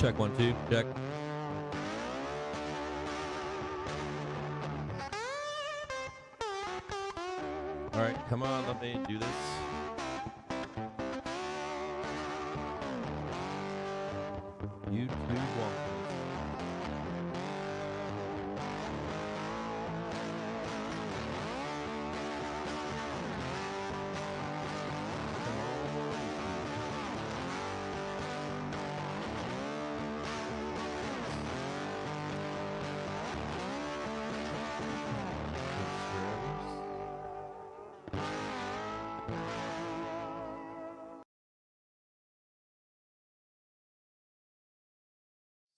Check 1, 2. Check. All right, come on, let me do this. YouTube won't.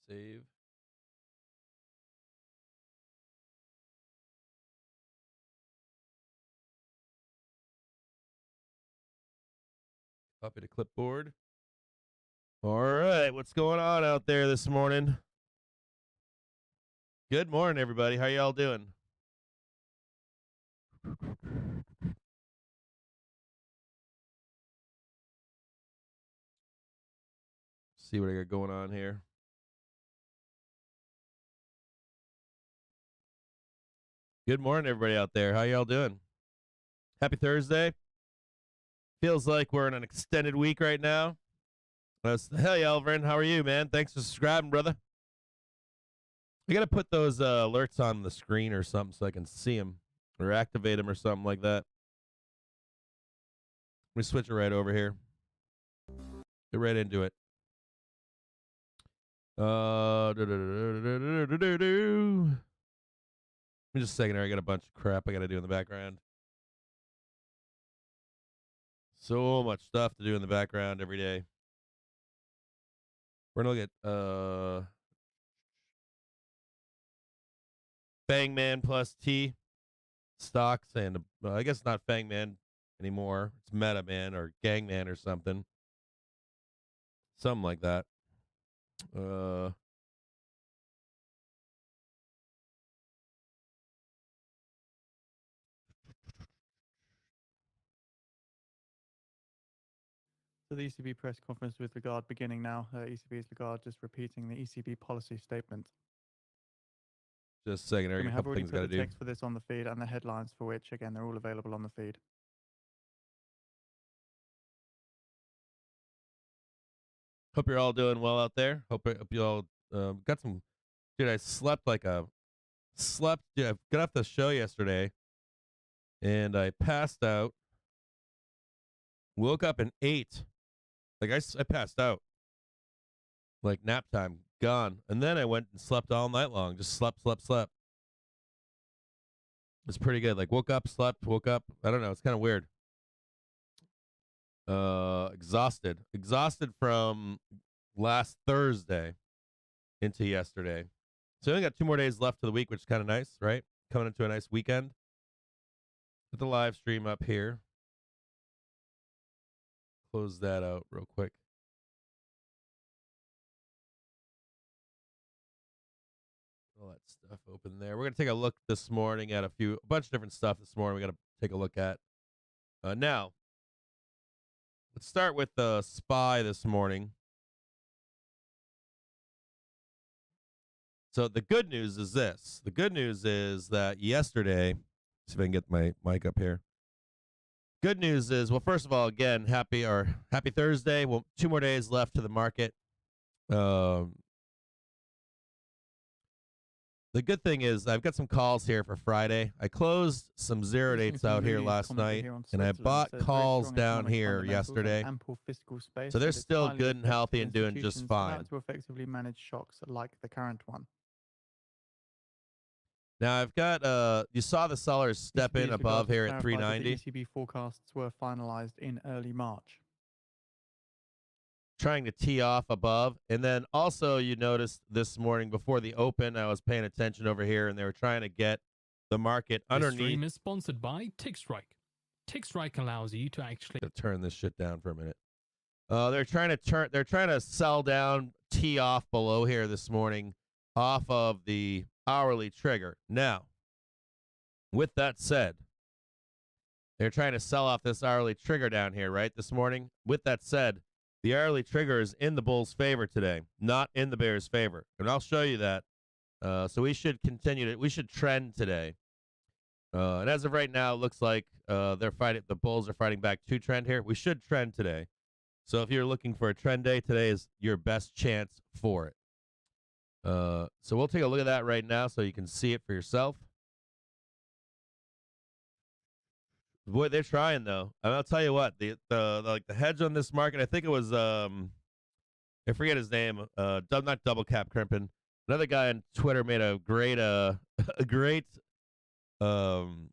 Save. Copy to clipboard. All right, what's going on out there this morning? Good morning, everybody. How y'all doing? See what I got going on here. Good morning, everybody out there. How y'all doing? Happy Thursday. Feels like we're in an extended week right now. Hey, Elvin. How are you, man? Thanks for subscribing, brother. I got to put those alerts on the screen or something so I can see them or activate them or something like that. Let me switch it right over here. Get right into it. Give me just a second here. I got a bunch of crap I got to do in the background. So much stuff to do in the background every day. We're going to look at Fangman plus T stocks. And I guess not Fangman anymore. It's MetaMan or Gangman or something. Something like that. So the ECB press conference with Lagarde beginning now. ECB's Lagarde just repeating the ECB policy statement. Just a second. We I got a have couple already things put got to the do. text for this on the feed and the headlines for which, again, they're all available on the feed. Hope you're all doing well out there. Hope you all got some. Dude, I slept. Dude, I got off the show yesterday, and I passed out. Woke up and ate. Like I passed out. Like nap time gone, and then I went and slept all night long. Just slept. It's pretty good. Like woke up, slept, woke up. I don't know. It's kind of weird. Exhausted from last Thursday into yesterday. So I only got 2 more days left of the week, which is kind of nice, right? Coming into a nice weekend. Put the live stream up here. Close that out real quick. All that stuff open there. We're gonna take a look this morning at a bunch of different stuff this morning. We gotta take a look at. Now, let's start with the SPY this morning. So the good news is this. The good news is that yesterday, see if I can get my mic up here. Good news is, well, first of all, again, happy Thursday. Well, 2 more days left to the market. The good thing is I've got some calls here for Friday. I closed some 0 dates out here last night, and I bought calls down here yesterday. So they're still good and healthy and doing just fine. To effectively manage shocks like the current one. Now I've got you saw the sellers step in above here at 390. The ECB forecasts were finalized in early March. Trying to tee off above. And then also you noticed this morning before the open, I was paying attention over here, and they were trying to get the market underneath. This stream is sponsored by TickStrike. TickStrike allows you to actually turn this shit down for a minute. They're trying to sell down, tee off below here this morning off of the hourly trigger. Now, with that said, they're trying to sell off this hourly trigger down here, right, this morning. With that said, the hourly trigger is in the Bulls' favor today, not in the Bears' favor. And I'll show you that. So we should we should trend today. And as of right now, it looks like the Bulls are fighting back to trend here. We should trend today. So if you're looking for a trend day, today is your best chance for it. So we'll take a look at that right now so you can see it for yourself. Boy, they're trying though. And I'll tell you what, the hedge on this market, I think it was I forget his name, not Double Cap Crimpin. Another guy on Twitter made a great a great post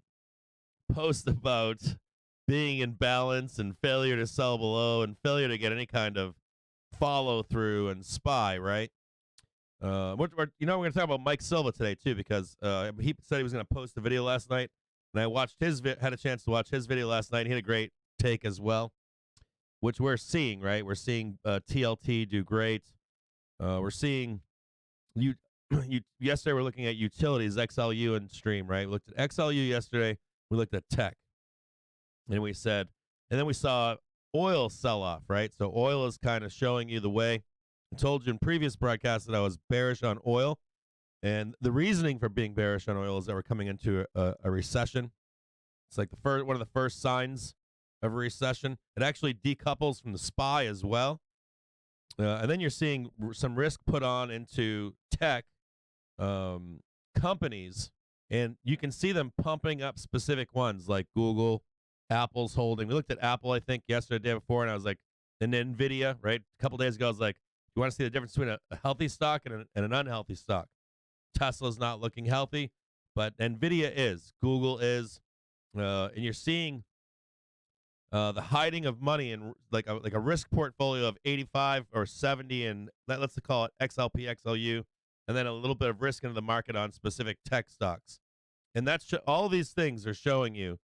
about being in balance and failure to sell below and failure to get any kind of follow through and SPY, right? We're going to talk about Mike Silva today too, because he said he was going to post a video last night, and I watched had a chance to watch his video last night. And he had a great take as well, which we're seeing, right? We're seeing TLT do great. We're seeing yesterday we're looking at utilities, XLU and Stream, right? We looked at XLU yesterday. We looked at tech, and then we saw oil sell off, right? So oil is kind of showing you the way. I told you in previous broadcasts that I was bearish on oil, and the reasoning for being bearish on oil is that we're coming into a recession. It's like one of the first signs of a recession. It actually decouples from the SPY as well, and then you're seeing some risk put on into tech companies, and you can see them pumping up specific ones like Google, Apple's holding. We looked at Apple, I think, yesterday, the day before, and I was like, and NVIDIA, right? A couple days ago, I was like, you want to see the difference between a healthy stock and an unhealthy stock? Tesla's not looking healthy, but NVIDIA is. Google is. And you're seeing the hiding of money in like a risk portfolio of 85 or 70, and let's call it XLP, XLU, and then a little bit of risk into the market on specific tech stocks. And that's all these things are showing you.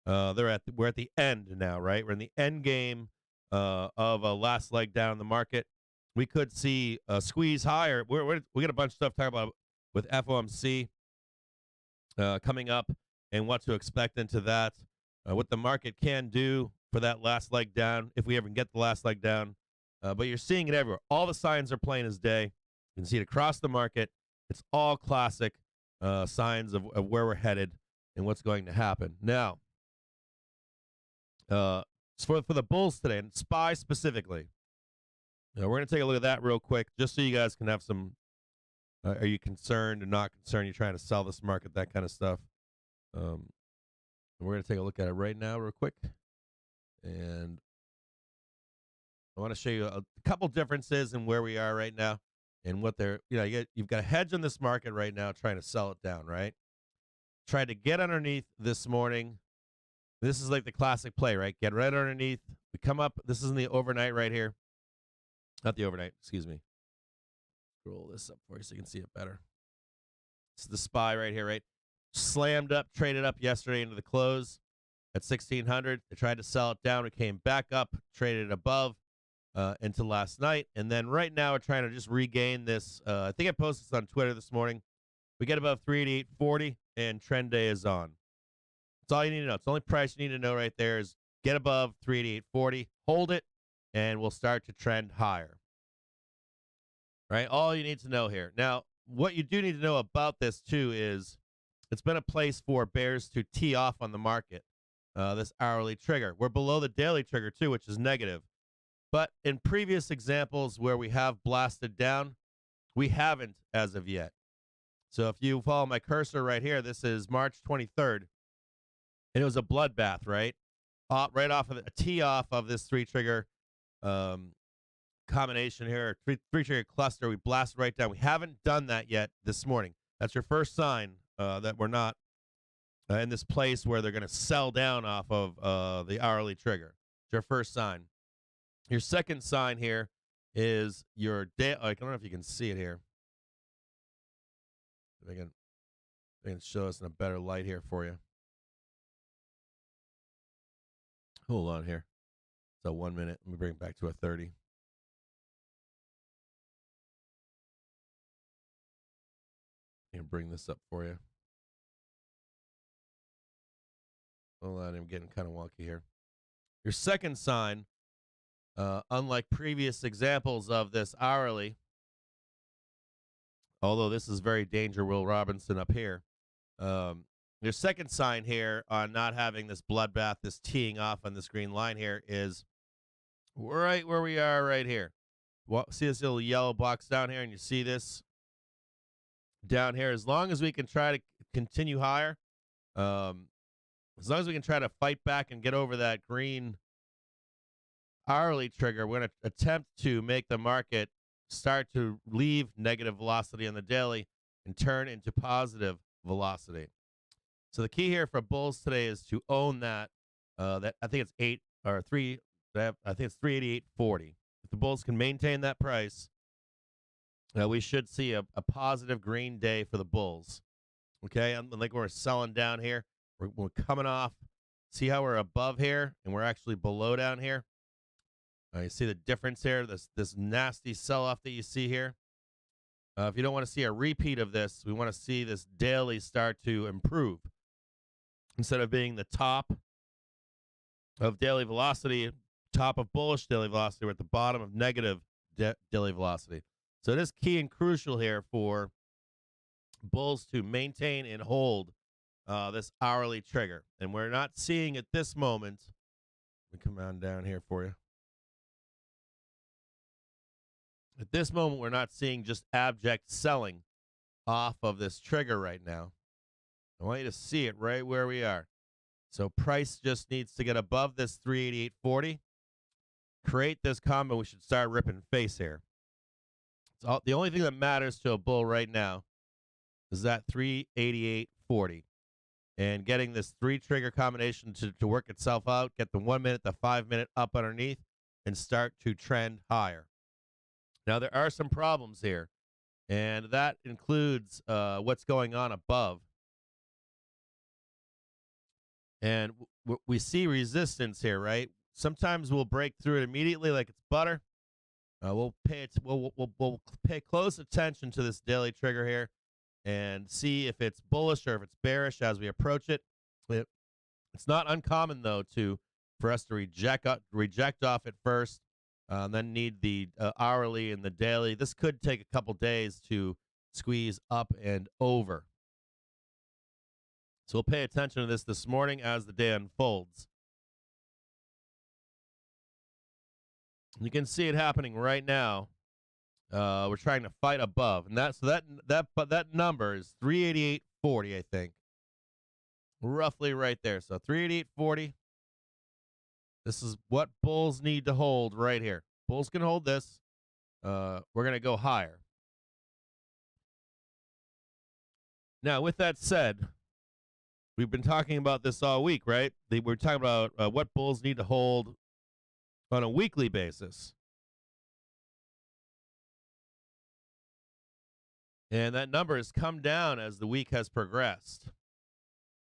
We're at the end now, right? We're in the end game of a last leg down in the market. We could see a squeeze higher. We got a bunch of stuff to talk about with FOMC coming up and what to expect into that. What the market can do for that last leg down, if we ever get the last leg down. But you're seeing it everywhere. All the signs are plain as day. You can see it across the market. It's all classic signs of where we're headed and what's going to happen. Now, for the Bulls today, and SPY specifically, we're going to take a look at that real quick, just so you guys can have some. Are you concerned or not concerned? You're trying to sell this market, that kind of stuff. We're going to take a look at it right now, real quick, and I want to show you a couple differences in where we are right now and what they're. You've got a hedge on this market right now, trying to sell it down, right? Tried to get underneath this morning. This is like the classic play, right? Get right underneath. We come up. This is in the overnight right here. Not the overnight, excuse me. Roll this up for you so you can see it better. It's the SPY right here, right? Slammed up, traded up yesterday into the close at 1,600. They tried to sell it down. It came back up, traded above into last night. And then right now we're trying to just regain this. I think I posted this on Twitter this morning. We get above 388.40 and trend day is on. That's all you need to know. It's the only price you need to know right there is get above 388.40, hold it, and we'll start to trend higher. Right? All you need to know here. Now, what you do need to know about this, too, is it's been a place for bears to tee off on the market, this hourly trigger. We're below the daily trigger, too, which is negative. But in previous examples where we have blasted down, we haven't as of yet. So if you follow my cursor right here, this is March 23rd, and it was a bloodbath, right? Right off of a tee off of this three-trigger combination here, three-trigger cluster. We blasted right down. We haven't done that yet this morning. That's your first sign that we're not in this place where they're going to sell down off of the hourly trigger. It's your first sign. Your second sign here is your day. I don't know if you can see it here. If I can show us in a better light here for you. Hold on here. So 1 minute. Let me bring it back to a 30. I'm bring this up for you. Hold on, I'm getting kind of wonky here. Your second sign Unlike previous examples of this hourly, although this is very danger Will Robinson up here. Your second sign here on not having this bloodbath, this teeing off on this green line here is right where we are right here. See this little yellow box down here, and you see this down here. As long as we can try to continue higher, as long as we can try to fight back and get over that green hourly trigger, we're going to attempt to make the market start to leave negative velocity on the daily and turn into positive velocity. So the key here for bulls today is to own that. That I think it's 8 or 3. I think it's 388.40. If the bulls can maintain that price, we should see a positive green day for the bulls. Okay, like we're selling down here, we're coming off. See how we're above here and we're actually below down here. You see the difference here. This nasty sell-off that you see here. If you don't want to see a repeat of this, we want to see this daily start to improve. Instead of being the top of daily velocity, top of bullish daily velocity, we're at the bottom of negative daily velocity. So it is key and crucial here for bulls to maintain and hold this hourly trigger. And we're not seeing at this moment. Let me come on down here for you. At this moment, we're not seeing just abject selling off of this trigger right now. I want you to see it right where we are. So price just needs to get above this 388.40. Create this combo. We should start ripping face here. So the only thing that matters to a bull right now is that 388.40. And getting this 3 trigger combination to work itself out, get the 1 minute, the 5 minute up underneath, and start to trend higher. Now, there are some problems here, and that includes what's going on above. And we see resistance here, right? Sometimes we'll break through it immediately like it's butter. We'll pay close attention to this daily trigger here and see if it's bullish or if it's bearish as we approach it. It's not uncommon, though, for us to reject off at first, then need the hourly and the daily. This could take a couple days to squeeze up and over. So we'll pay attention to this morning as the day unfolds. You can see it happening right now. We're trying to fight above, and that number is 388.40, I think, roughly right there. So 388.40. This is what bulls need to hold right here. Bulls can hold this. We're gonna go higher. Now, with that said, we've been talking about this all week, right? We're talking about what bulls need to hold on a weekly basis. And that number has come down as the week has progressed.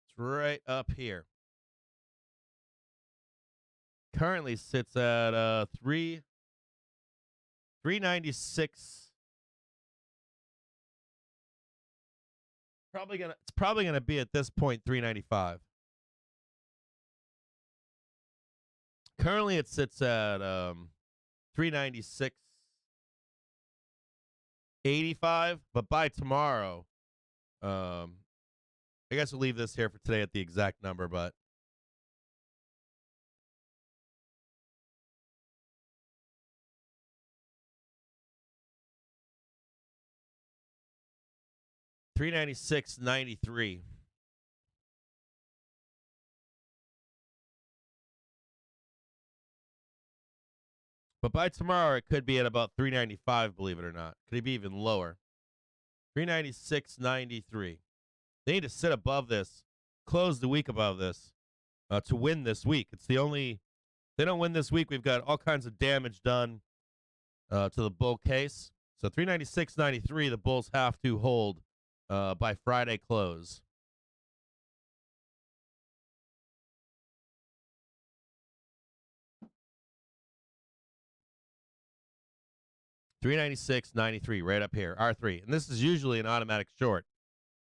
It's right up here. Currently sits at 396. It's probably gonna be at this point 395. Currently it sits at 396.85, but by tomorrow, I guess we'll leave this here for today at the exact number, but $396.93. But by tomorrow, it could be at about 395, believe it or not. Could be even lower. 396.93. They need to sit above this, close the week above this, to win this week. It's the only. If they don't win this week, we've got all kinds of damage done to the bull case. So 396.93, the bulls have to hold by Friday close. $396.93 right up here, R3, and this is usually an automatic short.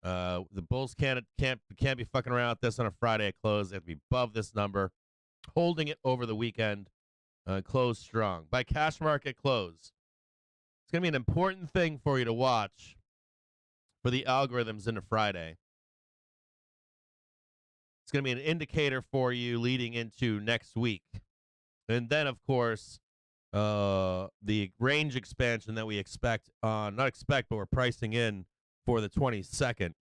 The bulls can't be fucking around with this on a Friday at close. They have to be above this number, holding it over the weekend, close strong. By cash market close. It's going to be an important thing for you to watch for the algorithms into Friday. It's going to be an indicator for you leading into next week. And then, of course, the range expansion that we expect, not expect, but we're pricing in for the 22nd.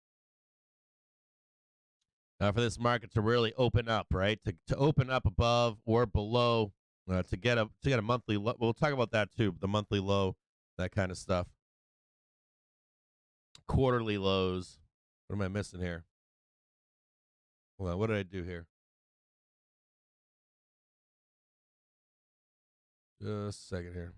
For this market to really open up, right? To open up above or below, to get a monthly low. We'll talk about that too, the monthly low, that kind of stuff. Quarterly lows. What am I missing here? Hold on, what did I do here? Just a second here.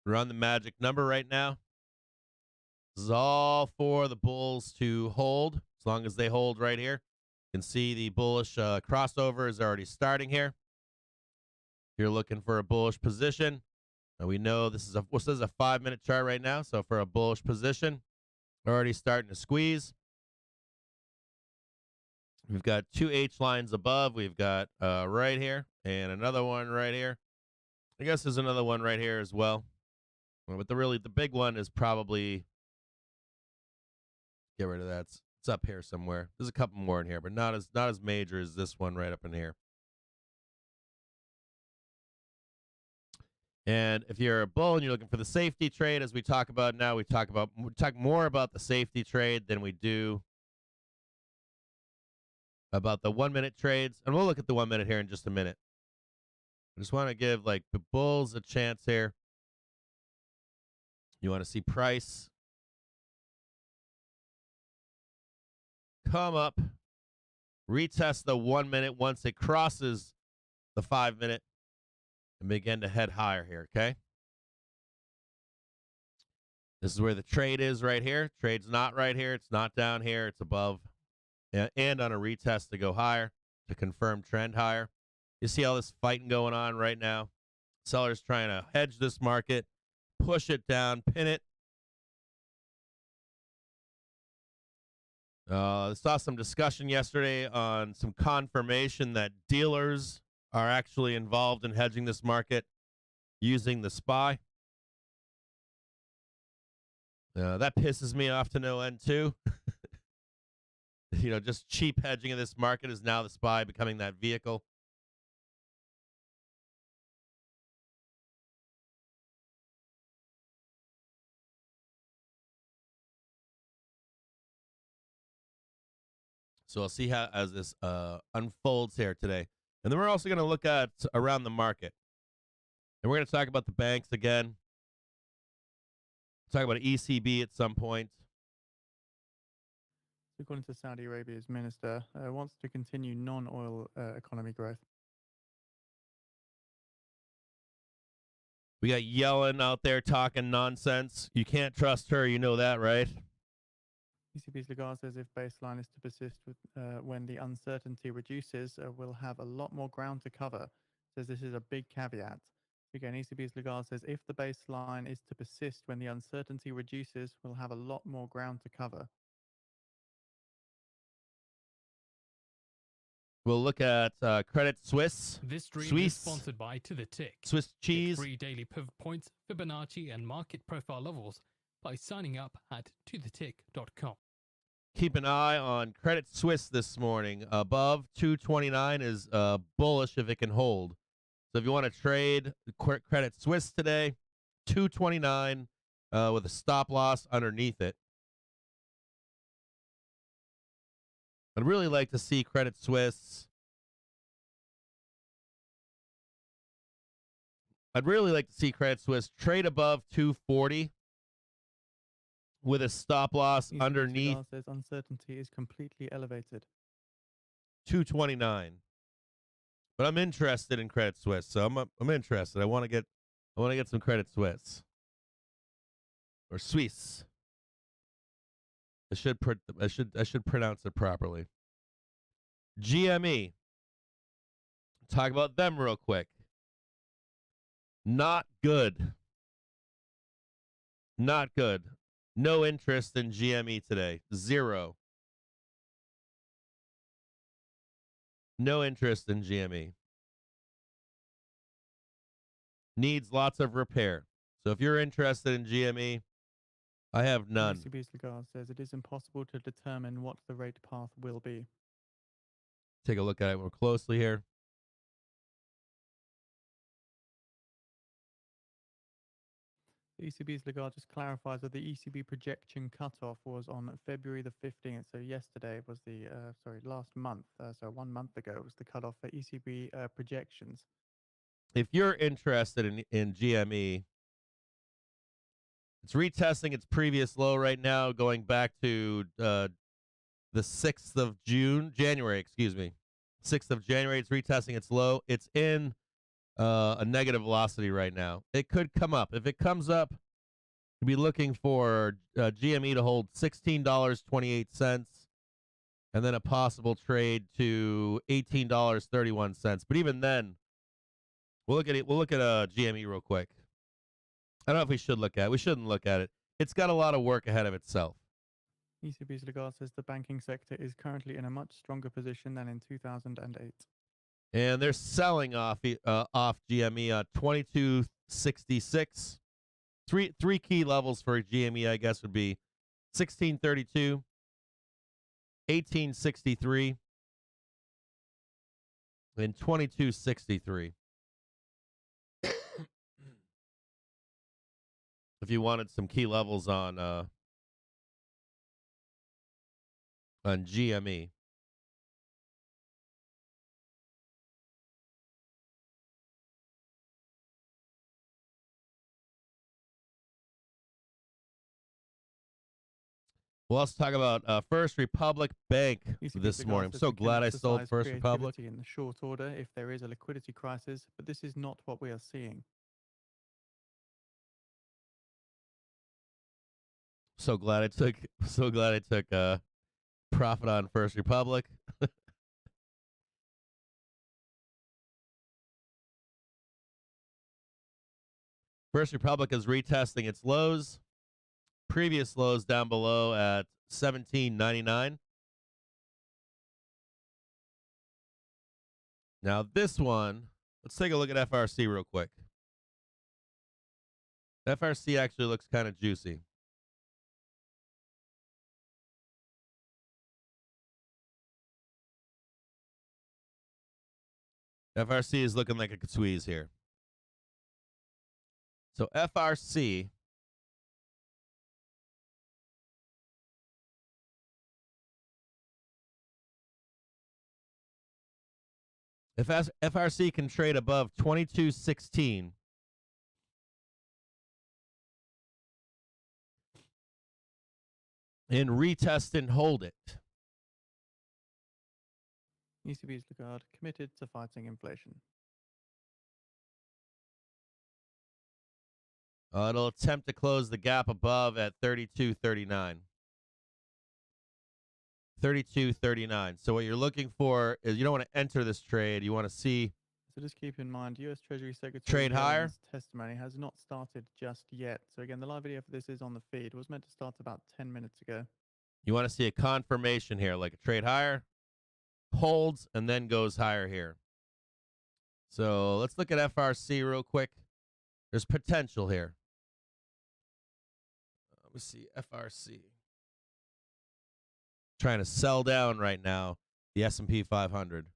Run the magic number right now. This is all for the bulls to hold, as long as they hold right here. You can see the bullish crossover is already starting here. If you're looking for a bullish position, and we know this is a 5-minute chart right now, so for a bullish position, already starting to squeeze. We've got 2 H lines above. We've got right here and another one right here. I guess there's another one right here as well. But the big one is probably, get rid of that. It's up here somewhere. There's a couple more in here, but not as major as this one right up in here. And if you're a bull and you're looking for the safety trade, as we talk about now, we talk more about the safety trade than we do about the 1-minute trades. And we'll look at the 1 minute here in just a minute. I just want to give the bulls a chance here. You want to see price come up, retest the 1 minute once it crosses the 5 minute, and begin to head higher here, okay? This is where the trade is right here. Trade's not right here. It's not down here. It's above. And on a retest to go higher, to confirm trend higher. You see all this fighting going on right now. Sellers trying to hedge this market, push it down, pin it. Saw some discussion yesterday on some confirmation that dealers are actually involved in hedging this market using the SPY. That pisses me off to no end too. Just cheap hedging of this market is now the SPY becoming that vehicle. So I'll see how as this unfolds here today. And then we're also going to look at around the market. And we're going to talk about the banks again. Talk about ECB at some point. According to Saudi Arabia's minister, wants to continue non-oil economy growth. We got Yellen out there talking nonsense. You can't trust her. You know that, right? ECB's Lagarde says if baseline is to persist when the uncertainty reduces, we'll have a lot more ground to cover. Says this is a big caveat. Again, ECB's Lagarde says if the baseline is to persist when the uncertainty reduces, we'll have a lot more ground to cover. We'll look at Credit Suisse. This stream is sponsored by To The Tick. Swiss cheese. Get free daily pivot points, Fibonacci, and market profile levels by signing up at tothetick.com. Keep an eye on Credit Suisse this morning. Above 229 is bullish if it can hold. So if you want to trade Credit Suisse today, 229 with a stop loss underneath it. I'd really like to see Credit Suisse. Trade above 240 with a stop loss underneath. Says uncertainty is completely elevated. 229. But I'm interested in Credit Suisse, so I'm interested. I want to get some Credit Suisse or Suisse. I should pronounce it properly. GME. Talk about them real quick. Not good. Not good. No interest in GME today. Zero. No interest in GME. Needs lots of repair. So if you're interested in GME, I have none. ECB's Lagarde says it is impossible to determine what the rate path will be. Take a look at it more closely here. The ECB's Lagarde just clarifies that the ECB projection cutoff was on February the 15th. So yesterday was the, last month. So 1 month ago was the cutoff for ECB projections. If you're interested in GME, it's retesting its previous low right now, going back to the 6th of January, excuse me. 6th of January, it's retesting its low. It's in a negative velocity right now. It could come up. If it comes up, you'll be looking for GME to hold $16.28 and then a possible trade to $18.31. But even then, we'll look at it. We'll look at GME real quick. I don't know if we should look at it. We shouldn't look at it. It's got a lot of work ahead of itself. ECB's Lagarde says the banking sector is currently in a much stronger position than in 2008. And they're selling off GME at 22.66. Three key levels for GME, I guess, would be 16.32, 18.63, and 22.63. If you wanted some key levels on GME. We'll also talk about First Republic Bank this morning. I'm so glad I sold First Republic. In the short order if there is a liquidity crisis, but this is not what we are seeing. So glad I took profit on First Republic. First Republic is retesting its lows. Previous lows down below at 17.99. Now this one, let's take a look at FRC real quick. FRC actually looks kind of juicy. FRC is looking like it could squeeze here. So FRC if FRC can trade above 22.16 and retest and hold it. ECB's Lagarde committed to fighting inflation. It'll attempt to close the gap above at 32.39. 32.39. So what you're looking for is you don't want to enter this trade. You want to see. So just keep in mind, U.S. Treasury Secretary trade higher. Yellen's testimony has not started just yet. So again, the live video for this is on the feed. It was meant to start about 10 minutes ago. You want to see a confirmation here, like a trade higher, holds, and then goes higher here. So let's look at FRC real quick. There's potential here. Let me see, FRC. Trying to sell down right now the S&P 500.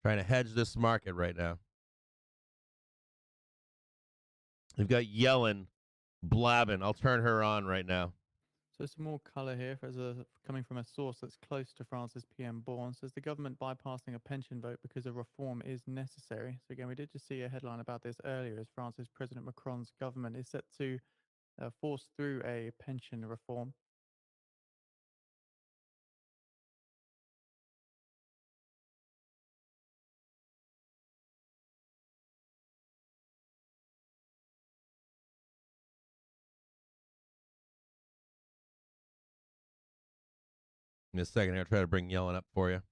Trying to hedge this market right now. We've got Yellen blabbing. I'll turn her on right now. So some more color here coming from a source that's close to France's PM Born. Says the government bypassing a pension vote because a reform is necessary. So again, we did just see a headline about this earlier as France's President Macron's government is set to force through a pension reform. In a second here, I'll try to bring Yellen up for you.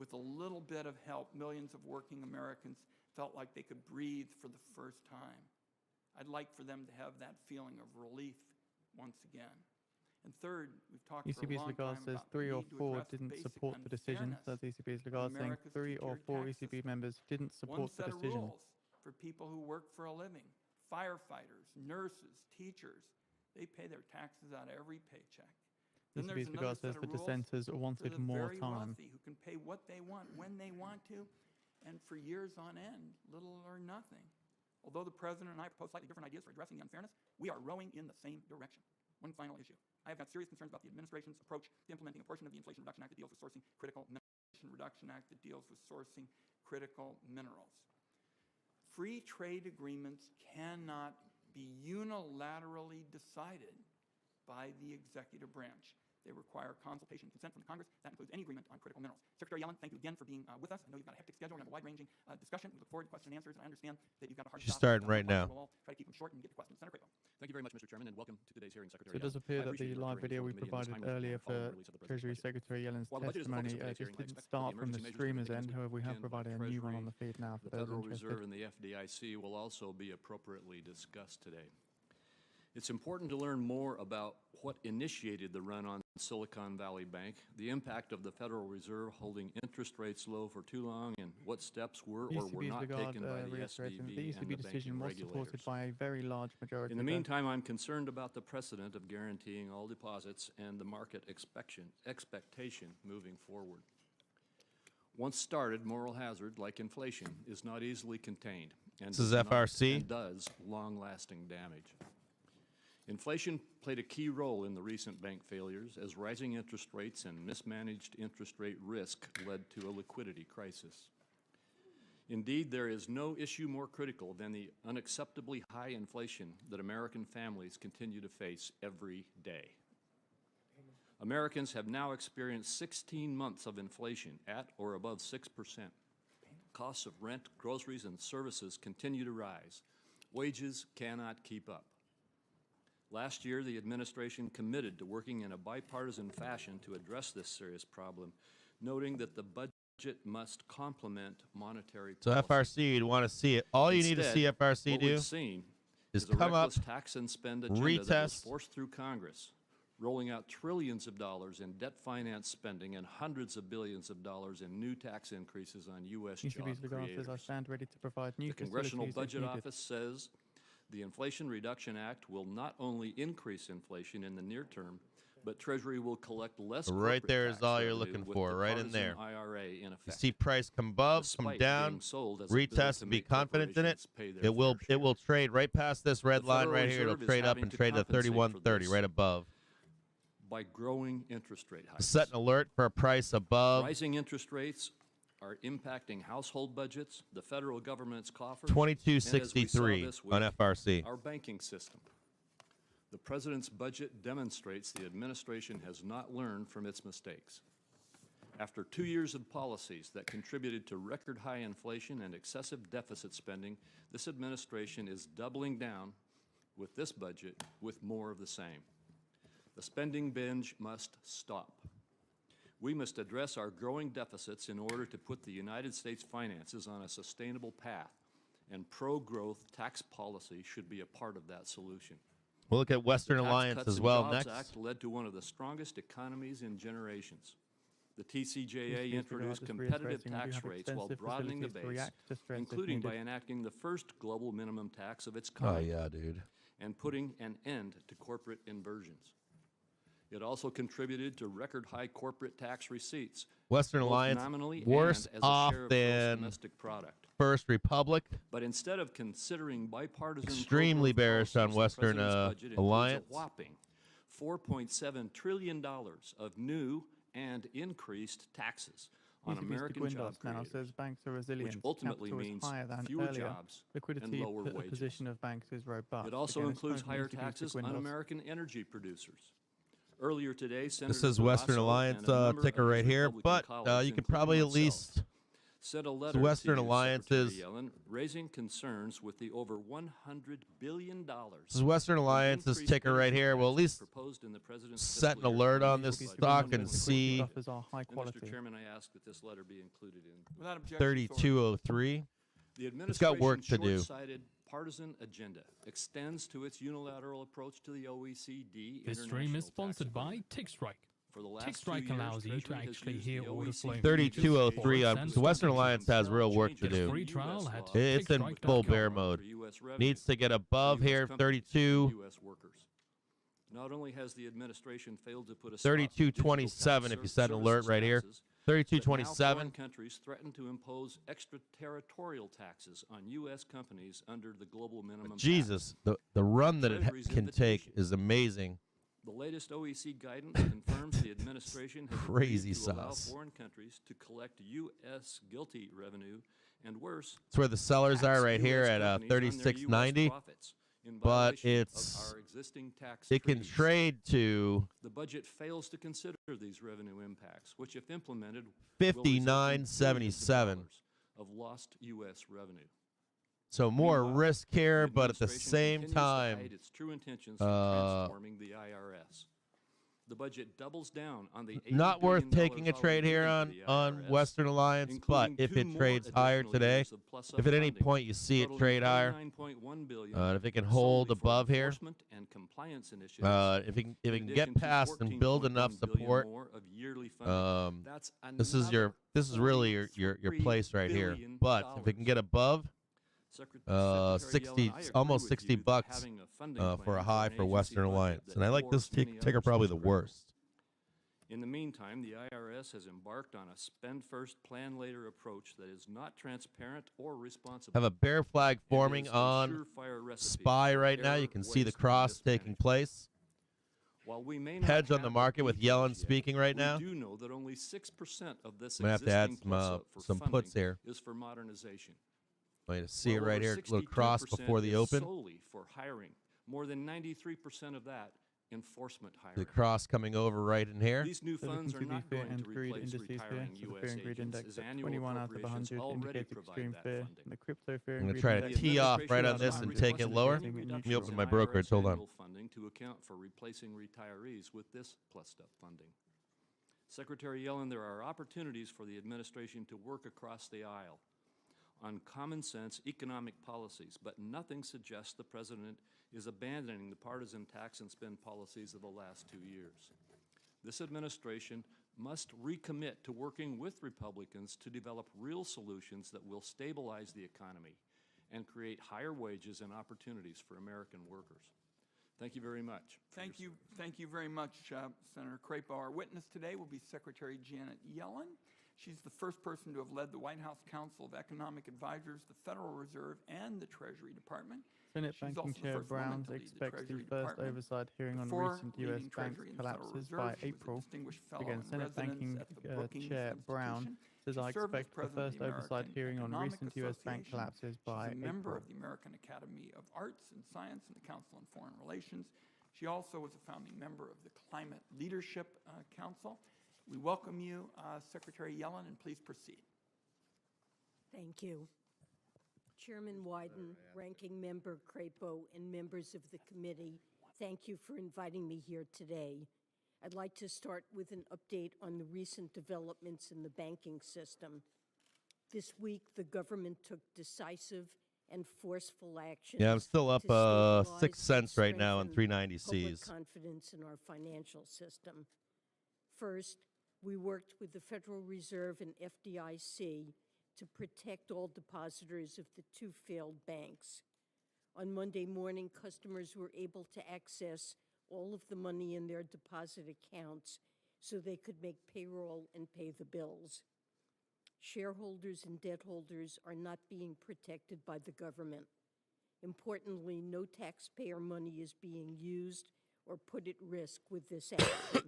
with a little bit of help, millions of working Americans felt like they could breathe for the first time. I'd like for them to have that feeling of relief once again. And third, we've talked for a ECB's long Lagarde time says about the 3 or need to 4 address didn't basic support the decision. unfairness That's ECB's of Lagarde saying America's 3 or secured 4 tax ECB system. members didn't One support the set of decision. rules for people who work for a living, firefighters, nurses, teachers. They pay their taxes out of every paycheck. Then there's ECB's another Lagarde set says of the rules dissenters for wanted the more very time. wealthy who can pay what they want, when they want to, and for years on end, little or nothing. Although the President and I propose slightly different ideas for addressing the unfairness, we are rowing in the same direction. One final issue. I have got serious concerns about the administration's approach to implementing a portion of the Inflation Reduction Act that deals with sourcing critical minerals. Inflation Reduction Act that deals with sourcing critical minerals. Free trade agreements cannot be unilaterally decided by the executive branch. They require consultation and consent from the Congress. That includes any agreement on critical minerals. Secretary Yellen, thank you again for being with us. I know you've got a hectic schedule. We're going to have a wide-ranging discussion. We look forward to question and answers. And I understand that you've got a hard She's stop. starting right now. We'll all try to keep them short and get to questions. Senator Crapo. Thank you very much, Mr. Chairman, and welcome to today's hearing, Secretary So it does Yellen. appear I that appreciate the your live appearing video we before the committee provided in this timely earlier and following for the release of the President's Treasury budget. Secretary Yellen's While the budget is the focus testimony of today's just hearing, I didn't expect start that the from the emergency measures streamer's taken end. against However, we have Japan by provided a new one Treasury, on the feed now the for those Federal interested. Reserve and the FDIC will also be appropriately discussed today. It's important to learn more about what initiated the run on Silicon Valley Bank, the impact of the Federal Reserve holding interest rates low for too long, and what steps were or were ECB's not Lagarde taken by the reiterating that the SVB and ECB the decision banking was supported regulators. by a very large majority. In the of meantime, I'm concerned about the precedent of guaranteeing all deposits and the market expectation moving forward. Once started, moral hazard, like inflation, is not easily contained and This is does not- FRC. and does long-lasting damage. Inflation played a key role in the recent bank failures as rising interest rates and mismanaged interest rate risk led to a liquidity crisis. Indeed, there is no issue more critical than the unacceptably high inflation that American families continue to face every day. Americans have now experienced 16 months of inflation at or above 6%. Costs of rent, groceries, and services continue to rise. Wages cannot keep up. Last year, the administration committed to working in a bipartisan fashion to address this serious problem, noting that the budget must complement monetary So policy. FRC, you'd want to see it. All you need to see Instead, FRC what do we've seen is is a come up, reckless tax and spend agenda that was retest. forced through Congress, rolling out trillions of dollars in debt finance spending and hundreds of billions of dollars in new tax increases on U.S. job ECB's Lagarde says, I creators. stand ready to provide new The Congressional facilities if Budget needed. Office says the Inflation Reduction Act will not only increase inflation in the near term, but Treasury will collect less Right corporate there is tax all you're revenue looking with for, the right in partisan there. IRA in You effect. see price come above, come Despite down, being sold as a bill retest, to and be make confident in it. corporations pay their It will fair share. trade right past this red The line Federal right here. It'll Reserve is trade up having and to trade to compensate for 31.30 this. right above. By growing interest rate hikes. Set an alert for a price above Rising interest rates are impacting household budgets, the federal government's coffers, and as we saw 2263 this on week, FRC. our banking system. The president's budget demonstrates the administration has not learned from its mistakes. After 2 years of policies that contributed to record high inflation and excessive deficit spending, this administration is doubling down with this budget with more of the same. The spending binge must stop. We must address our growing deficits in order to put the United States finances on a sustainable path, and pro-growth tax policy should be a part of that solution. We'll look at Western The Tax Alliance Cuts as and well Jobs next. Act led to one of the strongest economies in generations. The TCJA ECB's introduced Lagarde is competitive reiterating we tax have rates while extensive broadening the facilities to base, react to stress if including by needed. enacting the first global minimum tax of its Oh, kind yeah, dude. and putting an end to corporate inversions. It also contributed to record high corporate tax receipts, Western both Alliance nominally worse and as a off share of gross than domestic product. First Republic. But instead of considering bipartisan Extremely pro-growth bearish on policies, the Western president's budget includes Alliance. a whopping $4.7 trillion of new and increased taxes on ECB's American job Guindos now creators, says banks are resilient. which ultimately Capital means is higher than fewer earlier. jobs Liquidity and lower p- wages. position of banks is robust. It also Again, it's includes coming higher from ECB's taxes on Guindos. American energy producers. Earlier today, Senator This is Western Barrasso Alliance and a number of ticker his right here, Republican but colleagues, you could including probably at myself, least sent a letter Western to Alliance's- Secretary Yellen raising concerns with the over $100 billion. This is Western Alliance's ticker right here. We'll at least proposed in the president's set an fiscal year alert on 2022 this budget. stock and Liquidity see buffers are high And quality. Mr. Chairman, I ask that this letter be included in. Without objection, so ordered. 3203. The It's got work administration's to do. short-sighted partisan agenda extends to its unilateral approach to the OECD. This stream International is Tax sponsored by Agreement. TickStrike. For the last TickStrike 2 years, allows you to Treasury has actually used hear the order OECD flowing. 3203 on Cents the Western to Alliance has real work to changes do. Free in trial US at law It's in TickStrike.com. full bear for mode. US revenue Needs to get for above US here, companies 32. and US workers. Not only has the administration failed to put a 3227 if you set an alert right here. 3227. Countries threaten to impose extraterritorial taxes on U.S. companies under the global minimum Jesus, tax. the run that it Treasury's can take invitation. is amazing. The latest OEC guidance confirms the administration has Crazy agreed to allow sauce. foreign countries to collect U.S. guilty revenue and worse. That's where the sellers are tax right here US at companies on their US 3690. profits in but violation of it's- our existing tax It can treaties. trade to The budget fails to consider these revenue impacts, which, if implemented, will result in $59.77. billions of lost U.S. revenue. So more Meanwhile, risk here, the but at the administration same continues to time, hide its true intentions for transforming the IRS. The budget doubles down on the $80 not worth billion taking a already trade here given on to the on IRS, Western Alliance. But including if 2 it more trades higher additional today, years of plus-up if at any funding, point you see it totaling trade higher, $29.1 billion if it can hold solely for above here, enforcement and compliance initiatives, if it can in get addition to past and build 14.1 enough billion support, more of yearly funding. That's this is really your $43 place right here. billion. But if it can get above Secretary 60 Yellen, I agree almost with 60 you that bucks having a funding for a plan high an for agency Western budget Alliance, that and I like this dwarfs many ticker others probably is the critical. worst. In the meantime, the IRS has embarked on a spend first, plan later approach that is not transparent or responsible. Have a bear flag and forming is the on surefire recipe SPY for right now. You error, can see the waste, and cross taking mismanagement. place. While we may not Hedge on have the market with details Yellen yet, speaking right now. We do know that only 6% of this I'm gonna have to add existing some plus-up for some funding puts here. is for modernization. Wait to see it While right over here. Little cross 62% before the is open. solely for hiring. More than 93% of that enforcement hiring. The cross coming over right in here. These new So funds are looking to not be fear going and to greed replace indices here. retiring So the U.S. fear and greed agents, index as at annual 21 out of appropriations 100 already indicates provide extreme that fear. funding. And the crypto fear I'm and gonna greed try to index tee off right on has this not and take it requested lower. any Let me reduction open in my brokerage. Hold on. annual funding to account for replacing retirees with this plus-up funding. Secretary Yellen, there are opportunities for the administration to work across the aisle on common sense economic policies, but nothing suggests the president is abandoning the partisan tax and spend policies of the last 2 years. This administration must recommit to working with Republicans to develop real solutions that will stabilize the economy and create higher wages and opportunities for American workers. Thank you very much. Thank you very much, Senator Crapo. Our witness today will be Secretary Janet Yellen. She's the first person to have led the White House Council of Economic Advisors, the Federal Reserve, and the Treasury Department. Senate She's Banking also the Chair first woman Brown to lead the expects the Treasury first Department. oversight hearing on Before recent leading U.S. bank Treasury and the Federal collapses Reserve, by she was a April. distinguished fellow Again, in Senate residence Banking at the Brookings Chair Brown Institution. says, She I served as expect the president first of the oversight American hearing on Economic recent U.S. bank Association. collapses by She's a member April. of the American Academy of Arts and Science and the Council on Foreign Relations. She also was a founding member of the Climate Leadership Council. We welcome you, Secretary Yellen, and please proceed. Thank you. Chairman Wyden, Ranking Member Crapo, and members of the committee, thank you for inviting me here today. I'd like to start with an update on the recent developments in the banking system. This week, the government took decisive and forceful action. Yeah, I'm still up to 6 cents right now on strengthen 390 public Cs. confidence in our financial system. First, we worked with the Federal Reserve and FDIC to protect all depositors of the two failed banks. On Monday morning, customers were able to access all of the money in their deposit accounts so they could make payroll and pay the bills. Shareholders and debt holders are not being protected by the government. Importantly, no taxpayer money is being used or put at risk with this action.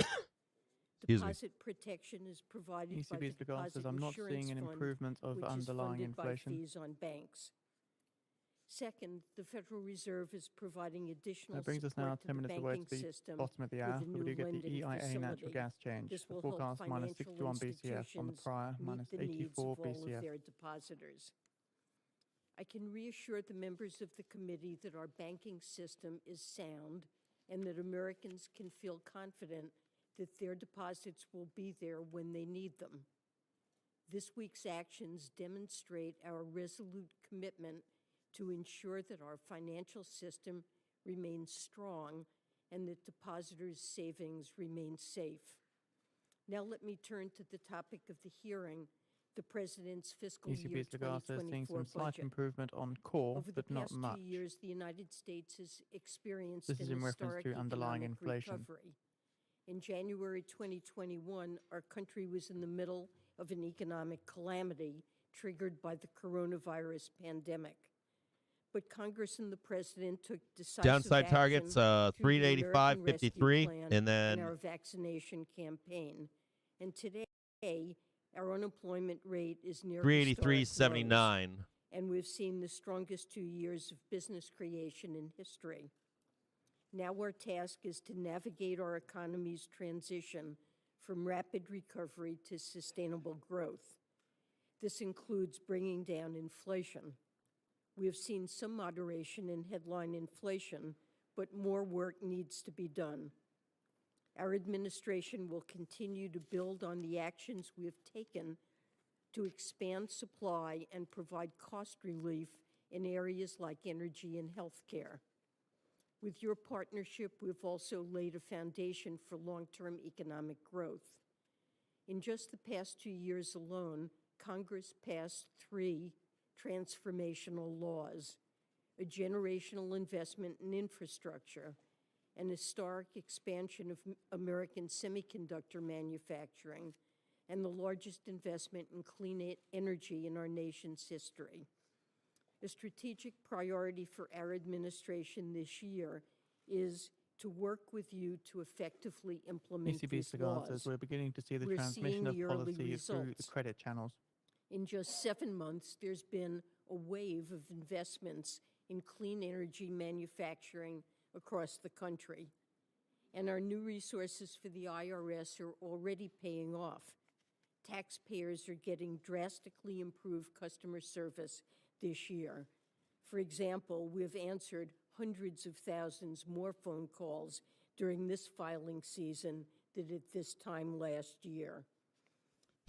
Excuse me. Deposit protection is provided by the ECB's Lagarde says, Deposit I'm not Insurance seeing an Fund, improvement of which is underlying funded by inflation. fees on banks. Second, the Federal Reserve is providing additional That brings us now support to 10 the minutes away banking to the system bottom of the with hour. a We new do get the lending EIA natural facility. gas change. This The will help forecast minus financial 61 BCF on the institutions prior, minus meet the needs 84 of all of BCF. their depositors. I can reassure the members of the committee that our banking system is sound and that Americans can feel confident that their deposits will be there when they need them. This week's actions demonstrate our resolute commitment to ensure that our financial system remains strong and that depositors' savings remain safe. Now let me turn to the topic of the hearing, the President's fiscal year ECB's Lagarde says seeing 2024 some slight budget. improvement on core, Over the but not past much. 2 years, the United States has experienced This is an in reference historic to underlying economic inflation. recovery. In January 2021, our country was in the middle of an economic calamity triggered by the coronavirus pandemic. But Congress and the President took decisive Downside action targets through the 385, American Rescue 53, Plan and then our vaccination campaign. And today, our unemployment rate is near historic 383.79. lows, and we've seen the strongest 2 years of business creation in history. Now our task is to navigate our economy's transition from rapid recovery to sustainable growth. This includes bringing down inflation. We have seen some moderation in headline inflation, but more work needs to be done. Our administration will continue to build on the actions we have taken to expand supply and provide cost relief in areas like energy and healthcare. With your partnership, we've also laid a foundation for long-term economic growth. In just the past 2 years alone, Congress passed 3 transformational laws: a generational investment in infrastructure, an historic expansion of American semiconductor manufacturing, and the largest investment in clean energy in our nation's history. A strategic priority for our administration this year is to work with you to effectively implement ECB's these Lagarde laws. says we're beginning to see the We're transmission seeing of the early policy through the results. credit channels. In just 7 months, there's been a wave of investments in clean energy manufacturing across the country. And our new resources for the IRS are already paying off. Taxpayers are getting drastically improved customer service this year. For example, we've answered hundreds of thousands more phone calls during this filing season than at this time last year.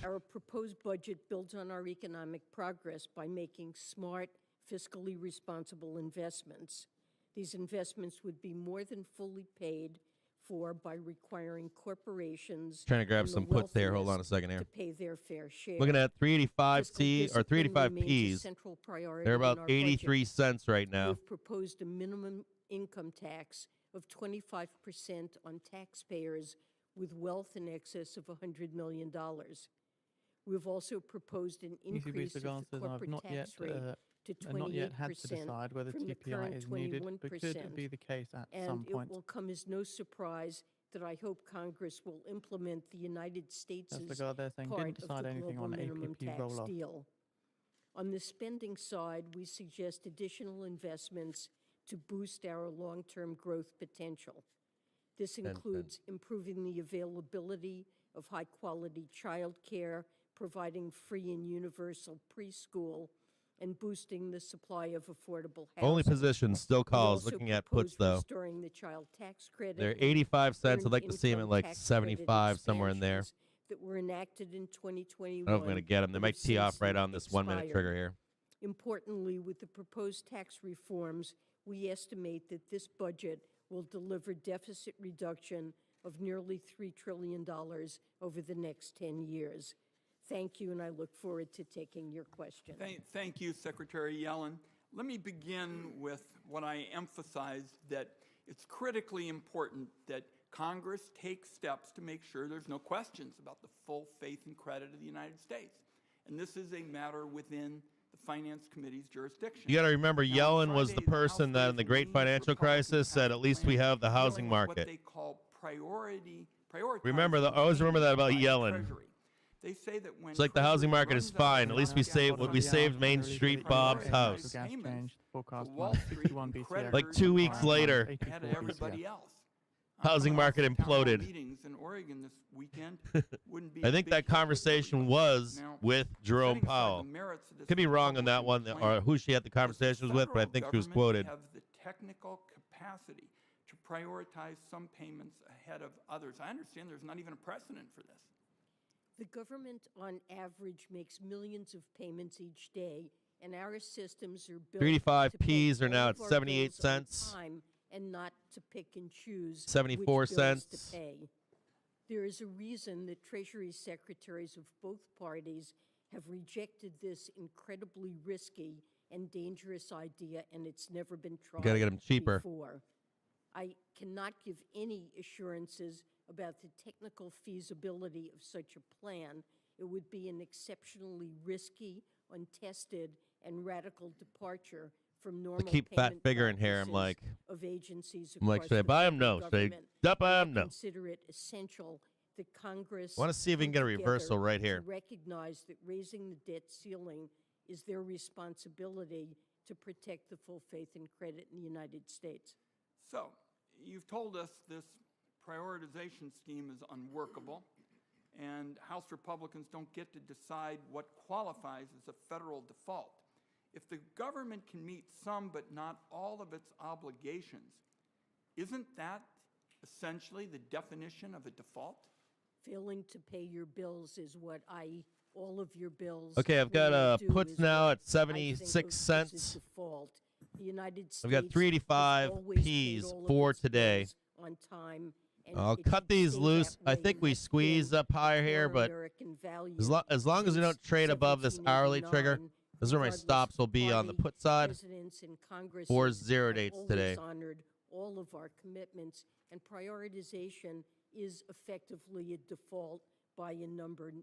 Our proposed budget builds on our economic progress by making smart, fiscally responsible investments. These investments would be more than fully paid for by requiring corporations Trying to grab and the some puts there. Hold on a wealthiest second here. to pay their fair share. Looking at 385 Fiscal T or discipline 385 remains a Ps. central priority They're in about our 83 budget. cents right now. We've proposed a minimum income tax of 25% on taxpayers with wealth in excess of $100 million. We've also proposed an increase ECB's of Lagarde the says I've corporate not yet, tax rate to not yet had to 28% decide whether from the TPI current is needed, but could 21%. be the case at And some it point. will come as no surprise that I hope Congress will implement the United States' That's Lagarde there saying part didn't of decide the anything global on minimum APP tax roll-off. deal. On the spending side, we suggest additional investments to boost our long-term growth potential. This includes improving the availability of high-quality childcare, providing free and universal preschool, and boosting the supply of affordable housing. Only position still We calls also looking at propose puts, though. restoring the child tax credit. They're and 85 cents. I'd earned like to see them at income like tax 75, credit somewhere in there. expansions that were enacted in 2021. I don't know if I'm going to get them. They but might have tee off since right on this 1-minute expired. trigger here. Importantly, with the proposed tax reforms, we estimate that this budget will deliver deficit reduction of nearly $3 trillion over the next 10 years. Thank you, and I look forward to taking your questions. Thank you, Secretary Yellen. Let me begin with what I emphasized, that it's critically important that Congress take steps to make sure there's no questions about the full faith and credit of the United States. And this is a matter within the Finance Committee's jurisdiction. You got to remember, Now, Yellen on was the Friday, House person that in the raised great lead financial Republican crisis said, at least we plan have the housing dealing with market. What they call prioritizing Remember, I always remember that about payments by the Yellen. Treasury. They say that when It's like the housing Treasury market is runs out of fine. At least we gas saved on we the saved gas Main and Street prioritize Bob's house. Gas change, payments, forecast Wall minus Street 61 BCF. creditors Like 2 weeks minus later, 84 ahead of BCF. everybody else. Housing Coming off market of town hall imploded. Meetings in Oregon this weekend wouldn't be I a think big that hit with conversation everybody. was Now, with Jerome setting aside the Powell. merits of this Could be wrong on that one, Republican or plan, who she had the does the conversations with, but I federal think she was government quoted. have the technical capacity to prioritize some payments ahead of others? I understand there's not even a precedent for this. The government, on average, makes millions of payments each day, and our systems are built 3 to 5 to pay Ps are all now of at our 78 bills on cents. time and not to pick and choose 74 which bills cents. to pay. There is a reason that Treasury secretaries of both parties have rejected this incredibly risky and dangerous idea, and it's never been tried Gotta get 'em cheaper. before. I cannot give any assurances about the technical feasibility of such a plan. It would be an exceptionally risky, untested, and radical departure from normal keep fat payment figure in here. I'm practices like, of agencies I'm like, across should I the buy 'em? federal No. Should I government, not buy and I 'em? No. consider it essential that Congress I want to see if we can come get a together reversal right to here. recognize that raising the debt ceiling is their responsibility to protect the full faith and credit in the United States. So, you've told us this prioritization scheme is unworkable, and House Republicans don't get to decide what qualifies as a federal default. If the government can meet some but not all of its obligations, isn't that essentially the definition of a default? Failing to pay your bills is what all of your bills. Okay, I've got will do puts is now what at I 76 think of as a cents. default. The United States I've got 3 to has 5 always paid Ps all of for its today. bills on time, and I'll it cut should these stay loose. that I way, think and we that's squeeze been up higher the here, core but American value as long as we don't since trade above this hourly trigger, 1789. this is where my Regardless stops of will be on the party, put side. Presidents and Congresses 4-0 have dates always today. honored all of our commitments, and prioritization is effectively a default by a number,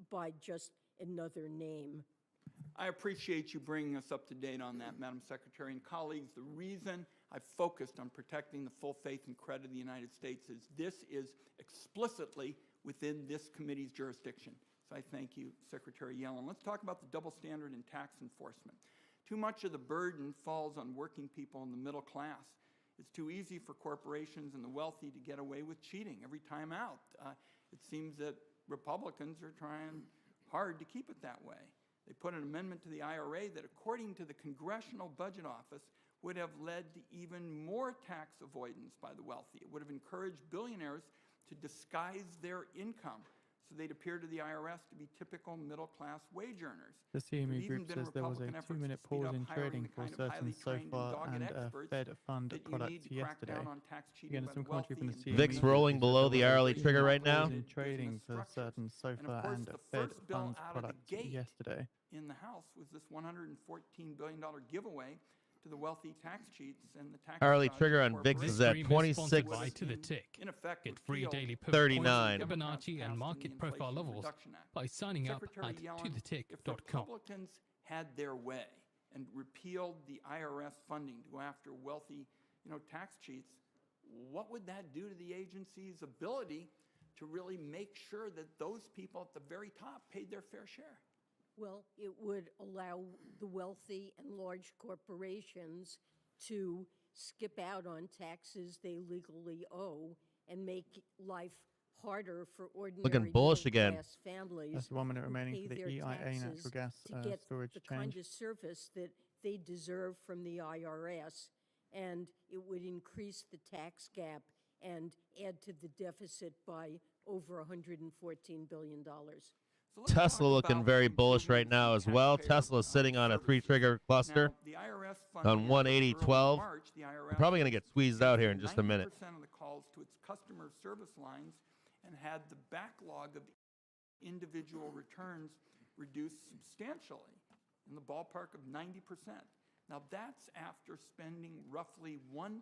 by just another name. I appreciate you bringing us up to date on that, Madam Secretary. And colleagues, the reason I've focused on protecting the full faith and credit of the United States is this is explicitly within this committee's jurisdiction. So I thank you, Secretary Yellen. Let's talk about the double standard in tax enforcement. Too much of the burden falls on working people in the middle class. It's too easy for corporations and the wealthy to get away with cheating every time out. It seems that Republicans are trying hard to keep it that way. They put an amendment to the IRA that, according to the Congressional Budget Office, would have led to even more tax avoidance by the wealthy. It would have encouraged billionaires to disguise their income so they'd appear to the IRS to be typical middle-class wage earners. The CME There's even Group been says there was a Republican efforts to 2-minute speed pause up in hiring trading the for kind of certain highly trained and SOFR dogged and experts Fed fund that you products need to crack yesterday. down on tax cheating Again, by some the commentary from wealthy the and CME VIX Group rolling says below there the was a hourly 2-minute trigger right now. pause in business trading for structures. certain And SOFR of course, and the Fed first bill funds out of the products gate yesterday. in the House was this $114 billion giveaway to the wealthy tax cheats and the tax Hourly dodging trigger on VIX This is at stream is sponsored 26. by To The Tick. in effect, Get free repealed daily pivot 39. points, Democrats Fibonacci, and passed in the market profile Inflation levels Reduction Act. by signing up Secretary at Yellen, if tothetick.com. Republicans had their way and repealed the IRS funding to go after wealthy, tax cheats, what would that do to the agency's ability to really make sure that those people at the very top paid their fair share? Well, it would allow the wealthy and large corporations to skip out on taxes they legally owe and make life harder for ordinary bullish again. middle-class families. That's 1 minute who remaining pay for the their EIA taxes natural gas to get storage the change. kind of service that they deserve from the IRS, and it would increase the tax gap and add to the deficit by over $114 billion. So let's Tesla talk looking about very bullish improvements right now in as well. taxpayer, Tesla's sitting on a services. 3-trigger cluster Now, the IRS on funding effort 180.12. early March, the IRS Probably going to get squeezed out here in just a 90% minute. of the calls to its customer service lines and had the backlog of individual returns reduced substantially, in the ballpark of 90%. Now that's after spending roughly 1%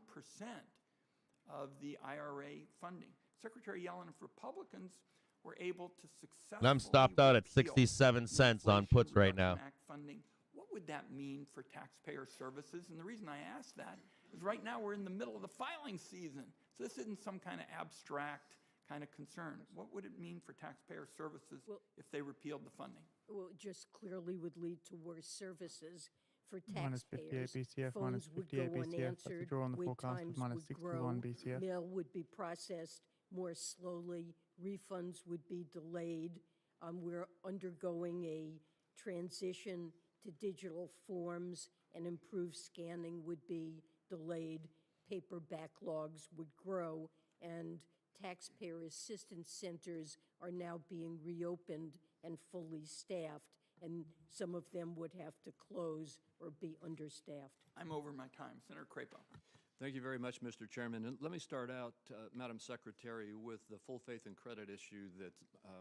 of the IRA funding. Secretary Yellen, if Republicans were able to successfully And I'm stopped out at repeal 67 cents on Inflation puts right now. Reduction Act funding, what would that mean for taxpayer services? And the reason I ask that is right now we're in the middle of the filing season. So this isn't some kind of abstract kind of concern. What would it mean for taxpayer services Well- if they repealed the funding? Well, it just clearly would lead to worse services for Minus 58 taxpayers. BCF, minus Phones would 58 go BCF. That's a unanswered, draw on the wait forecast of times minus would 61 grow, BCF. mail would be processed more slowly, refunds would be delayed. We're undergoing a transition to digital forms, and improved scanning would be delayed. Paper backlogs would grow, and taxpayer assistance centers are now being reopened and fully staffed, and some of them would have to close or be understaffed. I'm over my time. Senator Crapo. Thank you very much, Mr. Chairman. And let me start out, Madam Secretary, with the full faith and credit issue that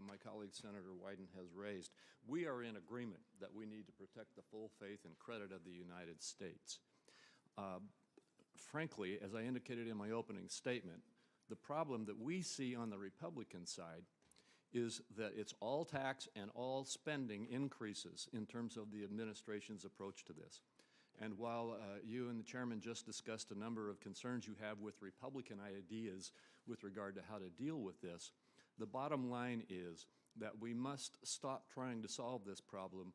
my colleague Senator Wyden has raised. We are in agreement that we need to protect the full faith and credit of the United States. Frankly, as I indicated in my opening statement, the problem that we see on the Republican side is that it's all tax and all spending increases in terms of the administration's approach to this. And while you and the chairman just discussed a number of concerns you have with Republican ideas with regard to how to deal with this, the bottom line is that we must stop trying to solve this problem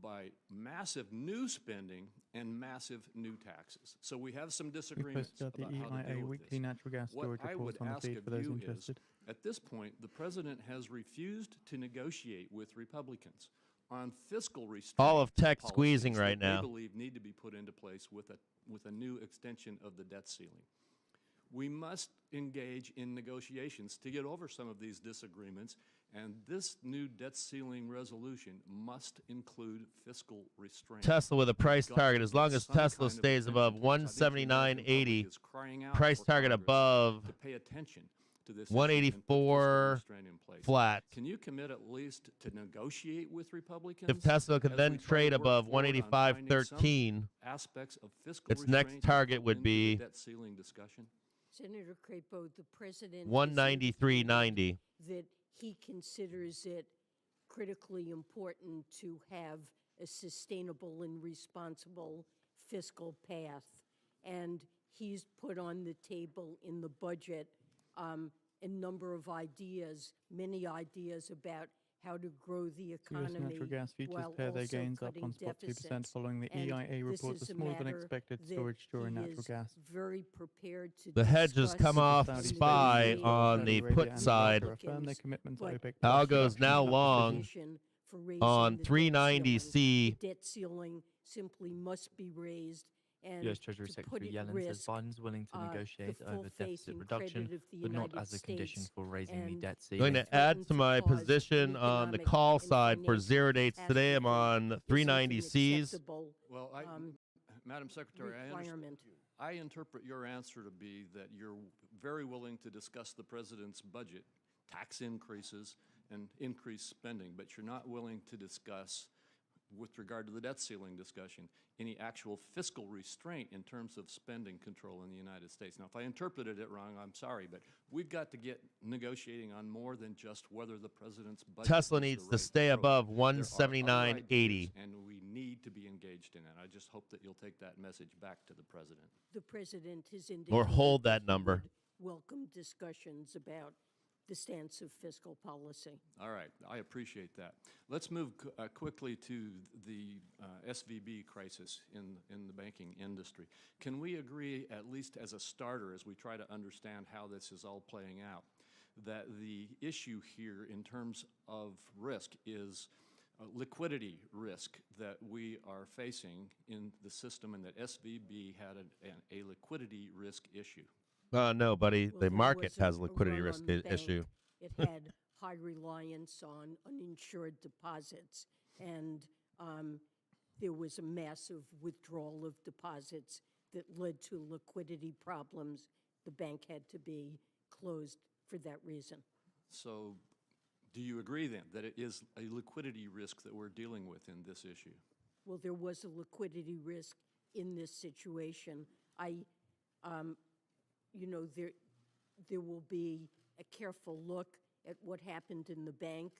by massive new spending and massive new taxes. So we have some We disagreements posted about the how to EIA deal with weekly this. natural gas What storage I would reports on the ask feed of for those you is, interested. at this point, the president has refused to negotiate with Republicans on fiscal restraint. All of tech policies squeezing that right they now. believe need to be put into place with a new extension of the debt ceiling. We must engage in negotiations to get over some of these disagreements, and this new debt ceiling resolution must include fiscal restraint. Tesla with a price We've got target. to As get long as some Tesla kind of stays attention above to this. I think the American 179.80, public is crying out price for target Congress above to pay attention to this issue and put fiscal 184 restraint in place. flat. Can you commit at least to negotiate with Republicans? If Tesla can as then we try to trade work above forward on finding some 185.13, aspects of fiscal its next restraint to target put would into be the debt ceiling discussion? Senator Crapo, the president has 193.90. that he considers it critically important to have a sustainable and responsible fiscal path. And he's put on the table in the budget a number of ideas, many ideas about how to grow the US economy natural gas futures while pair their also gains up cutting on spot 2% deficits. following the And EIA this report is of a smaller than matter expected that storage during he natural is gas. very prepared to The hedge has discuss come off Saudi SPY States, on Saudi the Arabia, put and side. Qatar affirmed their commitment to But OPEC Dow plus goes production now cuts long condition for raising on the debt 390C. ceiling. The debt ceiling simply must be raised. And US Treasury to put Secretary at Yellen says risk, Biden's willing to the negotiate full over faith deficit and reduction, credit of the but not United as a condition States for raising the and debt I'm going ceiling. to add threatened to to my cause position on the economic call and side for financial 0 dates today. I'm catastrophe. on This is an 390Cs. acceptable, Well, Madam Secretary, requirement. I interpret your answer to be that you're very willing to discuss the president's budget, tax increases, and increased spending, but you're not willing to discuss, with regard to the debt ceiling discussion, any actual fiscal restraint in terms of spending control in the United States. Now, if I interpreted it wrong, I'm sorry, but we've got to get negotiating on more than just whether the president's budget Tesla is the needs to right stay approach. above There are other 179.80. ideas, and we need to be engaged in it. I just hope that you'll take that message back to the president. The president has indicated Or hold that he number. would welcome discussions about the stance of fiscal policy. All right, I appreciate that. Let's move quickly to the SVB crisis in the banking industry. Can we agree, at least as a starter, as we try to understand how this is all playing out, that the issue here in terms of risk is liquidity risk that we are facing in the system, and that SVB had a liquidity risk issue? No, buddy. Well, The there market was has a a liquidity run risk on the issue. It had high reliance on uninsured deposits, and there was a massive withdrawal of deposits that led to liquidity problems. The bank had to be closed for that reason. So do you agree then that it is a liquidity risk that we're dealing with in this issue? Well, there was a liquidity risk in this situation. There will be a careful look at what happened in the bank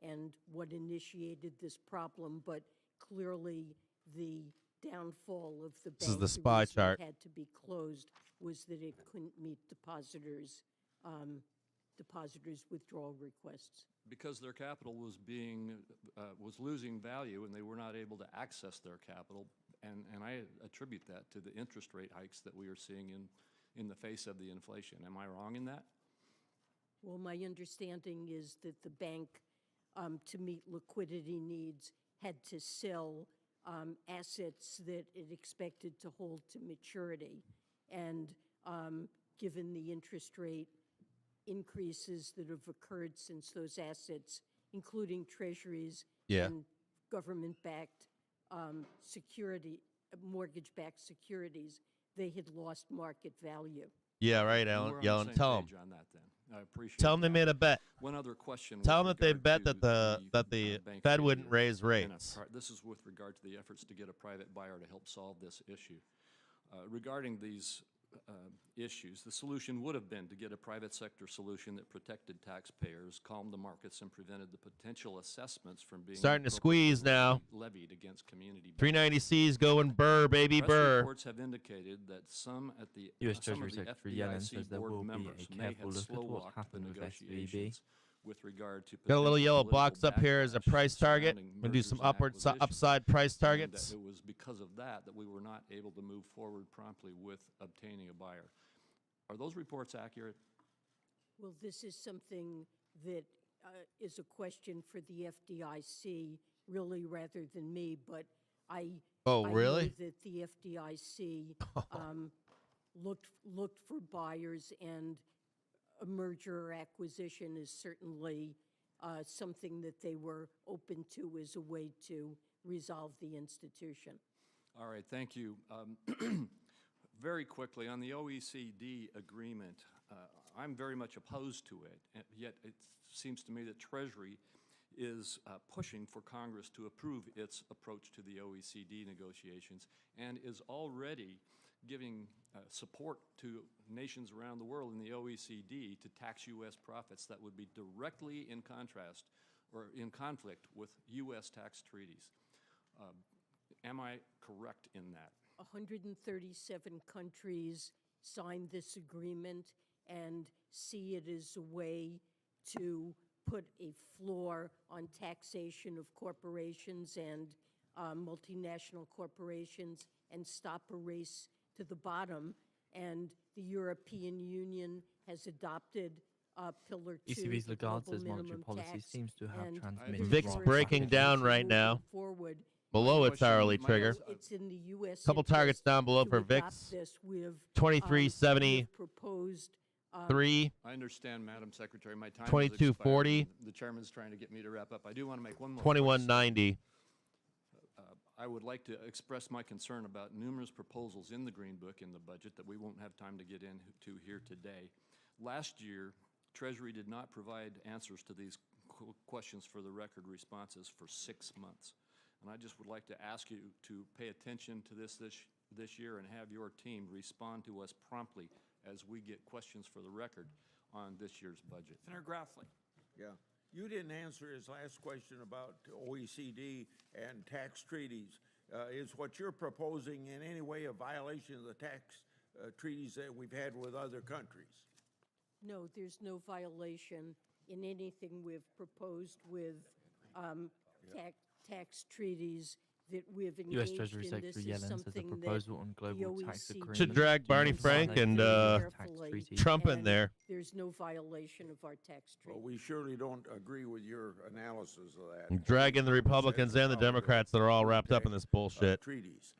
and what initiated this problem, but clearly the downfall of the bank, This is the the SPY reason chart. it had to be closed was that it couldn't meet depositors' depositors' withdrawal requests. Because their capital was losing value and they were not able to access their capital. And I attribute that to the interest rate hikes that we are seeing in the face of the inflation. Am I wrong in that? Well, my understanding is that the bank, to meet liquidity needs, had to sell assets that it expected to hold to maturity. And given the interest rate increases that have occurred since those assets, including treasuries and government-backed mortgage-backed securities, they had lost market value. Yeah, right, We're Alan. on the Yellen, same tell them. page on that then. I appreciate Tell them they that. made a bet. One other question. Tell with them that they regard bet to that the bank Fed wouldn't failure raise and rates. this is with regard to the efforts to get a private buyer to help solve this issue. Regarding these issues, the solution would have been to get a private sector solution that protected taxpayers, calmed the markets, and prevented the potential assessments from being Starting to squeeze now. levied against community banks. 390Cs going burr, baby, Press burr. reports have indicated that some of the Secretary Yellen says there board will be members a may careful have look at what's slow-walked the happened with SVB. negotiations with regard to Got a little potential yellow political box up here as a backlash price target. surrounding We'll do some mergers and upward acquisitions. upside price And, targets. it was because of that we were not able to move forward promptly with obtaining a buyer. Are those reports accurate? Well, this is something that is a question for the FDIC, really, rather than me. But I Oh, I really? know that the FDIC looked for buyers, and a merger or acquisition is certainly something that they were open to as a way to resolve the institution. All right, thank you. Very quickly, on the OECD agreement, I'm very much opposed to it, and yet it seems to me that Treasury is pushing for Congress to approve its approach to the OECD negotiations and is already giving support to nations around the world in the OECD to tax U.S. profits that would be directly in contrast or in conflict with U.S. tax treaties. Am I correct in that? 137 countries signed this agreement and see it as a way to put a floor on taxation of corporations and multinational corporations and stop a race to the bottom. And the European Union has adopted Pillar 2, ECB's the Lagarde global says monetary minimum policy tax, seems to have and transmitted VIX wrong breaking messages. down right now. moving forward. Below My its question- hourly my trigger. answer- It's in the U.S. Couple targets interest down below to for adopt VIX. this. We have 23.73. proposed 3. I understand, Madam Secretary. My time 22.40. has expired, and the chairman's trying to get me to wrap up. I do want to make one more 21.90. I would like to express my concern about numerous proposals in the Green Book in the budget that we won't have time to get into here today. Last year, Treasury did not provide answers to these questions for the record responses for 6 months. And I just would like to ask you to pay attention to this year and have your team respond to us promptly as we get questions for the record on this year's budget. Senator Grassley. Yeah. You didn't answer his last question about OECD and tax treaties. Is what you're proposing in any way a violation of the tax treaties that we've had with other countries? No, there's no violation in anything we've proposed with tax treaties that we've engaged U.S. in. Treasury This Secretary is Yellen says the something that proposal on global the tax OECD agreement Should drag Barney do not Frank violate and, the tax carefully. treaty. Trump in and there. There's no violation of our tax treaty. Well, we surely don't agree with your analysis of that. Dragging the Republicans and the About Democrats that are all wrapped up in this bullshit. treaties.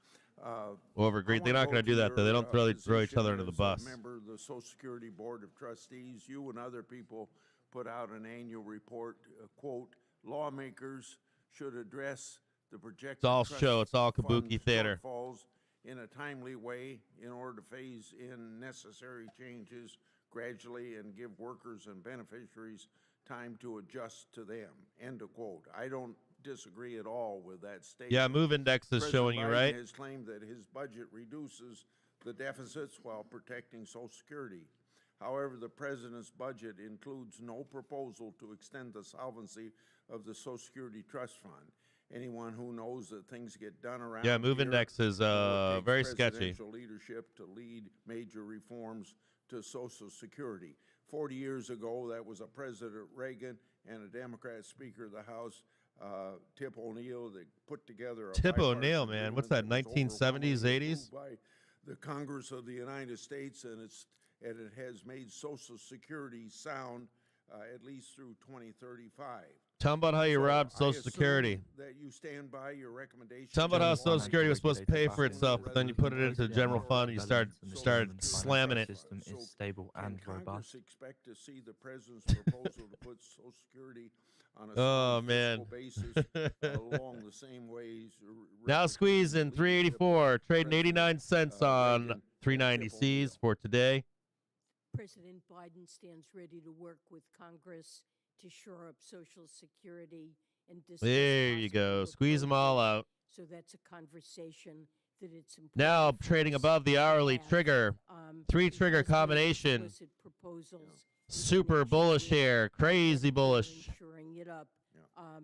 Over agreed. They're not going to do that, though. They don't really throw each other under the bus. Member of the Social Security Board of Trustees, you and other people put out an annual report, quote, lawmakers should address the projected It's all trust show. It's all fund kabuki theater. shortfalls in a timely way in order to phase in necessary changes gradually and give workers and beneficiaries time to adjust to them, end of quote. I don't disagree at all with that statement. Yeah, move index is President showing you, Biden right? has claimed that his budget reduces the deficits while protecting Social Security. However, the president's budget includes no proposal to extend the solvency of the Social Security Trust Fund. Anyone who knows that things get done around Yeah, move here index is know it takes very sketchy. presidential leadership to lead major reforms to Social Security. 40 years ago, that was a President Reagan and a Democrat Speaker of the House, Tip O'Neill, that put together a Tip bipartisan O'Neill, man. What's that, agreement was 1970s, overwhelmingly 80s? approved by the Congress of the United States, and it has made Social Security sound at least through 2035. Tell them about how you So robbed I Social assume Security. that you stand by your recommendation. Tell them about how General Social Security was supposed to pay for regulated itself, but then you put it into the general fund and you started slamming it. System is stable and Can Congress robust. expect to see the president's proposal to put Social Security on a Oh, solid man. fiscal basis along the same ways? Now squeezing 384, trading 89 cents on Reagan, 390 Tip O'Neill. Cs for today. President Biden stands ready to work with Congress to shore up Social Security and discuss There you possible go. Squeeze them all approaches. out. So that's a conversation that it's important. Now for trading us above the to hourly have, trigger. Three because trigger we have combination. explicit proposals and to Super make sure bullish we're here. Crazy bullish. Shoring it up. Yeah.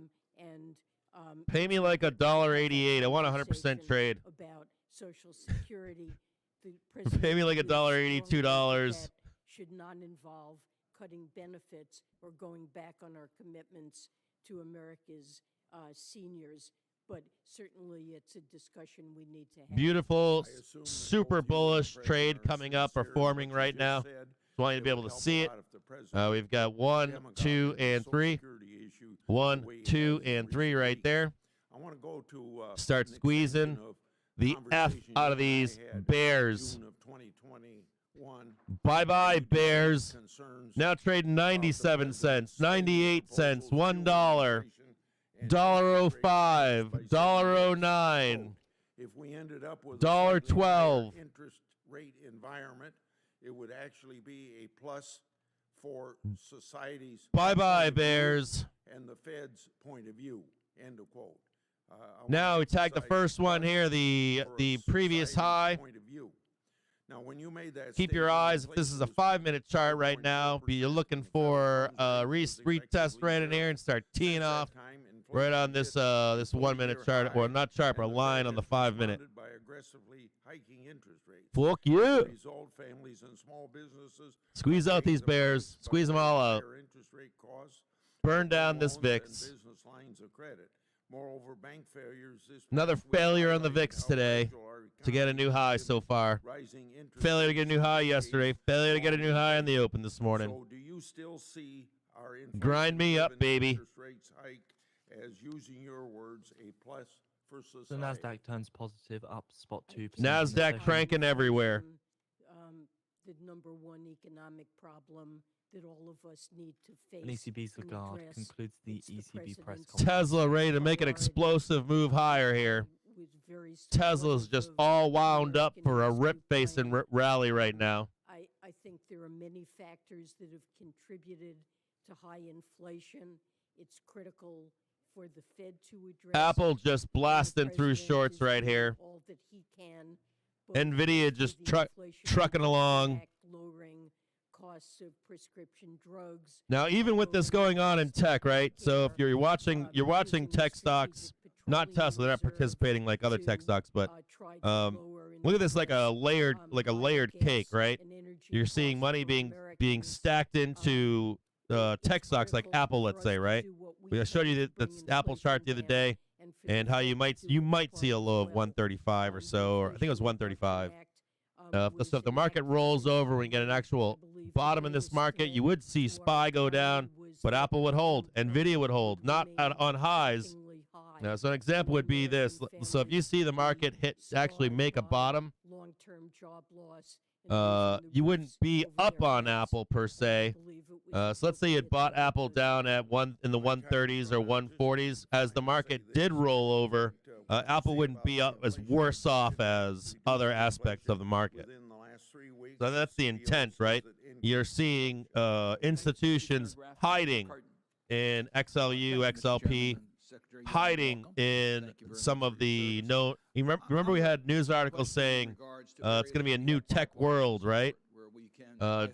And Pay me like $1.88. I want 100% trade. about Social Security. The Pay me like president believes $1.82. strongly that should not involve cutting benefits or going back on our commitments to America's seniors. But certainly it's a discussion we need to have. Beautiful, I assume that super both you and the bullish president trade are coming up or sincere in forming what you right just now. said. Just want you to It be able would to help a see it. lot if the president We've got 1, demagogued 2, the and Social 3. Security issue 1, the way he 2, has in and 3 recent right weeks. there. I want to go to Start an squeezing extension of the F conversation out you of and I these had bears. June of 2021. Bye-bye, You discussed bears. concerns Now trading about the 97 president's cents, spending 98 cents, proposals, fueling $1, inflation, and $1.05, interest rate hikes by $1.09. Quote, if we ended up with a $1.12. slightly higher interest rate environment, it would actually be a plus for society's Bye-bye, point of view bears. and the Fed's point of view. End of quote. I Now wanna we tagged the emphasize first one plus here, the for a previous society's high. point of view. Now, when you made that Keep your statement, eyes, if this is a inflation was 5-minute chart right now, be you're 4.4% looking when the federal for funds rate was retest effectively right in zero. here and start teeing Since that off time, right on inflation this hit this a 1-minute 20-year chart, high, or not chart, but a and the line Fed on the has 5-minute. responded by aggressively hiking interest rates. Fuck As a you. result, families and small businesses Squeeze are out paying these the bears. price by Squeeze them way of all out. higher interest rate costs, Burn for down this loans and VIX. business lines of credit. Moreover, bank failures this Another past week failure on the highlighted VIX how today fragile our to get a economy new is high given so far. rising interest Failure to get a rates new high indicate yesterday. Failure to get a new high in the open this morning. So do you still see our Grind me up, inflation-driven baby. interest rates hike as, using your words, a plus for The society? Nasdaq turns positive, up spot 2%. in the Nasdaq session. cranking everywhere. The number one economic problem that all of us need to face. And ECB's and Lagarde address. concludes the It's the ECB press president's conference. Tesla ready to make an explosive move higher here. was very Tesla's supportive just of all wound up American for a investment rip-facing plan. rally right now. I think there are many factors that have contributed to high inflation. It's critical for the Fed to address. Apple just and the blasting through president shorts is right doing here. all that he can, both Nvidia with just the Inflation trucking Reduction along. Act, lowering costs of prescription drugs. Now, even with this going on in tech, right? So if you're watching using the tech stocks, Strategic not Petroleum Tesla, they're not Reserve participating like other tech to, stocks, but try to um, lower look at this like a inflation, layered biogas cake, right? and energy You're seeing costs money for being Americans. stacked into It's tech stocks like critical Apple, for let's us say, to right? do what I showed can you to the bring Apple chart the inflation other day, down and for the and how Fed you to might do see a as low of well. 135 or The so, or I think it was Inflation Reduction 135. Act, So if the was market enacted rolls in over, we get an November. actual I believe the bottom in this latest market, you threat would see to our SPY go economy down, was but that Apple would hold, unemployment Nvidia would hold, would not remain on highs. shockingly high Now, so an example would be this. American So if you see the market hit actually scarred make a by bottom, long-term job loss and losing the you wouldn't roofs be over up their on heads. Apple per And I se. believe it was So let's say you had appropriate bought that Apple the down at in the 130s or 140s. As the market did roll over, Apple wouldn't be up as worse off as other aspects of the market. So that's the intent, right? You're seeing institutions hiding in XLU, XLP, hiding in some of the no. You remember we had news articles saying it's going to be a new tech world, right?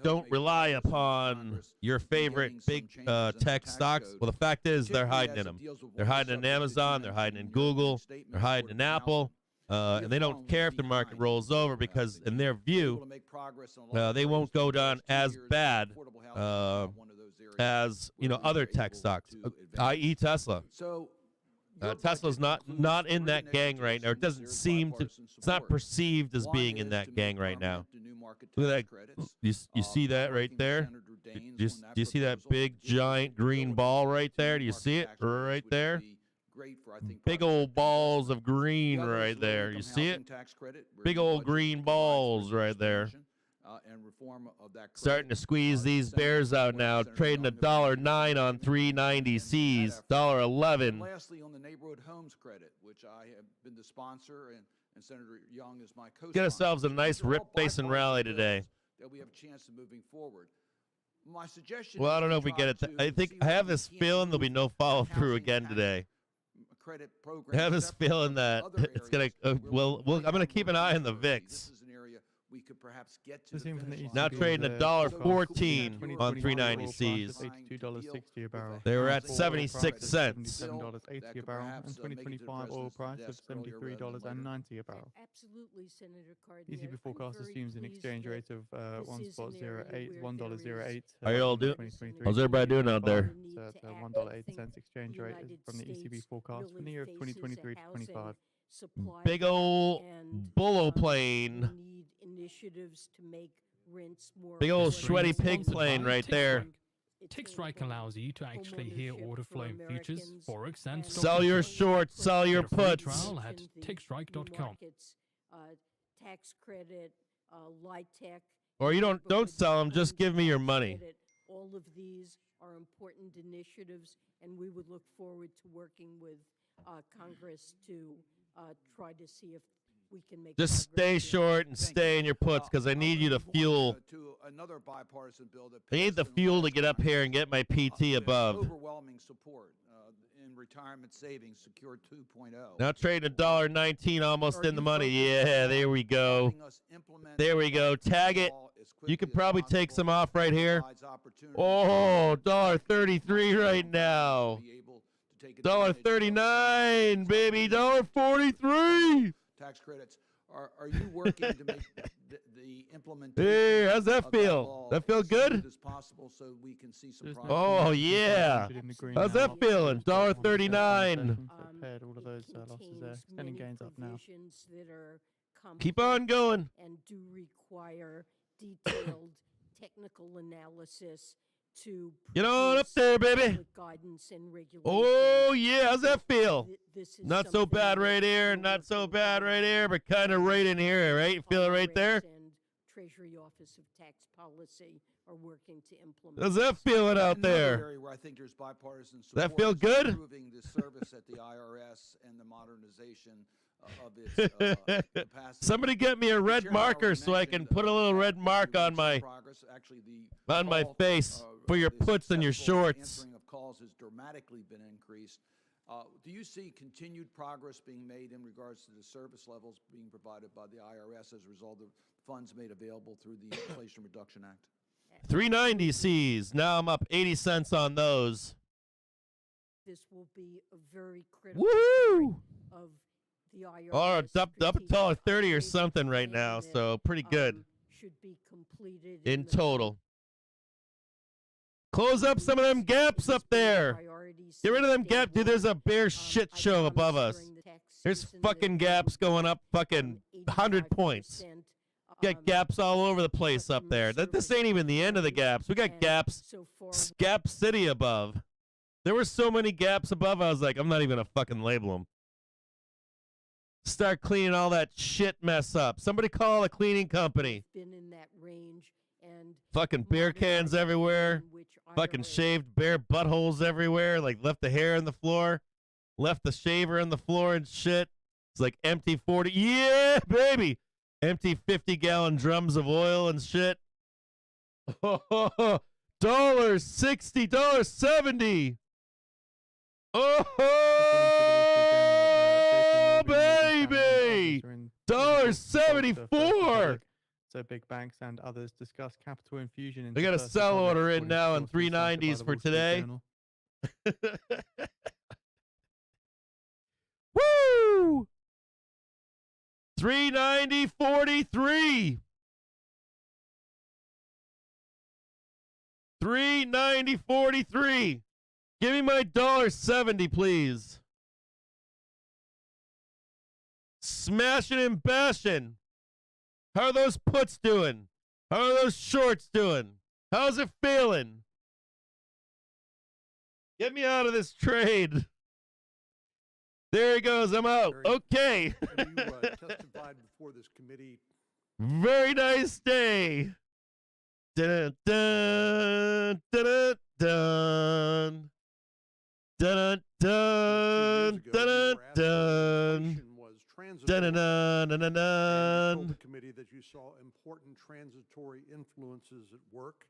Don't rely upon your favorite big tech stocks. Well, the fact is they're hiding in them. They're hiding in Amazon. They're hiding in Google. They're hiding in Apple. and they don't care if the market rolls over because, in their view, they won't go down as bad as other tech stocks, i.e. Tesla. Tesla's not in that gang right now. It doesn't seem to. It's not perceived as being in that gang right now. Look at that. You see that right there? Do you see that big giant green ball right there? Do you see it right there? Big old balls of green right there. You see it? Big old green balls right there. Starting to squeeze these bears out now, trading $1.09 on 390 Cs, $1.11. Lastly, on the neighborhood homes credit, which I have been the sponsor, and Senator Young is my co-sponsor. Get ourselves a nice rip basin rally today. That we have a chance of moving forward. My suggestion. Well, I don't know if we get it. I have this feeling there'll be no follow through again today. Credit I have this feeling that it's gonna. I'm gonna keep an eye on the VIX. We could perhaps get to This even from the Now ECB trading is, $1.14 on 390 Cs. $82.60 a barrel. They were at Oil 76 price of cents. $77.80 a barrel, and 2025 oil price of $73.90 a barrel. Absolutely, Senator Cardinal. ECB forecast assumes an exchange rate of $1.08. How y'all doing? How's everybody doing out there? So it's a $1.08 exchange rate is from the ECB forecast for the year of 2023 to 25. Big old bullo plane. Initiatives to make rents more Big old This sweaty brings pig sponsored plane by right there. TickStrike allows you to actually hear order flow futures, forex, and stock Sell your futures. shorts, sell your Get a free puts. trial at tickstrike.com. Tax credit, LIHTC. Or you don't sell them, just give me your money. All of these are important initiatives, and we would look forward to working with Congress to try to see if we can make Just stay progress here. short and stay in your puts because I need you to fuel. To another bipartisan bill that I need the passed in fuel to last get up time. here and get my PT above. Overwhelming support in retirement savings, Secure 2.0. Now trading $1.19 almost Are in the you money. focused Yeah, on there we go. helping us implement There we go. Tag it. law as You quickly could as probably take possible some off right here. provides opportunities Oh, for $1.33 right now. to be able to take advantage of $1.39, baby. $1.43. tax credits. Are you working to make the implementation? Hey, how's that of feel? law That feel as good? smooth as possible so we can see some There's no progress? Oh, yeah. in the green How's now. that feeling? $1.39. So paired all of those losses there. Extending gains up now. That are Keep on going. and do require detailed technical analysis to Get on up produce there, baby. public guidance and regulation. Oh, yeah. How's that feel? This is Not so something bad that right here, we're not so working bad on right here, but kind of right in here, right? You feel it right there? and Treasury Office of Tax Policy are working to implement. How's that feeling out Another there? area where I think there's bipartisan That support feel is good? Improving the service at the IRS and the modernization of its capacity. Somebody get me a The red chairman marker already so I can mentioned, put a little that red mark we've on made my some progress. Actually, the on my call, face for your the puts and your successful shorts. Answering of calls has dramatically been increased. Do you see continued progress being made in regards to the service levels being provided by the IRS as a result of funds made available through the Inflation Reduction Act? 390 Cs. Now I'm up 80 cents on those. This will be a very critical Woohoo! part of the IRS. Oh, it's up strategic $1.30 or operating something right plan now, that, so pretty good should be completed in the total. Close up some of them gaps up there. Get rid of them gaps. Dude, there's a bear shit show above us. There's fucking gaps going up fucking 100 points. Got gaps all over the place up there. This ain't even the end of the gaps. We got gaps, Gap City above. There were so many gaps above, I was like, I'm not even going to fucking label them. Start cleaning all that shit mess up. Somebody call a cleaning company. Been in that range and Fucking beer cans everywhere. Fucking shaved bear buttholes everywhere. Like left the hair on the floor. Left the shaver on the floor and shit. It's like empty 40. Yeah, baby. Empty 50-gallon drums of oil and shit. $1.60, $1.70. Oh, baby. $1.74. So big banks and others discuss capital infusion. Into We got a First sell Republic, order in according to now in sources cited by 390s the for Wall Street today. Journal. Woo! $390.43. $390.43. Give me my $1.70, please. Smashing and bashing. How are those puts doing? How are those shorts doing? How's it feeling? Get me out of this trade. There he goes. I'm out. Okay. You testified before this committee. Very nice day. Dun dun dun dun dun dun dun dun. Dun dun dun dun dun dun. Told the committee that you saw important transitory influences at work,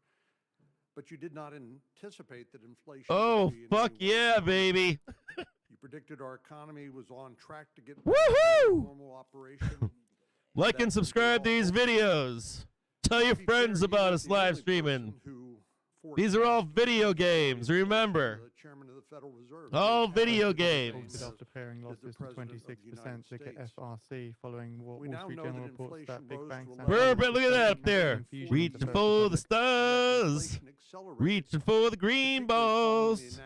but you did not anticipate that inflation. Oh, would be in fuck any way yeah, baby. You predicted our economy was on track to get Woohoo! back to normal operation. Like and subscribe to these videos. Tell your friends about us live streaming. These are all video games, remember. All video games. After pairing losses to 26% to get FRC following what Wall Street Journal reports that big banks... Burbot, look at that up there. Reaching for the stars. Reaching for the green balls.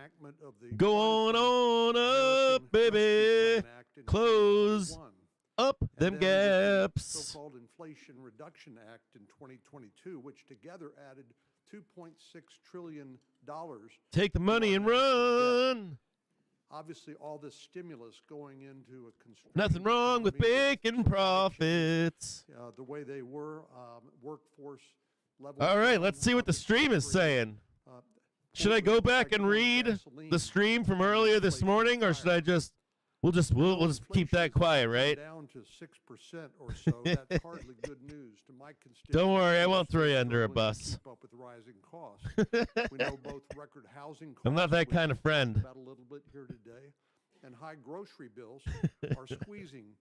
Going on up, baby. Close up them gaps. So-called Inflation Reduction Act in 2022, which together added $2.6 trillion. Take the money and run. Obviously, all this stimulus going into a constrained Nothing wrong with economy, making profits. the way they were, workforce level. All right, let's see what the stream is saying. Should I go back and read the stream from earlier this morning, or should I just we'll just keep that quiet, right? Down to 6% or so. That's hardly good news to my constituents. Don't worry, I won't throw you under a bus. Keep up with rising costs. We know both record housing costs. I'm not that kind of friend. About a little bit here today, and high grocery bills are squeezing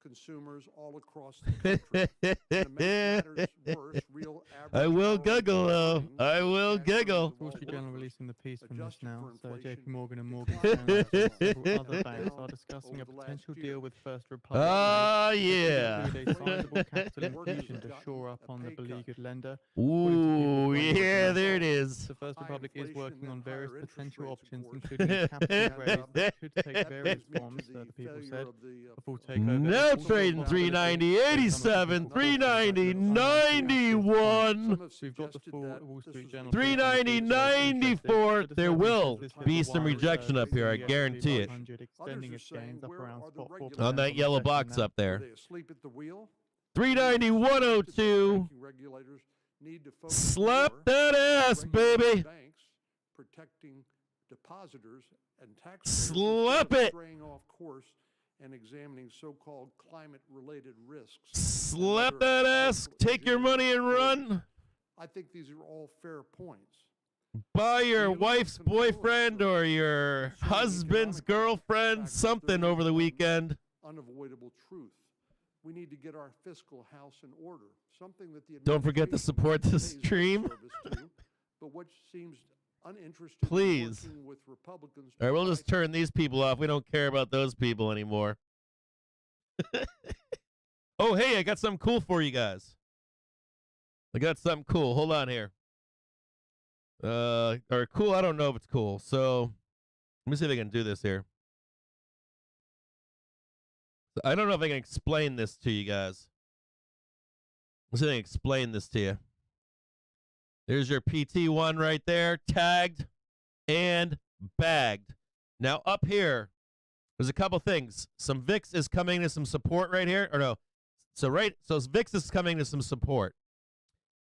consumers all across the country. To make matters worse, real I will average giggle though. I will giggle. Wall Street Journal releasing the piece from this Adjusted now. for So inflation, JP Morgan and Morgan Stanley and several other banks are discussing a potential deal with First Republic. Ah, Bank, which would yeah. include a sizable capital infusion to shore up on the beleaguered lender. Ooh, yeah, there it is. The First Republic is working on various potential options, course. including a capital raise that could take various forms, the people said. A full takeover. No and full trading responsibility. 390, 87, 390, 91. We've got the full Wall Street Journal. 390, 94. There will be some rejection up here, I guarantee it. Extending its gains up around spot 4% On that yellow box up Are there. they asleep at the wheel? 390, 102. Banking regulators need to focus Slap more that ass, on baby. regulating banks, protecting depositors and taxpayers, Slap instead of it. straying off course and examining so-called climate-related risks. Slap that ass. Take your money and run. I think these are all fair points. Buy your wife's boyfriend or your husband's girlfriend something over the weekend. Unavoidable truth. We need to get our fiscal house in order. Something that the Don't forget to administration support the pays lip stream. service to, but which seems uninterested in Please. working with Republicans. All right, we'll to just fight turn these people off. We don't care about those people anymore. Oh, hey, I got something cool for you guys. I got something cool. Hold on here. Or cool, I don't know if it's cool. So let me see if I can do this here. I don't know if I can explain this to you guys. Let's see if I can explain this to you. There's your PT1 right there, tagged and bagged. Now up here, there's a couple things. Some VIX is coming to some support right here. Or no. So VIX is coming to some support.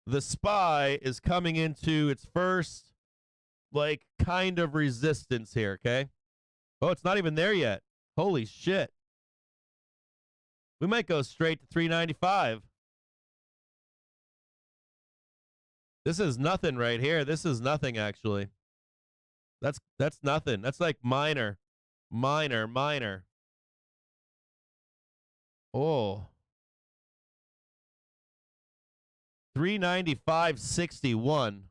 The SPY is coming into its first, like, kind of resistance here, okay? Oh, it's not even there yet. Holy shit. We might go straight to 395. This is nothing right here. This is nothing, actually. That's nothing. That's like minor. Minor. Oh. 395.61.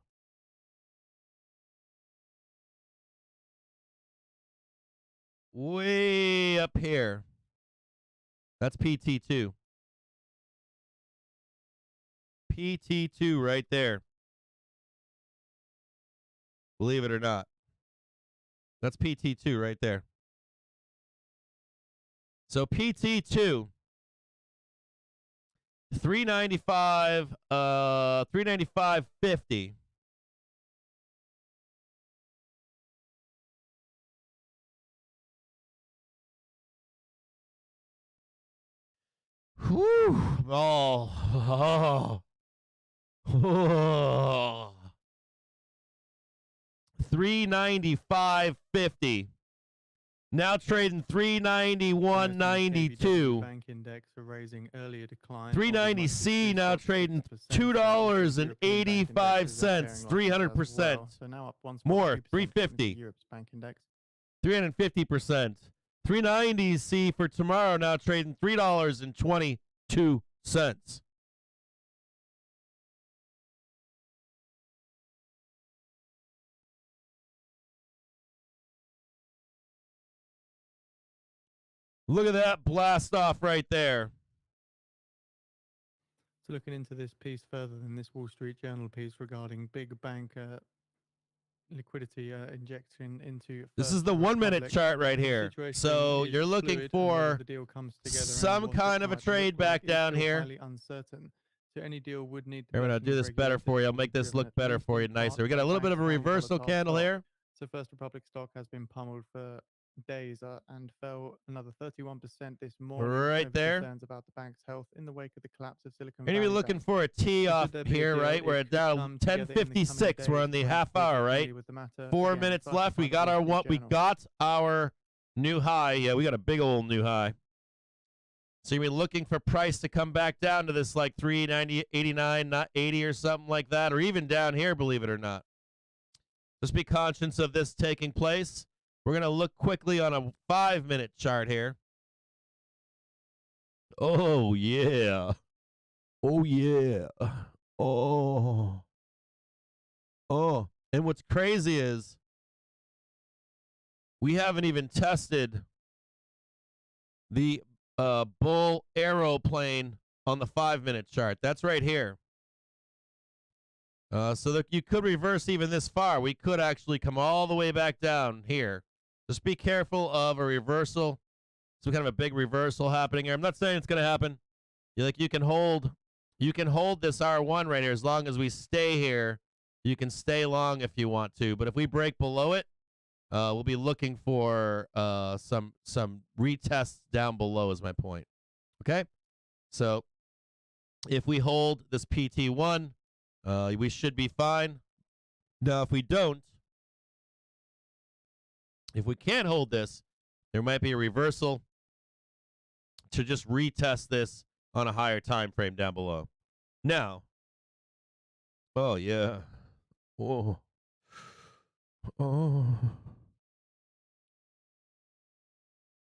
Way up here. That's PT2. PT2 right there. Believe it or not. That's PT2 right there. So PT2, 395, 395.50. Whew. Oh. 395.50. Now trading 391.92. Bank index for raising earlier decline. 390C now trading $2.85. 300%. So now up 1.2%. More, 350. Europe's bank index. 350%. 390C for tomorrow now trading $3.22. Look at that blast off right there. So looking into this piece further than this Wall Street Journal piece regarding big bank liquidity injection into. This is the 1 minute chart right here. So you're looking for some kind of a trade back down here. Highly uncertain. So any deal would need to Here, I'm going to do this better for you. I'll make this look better for you, nicer. We got a little bit of a reversal candle here. So First Republic stock has been pummeled for days and fell another 31% this morning. Right there. Concerns about the bank's health in the wake of the collapse of Silicon You're Valley going to be looking Bank. for a T off Should there be a here, deal, right? it We're could down come together in the coming 10:56. We're on the days. half We're hour, right? familiar with the matter. 4 Again, minutes First left. We Republic got our Wall one. Street We Journal. got our new high. Yeah, we got a big old new high. So you're looking for price to come back down to this like 390, 89, not 80 or something like that, or even down here, believe it or not. Just be conscious of this taking place. We're going to look quickly on a 5-minute chart here. Oh, yeah. Oh, yeah. Oh. Oh. And what's crazy is we haven't even tested the bull aeroplane on the 5-minute chart. That's right here. So that you could reverse even this far. We could actually come all the way back down here. Just be careful of a reversal. Some kind of a big reversal happening here. I'm not saying it's going to happen. You can hold this R1 right here as long as we stay here. You can stay long if you want to, but if we break below it, we'll be looking for some retests down below is my point. Okay? So if we hold this PT1, we should be fine. Now, if we don't, if we can't hold this, there might be a reversal to just retest this on a higher time frame down below. Now, oh yeah, oh, oh,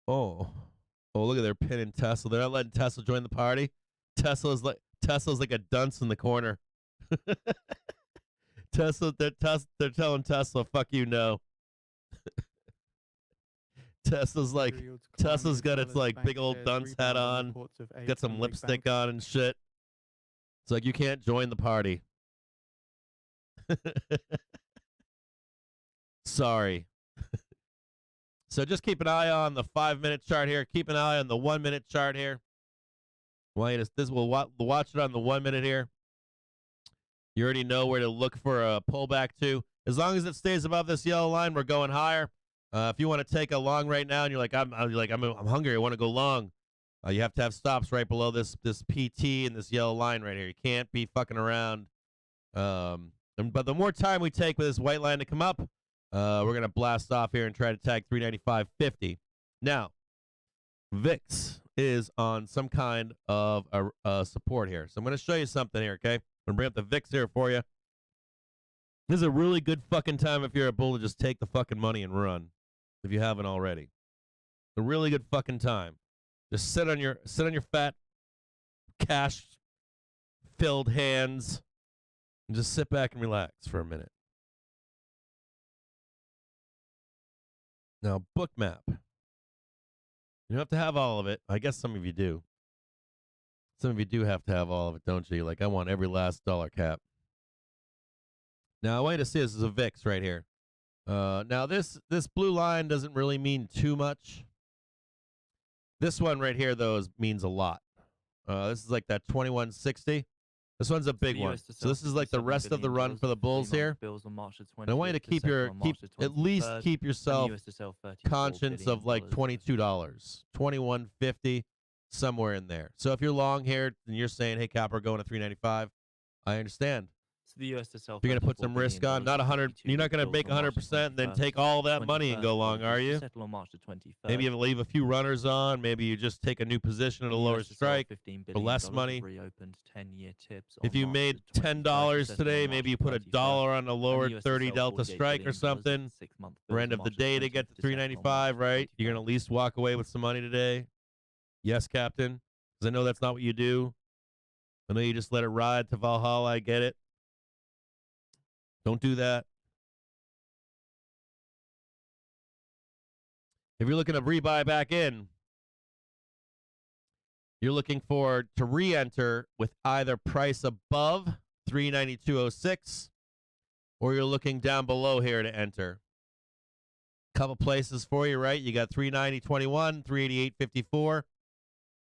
oh, oh! Look at they're pinning Tesla. They're not letting Tesla join the party. Tesla's like a dunce in the corner. They're telling Tesla, "Fuck you, no." Tesla's got its like big old dunce hat on, got some lipstick on and shit. It's like you can't join the party. Sorry. So just keep an eye on the 5-minute chart here. Keep an eye on the 1-minute chart here. We'll watch it on the 1 minute here. You already know where to look for a pullback to. As long as it stays above this yellow line, we're going higher. If you want to take a long right now and you're like, I'm hungry, I want to go long, you have to have stops right below this PT and this yellow line right here. You can't be fucking around. But the more time we take with this white line to come up, we're going to blast off here and try to tag 395.50. Now, VIX is on some kind of a support here. So I'm going to show you something here, okay? I'm going to bring up the VIX here for you. This is a really good fucking time if you're a bull to just take the fucking money and run, if you haven't already. A really good fucking time. Just sit on your fat, cash-filled hands and just sit back and relax for a minute. Now, Bookmap. You don't have to have all of it. I guess some of you do. Some of you do have to have all of it, don't you? Like, I want every last dollar cap. Now, I want you to see this is a VIX right here. Now, this blue line doesn't really mean too much. This one right here, though, means a lot. This is like that 2160. This one's a big one. So this is like the rest of the run for the bulls here. And I want you to keep at least keep yourself conscious of like $22, $21.50, somewhere in there. So if you're long here and you're saying, "Hey, Cap, we're going to 395," I understand. So the US to sell. You're going to put some risk on, not 100. You're not going to make 100% and then take all that money and go long, are you? Settle on March the 21st. Maybe you leave a few runners on. Maybe you just take a new position at a lower strike for less money. Reopened 10-year tips. If you made $10 today, maybe you put $1 on a lower 30 delta strike or something. For end of the day to get to 395, right? You're going to at least walk away with some money today. Yes, Captain, because I know that's not what you do. I know you just let it ride to Valhalla. I get it. Don't do that. If you're looking to rebuy back in, you're looking for to re-enter with either price above 392.06 or you're looking down below here to enter. Couple places for you, right? You got 390.21, 388.54.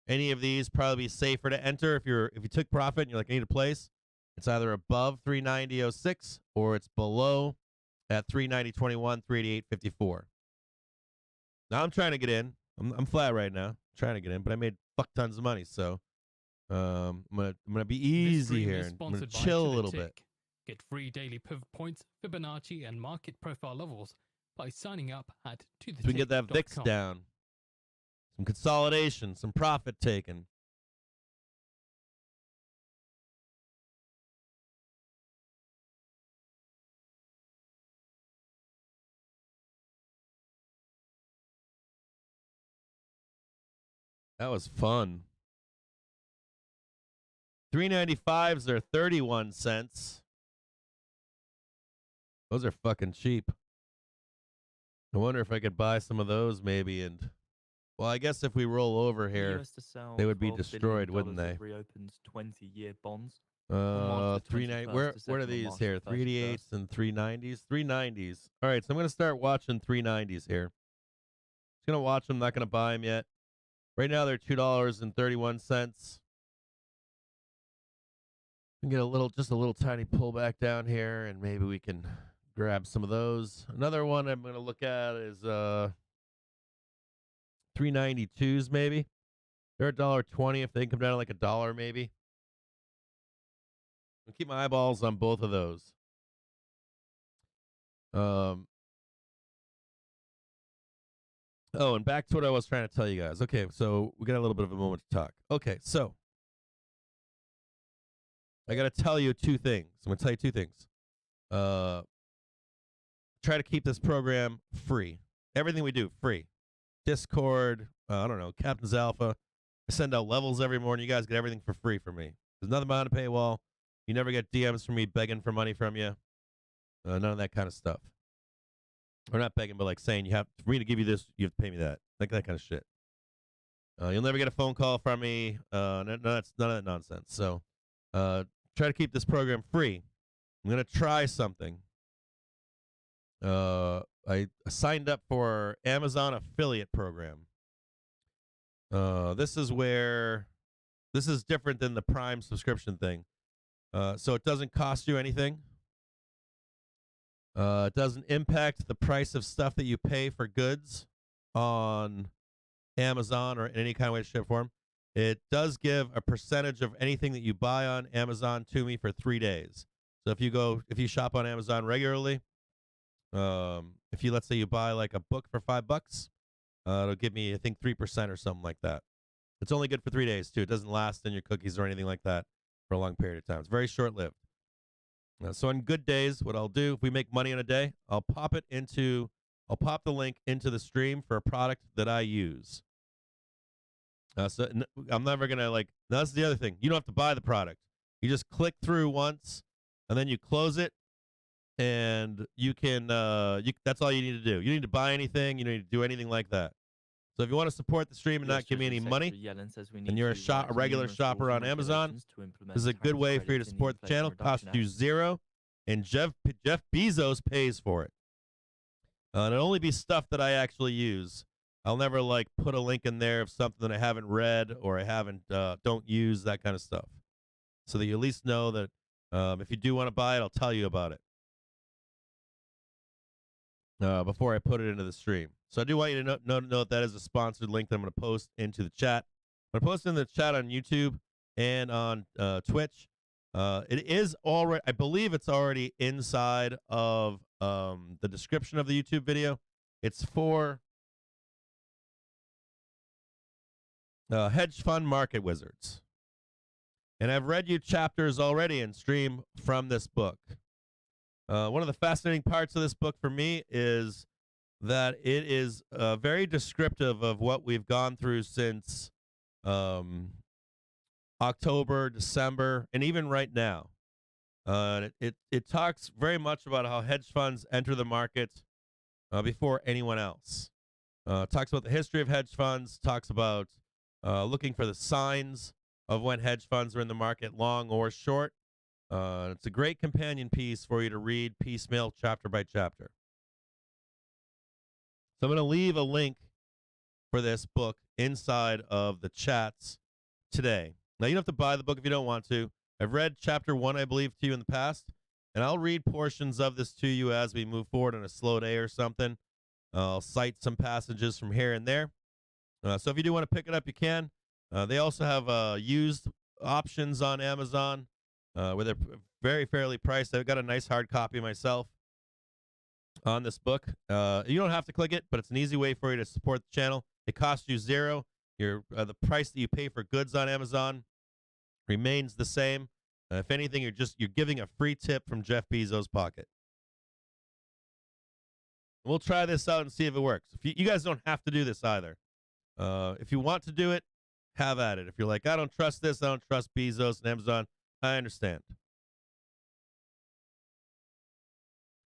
Any of these probably be safer to enter if you took profit and you're like, I need a place. It's either above 390.06 or it's below at 390.21, 388.54. Now I'm trying to get in. I'm flat right now, trying to get in, but I made fuck tons of money, so I'm gonna be easy here and I'm gonna chill a little bit. Get free daily pivot points, Fibonacci, and market profile levels by signing up at tothetick.com. So we can get that VIX down. Some consolidation, some profit taken. That was fun. 395s are 31 cents. Those are fucking cheap. I wonder if I could buy some of those maybe and well, I guess if we roll over here, they would be destroyed, wouldn't they? Reopened 20-year bonds. 390. Where are these here? 388s and 390s. 390s. All right, so I'm gonna start watching 390s here. Just gonna watch them. Not gonna buy them yet. Right now they're $2.31. We can get just a little tiny pullback down here, and maybe we can grab some of those. Another one I'm gonna look at is 392s maybe. They're $1.20 if they can come down to like $1 maybe. I'll keep my eyeballs on both of those. Oh, and back to what I was trying to tell you guys. Okay, so we got a little bit of a moment to talk. Okay, so I got to tell you two things. I'm going to tell you two things. Try to keep this program free. Everything we do, free. Discord, I don't know, Captain's Alpha. I send out levels every morning. You guys get everything for free from me. There's nothing behind a paywall. You never get DMs from me begging for money from you. None of that kind of stuff. Or not begging, but like saying for me to give you this, you have to pay me that. Like that kind of shit. You'll never get a phone call from me. None of that nonsense. So try to keep this program free. I'm going to try something. I signed up for Amazon affiliate program. This is different than the Prime subscription thing. So it doesn't cost you anything. It doesn't impact the price of stuff that you pay for goods on Amazon or in any kind of way, shape, or form. It does give a percentage of anything that you buy on Amazon to me for 3 days. So if you shop on Amazon regularly, if you, let's say you buy like a book for $5, it'll give me, I think, 3% or something like that. It's only good for 3 days too. It doesn't last in your cookies or anything like that for a long period of time. It's very short-lived. So on good days, what I'll do, if we make money in a day, I'll pop the link into the stream for a product that I use. So I'm never going to that's the other thing. You don't have to buy the product. You just click through once and then you close it and you can, that's all you need to do. You don't need to buy anything. You don't need to do anything like that. So if you want to support the stream and US not give me any Treasury money, Secretary Yellen says we need and you're to write a regular numerous shopper rules on and Amazon, regulations to implement this is a good tax way for you to credits in the support the channel. Inflation Costs Reduction you Act. zero, and Jeff Bezos pays for it. And it'll only be stuff that I actually use. I'll never like put a link in there of something that I haven't read or I haven't don't use, that kind of stuff, so that you at least know that if you do want to buy it, I'll tell you about it before I put it into the stream. So I do want you to know that that is a sponsored link that I'm going to post into the chat. I'm going to post in the chat on YouTube and on Twitch. It is already, I believe it's already inside of the description of the YouTube video. It's for hedge fund market wizards. And I've read you chapters already in stream from this book. One of the fascinating parts of this book for me is that it is very descriptive of what we've gone through since October, December, and even right now. It talks very much about how hedge funds enter the market before anyone else. Talks about the history of hedge funds, talks about looking for the signs of when hedge funds are in the market, long or short. It's a great companion piece for you to read piecemeal, chapter by chapter. So I'm going to leave a link for this book inside of the chats today. Now, you don't have to buy the book if you don't want to. I've read chapter 1, I believe, to you in the past, and I'll read portions of this to you as we move forward on a slow day or something. I'll cite some passages from here and there. So if you do want to pick it up, you can. They also have used options on Amazon where they're very fairly priced. I've got a nice hard copy myself on this book. You don't have to click it, but it's an easy way for you to support the channel. It costs you zero. The price that you pay for goods on Amazon remains the same. If anything, you're giving a free tip from Jeff Bezos' pocket. We'll try this out and see if it works. If you guys don't have to do this either. If you want to do it, have at it. If you're like, I don't trust this, I don't trust Bezos and Amazon, I understand.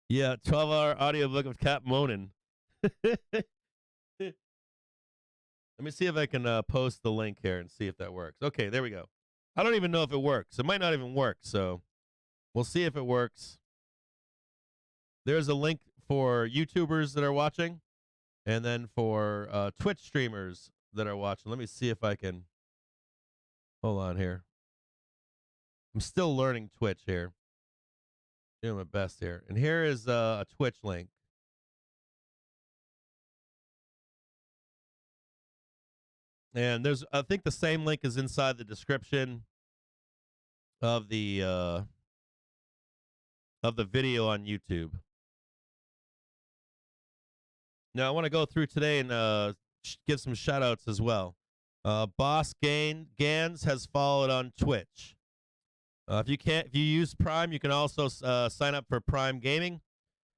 Yeah, 12-hour audiobook of Cap moaning. Let me see if I can post the link here and see if that works. Okay, there we go. I don't even know if it works. It might not even work, so we'll see if it works. There's a link for YouTubers that are watching, and then for Twitch streamers that are watching. Let me see if I can. Hold on here. I'm still learning Twitch here. Doing my best here. And here is a Twitch link. And I think the same link is inside the description of the video on YouTube. Now I want to go through today and give some shout outs as well. Boss Gans has followed on Twitch. If you use Prime, you can also sign up for Prime Gaming,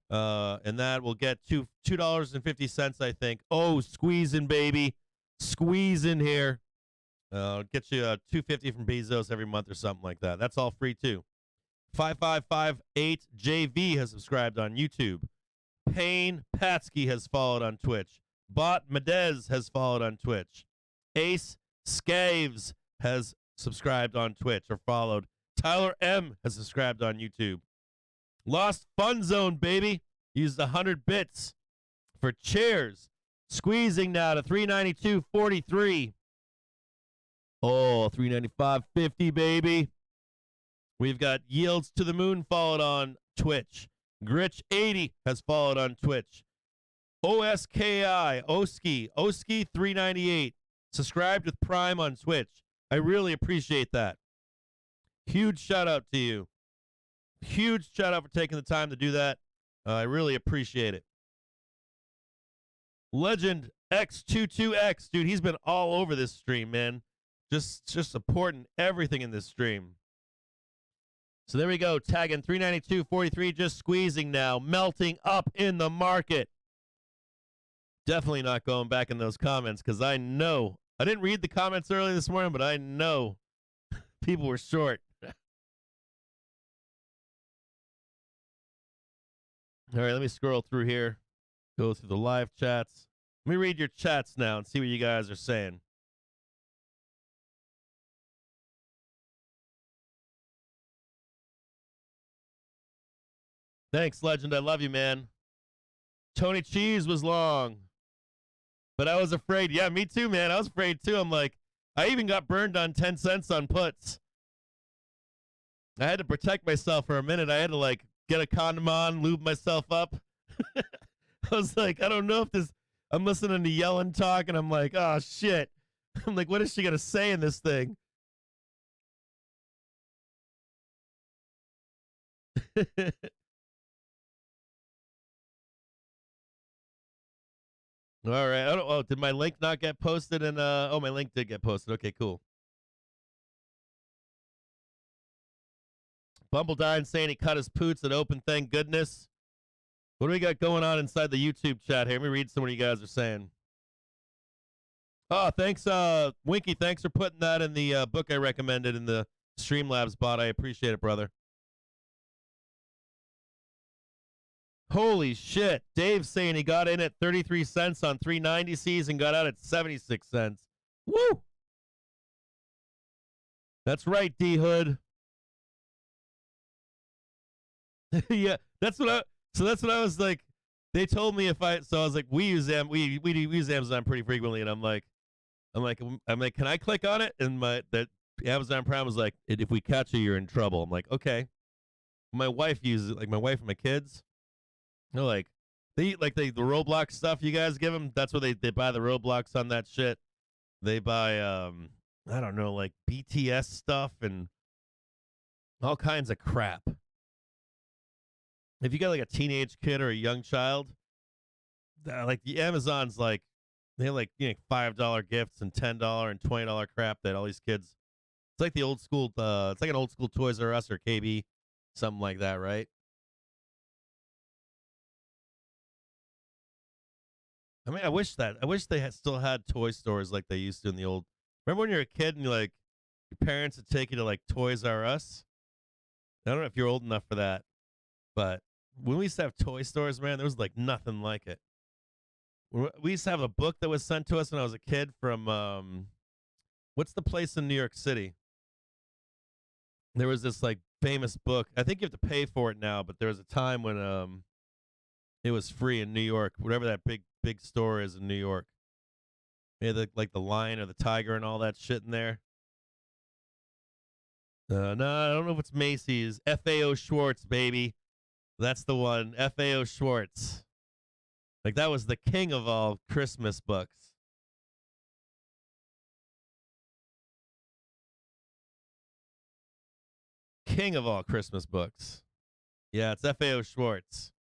and that will get $2.50, I think. Oh, squeezing, baby. Squeeze in here. Get you $2.50 from Bezos every month or something like that. That's all free too. 5558JV has subscribed on YouTube. Payne Patsky has followed on Twitch. Bot Medez has followed on Twitch. Ace Scaves has subscribed on Twitch or followed. Tyler M has subscribed on YouTube. Lost Fun Zone, baby. Used 100 bits for chairs. Squeezing now to 392.43. Oh, 395.50, baby. We've got Yields to the Moon followed on Twitch. Gritch80 has followed on Twitch. Oski 398 subscribed with Prime on Twitch. I really appreciate that. Huge shout out to you. Huge shout out for taking the time to do that. I really appreciate it. Legend X22X, dude, he's been all over this stream, man. Just supporting everything in this stream. So there we go, tagging 392.43, just squeezing now, melting up in the market. Definitely not going back in those comments because I know. I didn't read the comments early this morning, but I know people were short. All right, let me scroll through here. Go through the live chats. Let me read your chats now and see what you guys are saying. Thanks, Legend. I love you, man. Tony Cheese was long. But I was afraid. Yeah, me too, man. I was afraid too. I'm like, I even got burned on 10 cents on puts. I had to protect myself for a minute. I had to like get a condom on, lube myself up. I was like, I don't know if this. I'm listening to Yellen talk, and I'm like, oh shit. I'm like, what is she gonna say in this thing? All right. I don't. Oh, did my link not get posted? And oh, my link did get posted. Okay, cool. Bumbledine saying he cut his poots at open. Thank goodness. What do we got going on inside the YouTube chat here? Let me read some of what you guys are saying. Oh, thanks, Winky. Thanks for putting that in the book I recommended in the Streamlabs bot. I appreciate it, brother. Holy shit. Dave's saying he got in at 33 cents on 390 Cs and got out at 76 cents. Woo! That's right, D Hood. Yeah, that's what I was like. They told me I was like, we use Amazon pretty frequently, and I'm like, can I click on it? And that Amazon Prime was like, if we catch you, you're in trouble. I'm like, okay. My wife uses it, like my wife and my kids. They're like, they eat like the Roblox stuff you guys give them. That's where they buy the Roblox on that shit. They buy I don't know, like BTS stuff and all kinds of crap. If you got like a teenage kid or a young child, like the Amazon's like they have like $5 gifts and $10 and $20 crap that all these kids. It's like the old school. It's like an old school Toys R Us or KB, something like that, right? I mean, I wish they still had toy stores like they used to in the old. Remember when you were a kid and your parents would take you to like Toys R Us? I don't know if you're old enough for that, but when we used to have toy stores, man, there was like nothing like it. We used to have a book that was sent to us when I was a kid from what's the place in New York City? There was this like famous book. I think you have to pay for it now, but there was a time when it was free in New York, whatever that big store is in New York. Yeah, like the lion or the tiger and all that shit in there. No, I don't know if it's Macy's. FAO Schwartz, baby. That's the one. FAO Schwartz. Like that was the king of all Christmas books. King of all Christmas books. Yeah, it's FAO Schwartz.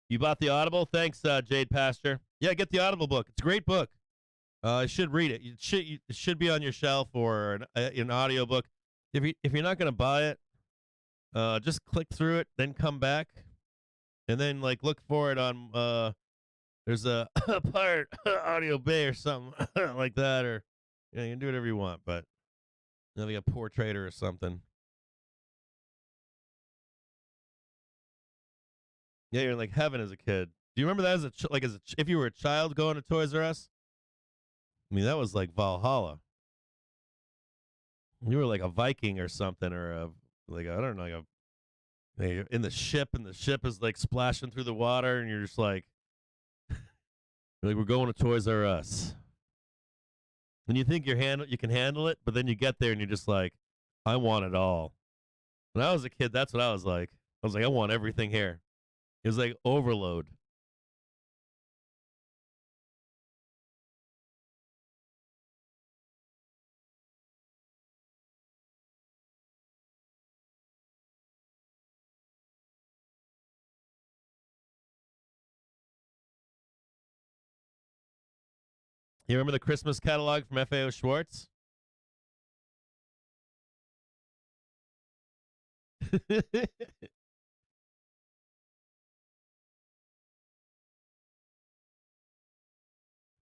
You bought the Audible? Thanks, Jade Pastor. Yeah, get the Audible book. It's a great book. You should read it. It should be on your shelf or an audio book. If you're not gonna buy it, just click through it, then come back, and then look for it on there's a Pirate Audio Bay or something like that, or you can do whatever you want, but like a Portraiter or something. Yeah, you're in like heaven as a kid. Do you remember that as if you were a child going to Toys R Us? I mean, that was like Valhalla. You were like a Viking or something, or I don't know, you're in the ship, and the ship is like splashing through the water, and you're just like, we're going to Toys R Us. And you think you can handle it, but then you get there and you're just like, I want it all. When I was a kid, that's what I was like. I was like, I want everything here. It was like overload. You remember the Christmas catalog from FAO Schwartz?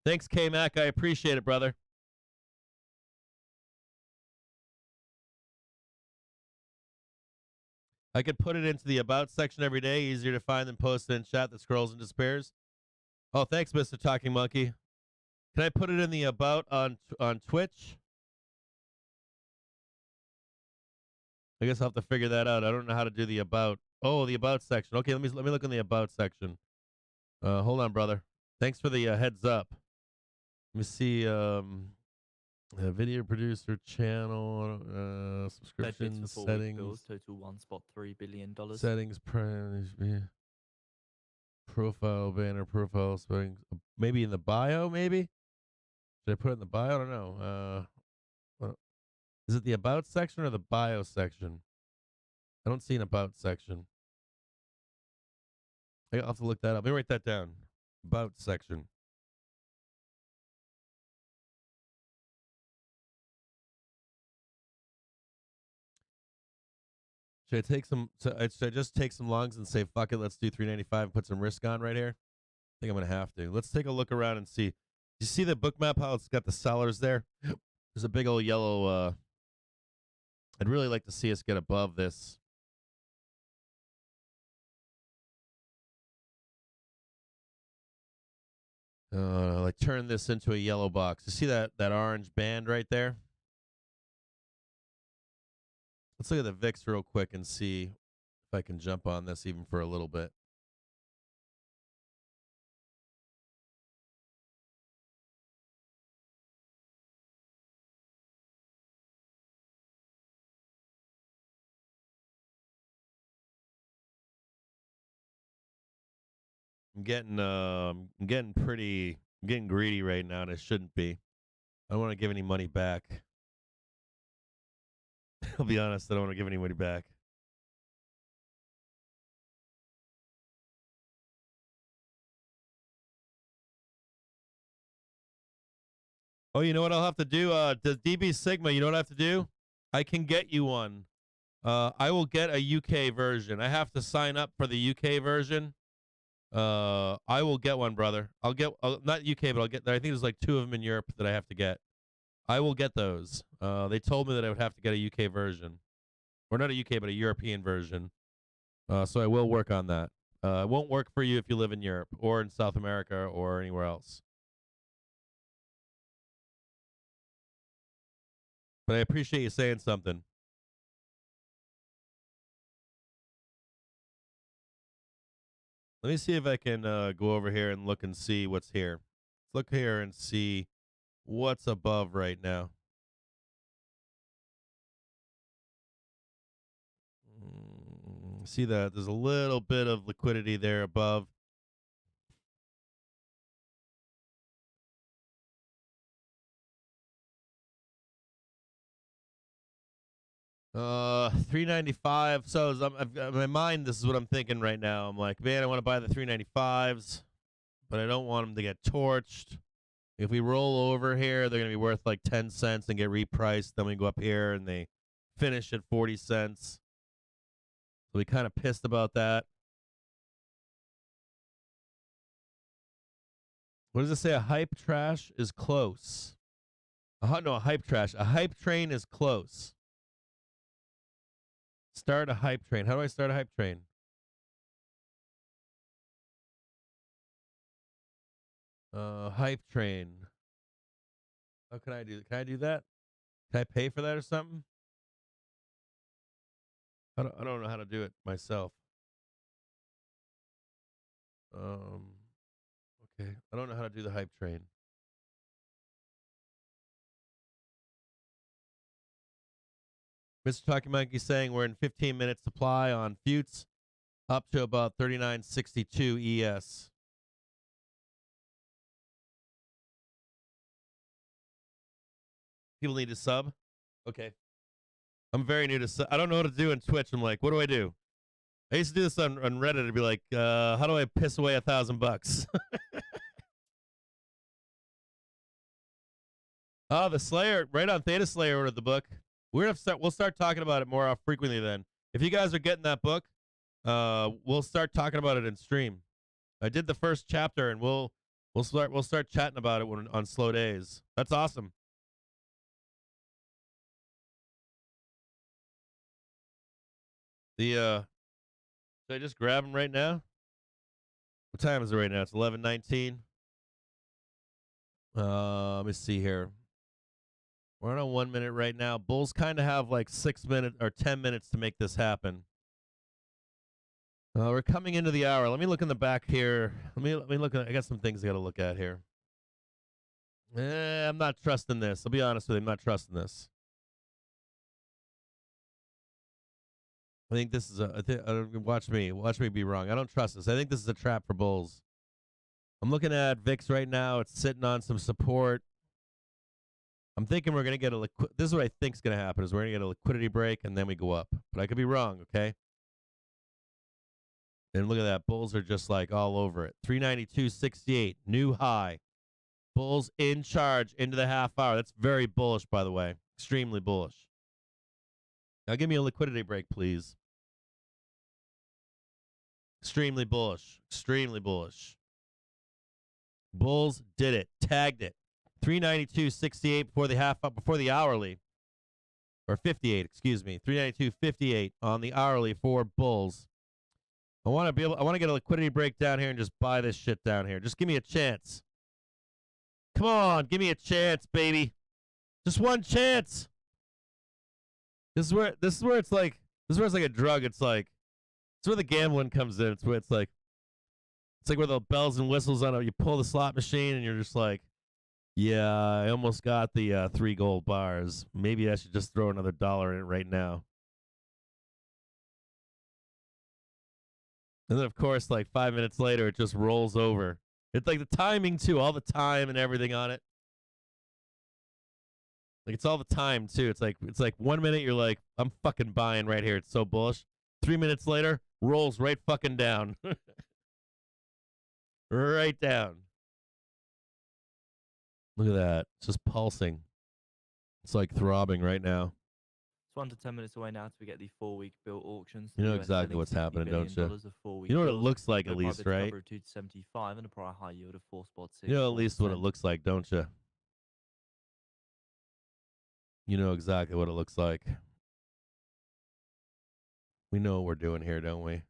Thanks, K-Mac. I appreciate it, brother. I could put it into the about section every day, easier to find than post it in chat that scrolls and despairs. Oh, thanks, Mr. Talking Monkey. Can I put it in the about on Twitch? I guess I'll have to figure that out. I don't know how to do the about. Oh, the about section. Okay, let me look in the about section. Hold on, brother. Thanks for the heads up. Let me see. Video producer channel subscriptions settings. Total $1.3 billion. Settings, profile banner, profile settings. Maybe in the bio. Maybe should I put it in the bio? I don't know. Is it the about section or the bio section? I don't see an about section. I'll have to look that up. Let me write that down. About section. Should I just take some longs and say fuck it? Let's do 395 and put some risk on right here. I think I'm gonna have to. Let's take a look around and see. You see the book map? How it's got the sellers there? There's a big old yellow. I'd really like to see us get above this. Like turn this into a yellow box. You see that orange band right there? Let's look at the VIX real quick and see if I can jump on this even for a little bit. I'm getting greedy right now, and I shouldn't be. I don't want to give any money back. I'll be honest, I don't want to give any money back. Oh, you know what I'll have to do? The DB Sigma, you know what I have to do? I can get you one. I will get a UK version. I have to sign up for the UK version. I will get one, brother. I'll not UK, but I'll get. I think there's like 2 of them in Europe that I have to get. I will get those. They told me that I would have to get a UK version, or not a UK, but a European version. So I will work on that. It won't work for you if you live in Europe or in South America or anywhere else. But I appreciate you saying something. Let me see if I can go over here and look and see what's here. Let's look here and see what's above right now. See that there's a little bit of liquidity there above. $395. So in my mind, this is what I'm thinking right now. I'm like, man, I want to buy the 395s, but I don't want them to get torched. If we roll over here, they're going to be worth like 10 cents and get repriced. Then we go up here and they finish at 40 cents. So we kind of pissed about that. What does it say? A hype trash is close. No, a hype trash. A hype train is close. Start a hype train. How do I start a hype train? Hype train. How can I do that? Can I do that? Can I pay for that or something? I don't know how to do it myself. Okay. I don't know how to do the hype train. Mr. Talking Monkey saying we're in 15 minute supply on Futes up to about 39.62 ES. People need to sub? Okay. I'm very new to I don't know what to do on Twitch. I'm like, what do I do? I used to do this on Reddit. I'd be like, how do I piss away $1,000? Oh, the Slayer, right on. Theta Slayer ordered the book. We'll start talking about it more frequently then. If you guys are getting that book, we'll start talking about it in stream. I did the first chapter, and we'll start chatting about it on slow days. That's awesome. Should I just grab them right now? What time is it right now? It's 11:19. Let me see here. We're on 1 minute right now. Bulls kind of have like 6 minutes or 10 minutes to make this happen. We're coming into the hour. Let me look in the back here. Let me look at. I got some things I got to look at here. I'm not trusting this. I'll be honest with you. I'm not trusting this. I think this is watch me be wrong. I don't trust this. I think this is a trap for bulls. I'm looking at VIX right now. It's sitting on some support. I'm thinking we're going to get this is what I think is going to happen is we're going to get a liquidity break and then we go up. But I could be wrong, okay? And look at that. Bulls are just like all over it. 392.68, new high. Bulls in charge into the half hour. That's very bullish, by the way. Extremely bullish. Now give me a liquidity break, please. Extremely bullish. Extremely bullish. Bulls did it. Tagged it. 392.68 before the hourly. Or 58, excuse me. 392.58 on the hourly for bulls. I want to get a liquidity break down here and just buy this shit down here. Just give me a chance. Come on, give me a chance, baby. Just one chance. This is where it's like a drug. It's where the gambling comes in. It's like where the bells and whistles on it. You pull the slot machine and you're just like, yeah, I almost got the 3 gold bars. Maybe I should just throw another $1 in it right now. And then, of course, like 5 minutes later, it just rolls over. It's like the timing, too. All the time and everything on it. Like, it's all the time, too. It's like 1 minute, you're like, I'm fucking buying right here. It's so bullish. 3 minutes later, rolls right fucking down. Right down. Look at that. It's just pulsing. It's like throbbing right now. It's 1 to 10 minutes away now till we get the 4-week bill auctions. You know The US exactly selling what's $60 happening, billion don't you? of 4-week You know what it bills, looks like with at a least, private right? cover of 2 to 75 and a prior high yield of 4.6. You know at least what it looks like, don't you? You know exactly what it looks like. We know what we're doing here, don't we?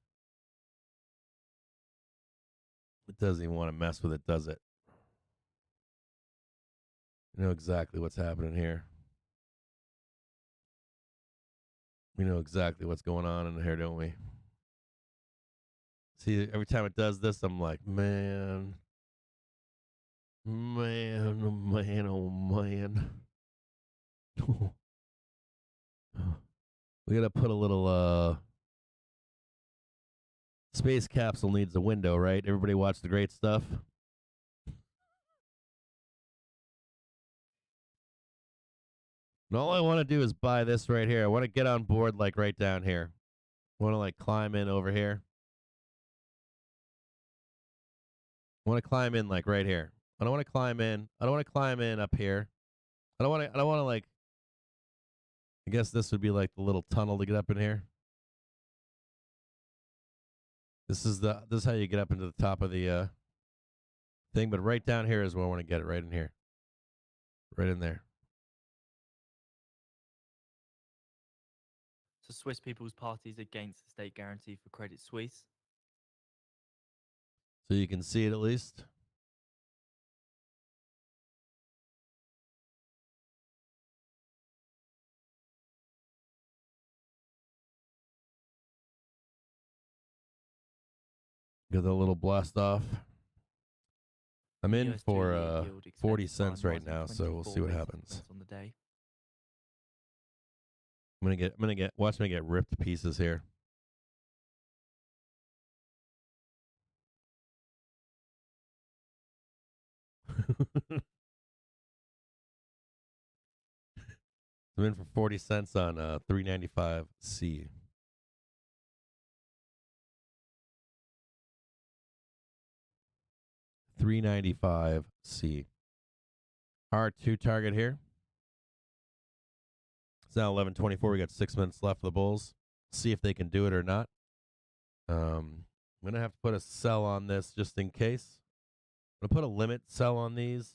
It doesn't even want to mess with it, does it? You know exactly what's happening here. We know exactly what's going on in here, don't we? See, every time it does this, I'm like, man. Man, oh man, oh man. We gotta put a little space capsule needs a window, right? Everybody watch the great stuff. And all I want to do is buy this right here. I want to get on board like right down here. I want to like climb in over here. I want to climb in like right here. I don't want to climb in. I don't want to climb in up here. I don't want to like, I guess this would be like the little tunnel to get up in here. This is how you get up into the top of the thing, but right down here is where I want to get it, right in here. Right in there. So Swiss People's Party is against the state guarantee for Credit Suisse. So you can see it at least. Get the little blast off. I'm in US for 2-year yield 40 expected cents climb right rising now, so we'll 24 see what basis happens. points on the day. Watch me get ripped to pieces here. I'm in for 40 cents on 395C. $395C. R2 target here. It's now 11:24. We got 6 minutes left for the Bulls. See if they can do it or not. I'm gonna have to put a sell on this just in case. I'm gonna put a limit sell on these.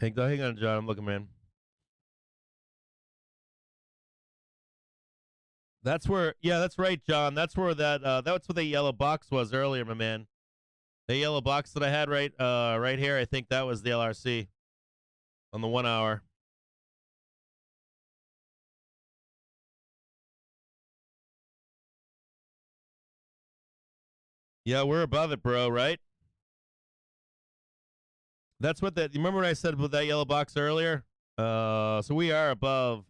Hang on, John. I'm looking, man. That's where, yeah, that's right, John. That's where that's what the yellow box was earlier, my man. The yellow box that I had right here, I think that was the LRC on the 1 hour. Yeah, we're above it, bro, right? That's what you remember what I said with that yellow box earlier? So we are above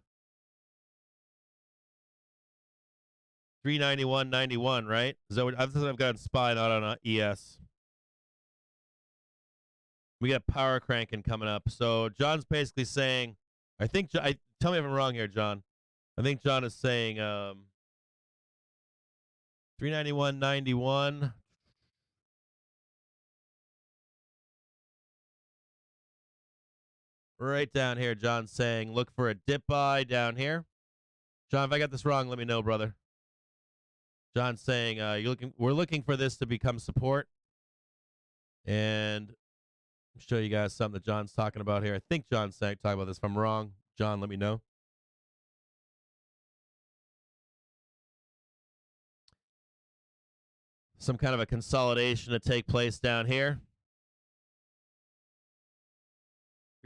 391.91, right? Is that what I've got in SPY, not on ES. We got power cranking coming up. So John's basically saying, I think, tell me if I'm wrong here, John. I think John is saying 391.91. Right down here, John's saying, look for a dip buy down here. John, if I got this wrong, let me know, brother. John's saying we're looking for this to become support. And I'll show you guys something that John's talking about here. I think John's talking about this. If I'm wrong, John, let me know. Some kind of a consolidation to take place down here.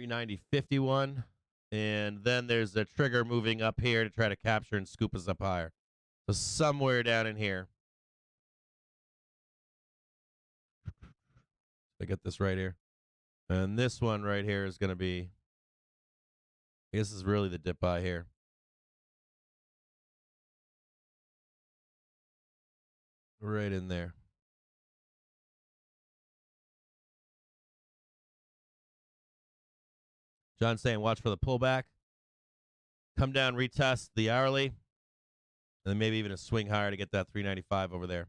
390.51. And then there's a trigger moving up here to try to capture and scoop us up higher. So somewhere down in here. I get this right here. And this one right here is going to be, I guess this is really the dip buy here. Right in there. John's saying watch for the pullback. Come down, retest the hourly. And then maybe even a swing higher to get that 395 over there.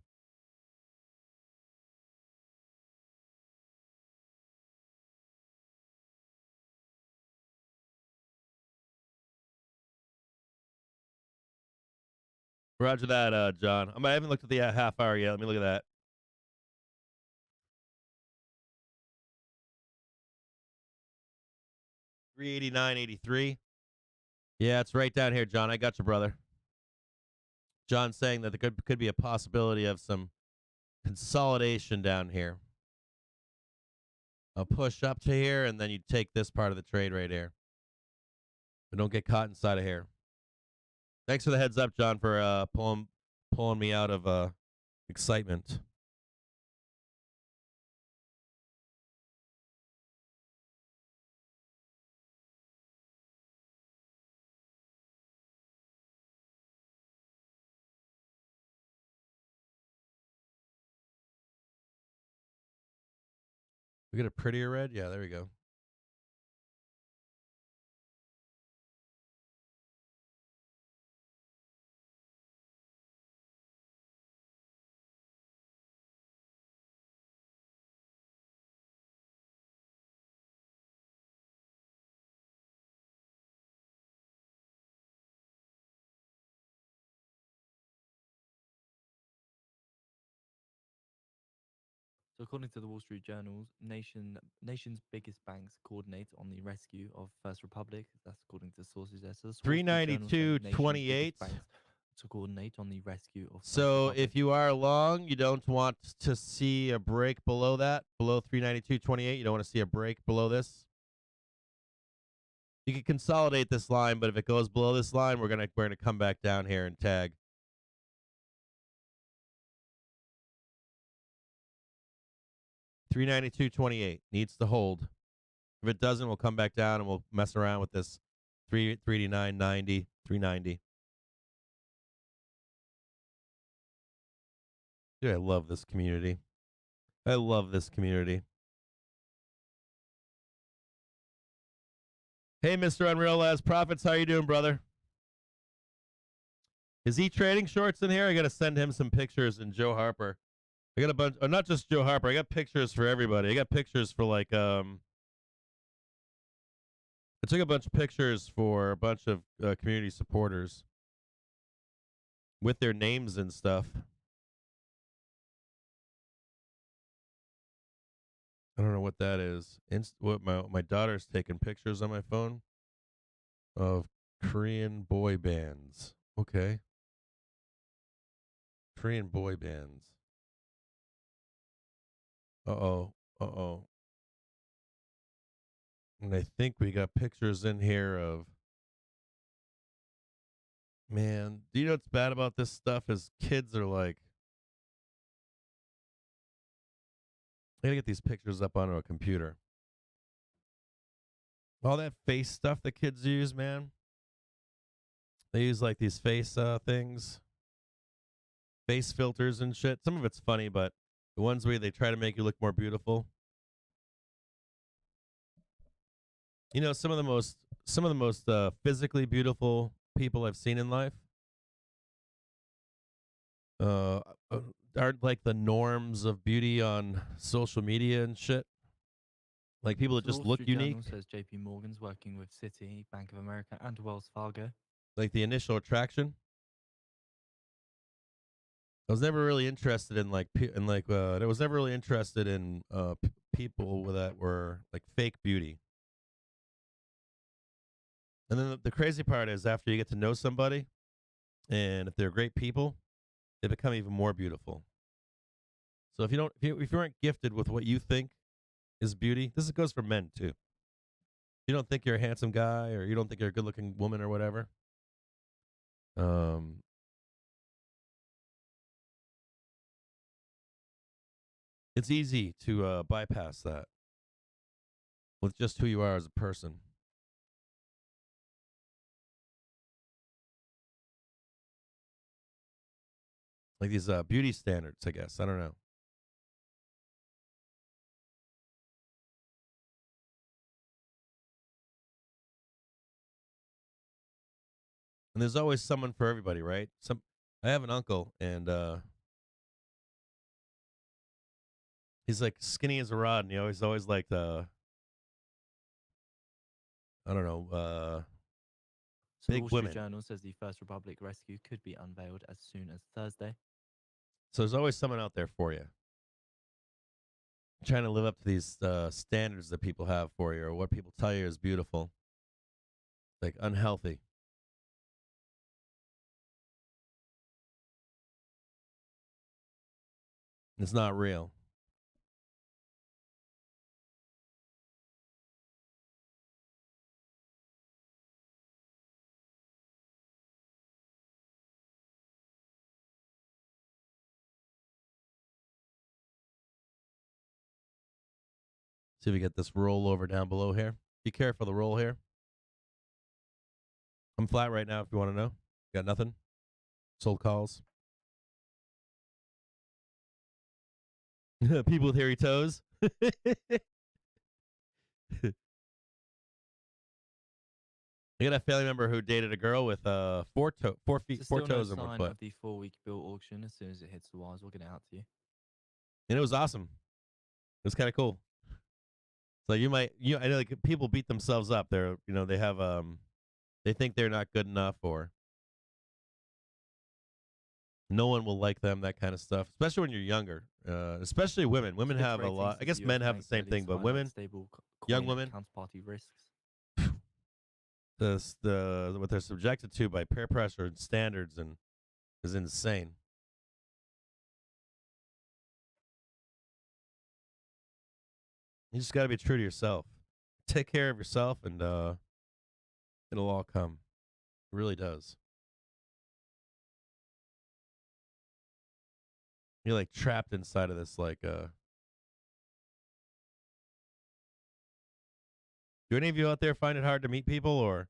Roger that, John. I haven't looked at the half hour yet. Let me look at that. $389.83. Yeah, it's right down here, John. I got you, brother. John's saying that there could be a possibility of some consolidation down here. I'll push up to here, and then you take this part of the trade right here. But don't get caught inside of here. Thanks for the heads up, John, for pulling me out of excitement. We get a prettier red? Yeah, there we go. So according to the Wall Street Journal, nation's biggest banks coordinate on the rescue of First Republic. That's according to sources there. So 392.28 to coordinate on the rescue of First So Republic. if you are long, you don't want to see a break below that, below 392.28. You don't want to see a break below this. You can consolidate this line, but if it goes below this line, we're gonna come back down here and tag. $392.28 needs to hold. If it doesn't, we'll come back down and we'll mess around with this 389.90, 390. Dude, I love this community. I love this community. Hey, Mr. Unrealized Profits, how you doing, brother? Is he trading shorts in here? I got to send him some pictures and Joe Harper. I got a bunch, not just Joe Harper. I got pictures for everybody. I got pictures for like, I took a bunch of pictures for a bunch of community supporters with their names and stuff. I don't know what that is. What my daughter's taking pictures on my phone of Korean boy bands. Okay. Korean boy bands. Uh-oh. Uh-oh. And I think we got pictures in here of, man, do you know what's bad about this stuff is kids are like, I gotta get these pictures up onto a computer. All that face stuff that kids use, man. They use like these face things, face filters and shit. Some of it's funny, but the ones where they try to make you look more beautiful. You know, some of the most physically beautiful people I've seen in life aren't like the norms of beauty on social media and shit. Like people that The just Wall look Street unique. Journal says JP Morgan's working with Citi, Bank of America, and Wells Fargo. Like the initial attraction. I was never really interested in like I was never really interested in people that were like fake beauty. And then the crazy part is after you get to know somebody, and if they're great people, they become even more beautiful. So if you aren't gifted with what you think is beauty, this goes for men too. If you don't think you're a handsome guy, or you don't think you're a good-looking woman, or whatever, it's easy to bypass that with just who you are as a person. Like these beauty standards, I guess. I don't know. And there's always someone for everybody, right? I have an uncle, and he's like skinny as a rod, and he always liked I don't know, So the big Wall Street women. Journal says the First Republic rescue could be unveiled as soon as Thursday. So there's always someone out there for you, trying to live up to these standards that people have for you, or what people tell you is beautiful. Like unhealthy. It's not real. See if we get this rollover down below here. Be careful the roll here. I'm flat right now if you want to know. Got nothing. Sold calls. People with hairy toes. I got a family member who dated a girl with four toes No on one sign foot, of the 4-week bill auction. As soon as it hits the wires, we'll get it out to you. and it was awesome. It was kind of cool. So I know like people beat themselves up. They have they think they're not good enough, or no one will like them, that kind of stuff. Especially when you're younger. Especially women. Women have a lot. I guess men have the same thing, but women, young women, counterparty risks. what they're subjected to by peer pressure and standards and is insane. You just got to be true to yourself. Take care of yourself, and it'll all come. It really does. You're like trapped inside of this, like do any of you out there find it hard to meet people, or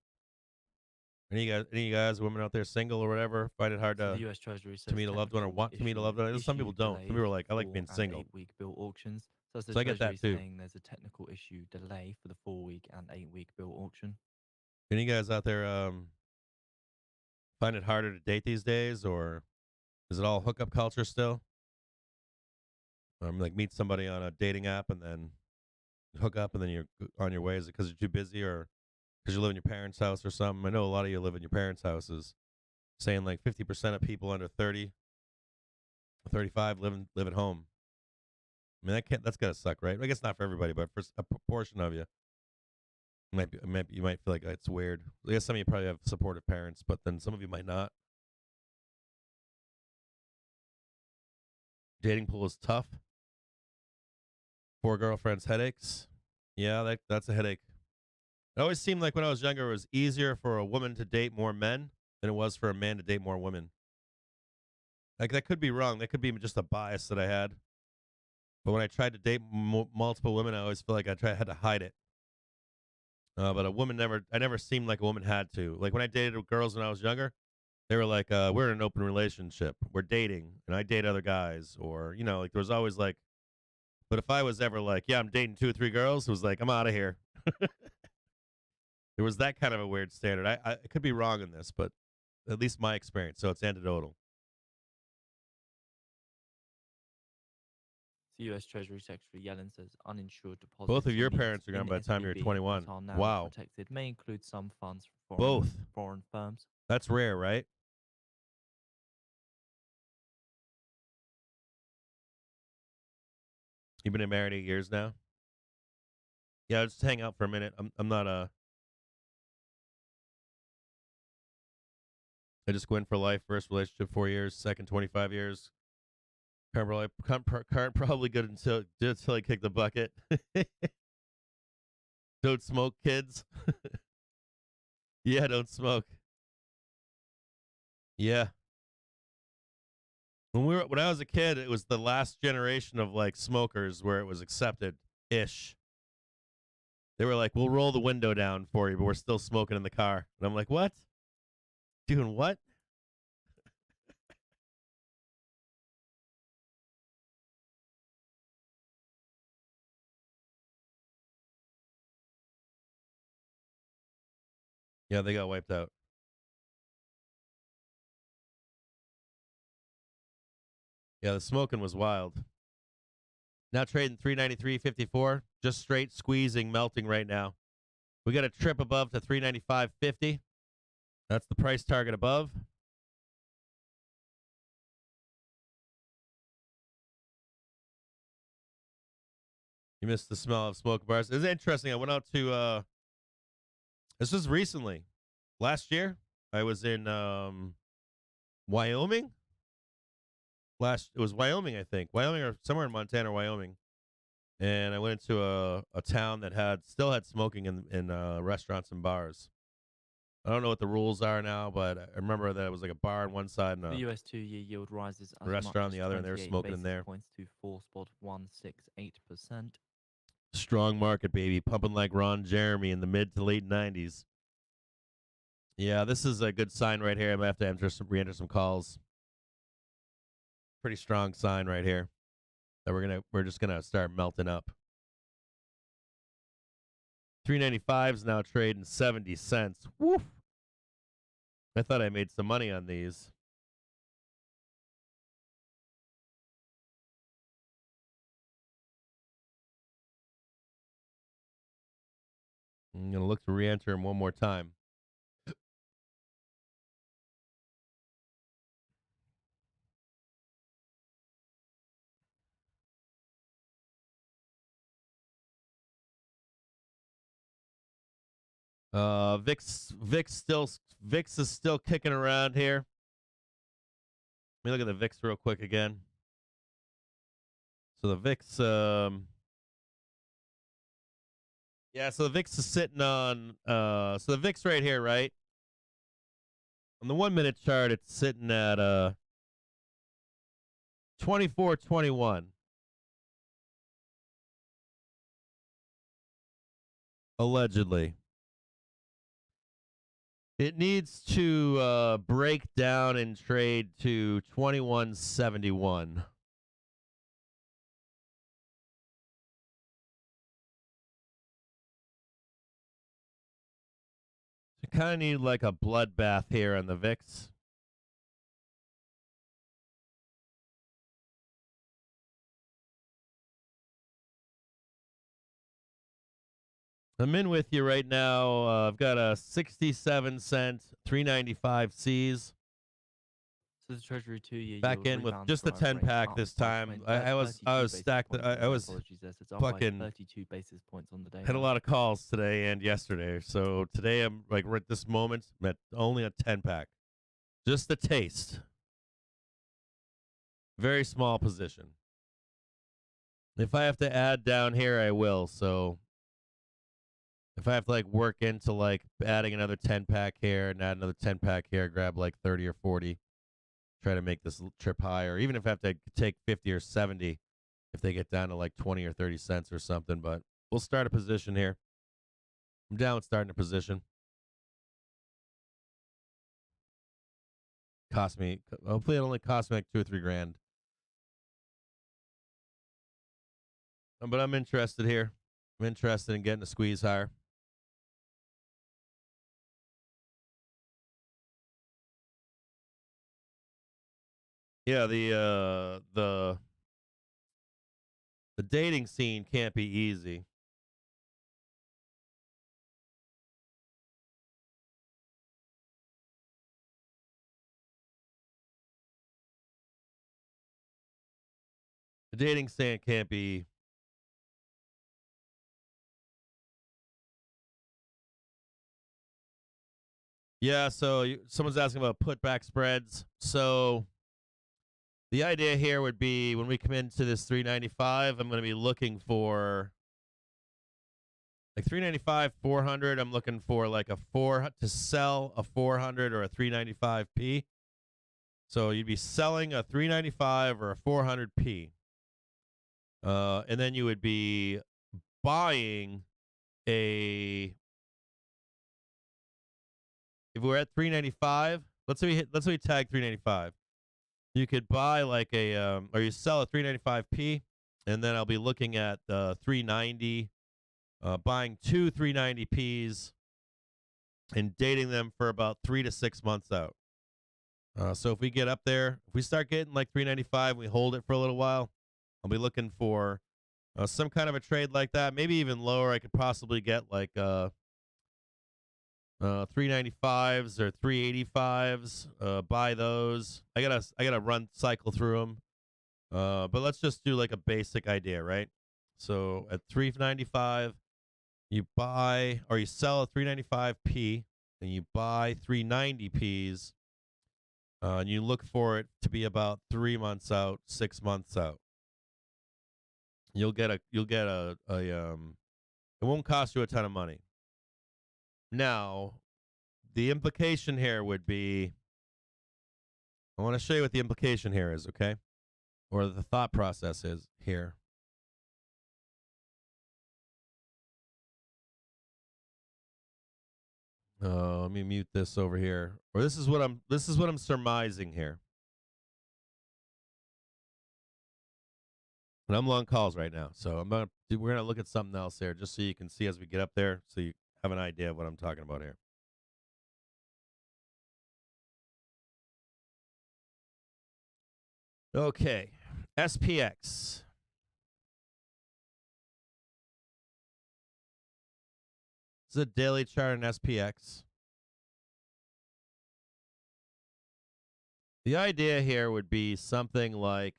any of you guys, women out there single or whatever, find it hard So the US Treasury says to meet a loved one or want to meet a loved one? Some people don't. Some people are like, I like being single. 8-week bill auctions. So, So I get that too. saying there's a technical issue delay for the 4-week and 8-week bill auction. Any guys out there find it harder to date these days, or is it all hookup culture still? Like meet somebody on a dating app and then hook up and then you're on your way. Is it because you're too busy, or because you live in your parents' house or something? I know a lot of you live in your parents' houses. Saying like 50% of people under 30, 35 live at home. I mean, that's gotta suck, right? I guess not for everybody, but for a proportion of you, you might feel like it's weird. I guess some of you probably have supportive parents, but then some of you might not. Dating pool is tough. 4 girlfriends, headaches. Yeah, that's a headache. It always seemed like when I was younger, it was easier for a woman to date more men than it was for a man to date more women. Like, that could be wrong. That could be just a bias that I had. But when I tried to date multiple women, I always feel like I had to hide it. But I never seemed like a woman had to. Like, when I dated girls when I was younger, they were like, we're in an open relationship. We're dating, and I date other guys. Or, like, there was always like, but if I was ever like, yeah, I'm dating 2 or 3 girls, it was like, I'm out of here. There was that kind of a weird standard. I could be wrong in this, but at least my experience. So it's anecdotal. The U.S. Treasury Secretary Yellen says uninsured deposits. Both of your released parents are gone in by the time you're SVB 21. that are now Wow. protected may include some funds from Both. foreign firms. That's rare, right? You've been married 8 years now? Yeah, I'll just hang out for a minute. I'm not I just go in for life. First relationship 4 years, second 25 years. Probably good until I kick the bucket. Don't smoke, kids. Yeah, don't smoke. Yeah. When I was a kid, it was the last generation of like smokers where it was accepted ish. They were like, "We'll roll the window down for you, but we're still smoking in the car." And I'm like, "What? Doing what?" Yeah, they got wiped out. Yeah, the smoking was wild. Now trading 393.54, just straight squeezing, melting right now. We got a trip above to 395.50. That's the price target above. You missed the smell of smoke bars. It's interesting. I went out to this was recently. Last year, I was in Wyoming. It was Wyoming, I think. Wyoming or somewhere in Montana or Wyoming. And I went into a town that still had smoking in restaurants and bars. I don't know what the rules are now, but I remember that it was like a bar on one side and The a US 2-year yield rises as restaurant much on the as other, and they were 28 smoking in basis there. points to 4.168%. Strong market, baby. Pumping like Ron Jeremy in the mid to late 90s. Yeah, this is a good sign right here. I'm going to have to re-enter some calls. Pretty strong sign right here that we're just gonna start melting up. 395 is now trading 70 cents. Woof. I thought I made some money on these. I'm gonna look to re-enter them one more time. VIX is still kicking around here. Let me look at the VIX real quick again. So the VIX, so the VIX is sitting on, so the VIX right here, right? On the 1 minute chart, it's sitting at 24.21. Allegedly. It needs to break down and trade to 21.71. You kind of need like a bloodbath here on the VIX. I'm in with you right now. I've got a 67 cent 395 C's. So the Treasury 2-year Back yield in with rebounded just the from a 10 range pack up this by time. 20 I was 32 stacked. basis points. I was Apologies there. So it's up by fucking 32 basis points on the day. had a now. lot of calls today and yesterday. So today I'm like right this moment I'm at only a 10 pack. Just a taste. Very small position. If I have to add down here, I will. So if I have to like work into like adding another 10 pack here and add another 10 pack here, grab like 30 or 40, try to make this trip higher. Even if I have to take 50 or 70, if they get down to like 20 or 30 cents or something. But we'll start a position here. I'm down with starting a position. Cost me, hopefully it only cost me like 2 or 3 grand. But I'm interested here. I'm interested in getting a squeeze higher. Yeah, the dating scene can't be easy. The dating scene can't be. Yeah, so someone's asking about putback spreads. So the idea here would be when we come into this 395, I'm going to be looking for like 395, 400. I'm looking for like a 4 to sell a 400 or a 395p. So you'd be selling a 395 or a 400p. And then you would be buying a. If we're at 395, let's say we tag 395. You could buy like a or you sell a 395p, and then I'll be looking at 390, buying 2 390ps and dating them for about 3 to 6 months out. So if we get up there, if we start getting like 395, we hold it for a little while. I'll be looking for some kind of a trade like that, maybe even lower. I could possibly get like 395s or 385s. Buy those. I gotta run cycle through them. But let's just do like a basic idea, right? So at 395, you buy or you sell a 395p, and you buy 390ps, and you look for it to be about 3 months out, 6 months out. You'll get a it won't cost you a ton of money. Now, the implication here would be, I want to show you what the implication here is, okay? Or the thought process is here. Let me mute this over here. Or this is what I'm surmising here. And I'm long calls right now, so we're gonna look at something else here, just so you can see as we get up there, so you have an idea of what I'm talking about here. Okay, SPX. This is a daily chart in SPX. The idea here would be something like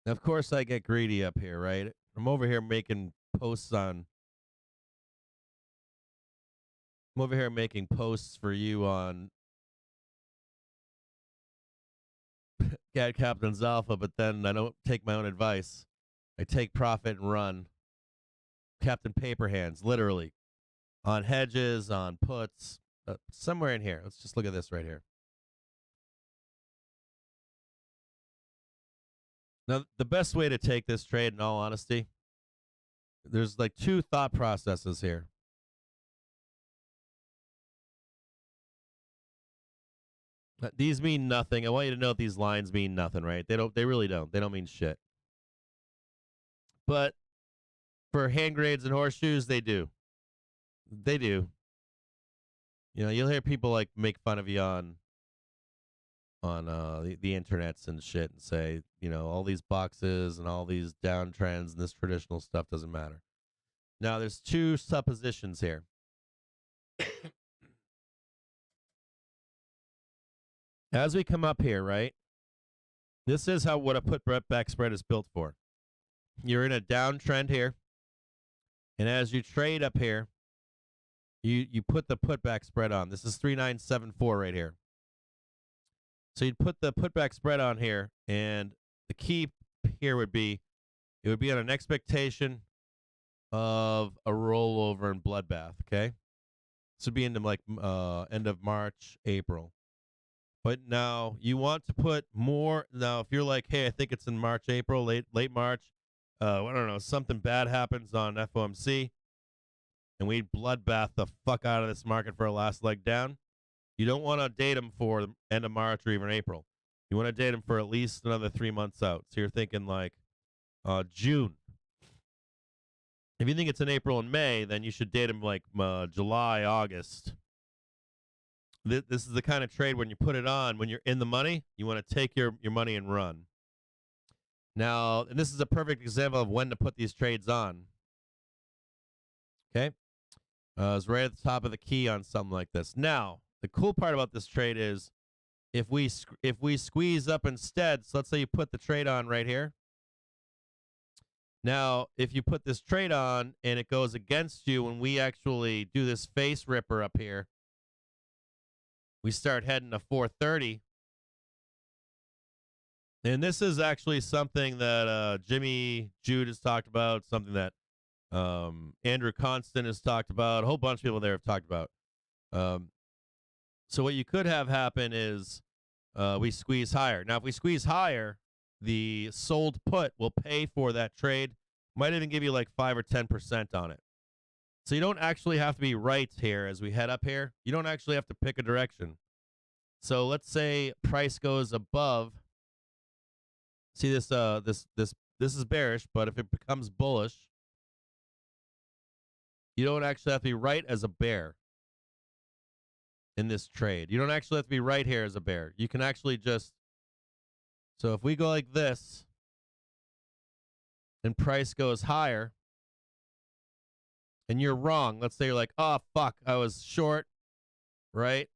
of course I get greedy up here, right? I'm over here making posts for you on Cat Captain's Alpha, but then I don't take my own advice. I take profit and run. Captain Paper Hands, literally. On hedges, on puts, somewhere in here. Let's just look at this right here. Now, the best way to take this trade, in all honesty, there's like 2 thought processes here. These mean nothing. I want you to know these lines mean nothing, right? They really don't. They don't mean shit. But for hand grenades and horseshoes, they do. They do. You know, you'll hear people like make fun of you on the internets and shit and say, you know, all these boxes and all these downtrends and this traditional stuff doesn't matter. Now, there's two suppositions here. As we come up here, right? This is what a put-back spread is built for. You're in a downtrend here, and as you trade up here, you put the putback spread on. This is 3974 right here. So you'd put the putback spread on here, and the key here would be, it would be on an expectation of a rollover and bloodbath, okay? This would be into like end of March, April. But now you want to put more. Now, if you're like, hey, I think it's in March, April, late March, I don't know, something bad happens on FOMC, and we bloodbath the fuck out of this market for a last leg down, you don't want to date them for the end of March or even April. You want to date them for at least another 3 months out. So you're thinking like June. If you think it's in April and May, then you should date them like July, August. This is the kind of trade when you put it on, when you're in the money, you want to take your money and run. Now, and this is a perfect example of when to put these trades on. Okay? It's right at the top of the key on something like this. Now, the cool part about this trade is if we squeeze up instead, so let's say you put the trade on right here. Now, if you put this trade on and it goes against you when we actually do this face ripper up here, we start heading to 430. And this is actually something that Jimmy Jude has talked about, something that Andrew Constant has talked about, a whole bunch of people there have talked about. So what you could have happen is we squeeze higher. Now, if we squeeze higher, the sold put will pay for that trade. Might even give you like 5 or 10% on it. So you don't actually have to be right here as we head up here. You don't actually have to pick a direction. So let's say price goes above. See this this is bearish, but if it becomes bullish, you don't actually have to be right as a bear in this trade. You don't actually have to be right here as a bear. You can actually just, so if we go like this and price goes higher, and you're wrong. Let's say you're like, oh, fuck, I was short, right?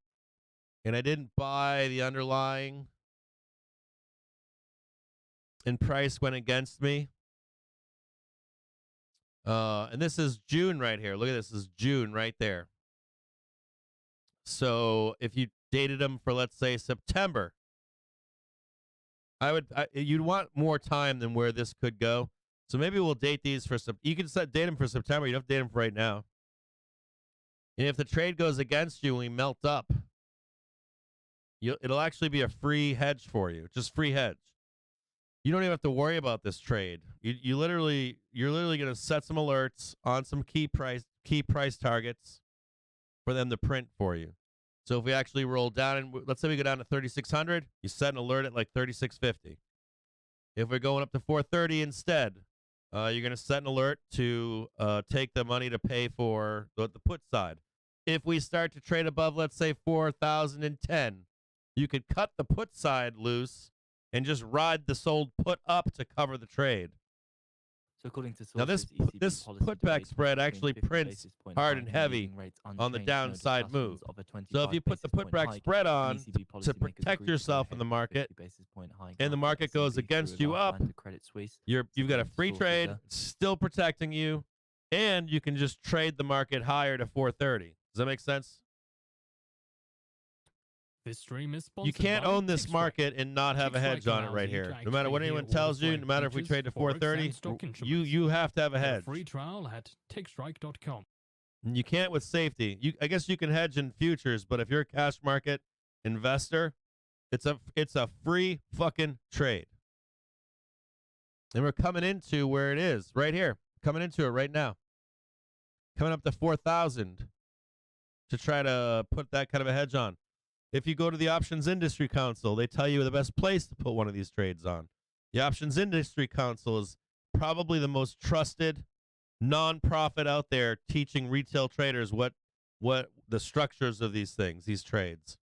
And I didn't buy the underlying, and price went against me. And this is June right here. Look at this. This is June right there. So if you dated them for, let's say, September, you'd want more time than where this could go. So maybe we'll date these for some. You can date them for September. You don't have to date them for right now. And if the trade goes against you and we melt up, it'll actually be a free hedge for you. Just free hedge. You don't even have to worry about this trade. You're literally going to set some alerts on some key price targets for them to print for you. So if we actually roll down, and let's say we go down to 3,600, you set an alert at like 3,650. If we're going up to 430 instead, you're going to set an alert to take the money to pay for the put side. If we start to trade above, let's say 4,010, you could cut the put side loose and just ride the sold put up to cover the trade. So according to sources, Now this putback spread actually prints hard and heavy on the downside move. So if you put the putback spread on to protect yourself in the market, and the market goes against you up, you've got a free trade, still protecting you, and you can just trade the market higher to 430. Does that make sense? This stream is sponsored You can't by own this Tick market and not have a Tick hedge on it allows right you here. to No matter what activate anyone all tells you, the no matter if we features, trade to forex, and 430, stock you instruments. have to have a Get hedge. free trial at tickstrike.com. And you can't with safety. I guess you can hedge in futures, but if you're a cash market investor, it's a free fucking trade. And we're coming into where it is, right here. Coming into it right now. Coming up to 4,000 to try to put that kind of a hedge on. If you go to the Options Industry Council, they tell you the best place to put one of these trades on. The Options Industry Council is probably the most trusted nonprofit out there teaching retail traders what the structures of these things, these trades.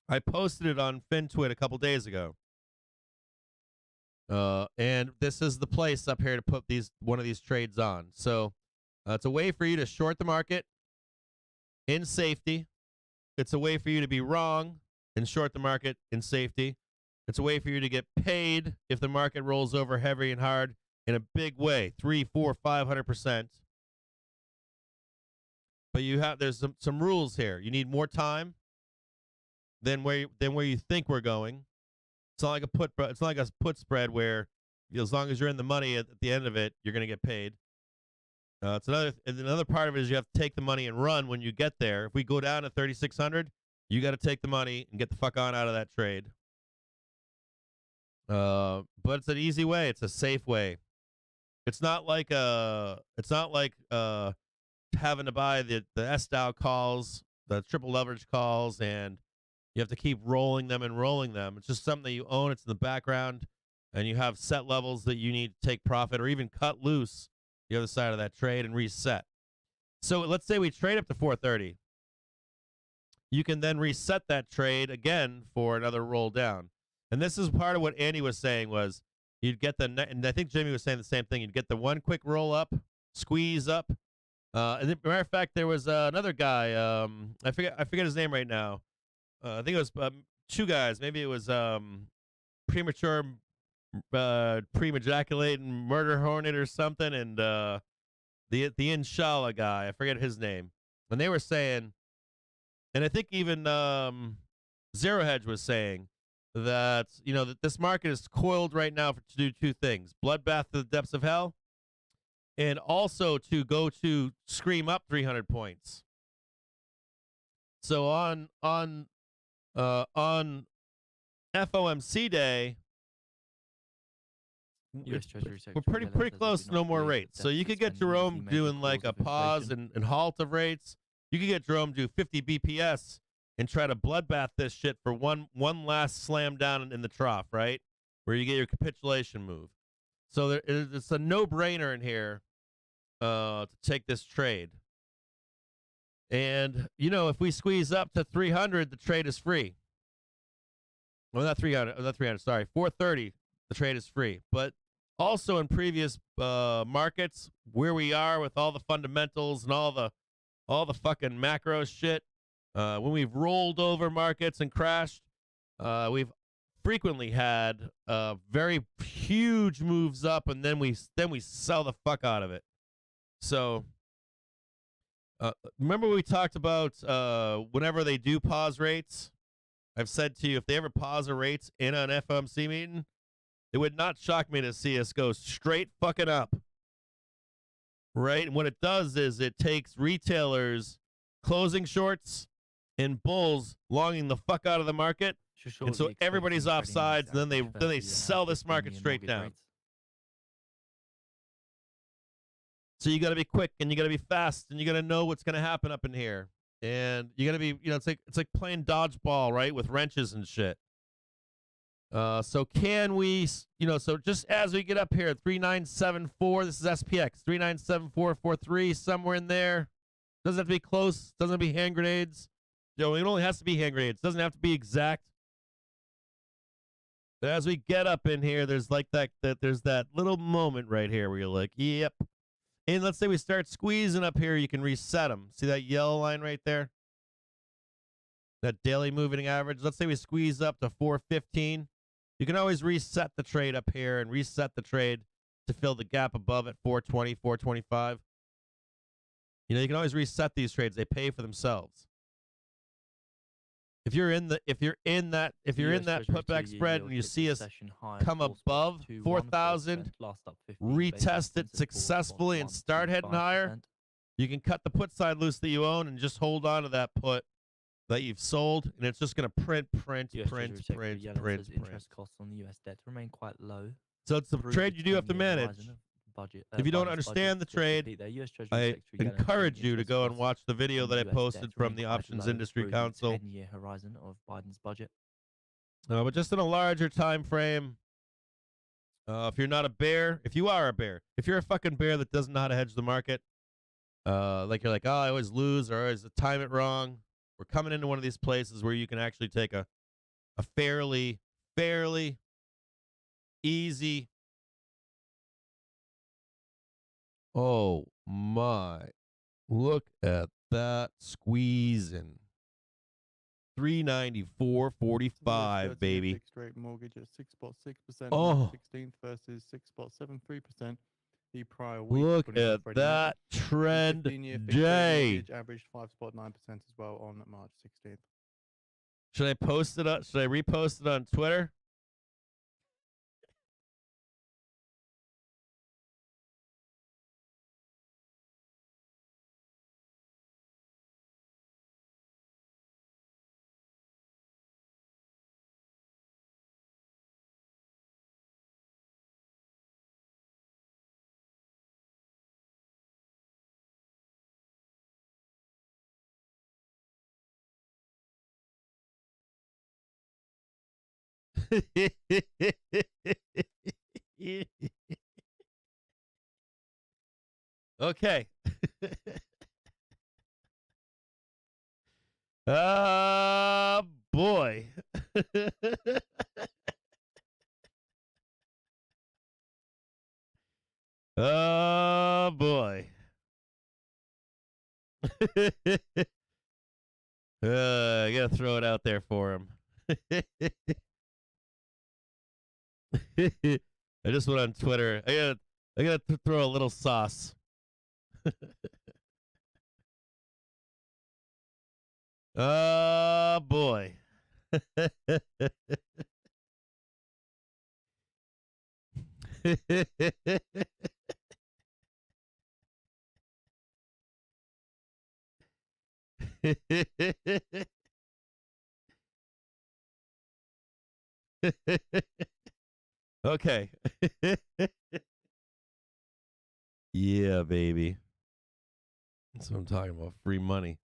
I posted it on FinTwit a couple days ago. And this is the place up here to put one of these trades on. So it's a way for you to short the market in safety. It's a way for you to be wrong and short the market in safety. It's a way for you to get paid if the market rolls over heavy and hard in a big way, 3, 4, 500%. But there's some rules here. You need more time than where you think we're going. It's not like a put spread where as long as you're in the money at the end of it, you're going to get paid. It's another part of it is you have to take the money and run when you get there. If we go down to 3,600, you got to take the money and get the fuck on out of that trade. But it's an easy way. It's a safe way. It's not like having to buy the S-Dow calls, the triple leverage calls, and you have to keep rolling them and rolling them. It's just something that you own. It's in the background, and you have set levels that you need to take profit or even cut loose the other side of that trade and reset. So let's say we trade up to 430. You can then reset that trade again for another roll down. And this is part of what Andy was saying was you'd get and I think Jimmy was saying the same thing. You'd get the one quick roll up, squeeze up. And as a matter of fact, there was another guy. I forget his name right now. I think it was two guys. Maybe it was premature pre-ejaculating murder hornet or something, and the Inshallah guy. I forget his name. And they were saying, and I think even Zero Hedge was saying that that this market is coiled right now to do two things: bloodbath to the depths of hell, and also to go to scream up 300 points. So on FOMC day, we're pretty close to no more rates. So you could get Jerome doing like a pause and halt of rates. You could get Jerome do 50 BPS and try to bloodbath this shit for one last slam down in the trough, right? Where you get your capitulation move. So it's a no-brainer in here to take this trade. And, if we squeeze up to 300, the trade is free. Well, not 300, sorry. 430, the trade is free. But also in previous markets, where we are with all the fundamentals and all the fucking macro shit, when we've rolled over markets and crashed, we've frequently had very huge moves up, and then we sell the fuck out of it. So remember we talked about whenever they do pause rates, I've said to you, if they ever pause a rates in an FOMC meeting, it would not shock me to see us go straight fucking up. Right? And what it does is it takes retailers closing shorts and bulls longing the fuck out of the market. And so everybody's off sides, and then they sell this market straight down. So you got to be quick, and you got to be fast, and you got to know what's going to happen up in here. And you got to be, it's like playing dodgeball, right, with wrenches and shit. So can we, so just as we get up here, 3974, this is SPX, 397443, somewhere in there. Doesn't have to be close. Doesn't have to be hand grenades. It only has to be hand grenades. Doesn't have to be exact. But as we get up in here, there's like there's that little moment right here where you're like, yep. And let's say we start squeezing up here, you can reset them. See that yellow line right there? That daily moving average. Let's say we squeeze up to 415. You can always reset the trade up here and reset the trade to fill the gap above at 420, 425. You can always reset these trades. They pay for themselves. If you're in that putback spread and you see us come above 4,000, retest it successfully and start heading higher, you can cut the put side loose that you own and just hold on to that put that you've sold, and it's just going to print. Interest costs on the US debt remain quite low. So it's a trade you do have to manage. If you don't understand the trade, I encourage you to go and watch the video that I posted from the Options Industry Council. 10-year horizon of Biden's budget. But just in a larger time frame, if you're not a bear, if you are a bear, if you're a fucking bear that doesn't know how to hedge the market, like you're like, oh, I always lose or I always time it wrong, we're coming into one of these places where you can actually take a a fairly easy. Oh my. Look at that squeezing. 394.45, baby. Fixed rate mortgage at 6.6% Oh. March 16th versus 6.73% the prior week. Look according to at Freddie Mac. that The trend 15-year fixed rate day. mortgage averaged 5.9% as well on March 16th. Should I post it on? Should I repost it on Twitter? Okay. Boy. Oh boy. I gotta throw it out there for him. I just went on Twitter. I gotta throw a little sauce. Oh boy. Okay. Yeah, baby. That's what I'm talking about. Free money.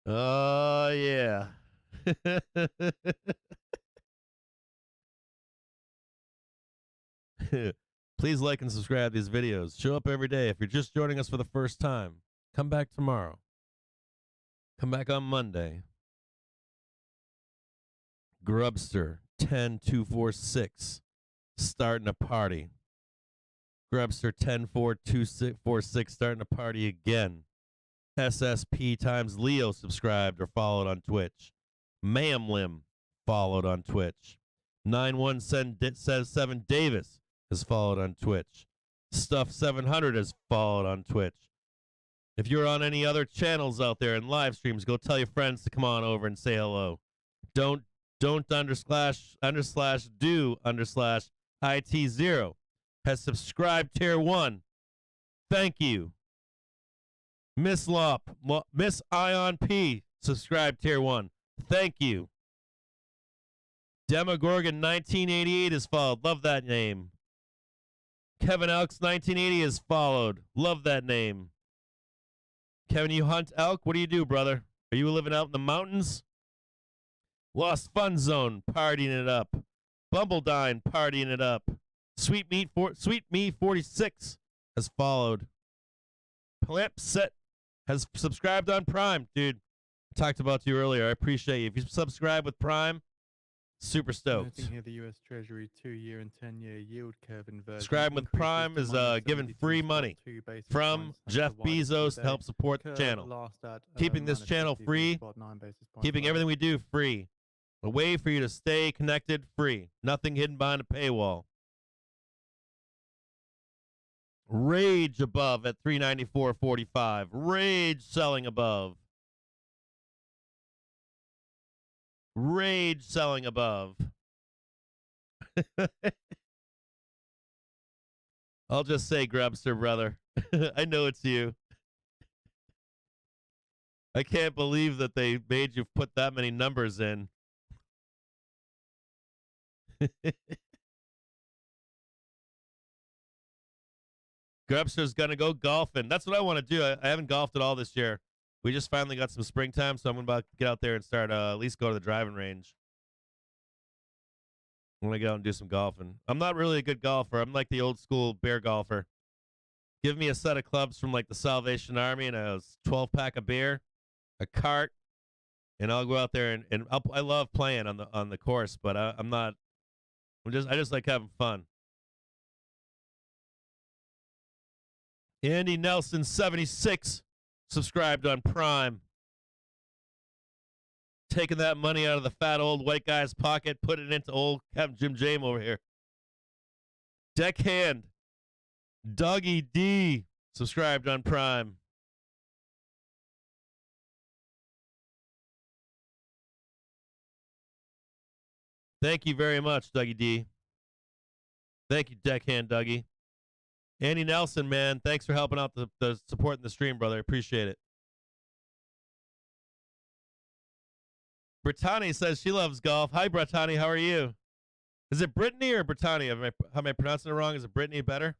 Oh, yeah. Please like and subscribe to these videos. Show up every day. If you're just joining us for the first time, come back tomorrow. Come back on Monday. Grubster 10246 starting a party. Grubster 104246 starting a party again. SSP times Leo subscribed or followed on Twitch. Mamlim followed on Twitch. 9177 Davis has followed on Twitch. Stuff 700 has followed on Twitch. If you're on any other channels out there and live streams, go tell your friends to come on over and say hello. Don't _IT0 has subscribed tier 1. Thank you. Miss Ion P subscribed tier 1. Thank you. Demogorgon 1988 is followed. Love that name. Kevin Elks 1980 is followed. Love that name. Kevin, you hunt elk? What do you do, brother? Are you living out in the mountains? Lost Fun Zone, partying it up. Bumbledine, partying it up. Sweet Me 46 has followed. Plimpset has subscribed on Prime. Dude, I talked about you earlier. I appreciate you. If you subscribe with Prime, super stoked. Noting here the U.S. Treasury 2-year and 10-year yield curve inversion. Subscribing with Prime is giving free money from Jeff Bezos to help support the channel. Keeping this channel free, keeping everything we do free. A way for you to stay connected free. Nothing hidden behind a paywall. Rage above at 394.45. Rage selling above. Rage selling above. I'll just say Grubster, brother. I know it's you. I can't believe that they made you put that many numbers in. Grubster's gonna go golfing. That's what I want to do. I haven't golfed at all this year. We just finally got some springtime, so I'm about to get out there and start at least go to the driving range. I'm gonna go out and do some golfing. I'm not really a good golfer. I'm like the old school bear golfer. Give me a set of clubs from like the Salvation Army and a 12-pack of beer. a cart, and I'll go out there and I love playing on the course, but I'm not. I just like having fun. Andy Nelson 76 subscribed on Prime. Taking that money out of the fat old white guy's pocket, putting it into old Captain Jim James over here. Deckhand Dougie D subscribed on Prime. Thank you very much, Dougie D. Thank you, Deckhand Dougie. Andy Nelson, man, thanks for helping out the supporting the stream, brother. I appreciate it. Brittany says she loves golf. Hi, Brittany. How are you? Is it Brittany or Brittany? Am I pronouncing it wrong? Is it Brittany better?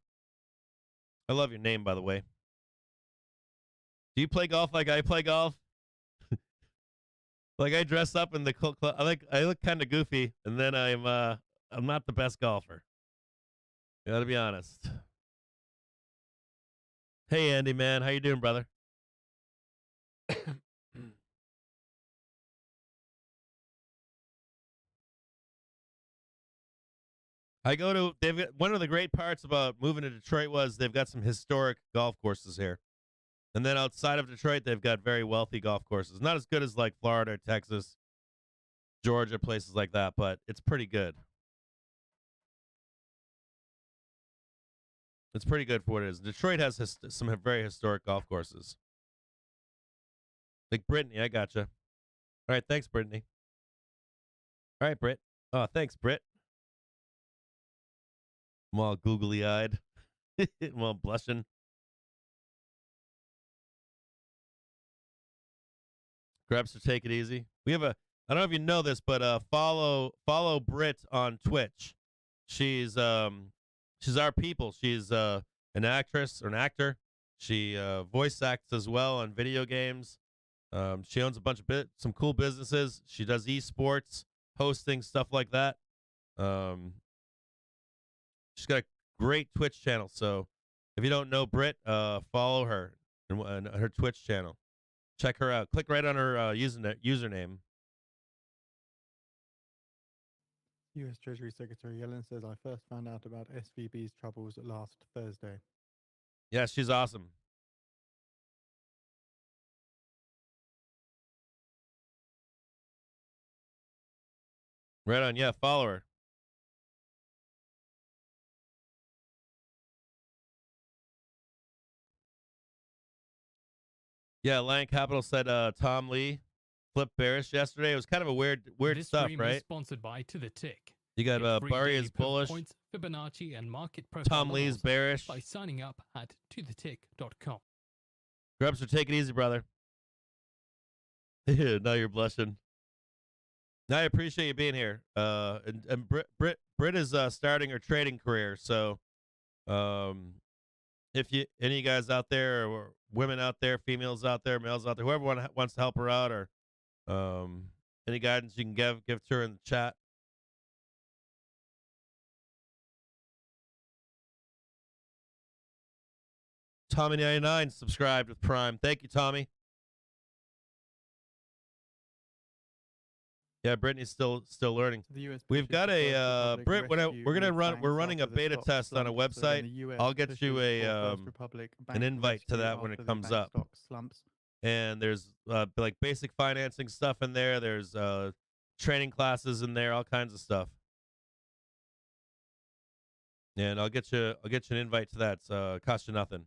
I love your name, by the way. Do you play golf like I play golf? Like I dress up in the I look kind of goofy, and then I'm not the best golfer. Gotta be honest. Hey, Andy, man, how you doing, brother? They've got one of the great parts about moving to Detroit was they've got some historic golf courses here. And then outside of Detroit, they've got very wealthy golf courses. Not as good as like Florida, Texas, Georgia, places like that, but it's pretty good. It's pretty good for what it is. Detroit has some very historic golf courses. Like Brittany, I gotcha. All right, thanks, Brittany. All right, Britt. Oh, thanks, Britt. I'm all googly-eyed. I'm all blushing. Grabs to take it easy. We have I don't know if you know this, but follow Britt on Twitch. She's our people. She's an actress or an actor. She voice acts as well on video games. She owns a bunch of some cool businesses. She does esports, hosting, stuff like that. She's got a great Twitch channel. So if you don't know Britt, follow her and her Twitch channel. Check her out. Click right on her username. U.S. Treasury Secretary Yellen says, I first found out about SVB's troubles last Thursday. Yeah, she's awesome. Right on. Yeah, follow her. Yeah, Lion Capital said Tom Lee flipped bearish yesterday. It was kind of a weird This stuff, stream right? is sponsored by To The Tick. You got Get free Barry daily is pivot bullish. Points, Fibonacci, and market profile Tom Lee's levels bearish. by signing up at tothetick.com. Grubster, take it easy, brother. Now you're blushing. Now I appreciate you being here. And Britt is starting her trading career. So, if any of you guys out there, or women out there, females out there, males out there, whoever wants to help her out, or any guidance you can give to her in the chat. Tommy99 subscribed with Prime. Thank you, Tommy. Yeah, Brittany's still learning. We've got a Britt. We're running a beta test on a website. I'll get you an invite to that when it comes up. And there's like basic financing stuff in there. There's training classes in there, all kinds of stuff. And I'll get you an invite to that. So it costs you nothing.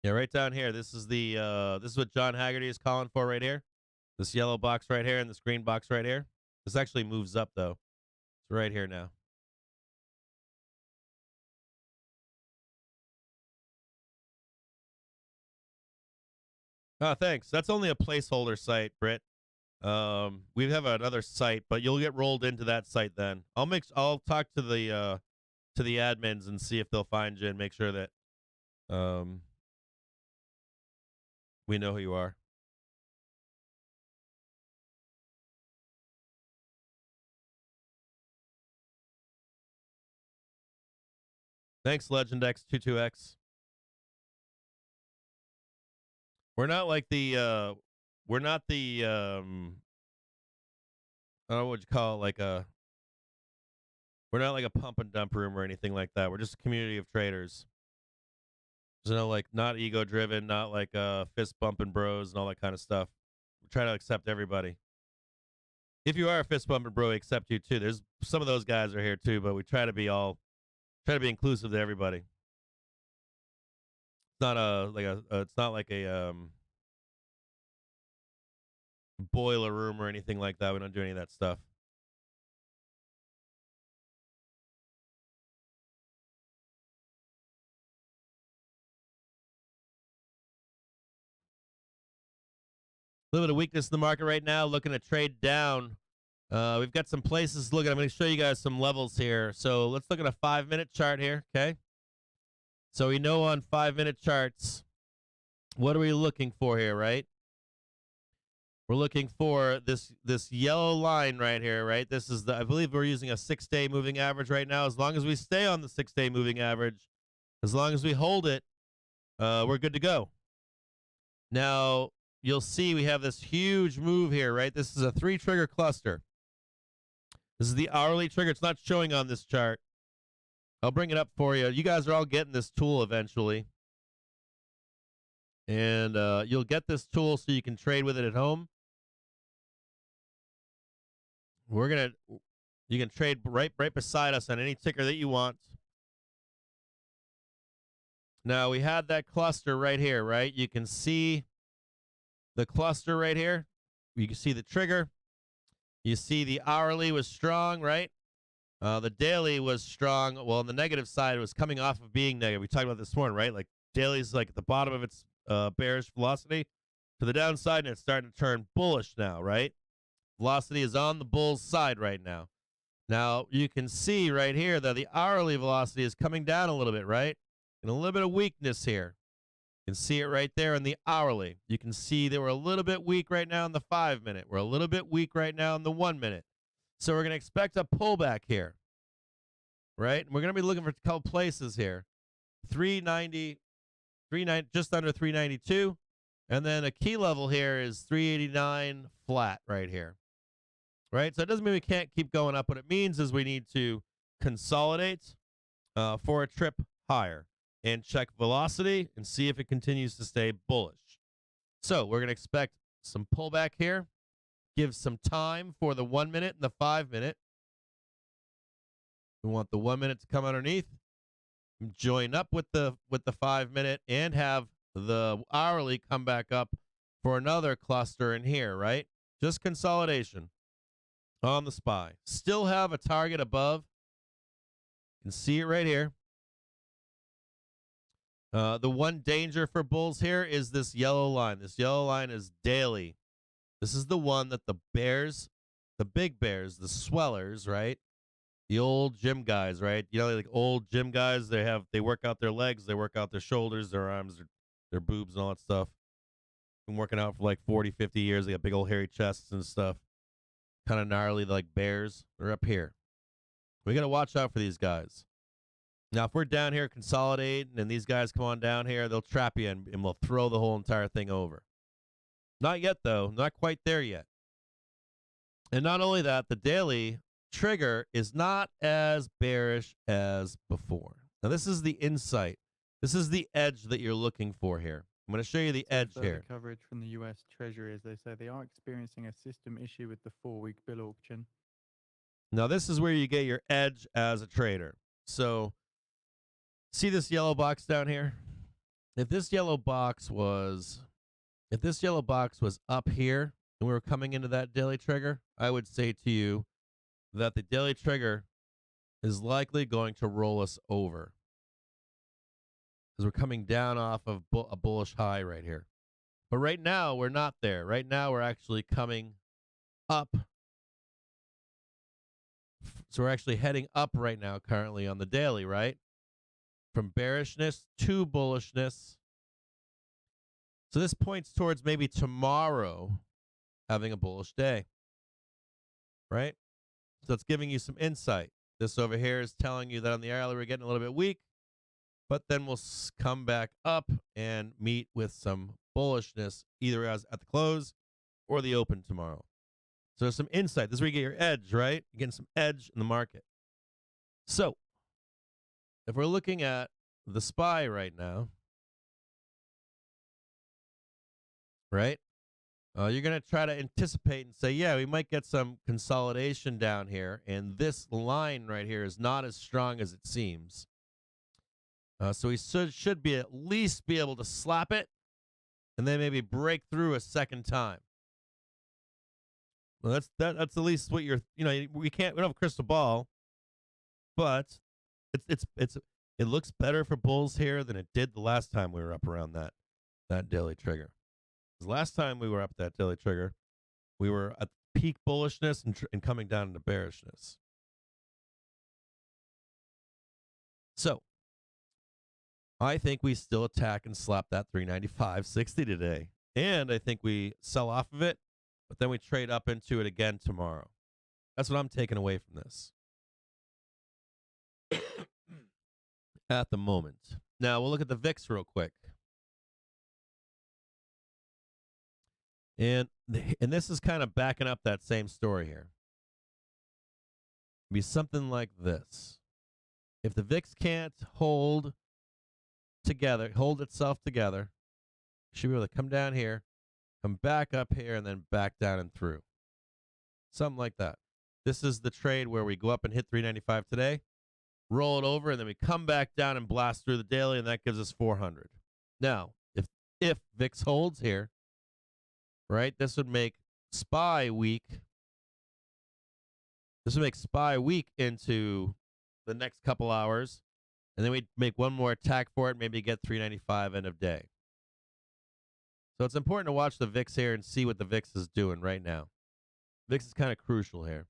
Yeah, right down here. This is what John Haggerty is calling for right here. This yellow box right here and this green box right here. This actually moves up though. It's right here now. Oh, thanks. That's only a placeholder site, Britt. We have another site, but you'll get rolled into that site then. I'll talk to the admins and see if they'll find you and make sure that we know who you are. Thanks, LegendX22X. We're not like the we're not the I don't know what you call it, like we're not like a pump and dump room or anything like that. We're just a community of traders. So like not ego driven, not like fist bumping bros and all that kind of stuff. We try to accept everybody. If you are a fist bumping bro, we accept you too. There's some of those guys are here too, but we try to be inclusive to everybody. It's not a boiler room or anything like that. We don't do any of that stuff. A little bit of weakness in the market right now, looking to trade down. We've got some places looking. I'm going to show you guys some levels here. So let's look at a 5-minute chart here, okay? So we know on 5-minute charts, what are we looking for here, right? We're looking for this yellow line right here, right? This is I believe we're using a 6-day moving average right now. As long as we stay on the 6-day moving average, as long as we hold it, we're good to go. Now, you'll see we have this huge move here, right? This is a 3-trigger cluster. This is the hourly trigger. It's not showing on this chart. I'll bring it up for you. You guys are all getting this tool eventually. And you'll get this tool so you can trade with it at home. You can trade right beside us on any ticker that you want. Now, we had that cluster right here, right? You can see the cluster right here. You can see the trigger. You see the hourly was strong, right? The daily was strong. Well, on the negative side, it was coming off of being negative. We talked about this morning, right? Like daily's like at the bottom of its bearish velocity to the downside, and it's starting to turn bullish now, right? Velocity is on the bull's side right now. Now, you can see right here that the hourly velocity is coming down a little bit, right? And a little bit of weakness here. You can see it right there in the hourly. You can see that we're a little bit weak right now in the 5-minute. We're a little bit weak right now in the 1-minute. So we're going to expect a pullback here, right? And we're going to be looking for a couple places here. 390, just under 392. And then a key level here is 389 flat right here, right? So it doesn't mean we can't keep going up. What it means is we need to consolidate for a trip higher and check velocity and see if it continues to stay bullish. So we're going to expect some pullback here. Give some time for the 1-minute and the 5-minute. We want the 1-minute to come underneath, join up with the 5-minute, and have the hourly come back up for another cluster in here, right? Just consolidation on the SPY. Still have a target above. You can see it right here. The one danger for bulls here is this yellow line. This yellow line is daily. This is the one that the bears, the big bears, the swellers, right? The old gym guys, right? You know, like old gym guys, they work out their legs, they work out their shoulders, their arms, their boobs and all that stuff. Been working out for like 40, 50 years. They got big old hairy chests and stuff. Kind of gnarly like bears. They're up here. We got to watch out for these guys. Now, if we're down here consolidating and these guys come on down here, they'll trap you and we'll throw the whole entire thing over. Not yet, though. Not quite there yet. And not only that, the daily trigger is not as bearish as before. Now, this is the insight. This is the edge that you're looking for here. I'm going to show you the edge here. Coverage from the U.S. Treasury, as they say, they are experiencing a system issue with the 4-week bill auction. Now, this is where you get your edge as a trader. So, see this yellow box down here? If this yellow box was up here and we were coming into that daily trigger, I would say to you that the daily trigger is likely going to roll us over because we're coming down off of a bullish high right here. But right now, we're not there. Right now, we're actually coming up. So we're actually heading up right now currently on the daily, right? From bearishness to bullishness. So this points towards maybe tomorrow having a bullish day, right? So it's giving you some insight. This over here is telling you that on the hourly we're getting a little bit weak. but then we'll come back up and meet with some bullishness either as at the close or the open tomorrow. So some insight. This is where you get your edge, right? You're getting some edge in the market. So if we're looking at the SPY right now, right? You're going to try to anticipate and say, yeah, we might get some consolidation down here, and this line right here is not as strong as it seems. So we should be at least be able to slap it and then maybe break through a second time. Well, that's at least what you're, we don't have a crystal ball, but it looks better for bulls here than it did the last time we were up around that daily trigger. Because last time we were up that daily trigger, we were at peak bullishness and coming down into bearishness. So I think we still attack and slap that 395.60 today. And I think we sell off of it, but then we trade up into it again tomorrow. That's what I'm taking away from this at the moment. Now, we'll look at the VIX real quick. And this is kind of backing up that same story here. It'd be something like this. If the VIX can't hold itself together, it should be able to come down here, come back up here, and then back down and through. Something like that. This is the trade where we go up and hit 395 today, roll it over, and then we come back down and blast through the daily, and that gives us 400. Now, if VIX holds here, right, this would make SPY week. This would make SPY week into the next couple hours, and then we'd make one more attack for it, maybe get 395 end of day. So it's important to watch the VIX here and see what the VIX is doing right now. VIX is kind of crucial here.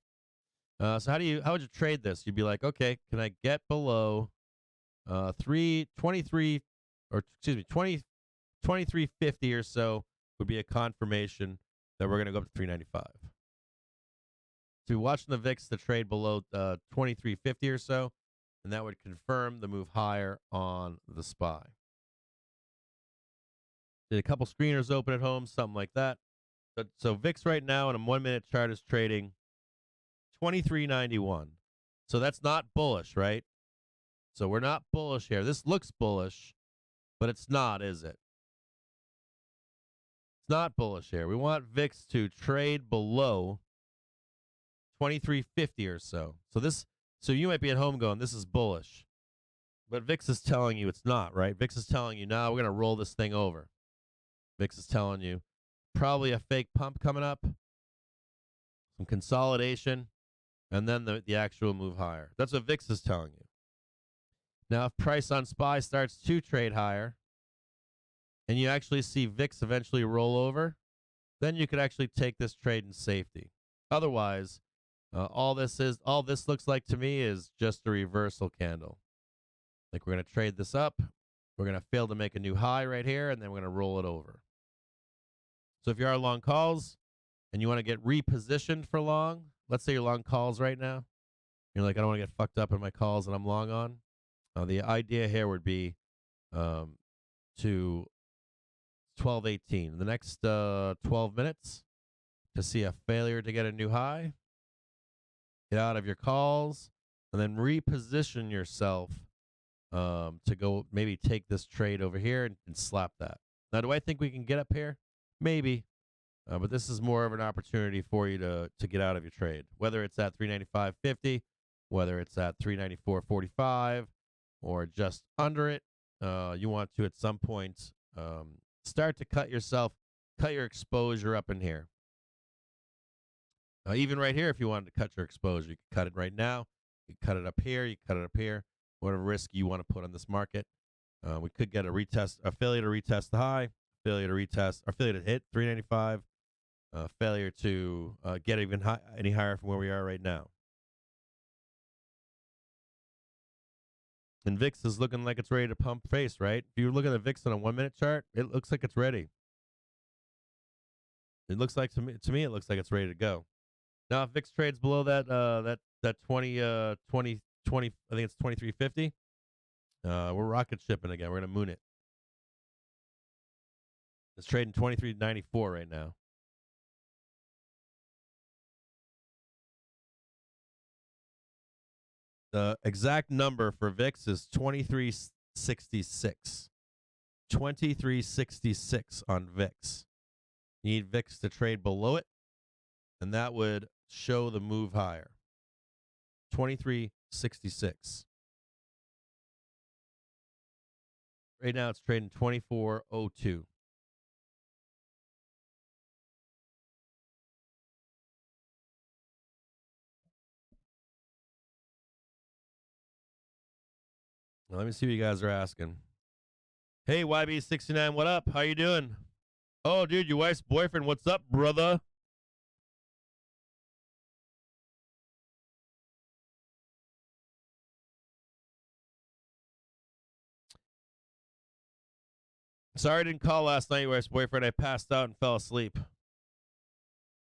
So how would you trade this? You'd be like, okay, can I get below 23.50 or so would be a confirmation that we're going to go up to 395. So we're watching the VIX to trade below 23.50 or so, and that would confirm the move higher on the SPY. Did a couple screeners open at home, something like that. So VIX right now on a 1-minute chart is trading 23.91. So that's not bullish, right? So we're not bullish here. This looks bullish, but it's not, is it? It's not bullish here. We want VIX to trade below 23.50 or so. So you might be at home going, this is bullish. But VIX is telling you it's not, right? VIX is telling you, no, we're going to roll this thing over. VIX is telling you probably a fake pump coming up, some consolidation, and then the actual move higher. That's what VIX is telling you. Now, if price on SPY starts to trade higher, and you actually see VIX eventually roll over, then you could actually take this trade in safety. Otherwise, all this looks like to me is just a reversal candle. Like we're going to trade this up, we're going to fail to make a new high right here, and then we're going to roll it over. So if you are long calls and you want to get repositioned for long, let's say you're long calls right now, you're like, I don't want to get fucked up in my calls that I'm long on. The idea here would be to 12:18, the next 12 minutes, to see a failure to get a new high, get out of your calls, and then reposition yourself to go maybe take this trade over here and slap that. Now, do I think we can get up here? Maybe, but this is more of an opportunity for you to get out of your trade, whether it's at 395.50, whether it's at 394.45, or just under it. You want to, at some point, start to cut your exposure up in here. Even right here, if you wanted to cut your exposure, you can cut it right now. You can cut it up here. You can cut it up here. Whatever risk you want to put on this market. We could get a failure to retest the high, failure to hit 395, failure to get any higher from where we are right now. And VIX is looking like it's ready to pump face, right? If you look at the VIX on a 1-minute chart, it looks like it's ready. It looks like to me it looks like it's ready to go. Now, if VIX trades below that 20, I think it's 23.50, We're rocket shipping again. We're gonna moon it. It's trading 23.94 right now. The exact number for VIX is 2366. 2366 on VIX. You need VIX to trade below it, and that would show the move higher. 2366. Right now it's trading 2402. Now, let me see what you guys are asking. Hey, YB69, what up? How you doing? Oh, dude, your wife's boyfriend. What's up, brother? Sorry I didn't call last night, your wife's boyfriend. I passed out and fell asleep.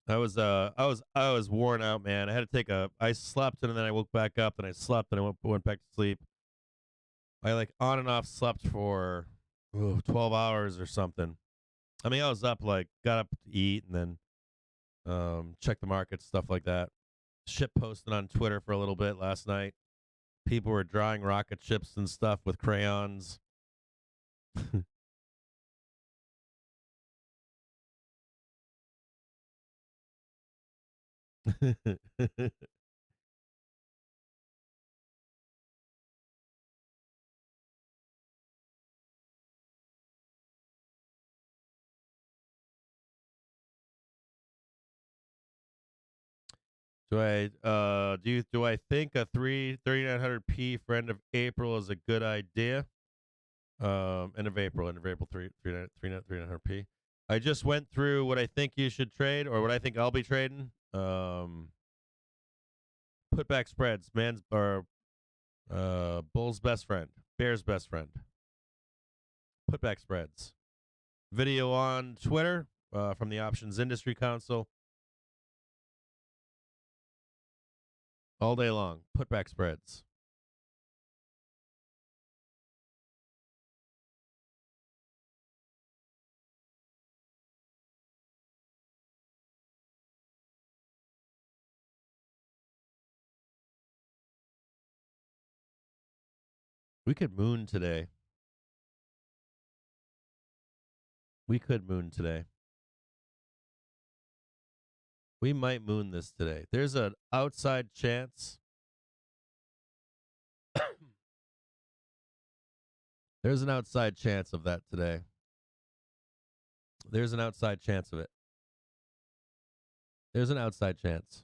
I was worn out, man. I slept and then I woke back up and I slept and I went back to sleep. I like on and off slept for 12 hours or something. I mean, I was up, like, got up to eat and then checked the market, stuff like that. Shit posted on Twitter for a little bit last night. People were drawing rocket ships and stuff with crayons. Do I think a 3900p for end of April is a good idea? End of April 3900p. I just went through what I think you should trade or what I think I'll be trading. Putback spreads, bull's best friend, bear's best friend. Putback spreads. Video on Twitter from the Options Industry Council. All day long. Putback spreads. We could moon today. We could moon today. We might moon this today. There's an outside chance. There's an outside chance of that today. There's an outside chance of it. There's an outside chance.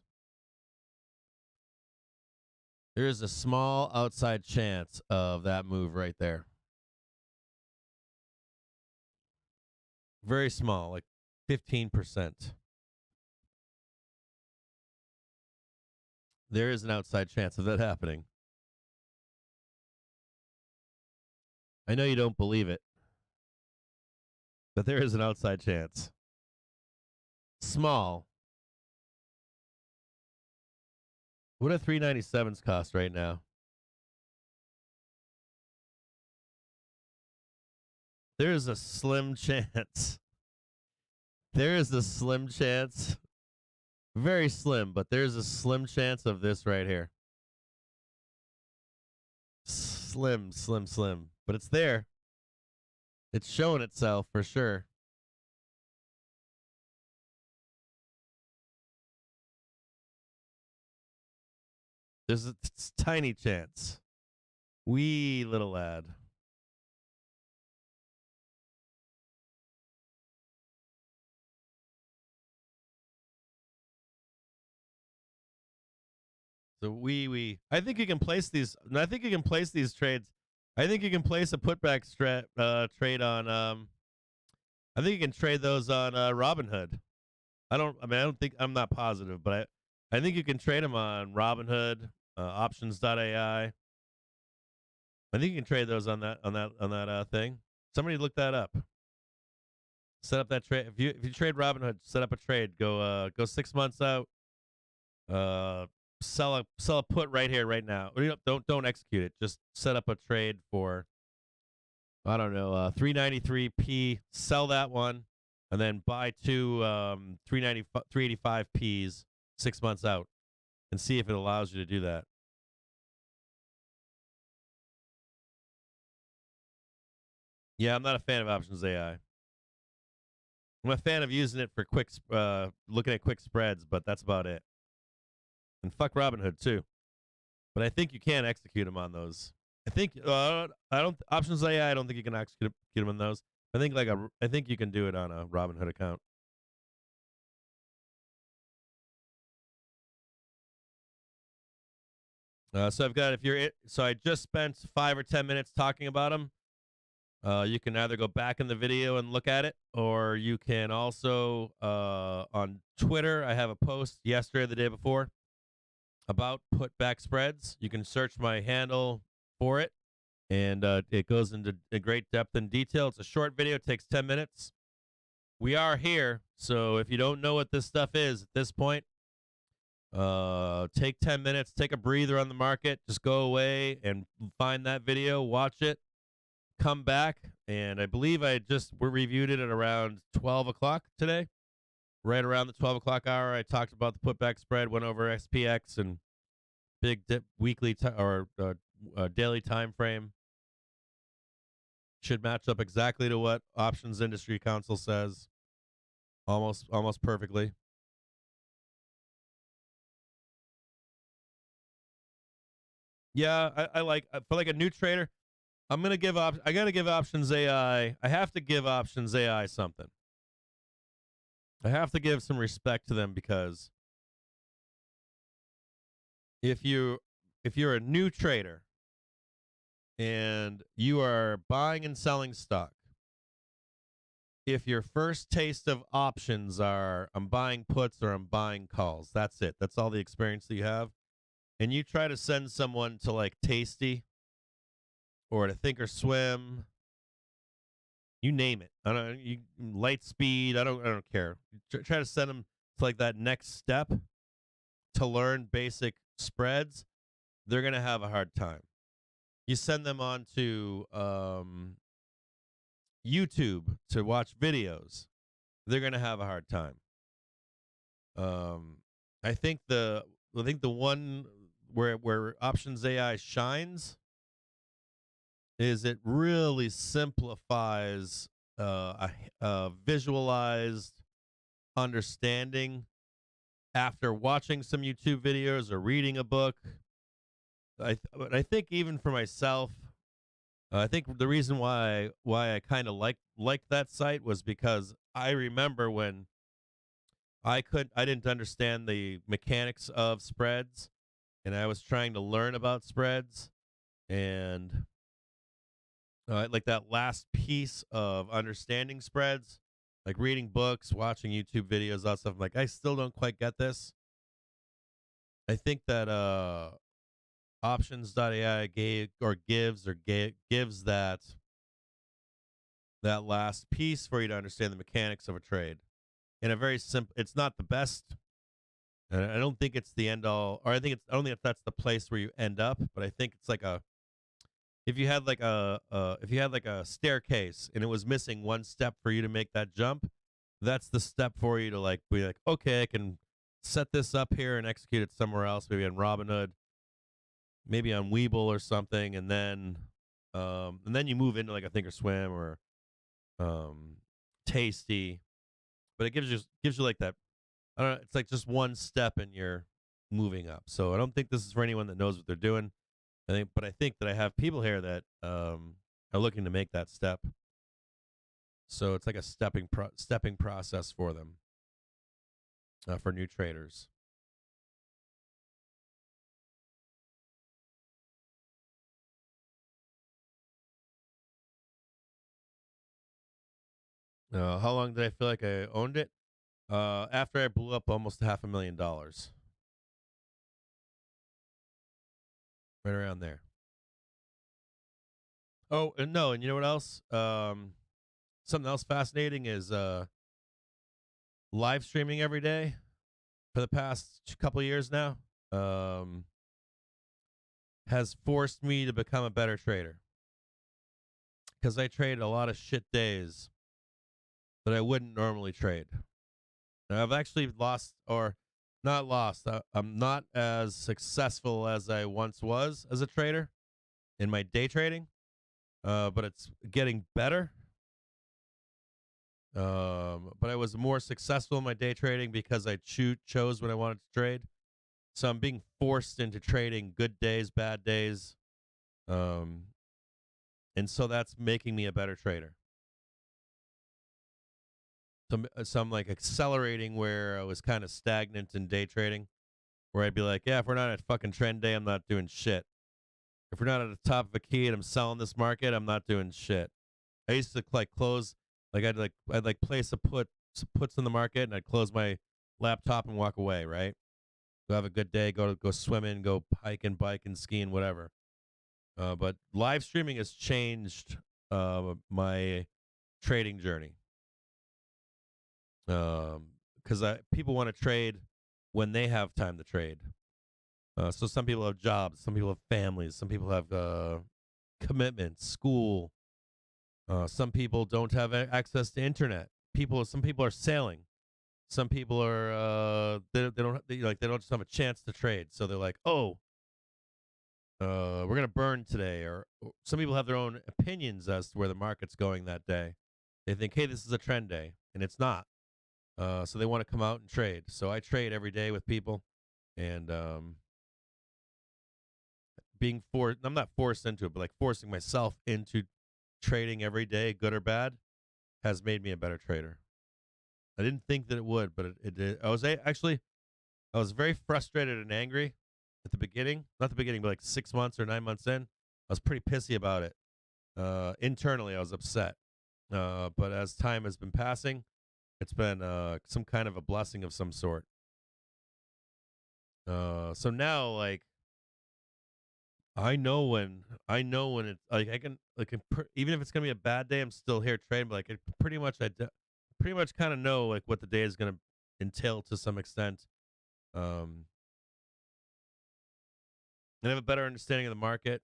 There is a small outside chance of that move right there. Very small, like 15%. There is an outside chance of that happening. I know you don't believe it, but there is an outside chance. Small. What do 397s cost right now? There is a slim chance. There is a slim chance. Very slim, but there's a slim chance of this right here. Slim, slim, slim. But it's there. It's showing itself for sure. There's a tiny chance. Wee little lad. So I think you can place these. I think you can place these trades. I think you can place a putback trade on. I think you can trade those on Robinhood. I don't think, I'm not positive, but I think you can trade them on Robinhood, options.ai. I think you can trade those on that thing. Somebody look that up. Set up that trade. If you trade Robinhood, set up a trade. Go 6 months out. sell a put right here, right now. Don't execute it. Just set up a trade for, I don't know, 393p. Sell that one, and then buy two 385p's 6 months out, and see if it allows you to do that. Yeah, I'm not a fan of options AI. I'm a fan of using it for quick, looking at quick spreads, but that's about it. And fuck Robinhood too. But I think you can execute them on those. I think I don't options AI. I don't think you can execute them on those. I think you can do it on a Robinhood account. So I've got so I just spent 5 or 10 minutes talking about them. You can either go back in the video and look at it, or you can also on Twitter. I have a post yesterday or the day before about put-back spreads. You can search my handle for it, and it goes into a great depth and detail. It's a short video. It takes 10 minutes. We are here, so if you don't know what this stuff is at this point, take 10 minutes, take a breather on the market, just go away and find that video, watch it, come back, and I believe we reviewed it at around 12 o'clock today. Right around the 12 o'clock hour, I talked about the putback spread, went over SPX and big dip weekly or daily time frame. Should match up exactly to what Options Industry Council says, almost perfectly. Yeah, I like, for like a new trader, I gotta give Options AI. I have to give Options AI something. I have to give some respect to them, because if you're a new trader and you are buying and selling stock, if your first taste of options are I'm buying puts or I'm buying calls, that's it. That's all the experience that you have. And you try to send someone to like Tasty or to Thinkorswim, you name it. I don't. You light speed. I don't care. Try to send them to like that next step to learn basic spreads. They're gonna have a hard time. You send them on to YouTube to watch videos. They're gonna have a hard time. I think the one where Options AI shines is it really simplifies a visualized understanding after watching some YouTube videos or reading a book. I think even for myself, I think the reason why I kind of liked that site was because I remember when I didn't understand the mechanics of spreads, and I was trying to learn about spreads, and like that last piece of understanding spreads, like reading books, watching YouTube videos, all that stuff. I'm like, I still don't quite get this. I think that Options.ai gives that last piece for you to understand the mechanics of a trade in a very simple. It's not the best, and I don't think it's the end all. Or I don't think that's the place where you end up. But I think it's like if you had like a staircase and it was missing one step for you to make that jump, that's the step for you to like be like, okay, I can set this up here and execute it somewhere else, maybe on Robinhood, maybe on Webull or something, and then you move into like a Thinkorswim or Tasty. But it gives you like that. I don't know. It's like just one step and you're moving up. So I don't think this is for anyone that knows what they're doing. But I think that I have people here that are looking to make that step. So it's like a stepping process for them, for new traders. How long did I feel like I owned it? After I blew up almost $500,000. Right around there. Oh, and no, and you know what else? Something else fascinating is live streaming every day for the past couple of years now. has forced me to become a better trader. Because I trade a lot of shit days that I wouldn't normally trade. And I've actually lost, or not lost. I'm not as successful as I once was as a trader in my day trading, but it's getting better. But I was more successful in my day trading because I chose when I wanted to trade. So I'm being forced into trading good days, bad days. And so that's making me a better trader. So I'm like accelerating where I was kind of stagnant in day trading, where I'd be like, yeah, if we're not at fucking trend day, I'm not doing shit. If we're not at the top of a key and I'm selling this market, I'm not doing shit. I used to like close, like I'd place some puts in the market, and I'd close my laptop and walk away. Right, go have a good day, go swimming, go hiking, biking, skiing, whatever. But live streaming has changed my trading journey. Because people want to trade when they have time to trade. So some people have jobs, some people have families, some people have commitments, school. Some people don't have access to internet. Some people are sailing. Some people are they don't just have a chance to trade. So they're like, oh, we're gonna burn today. Or some people have their own opinions as to where the market's going that day. They think, hey, this is a trend day, and it's not. So they want to come out and trade. So I trade every day with people, and I'm not forced into it, but like forcing myself into trading every day, good or bad, has made me a better trader. I didn't think that it would, but it did. I was very frustrated and angry at the beginning. Not the beginning, but like 6 months or 9 months in, I was pretty pissy about it. Internally, I was upset. But as time has been passing, it's been some kind of a blessing of some sort. So now, like, I know when it's like even if it's gonna be a bad day, I'm still here trading. But like, pretty much kind of know like what the day is gonna entail to some extent. And I have a better understanding of the market.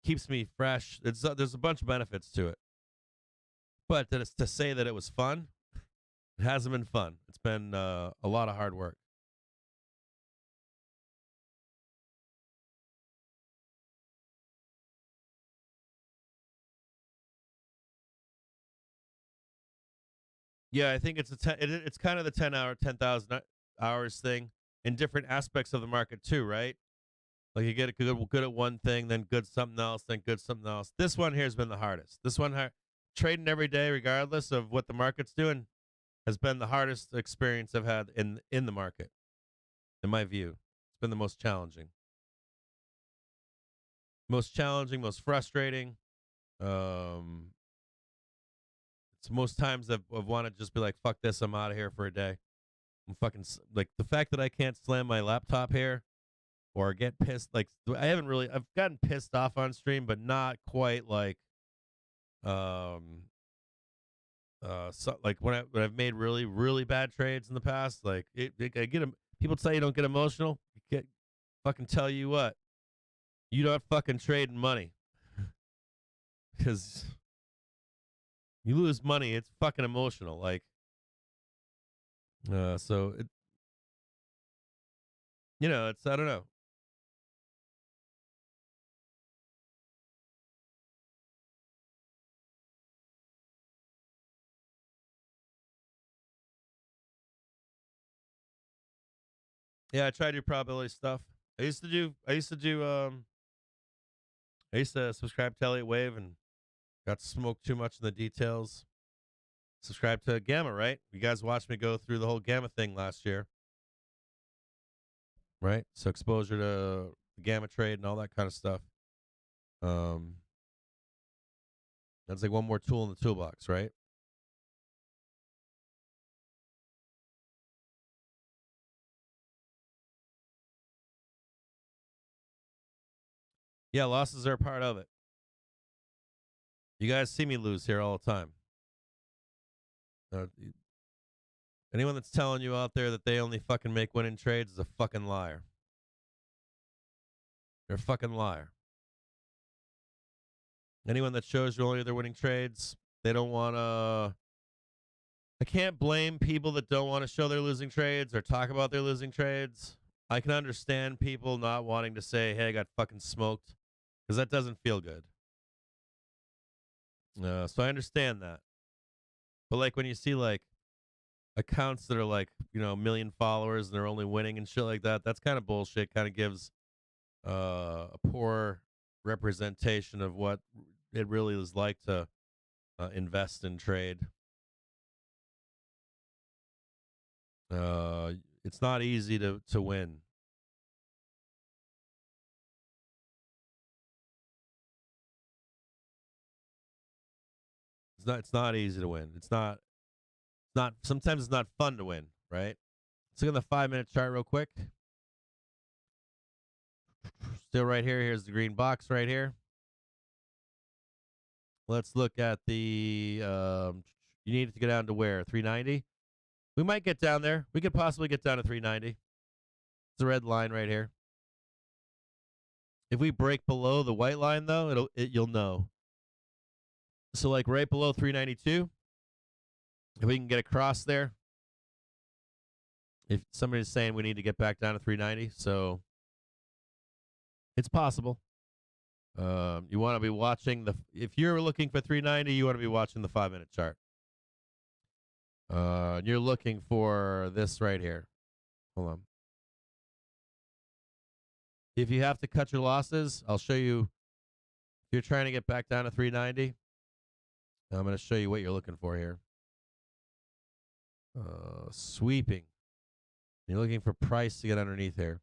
Keeps me fresh. There's a bunch of benefits to it. But to say that it was fun, it hasn't been fun. It's been a lot of hard work. Yeah, I think it's it's kind of the 10,000 hours thing in different aspects of the market too, right? Like you get good at one thing, then good something else, then good something else. This one here has been the hardest. Trading every day, regardless of what the market's doing, has been the hardest experience I've had in the market. In my view, it's been the most challenging, most frustrating. Um, it's most times I've wanted to just be like, fuck this, I'm out of here for a day. I'm fucking like the fact that I can't slam my laptop here or get pissed. Like I've gotten pissed off on stream, but not quite like, so like when I've made really, really bad trades in the past, like I get them. People say you don't get emotional. Fucking tell you what, you don't fucking trading money because you lose money. It's fucking emotional. Like, so it, it's I don't know. Yeah, I try to do probability stuff. I used to subscribe to Elliott Wave and got to smoke too much in the details. Subscribe to Gamma, right? You guys watched me go through the whole Gamma thing last year, right? So exposure to the Gamma trade and all that kind of stuff. That's like one more tool in the toolbox, right? Yeah, losses are a part of it. You guys see me lose here all the time. Anyone that's telling you out there that they only fucking make winning trades is a fucking liar. They're a fucking liar. Anyone that shows you only their winning trades, they don't want to. I can't blame people that don't want to show their losing trades or talk about their losing trades. I can understand people not wanting to say, hey, I got fucking smoked, because that doesn't feel good. So I understand that. But like when you see like accounts that are like, you know, 1 million followers and they're only winning and shit like that, that's kind of bullshit. Kind of gives a poor representation of what it really is like to invest and trade. It's not easy to win. It's not easy to win. It's not sometimes it's not fun to win, right? Let's look at the 5-minute chart real quick. Still right here. Here's the green box right here. Let's look at the you need to get down to where? 390? We might get down there. We could possibly get down to 390. It's a red line right here. If we break below the white line though, you'll know. So like right below 392, if we can get across there, if somebody's saying we need to get back down to 390, so it's possible. You want to be watching if you're looking for 390, you want to be watching the 5-minute chart. You're looking for this right here. Hold on. If you have to cut your losses, I'll show you. If you're trying to get back down to 390, I'm going to show you what you're looking for here. Sweeping. You're looking for price to get underneath here.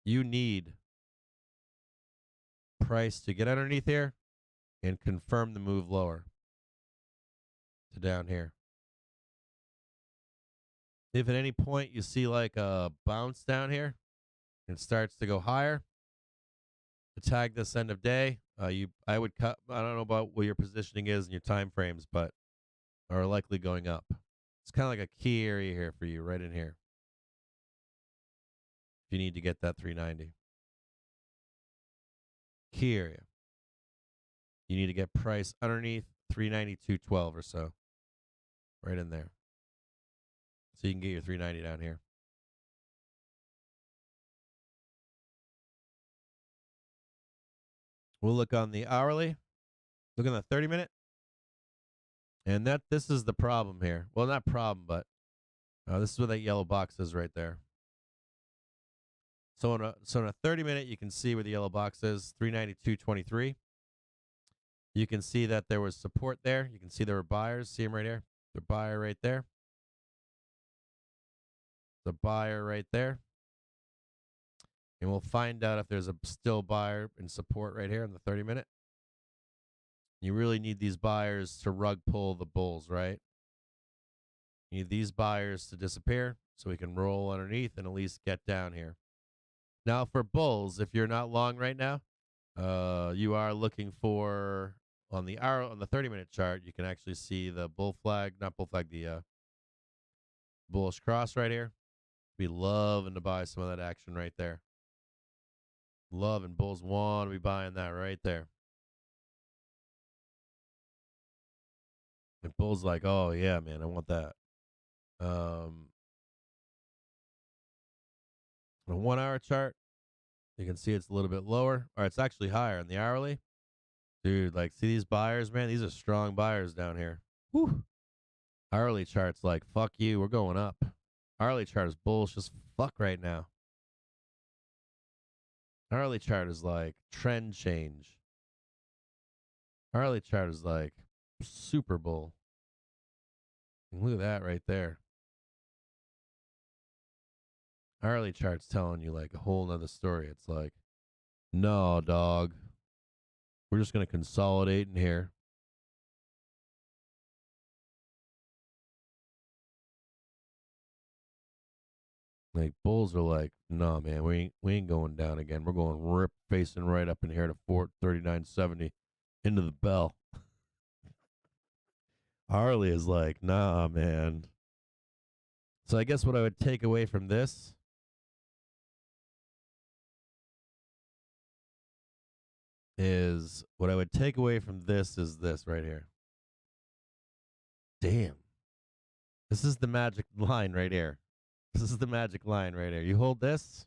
You need price to get underneath here and confirm the move lower to down here. If at any point you see like a bounce down here and it starts to go higher, to tag this end of day, I would cut. I don't know about what your positioning is and your time frames, but are likely going up. It's kind of like a key area here for you, right in here. If you need to get that 390. Key area. You need to get price underneath 392.12 or so. Right in there. So you can get your 390 down here. We'll look on the hourly. Look on the 30-minute. And this is the problem here. Well, not problem, but this is where that yellow box is right there. So in a 30-minute, you can see where the yellow box is, 392.23. You can see that there was support there. You can see there were buyers. See them right here. The buyer right there. The buyer right there. And we'll find out if there's a still buyer and support right here in the 30-minute. You really need these buyers to rug pull the bulls, right? You need these buyers to disappear so we can roll underneath and at least get down here. Now for bulls, if you're not long right now, you are looking for on the 30-minute chart, you can actually see the bull flag, not bull flag, the bullish cross right here. Be loving to buy some of that action right there. Loving bulls want to be buying that right there. And bulls like, oh yeah, man, I want that. On a 1-hour chart, you can see it's a little bit lower, or it's actually higher in the hourly. Dude, like, see these buyers, man? These are strong buyers down here. Whew. Hourly chart's like, fuck you, we're going up. Hourly chart is bullish as fuck right now. Hourly chart is like trend change. Hourly chart is like super bull. Look at that right there. Hourly chart's telling you like a whole nother story. It's like, no, dog. We're just going to consolidate in here. Like bulls are like, no, man, we ain't going down again. We're going facing right up in here to 439.70 into the bell. Harley is like, nah, man. So I guess what I would take away from this is this right here. Damn. This is the magic line right here. This is the magic line right here. You hold this.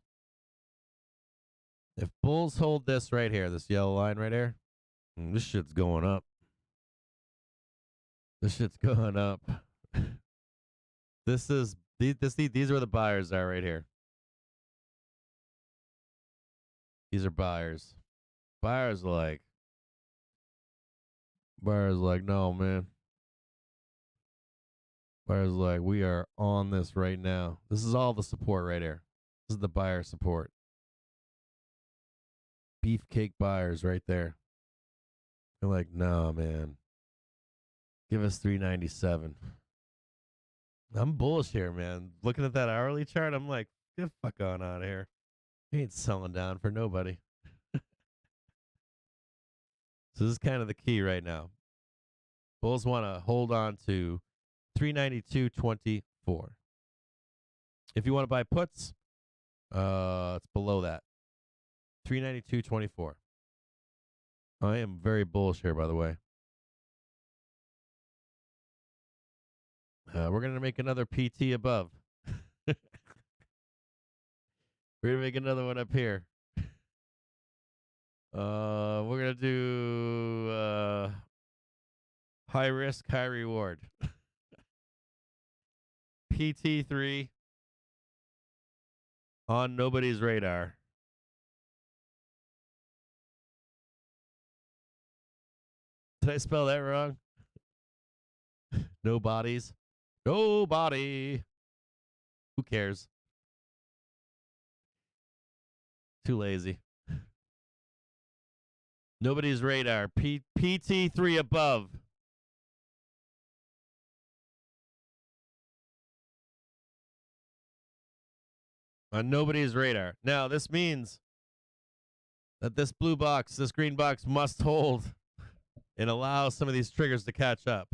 If bulls hold this right here, this yellow line right here, this shit's going up. This shit's going up. These are the buyers are right here. These are buyers. Buyers like, no, man. Buyers like, we are on this right now. This is all the support right here. This is the buyer support. Beefcake buyers right there. They're like, no, man. Give us 397. I'm bullish here, man. Looking at that hourly chart, I'm like, get the fuck on out of here. He ain't selling down for nobody. So this is kind of the key right now. Bulls want to hold on to 392.24. If you want to buy puts, it's below that. 392.24. I am very bullish here, by the way. We're going to make another PT above. We're going to make another one up here. We're going to do high risk, high reward. PT3 on nobody's radar. Did I spell that wrong? No bodies. Nobody. Who cares? Too lazy. Nobody's radar. PT3 above. On nobody's radar. Now, this means that this blue box, this green box must hold and allow some of these triggers to catch up.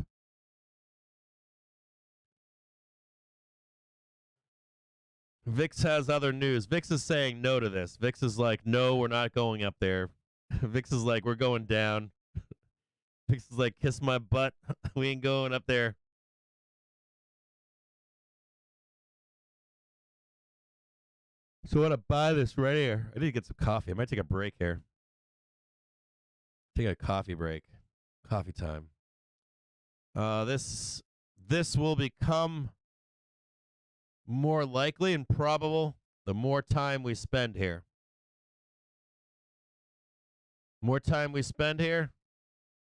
VIX has other news. VIX is saying no to this. VIX is like, no, we're not going up there. VIX is like, we're going down. VIX is like, kiss my butt. We ain't going up there. So I want to buy this right here. I need to get some coffee. I might take a break here. Take a coffee break. Coffee time. This will become more likely and probable the more time we spend here. More time we spend here,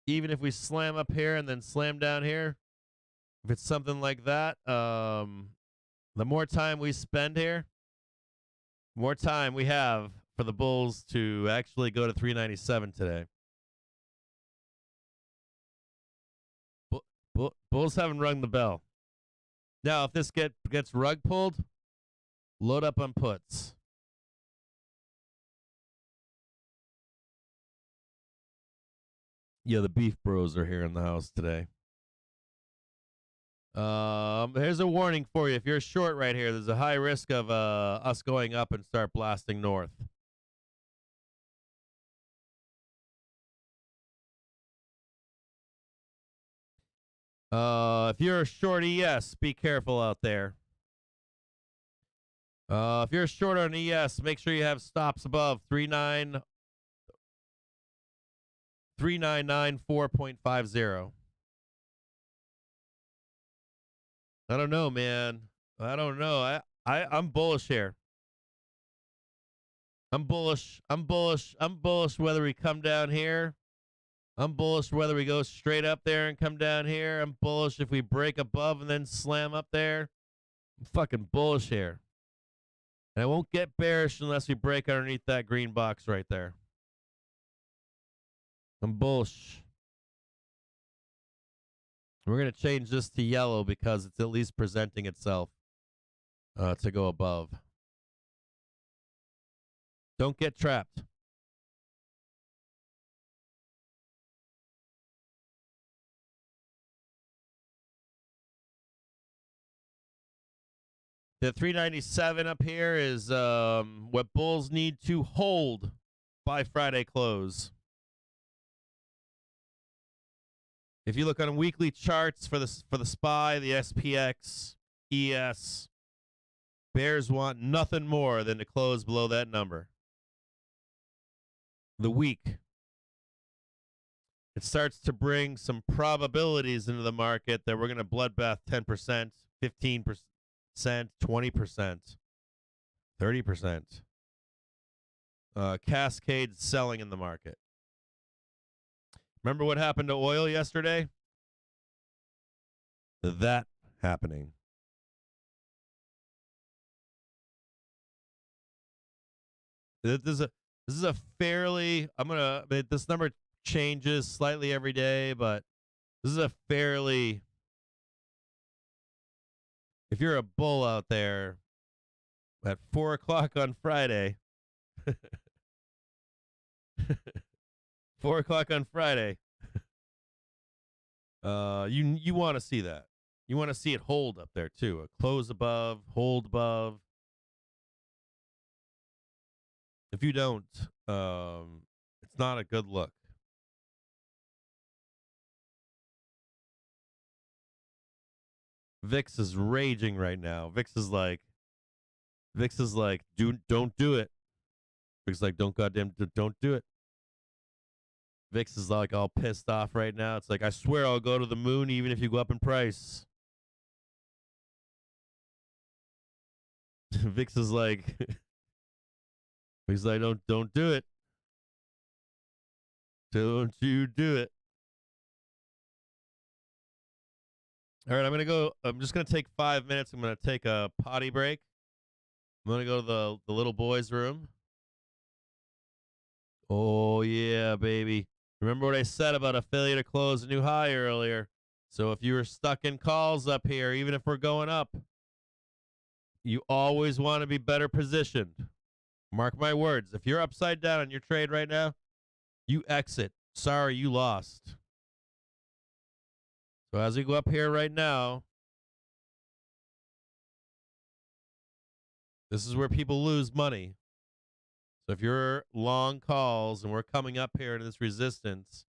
even if we slam up here and then slam down here, if it's something like that, the more time we spend here, more time we have for the bulls to actually go to 397 today. Bulls haven't rung the bell. Now, if this gets rug pulled, load up on puts. Yeah, the beef bros are here in the house today. Here's a warning for you. If you're short right here, there's a high risk of us going up and start blasting north. If you're a short ES, be careful out there. If you're short on ES, make sure you have stops above 3994.50. I don't know, man. I don't know. I'm bullish here. I'm bullish. I'm bullish. I'm bullish whether we come down here. I'm bullish whether we go straight up there and come down here. I'm bullish if we break above and then slam up there. I'm fucking bullish here. And I won't get bearish unless we break underneath that green box right there. I'm bullish. We're going to change this to yellow because it's at least presenting itself to go above. Don't get trapped. The 397 up here is what bulls need to hold by Friday close. If you look on weekly charts for the SPY, the SPX, ES, bears want nothing more than to close below that number. The week. It starts to bring some probabilities into the market that we're going to bloodbath 10%, 15%, 20%, 30%. Cascade selling in the market. Remember what happened to oil yesterday? That happening. This is a fairly, this number changes slightly every day, but this is a fairly, if you're a bull out there at 4 o'clock on Friday, 4 o'clock on Friday, you want to see that. You want to see it hold up there too. A close above, hold above. If you don't, it's not a good look. VIX is raging right now. VIX is like, don't do it. VIX is like, don't do it. VIX is like all pissed off right now. It's like, I swear I'll go to the moon even if you go up in price. VIX is like, VIX is like, don't do it. Don't you do it. All right, I'm just going to take 5 minutes. I'm going to take a potty break. I'm going to go to the little boy's room. Oh, yeah, baby. Remember what I said about a failure to close a new high earlier. So if you were stuck in calls up here, even if we're going up, you always want to be better positioned. Mark my words. If you're upside down on your trade right now, you exit. Sorry, you lost. So as we go up here right now, this is where people lose money. So if you're long calls and we're coming up here to this resistance,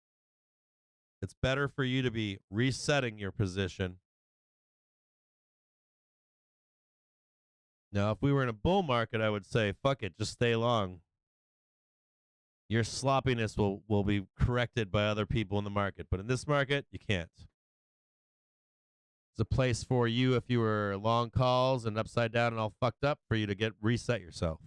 it's better for you to be resetting your position. Now, if we were in a bull market, I would say, fuck it, just stay long. Your sloppiness will be corrected by other people in the market. But in this market, you can't. It's a place for you if you were long calls and upside down and all fucked up for you to reset yourself.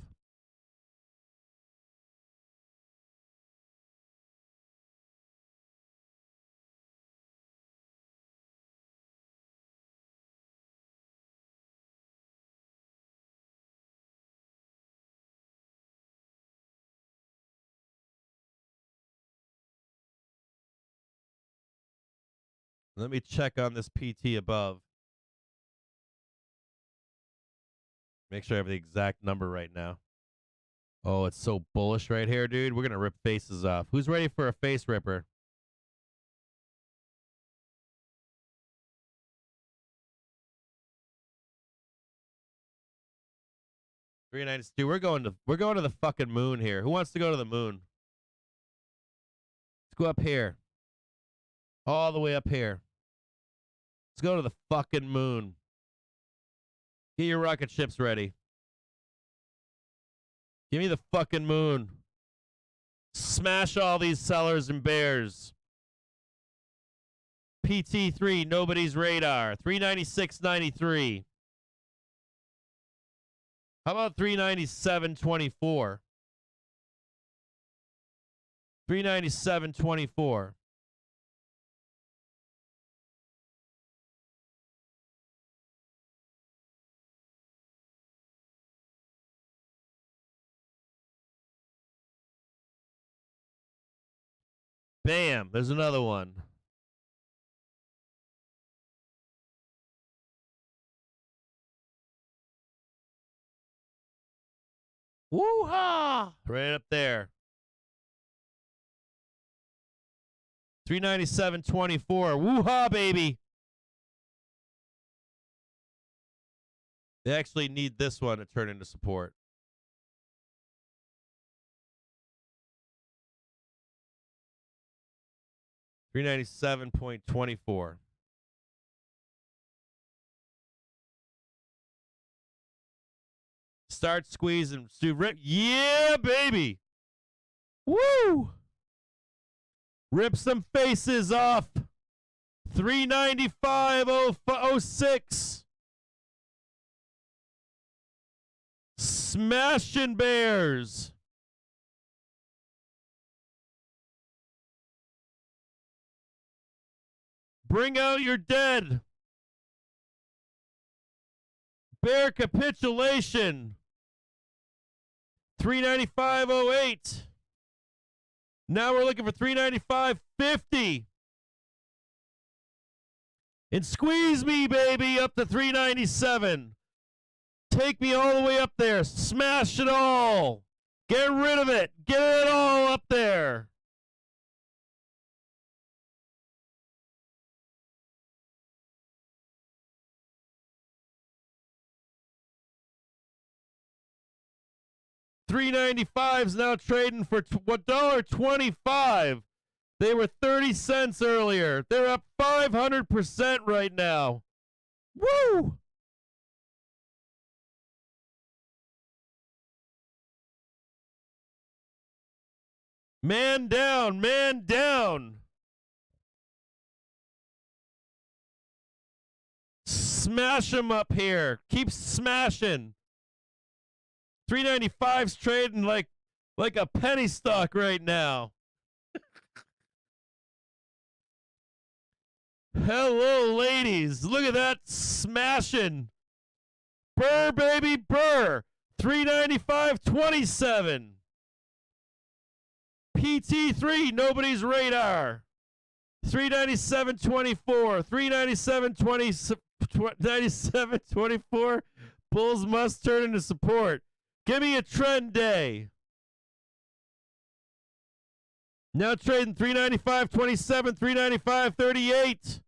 Let me check on this PT above. Make sure I have the exact number right now. Oh, it's so bullish right here, dude. We're going to rip faces off. Who's ready for a face ripper? $392. We're going to the fucking moon here. Who wants to go to the moon? Let's go up here. All the way up here. Let's go to the fucking moon. Get your rocket ships ready. Give me the fucking moon. Smash all these sellers and bears. PT3, nobody's radar. 396.93. How about 397.24? 397.24. Bam, there's another one. Woo-ha! Right up there. 397.24. Woo-ha, baby. They actually need this one to turn into support. $397.24. Start squeezing. Yeah, baby. Woo! Rip some faces off. 395.06. Smashing bears. Bring out your dead. Bear capitulation. 395.08. Now we're looking for 395.50. And squeeze me, baby, up to 397. Take me all the way up there. Smash it all. Get rid of it. Get it all up there. $3.95 is now trading for $1.25. They were 30 cents earlier. They're up 500% right now. Woo! Man down, man down. Smash them up here. Keep smashing. 395's trading like a penny stock right now. Hello, ladies. Look at that smashing. Burr, baby, burr. 395.27. PT3, nobody's radar. 397.24. 397.24. Bulls must turn into support. Give me a trend day. Now trading 395.27, 395.38.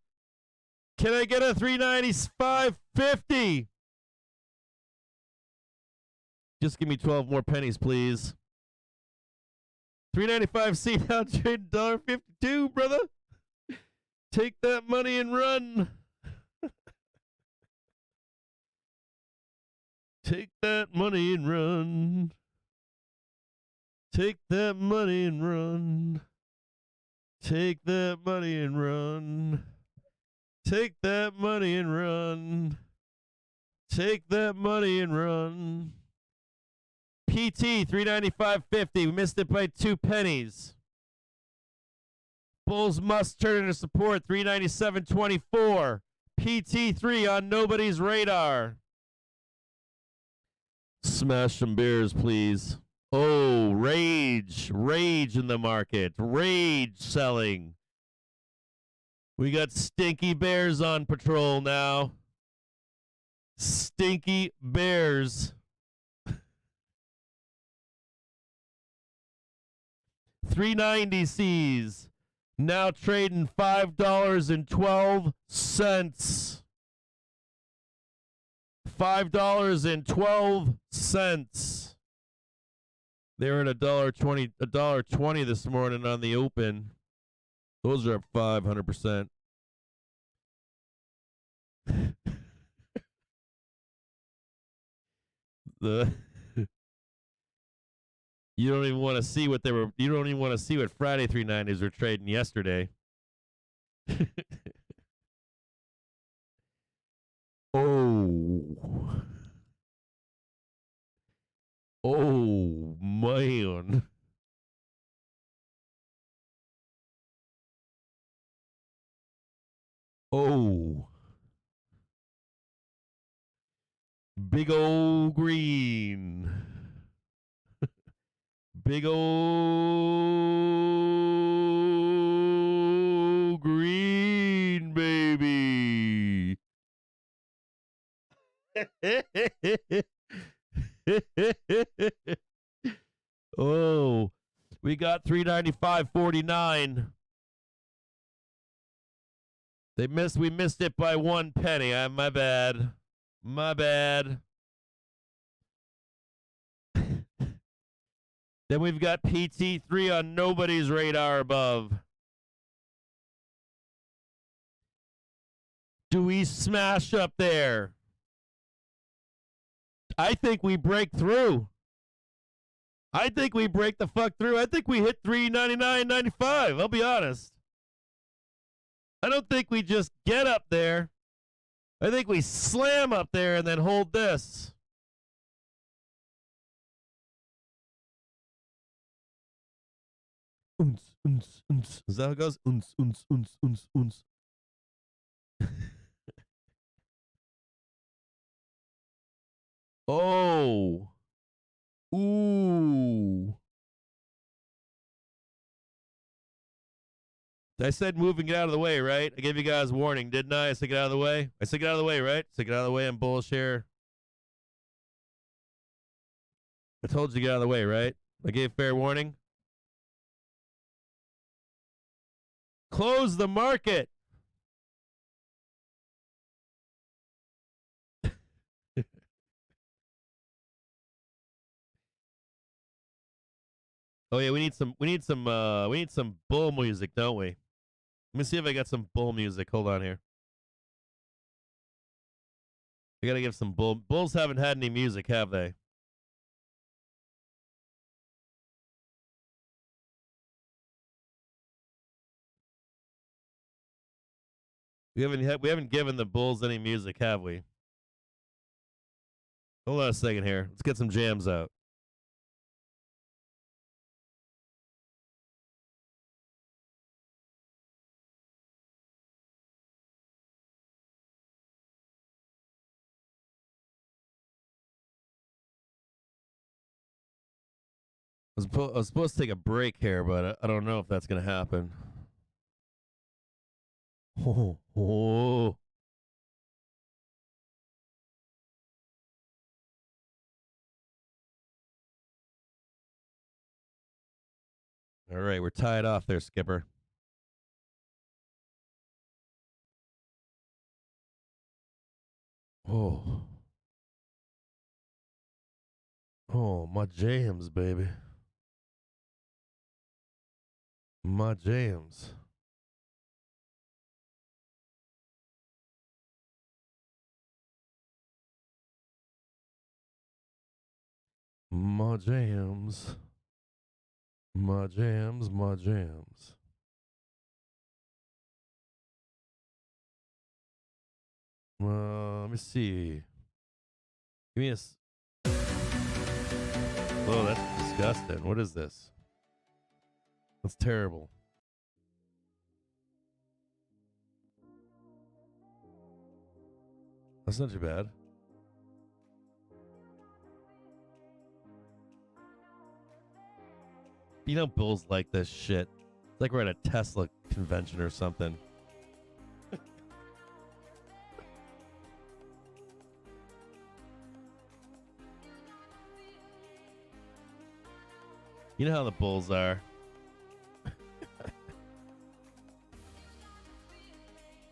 Can I get a 395.50? Just give me 12 more pennies, please. 395C now trading $1.52, brother. Take that money and run. Take that money and run. Take that money and run. Take that money and run. Take that money and run. Take that money and run. PT 395.50. We missed it by 2 pennies. Bulls must turn into support 397.24. PT3 on nobody's radar. Smash some bears, please. Oh, rage. Rage in the market. Rage selling. We got stinky bears on patrol now. Stinky bears. 390 C's. Now trading $5.12. $5.12. They were at $1.20 this morning on the open. Those are up 500%. You don't even want to see what they were. You don't even want to see what Friday 390s were trading yesterday. Oh. Oh, man. Oh. Big old green. Big old green, baby. Oh, we got 395.49. We missed it by 1 penny. My bad. My bad. Then we've got PT3 on nobody's radar above. Do we smash up there? I think we break through. I think we break the fuck through. I think we hit 399.95. I'll be honest. I don't think we just get up there. I think we slam up there and then hold this. Uns, uns, uns. Is that how it goes? Uns, uns, uns, uns, uns. Oh. Ooh. I said moving it out of the way, right? I gave you guys warning, didn't I? I said get out of the way. I said get out of the way, right? I said get out of the way. I'm bullish here. I told you to get out of the way, right? I gave fair warning. Close the market. Oh yeah, we need some bull music, don't we? Let me see if I got some bull music. Hold on here. I gotta give some bulls haven't had any music, have they? We haven't given the bulls any music, have we? Hold on a second here. Let's get some jams out. I was supposed to take a break here, but I don't know if that's going to happen. Oh, oh. All right, we're tied off there, Skipper. Oh. Oh, my jams, baby. My jams. My jams. My jams, my jams. Let me see. Give me a. Oh, that's disgusting. What is this? That's terrible. That's not too bad. You know, bulls like this shit. It's like we're at a Tesla convention or something. You know how the bulls are.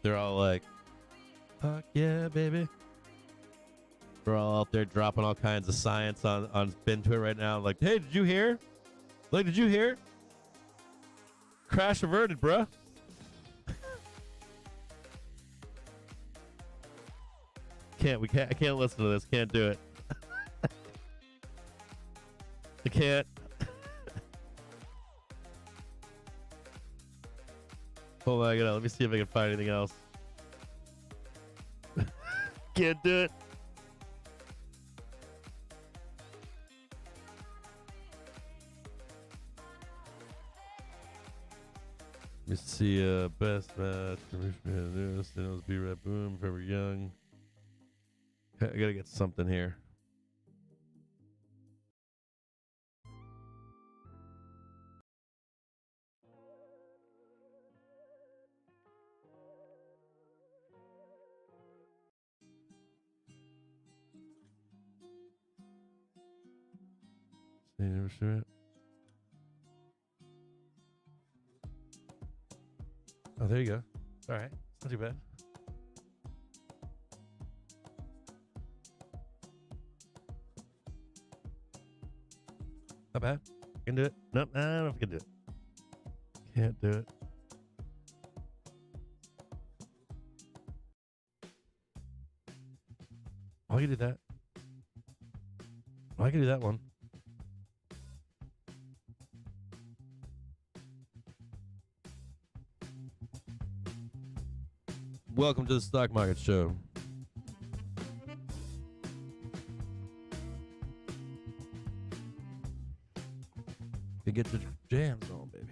They're all like, fuck yeah, baby. We're all out there dropping all kinds of science on spin to it right now. Like, hey, did you hear? Like, did you hear? Crash averted, bruh. I can't listen to this. Can't do it. I can't. Hold on, let me see if I can find anything else. Can't do it. Let me see, best match. This was B-Rap Boom, Forever Young. I gotta get something here. Oh, there you go. All right. It's not too bad. Not bad. can do it. Nope, I don't know if I can do it. Can't do it. Oh, I can do that. Oh, I can do that one. Welcome to the Stock Market Show. You get your jams on, baby.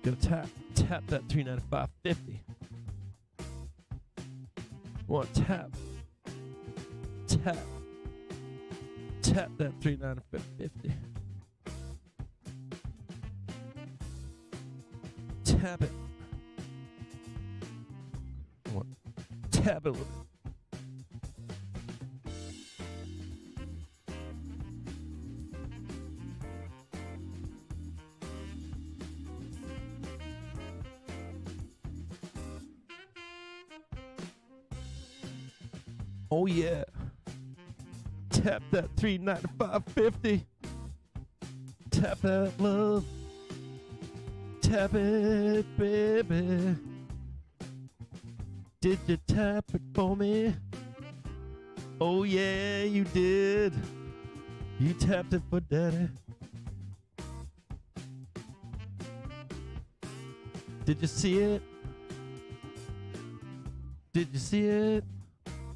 Gonna tap that 395.50. Want tap that 395.50. Tap it. Want tap it a little bit. Oh yeah. Tap that 395.50. Tap that love. Tap it, baby. Did you tap it for me? Oh yeah, you did. You tapped it for daddy. Did you see it? Did you see it?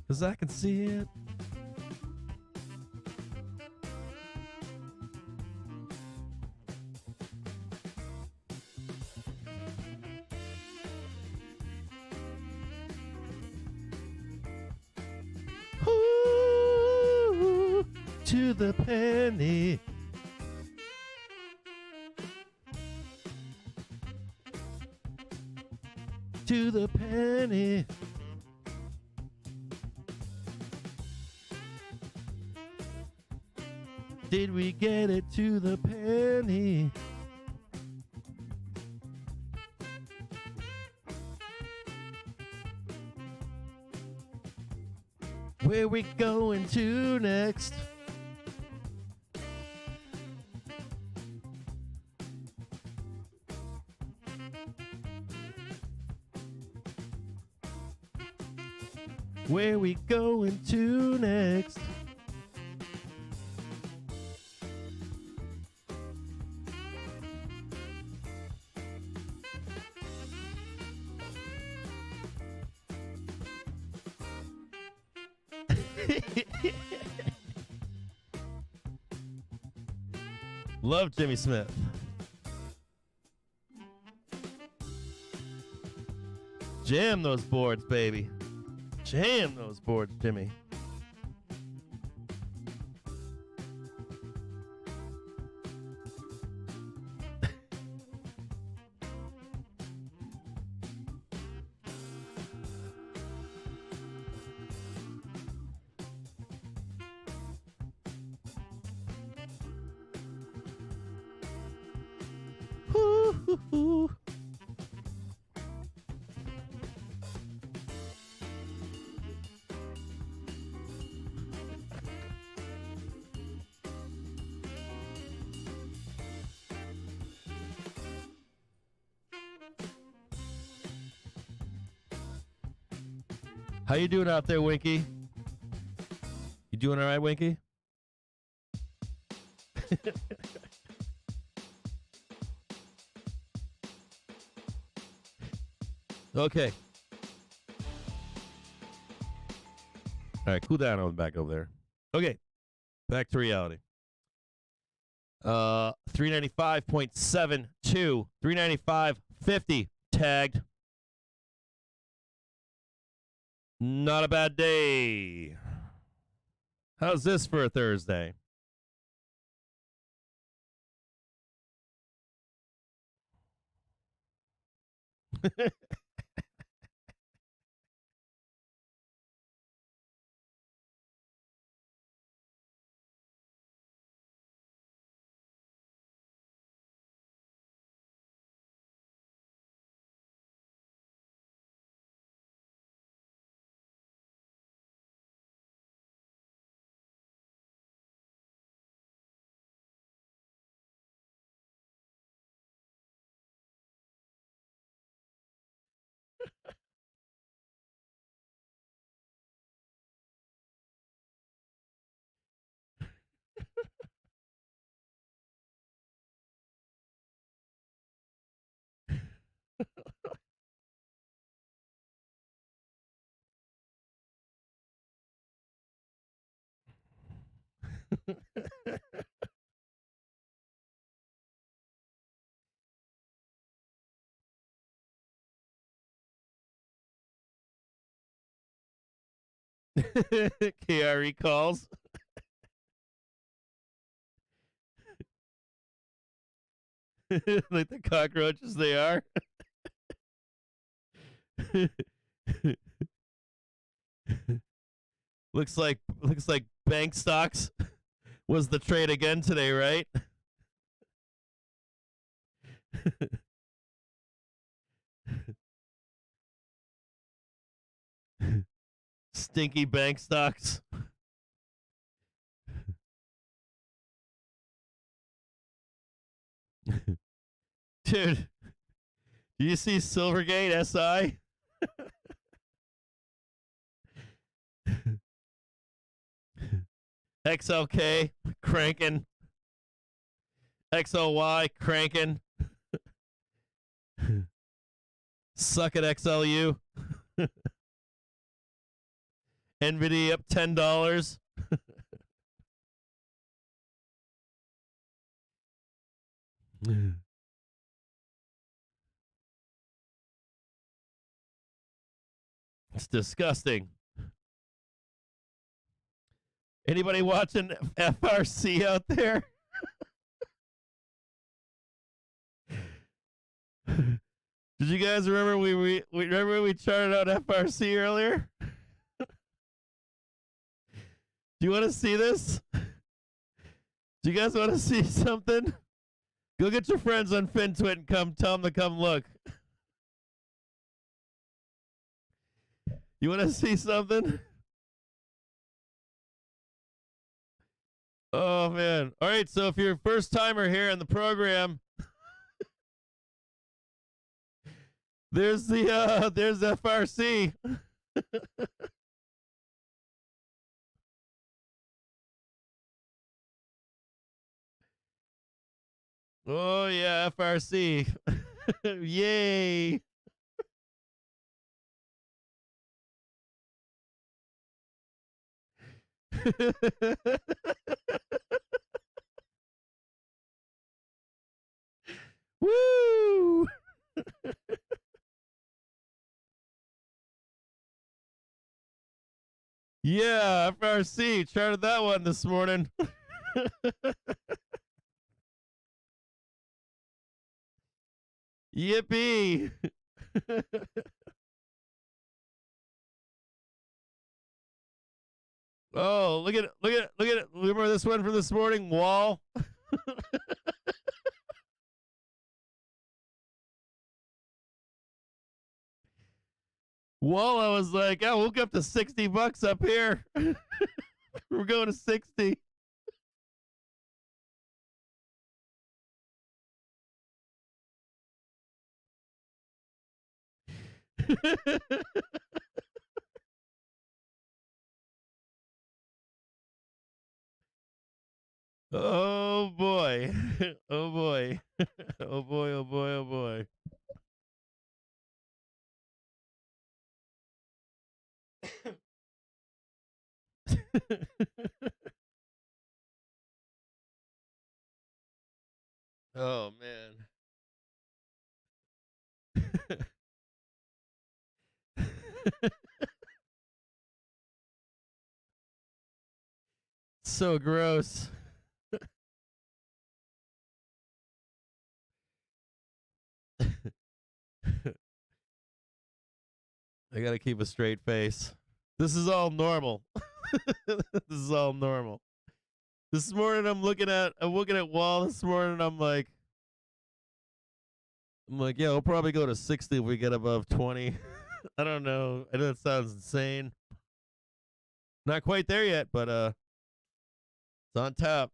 'Cause I can see it. Ooh, to the penny. To the penny. Did we get it to the penny? Where we going to next? Where we going to next? Love Jimmy Smith. Jam those boards, baby. Jam those boards, Jimmy. Ooh. How you doing out there, Winky? You doing all right, Winky? Okay. All right, cool down on the back over there. Okay, back to reality. 395.72, 395.50 tagged. Not a bad day. How's this for a Thursday? KRE calls. Like the cockroaches they are. looks like bank stocks was the trade again today, right? Stinky bank stocks. Dude, do you see Silvergate SI? XLK cranking. XLY cranking. Suck at XLU. NVIDIA up $10. It's disgusting. Anybody watching FRC out there? Did you guys remember we remember we charted out FRC earlier? Do you want to see this? Do you guys want to see something? Go get your friends on FinTwit and tell them to come look. You want to see something? Oh man. All right, so if you're a first timer here in the program, there's FRC. Oh yeah, FRC. Yay. Woo! Yeah, FRC charted that one this morning. Yippee! Oh, look at it. Remember this one from this morning? Wall. Wall, I was like, I woke up to $60 up here. We're going to 60. Oh boy. Oh boy. Oh boy, oh boy, oh boy. Oh man. So gross. I gotta keep a straight face. This is all normal. This is all normal. This morning I'm looking at Wall this morning. I'm like, yeah, we'll probably go to 60 if we get above 20. I don't know. I know it sounds insane. Not quite there yet, but it's on top.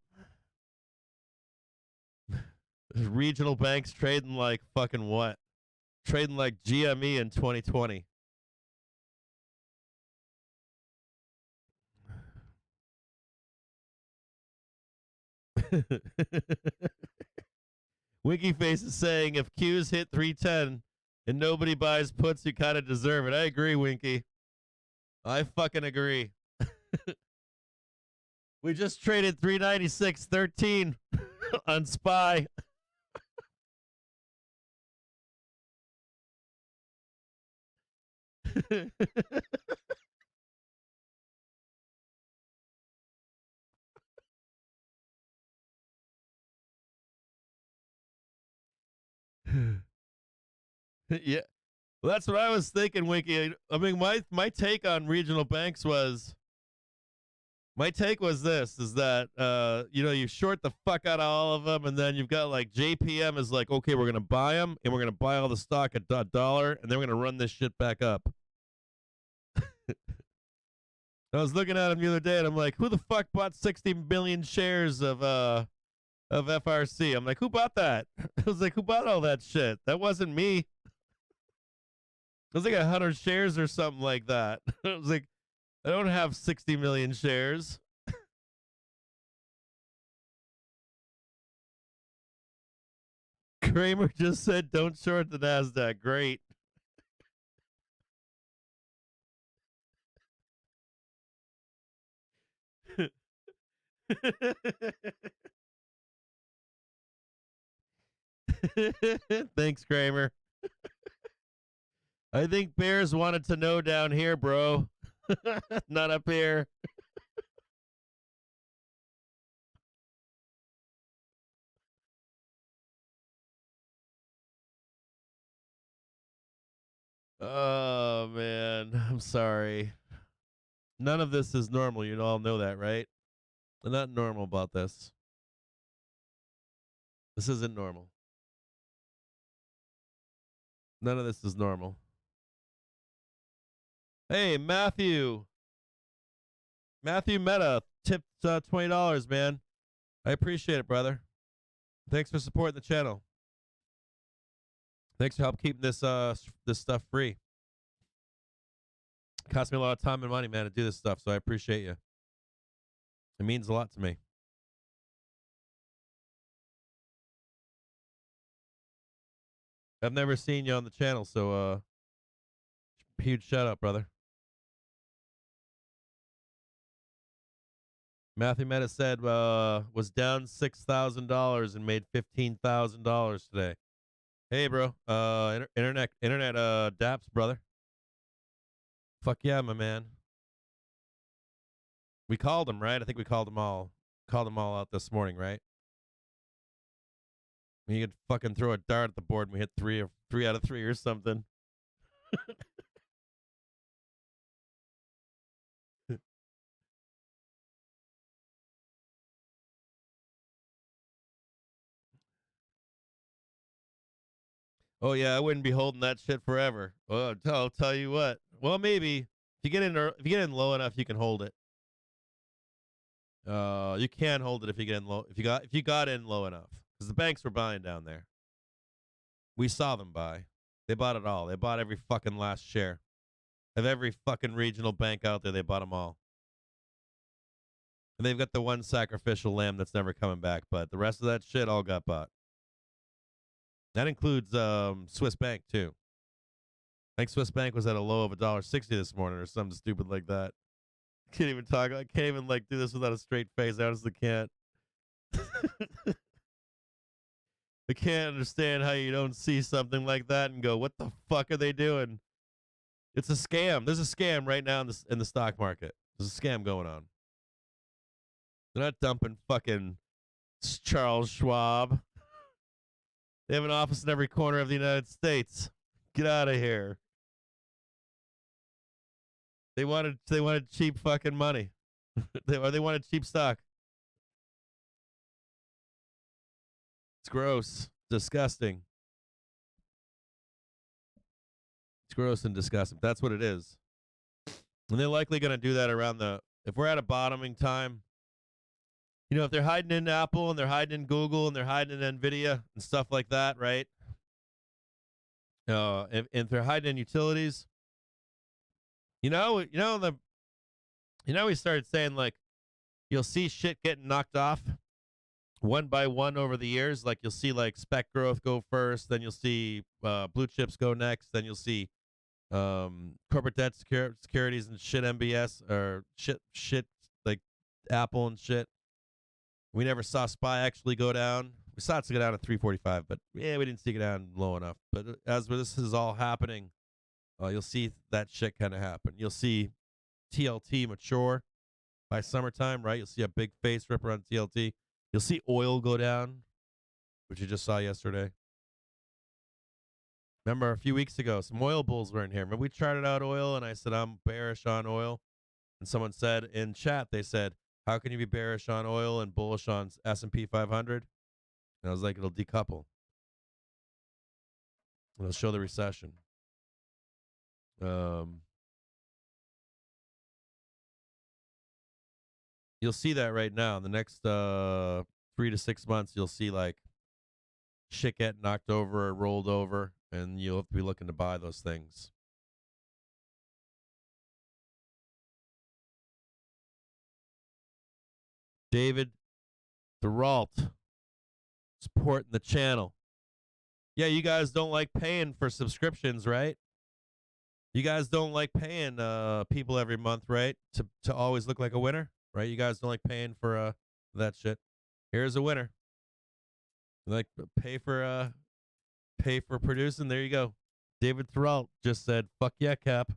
Regional banks trading like fucking what? Trading like GME in 2020. Winky Face is saying if Q's hit 310 and nobody buys puts, you kind of deserve it. I agree, Winky. I fucking agree. We just traded 396.13 on SPY. Yeah. Well, that's what I was thinking, Winky. I mean, my take on regional banks was this is that you short the fuck out of all of them, and then you've got like JPM is like, okay, we're gonna buy them and we're gonna buy all the stock at $1, and then we're gonna run this shit back up. I was looking at him the other day, and I'm like, who the fuck bought 60 million shares of FRC? I'm like, who bought that? I was like, who bought all that shit? That wasn't me. It was like 100 shares or something like that. I was like, I don't have 60 million shares. Kramer just said, don't short the NASDAQ. Great. Thanks, Kramer. I think Bears wanted to know down here, bro. Not up here. Oh, man. I'm sorry. None of this is normal. You all know that, right? I'm not normal about this. This isn't normal. None of this is normal. Hey, Matthew. Matthew Meta tipped $20, man. I appreciate it, brother. Thanks for supporting the channel. Thanks for help keeping this stuff free. It cost me a lot of time and money, man, to do this stuff, so I appreciate you. It means a lot to me. I've never seen you on the channel, so huge shout out, brother. Matthew Meta said was down $6,000 and made $15,000 today. Hey, bro. Internet daps, brother. Fuck yeah, my man. We called them, right? I think we called them all. Called them all out this morning, right? You could fucking throw a dart at the board and we hit three out of 3 or something. Oh yeah, I wouldn't be holding that shit forever. Well, I'll tell you what. Well, maybe if you get in low enough, you can hold it. You can hold it if you get in low. If you got in low enough, because the banks were buying down there. We saw them buy. They bought it all. They bought every fucking last share of every fucking regional bank out there. They bought them all. And they've got the one sacrificial lamb that's never coming back, but the rest of that shit all got bought. That includes Swiss Bank too. I think Swiss Bank was at a low of $1.60 this morning or something stupid like that. Can't even talk. I can't even like do this without a straight face. I honestly can't. I can't understand how you don't see something like that and go, "What the fuck are they doing?" It's a scam. There's a scam right now in the stock market. There's a scam going on. They're not dumping fucking Charles Schwab. They have an office in every corner of the United States. Get out of here. They wanted cheap fucking money. They wanted cheap stock. It's gross. Disgusting. It's gross and disgusting. That's what it is. And they're likely going to do that around if we're at a bottoming time. You know, if they're hiding in Apple and they're hiding in Google and they're hiding in Nvidia and stuff like that, right? If they're hiding in utilities, we started saying like, you'll see shit getting knocked off one by one over the years. Like you'll see like spec growth go first, then you'll see blue chips go next, then you'll see corporate debt securities and shit MBS or shit like Apple and shit. We never saw SPY actually go down. We saw it go down at 345, but yeah, we didn't see it go down low enough. But as this is all happening, you'll see that shit kind of happen. You'll see TLT mature by summertime, right? You'll see a big face ripper on TLT. You'll see oil go down, which you just saw yesterday. Remember a few weeks ago, some oil bulls were in here. Remember we charted out oil, and I said I'm bearish on oil, and someone said in chat, they said, "How can you be bearish on oil and bullish on S&P 500?" And I was like, it'll decouple. It'll show the recession. You'll see that right now. In the next 3 to 6 months, you'll see like shit get knocked over or rolled over, and you'll have to be looking to buy those things. David Therault, supporting the channel. Yeah, you guys don't like paying for subscriptions, right? You guys don't like paying people every month, right? To always look like a winner, right? You guys don't like paying for that shit. Here's a winner. Like pay for producing. There you go. David Therault just said, "Fuck yeah, Cap."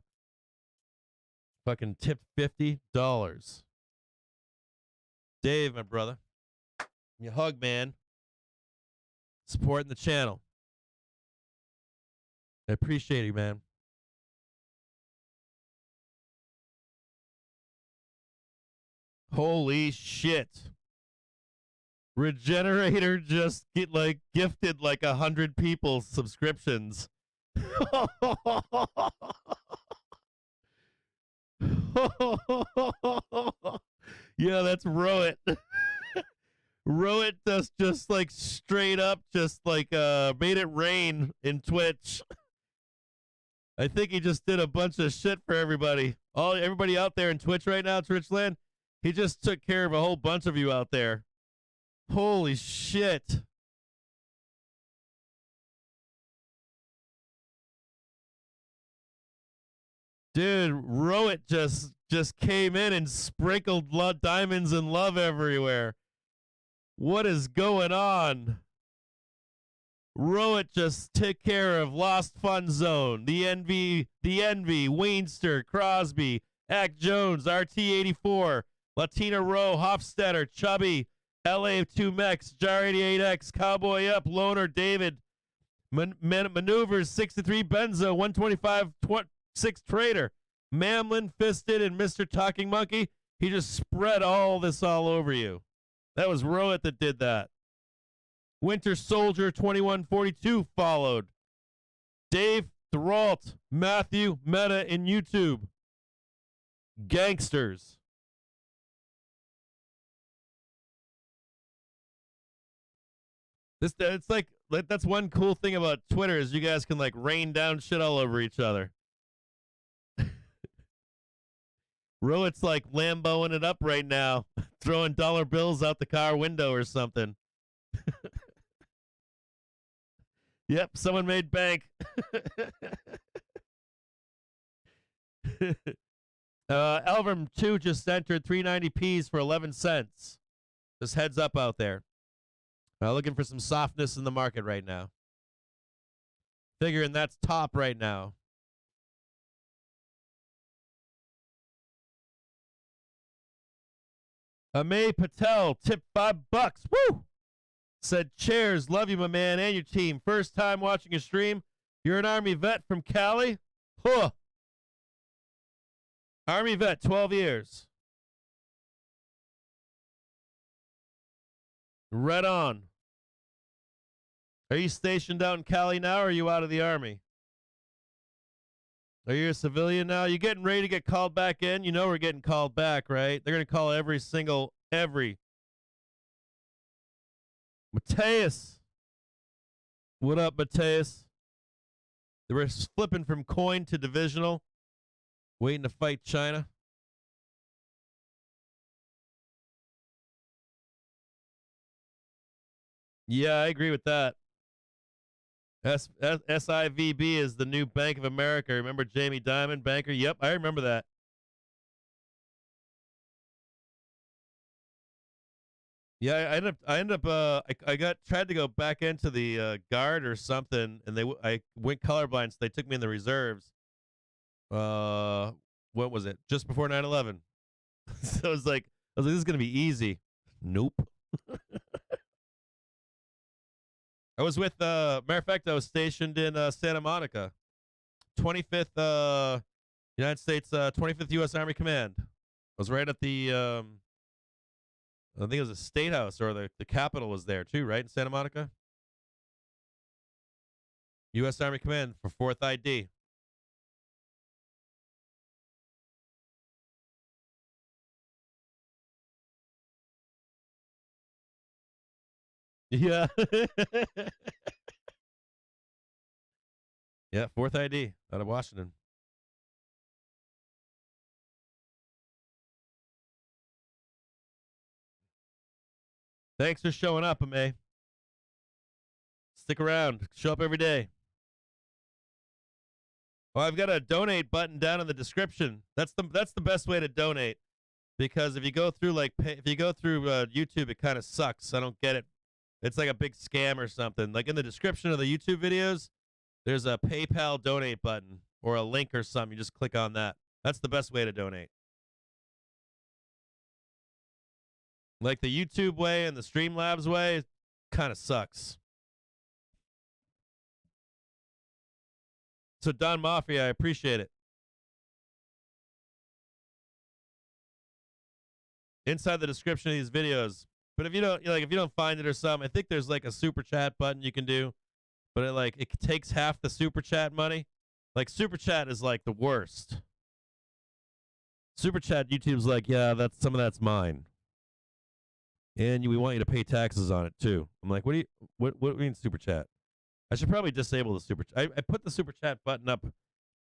Fucking tipped $50. Dave, my brother, you hug, man. Supporting the channel. I appreciate you, man. Holy shit. Regenerator just gifted like 100 people subscriptions. Yeah, that's Rowit. Rowit just like straight up just like made it rain in Twitch. I think he just did a bunch of shit for everybody. Everybody out there in Twitch right now, Twitchland, he just took care of a whole bunch of you out there. Holy shit. Dude, Rowit just came in and sprinkled diamonds and love everywhere. What is going on? Rowit just took care of Lost Fun Zone, the Envy, Weinster, Crosby, Ack Jones, RT84, Latina Row, Hofstetter, Chubby, LA2 Mex, Jar 88X, Cowboy Up, Loner, David, Maneuvers, 63 Benzo, 125 6 Trader, Mamlin, Fisted, and Mr. Talking Monkey. He just spread all this all over you. That was Rowit that did that. Winter Soldier 2142 followed. Dave Therault, Matthew, Meta in YouTube. Gangsters. It's like that's one cool thing about Twitter is you guys can like rain down shit all over each other. Rowit's like Lamboing it up right now, throwing dollar bills out the car window or something. Yep, someone made bank. Elvin 2 just entered 390 Ps for 11 cents. Just heads up out there. Looking for some softness in the market right now. Figuring that's top right now. Amay Patel tipped $5. Woo! Said, "Chairs, love you, my man, and your team. First time watching a stream. You're an Army vet from Cali? Huh. Army vet, 12 years. Right on. Are you stationed out in Cali now, or are you out of the Army? Are you a civilian now? You getting ready to get called back in? You know we're getting called back, right? They're going to call every. Mateus. What up, Mateus? They were flipping from coin to divisional, waiting to fight China. Yeah, I agree with that. SIVB is the new Bank of America. Remember Jamie Dimon, banker? Yep, I remember that. Yeah, I ended up I got tried to go back into the guard or something, and I went colorblind, so they took me in the reserves. What was it? Just before 9/11. So I was like, this is gonna be easy. Nope. I was with matter of fact, I was stationed in Santa Monica, 25th United States 25th U.S. Army Command. I was right at the I think it was a state house, or the Capitol was there too, right in Santa Monica. U.S. Army Command for 4th ID. Yeah. Yeah, 4th ID out of Washington. Thanks for showing up, Amay. Stick around. Show up every day. Well, I've got a donate button down in the description. That's the best way to donate, because if you go through YouTube, it kind of sucks. I don't get it. It's like a big scam or something. Like in the description of the YouTube videos, there's a PayPal donate button or a link or something. You just click on that. That's the best way to donate. Like the YouTube way and the Streamlabs way kind of sucks. So Don Mafia, I appreciate it. Inside the description of these videos. But if you don't find it or something, I think there's like a super chat button you can do, but it takes half the super chat money. Like super chat is like the worst. Super chat, YouTube's like, yeah, some of that's mine, and we want you to pay taxes on it too. I'm like, what do you mean super chat? I should probably disable the super chat. I put the super chat button up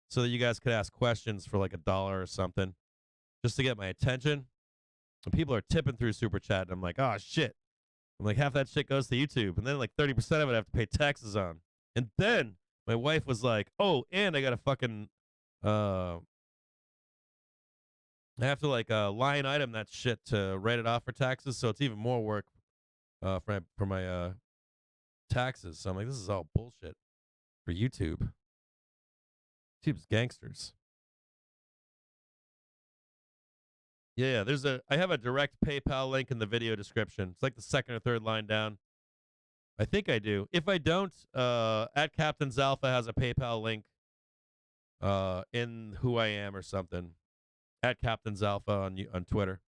so that you guys could ask questions for like $1 or something, just to get my attention. And people are tipping through super chat, and I'm like, oh shit. I'm like, half that shit goes to YouTube, and then like 30% of it I have to pay taxes on. And then my wife was like, oh, and I got to fucking I have to like line item that shit to write it off for taxes, so it's even more work for my taxes. So I'm like, this is all bullshit for YouTube. YouTube's gangsters. Yeah, I have a direct PayPal link in the video description. It's like the second or third line down. I think I do. If I don't, at Captain's Alpha has a PayPal link in who I am or something. At Captain's Alpha on Twitter.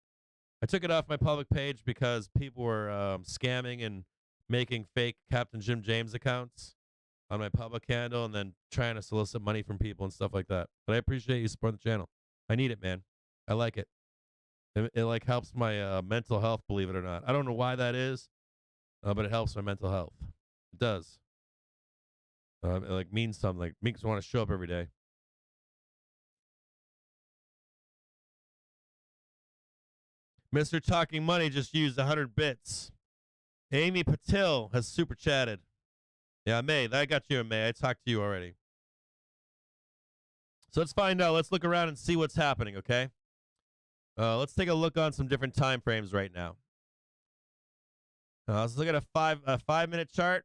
I took it off my public page because people were scamming and making fake CaptainJimJames accounts on my public handle, and then trying to solicit money from people and stuff like that. But I appreciate you supporting the channel. I need it, man. I like it. It like helps my mental health, believe it or not. I don't know why that is, but it helps my mental health. It does. It like means something. Like makes me want to show up every day. Mr. Talking Money just used 100 bits. Amy Patil has super chatted. Yeah, May, I got you, May. I talked to you already. So let's find out. Let's look around and see what's happening, okay? Let's take a look on some different time frames right now. Let's look at a 5-minute chart.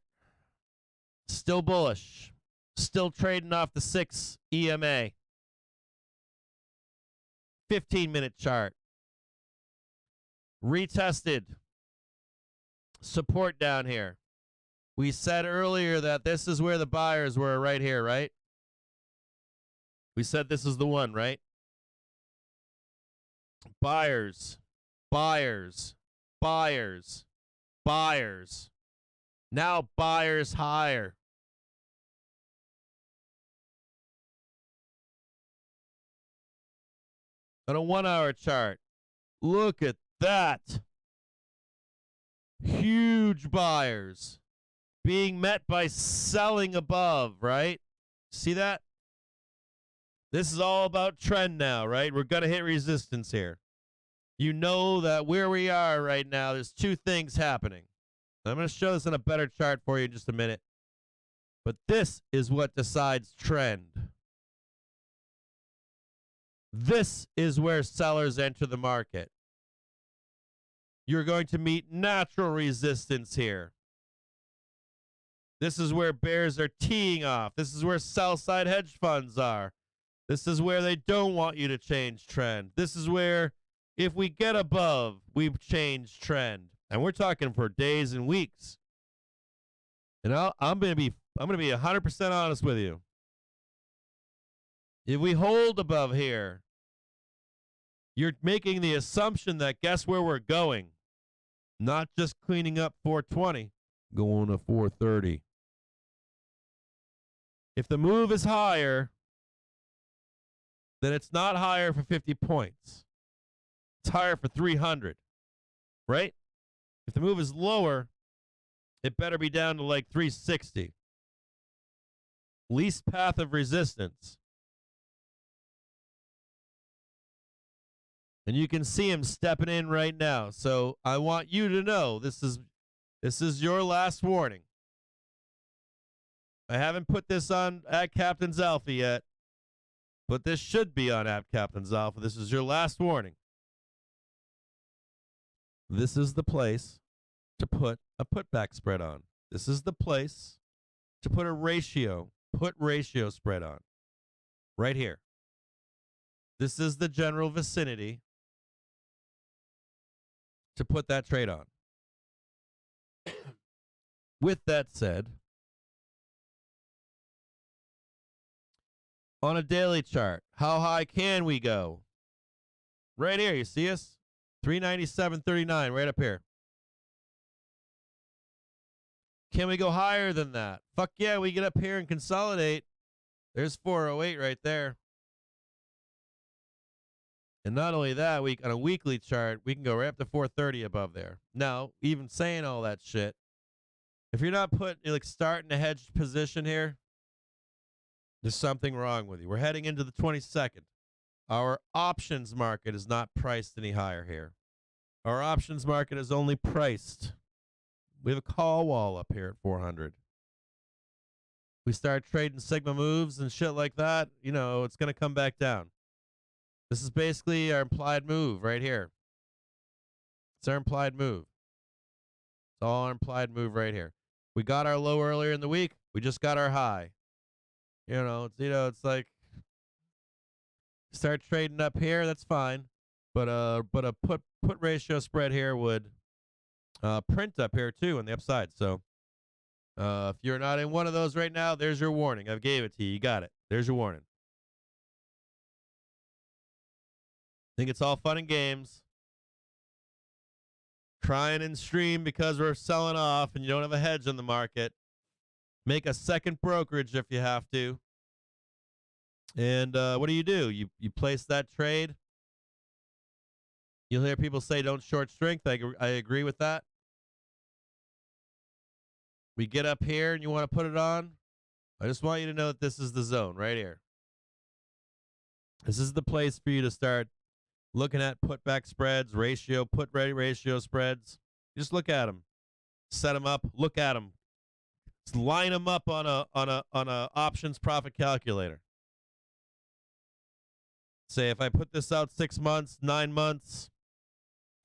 Still bullish. Still trading off the 6 EMA. 15-minute chart. Retested. Support down here. We said earlier that this is where the buyers were, right here, right? We said this is the one, right? Buyers, buyers, buyers, buyers. Now buyers higher. On a 1-hour chart, look at that. Huge buyers being met by selling above, right? See that? This is all about trend now, right? We're going to hit resistance here. You know that where we are right now, there's two things happening. I'm going to show this in a better chart for you in just a minute. But this is what decides trend. This is where sellers enter the market. You're going to meet natural resistance here. This is where bears are teeing off. This is where sell-side hedge funds are. This is where they don't want you to change trend. This is where, if we get above, we've changed trend. And we're talking for days and weeks. And I'm going to be 100% honest with you. If we hold above here, you're making the assumption that guess where we're going? Not just cleaning up 420, going to 430. If the move is higher, then it's not higher for 50 points. It's higher for 300, right? If the move is lower, it better be down to like 360. Least path of resistance. And you can see him stepping in right now. So I want you to know this is your last warning. I haven't put this on at Captain's Alpha yet, but this should be on at Captain's Alpha. This is your last warning. This is the place to put a putback spread on. This is the place to put a put ratio spread on. Right here. This is the general vicinity to put that trade on. With that said, on a daily chart, how high can we go? Right here, you see us? 397.39, right up here. Can we go higher than that? Fuck yeah, we get up here and consolidate. There's 408 right there. And not only that, on a weekly chart, we can go right up to 430 above there. Now, even saying all that shit, if you're not starting a hedged position here, there's something wrong with you. We're heading into the 22nd. Our options market is not priced any higher here. Our options market is only priced. We have a call wall up here at 400. We start trading Sigma moves and shit like that, it's going to come back down. This is basically our implied move right here. It's our implied move. It's all our implied move right here. We got our low earlier in the week. We just got our high. It's like start trading up here. That's fine, but a put ratio spread here would print up here too on the upside. So if you're not in one of those right now, there's your warning. I gave it to you. You got it. There's your warning. Think it's all fun and games. Crying in stream because we're selling off and you don't have a hedge on the market. Make a second brokerage if you have to. And what do? You place that trade. You'll hear people say don't short strength. I agree with that. We get up here and you want to put it on. I just want you to know that this is the zone right here. This is the place for you to start looking at putback spreads, put ratio spreads. Just look at them. Set them up. Look at them. Just line them up on a options profit calculator. Say if I put this out 6 months, 9 months,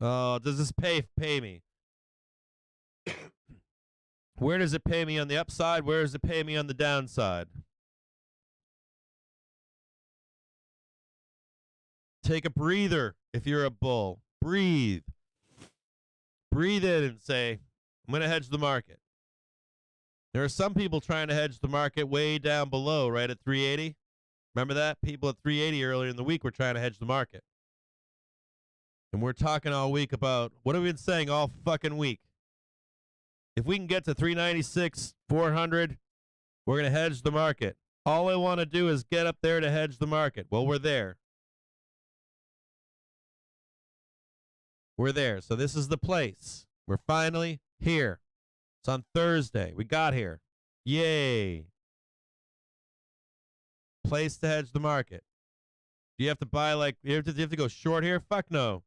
does this pay me? Where does it pay me on the upside? Where does it pay me on the downside? Take a breather if you're a bull. Breathe. Breathe in and say, I'm going to hedge the market. There are some people trying to hedge the market way down below, right at 380. Remember that? People at 380 earlier in the week were trying to hedge the market. And we're talking all week about, what have we been saying all fucking week? If we can get to 396, 400, we're going to hedge the market. All I want to do is get up there to hedge the market. Well, we're there. We're there. So this is the place. We're finally here. It's on Thursday. We got here. Yay. Place to hedge the market. Do you have to buy you have to go short here? Fuck no.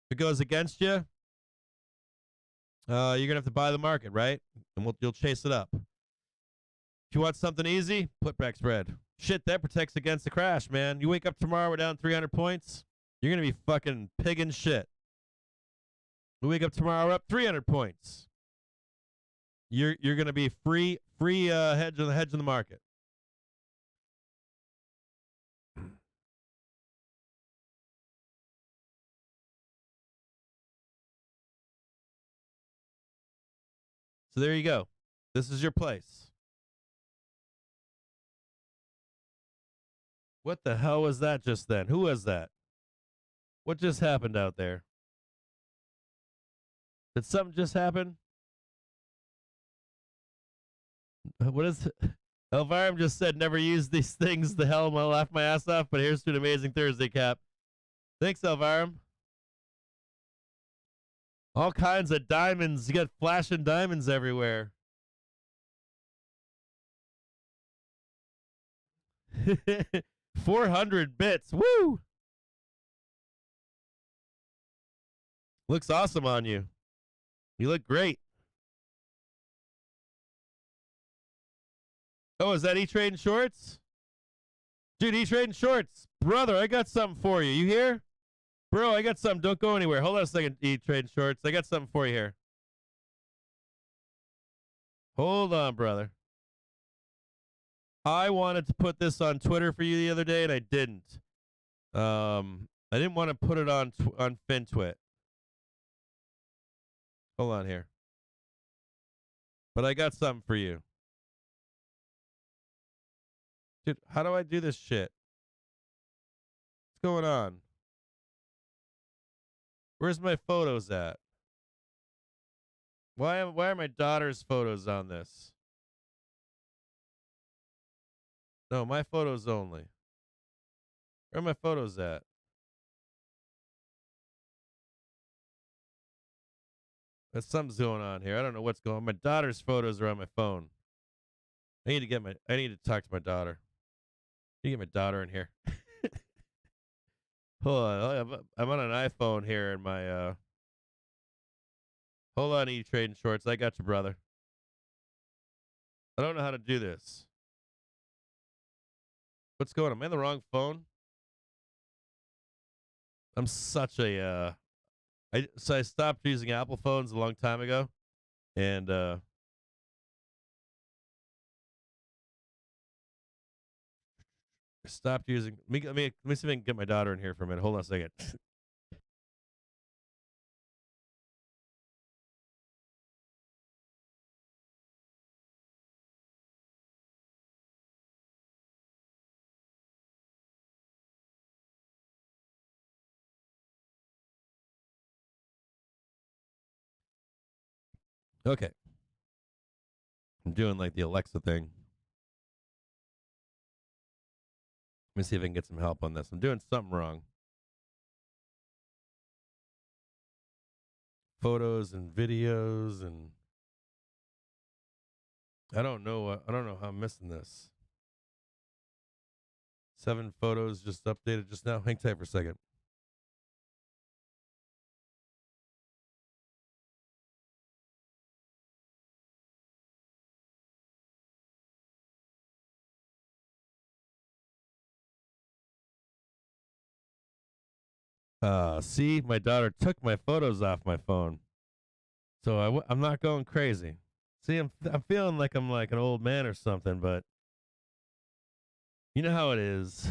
If it goes against you, you're going to have to buy the market, right? And you'll chase it up. If you want something easy, putback spread. Shit, that protects against the crash, man. You wake up tomorrow, we're down 300 points. You're going to be fucking pigging shit. We wake up tomorrow, we're up 300 points. You're going to be free hedge on the market. So there you go. This is your place. What the hell was that just then? Who was that? What just happened out there? Did something just happen? What is Elvira just said, never use these things. The hell, I'm going to laugh my ass off, but here's to an amazing Thursday, Cap. Thanks, Elvira. All kinds of diamonds. You got flashing diamonds everywhere. 400 bits. Woo! Looks awesome on you. You look great. Oh, is that E-Trading Shorts? Dude, E-Trading Shorts. Brother, I got something for you. You here? Bro, I got something. Don't go anywhere. Hold on a second, E-Trading Shorts. I got something for you here. Hold on, brother. I wanted to put this on Twitter for you the other day, and I didn't. I didn't want to put it on FinTwit. Hold on here. But I got something for you. Dude, how do I do this shit? What's going on? Where's my photos at? Why are my daughter's photos on this? No, my photos only. Where are my photos at? There's something's going on here. I don't know what's going on. My daughter's photos are on my phone. I need to talk to my daughter. I need to get my daughter in here. Hold on. I'm on an iPhone here in my hold on, E-Trading Shorts. I got you, brother. I don't know how to do this. What's going on? Am I on the wrong phone? I'm such a I stopped using Apple phones a long time ago, and I stopped using. Let me see if I can get my daughter in here for a minute. Hold on a second. Okay. I'm doing like the Alexa thing. Let me see if I can get some help on this. I'm doing something wrong. Photos and videos and I don't know how I'm missing this. 7 photos just updated just now. Hang tight for a second. See, my daughter took my photos off my phone, so I'm not going crazy. See, I'm feeling like I'm like an old man or something, but you know how it is.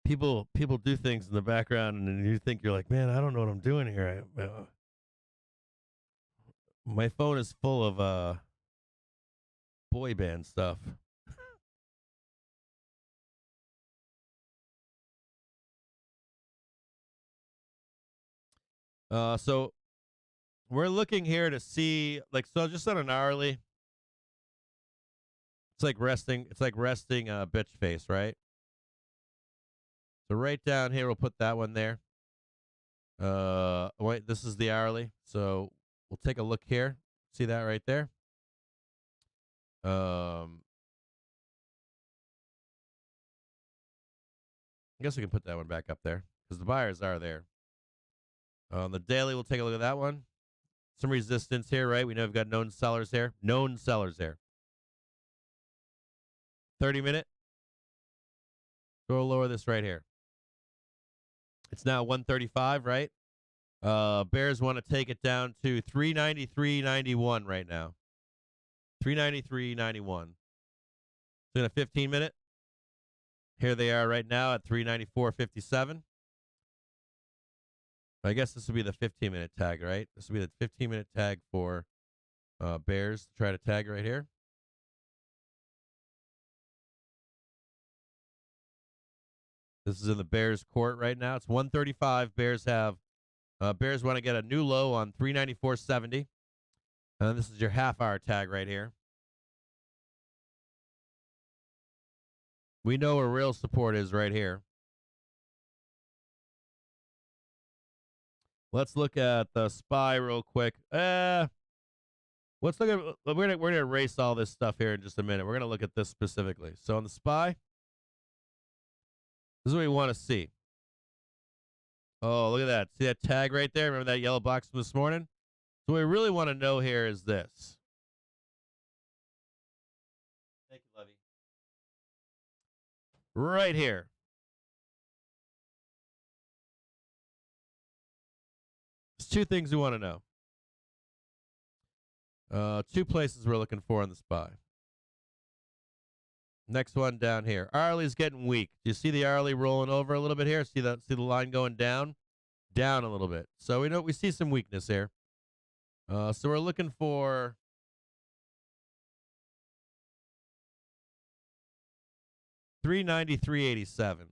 People do things in the background, and then you think you're like, man, I don't know what I'm doing here. My phone is full of boy band stuff. So we're looking here to see, like, so just on an hourly, it's like resting bitch face, right? So right down here, we'll put that one there. Wait, this is the hourly. So we'll take a look here. See that right there? I guess we can put that one back up there because the buyers are there. On the daily, we'll take a look at that one. Some resistance here, right? We know we've got known sellers here. 30-minute. Go lower this right here. It's now 135, right? Bears want to take it down to 393.91 right now. 393.91. So in a 15-minute. Here they are right now at 394.57. I guess this would be the 15-minute tag, right? This would be the 15-minute tag for Bears to try to tag right here. This is in the Bears court right now. It's 135. Bears want to get a new low on 394.70. And this is your half-hour tag right here. We know where real support is right here. Let's look at the SPY real quick. Let's look at. We're gonna erase all this stuff here in just a minute. We're gonna look at this specifically. So on the SPY, this is what we want to see. Oh, look at that! See that tag right there? Remember that yellow box from this morning? So what we really want to know here is this. Thank you, Levy. Right here. There's two things we want to know. Two places we're looking for on the SPY. Next one down here. Hourly's getting weak. Do you see the hourly rolling over a little bit here? See the line going down? Down a little bit. So we see some weakness here. So we're looking for $393.87. So